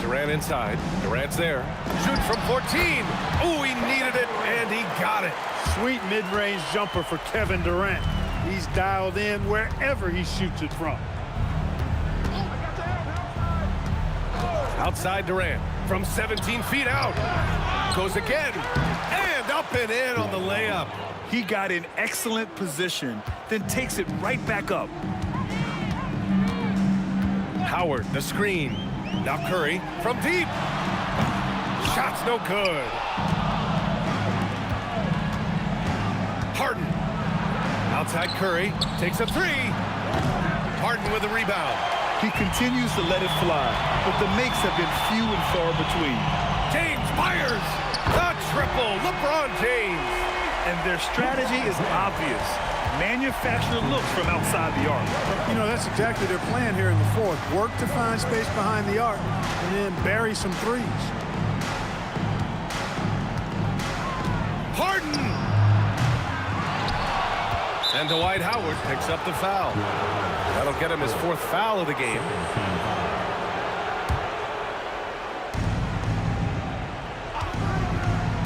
Durant inside. Durant's there. Shoot from 14. Oh, he needed it, and he got it.
Sweet mid-range jumper for Kevin Durant. He's dialed in wherever he shoots it from.
Outside Durant from 17 feet out. Goes again. And up and in on the layup.
He got in excellent position, then takes it right back up.
Howard, the screen. Now Curry from deep. Shot's no good. Harden. Outside Curry. Takes a three. Harden with a rebound.
He continues to let it fly, but the makes have been few and far between.
James fires. The triple. LeBron James.
And their strategy is obvious. Manufacture looks from outside the arc. You know, that's exactly their plan here in the fourth. Work to find space behind the arc and then bury some threes.
Harden. And Dwight Howard picks up the foul. That'll get him his fourth foul of the game.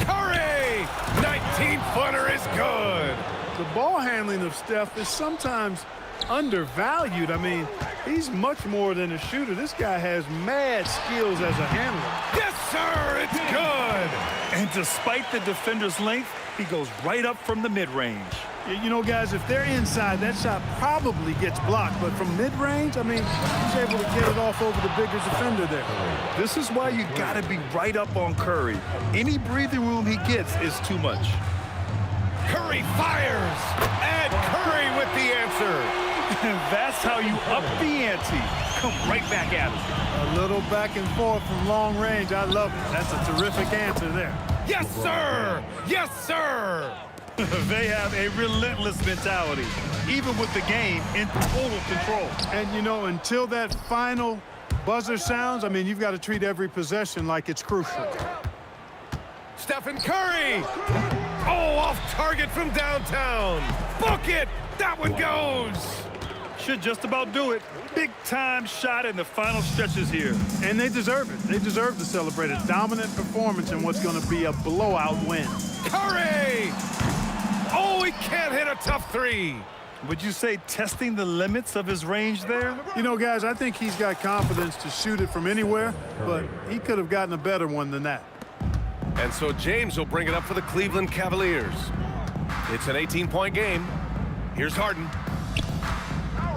Curry! 19-footer is good.
The ball handling of Steph is sometimes undervalued. I mean, he's much more than a shooter. This guy has mad skills as a handler.
Yes, sir, it's good.
And despite the defender's length, he goes right up from the mid-range. You know, guys, if they're inside, that shot probably gets blocked. But from mid-range, I mean, he's able to get it off over the bigger defender there. This is why you got to be right up on Curry. Any breathing room he gets is too much.
Curry fires, and Curry with the answer.
And that's how you up the ante. Come right back at us. A little back and forth from long range. I love it. That's a terrific answer there.
Yes, sir! Yes, sir!
They have a relentless mentality, even with the game in total control. And, you know, until that final buzzer sounds, I mean, you've got to treat every possession like it's crucial.
Stephen Curry! Oh, off target from downtown. Book it! That one goes!
Should just about do it. Big-time shot in the final stretches here. And they deserve it. They deserve to celebrate a dominant performance in what's going to be a blowout win.
Curry! Oh, he can't hit a tough three.
Would you say testing the limits of his range there? You know, guys, I think he's got confidence to shoot it from anywhere, but he could have gotten a better one than that.
And so James will bring it up for the Cleveland Cavaliers. It's an 18-point game. Here's Harden.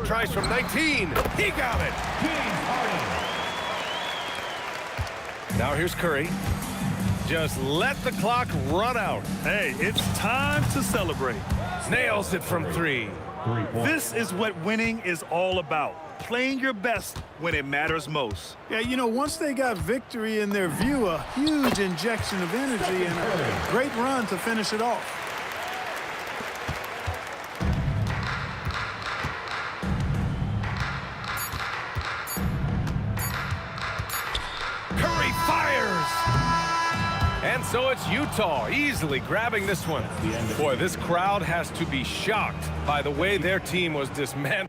Tries from 19. He got it. Now here's Curry. Just let the clock run out.
Hey, it's time to celebrate.
Nails it from three.
This is what winning is all about. Playing your best when it matters most. Yeah, you know, once they got victory in their view, a huge injection of energy and a great run to finish it off.
Curry fires! And so it's Utah easily grabbing this one. Boy, this crowd has to be shocked by the way their team was dismantled.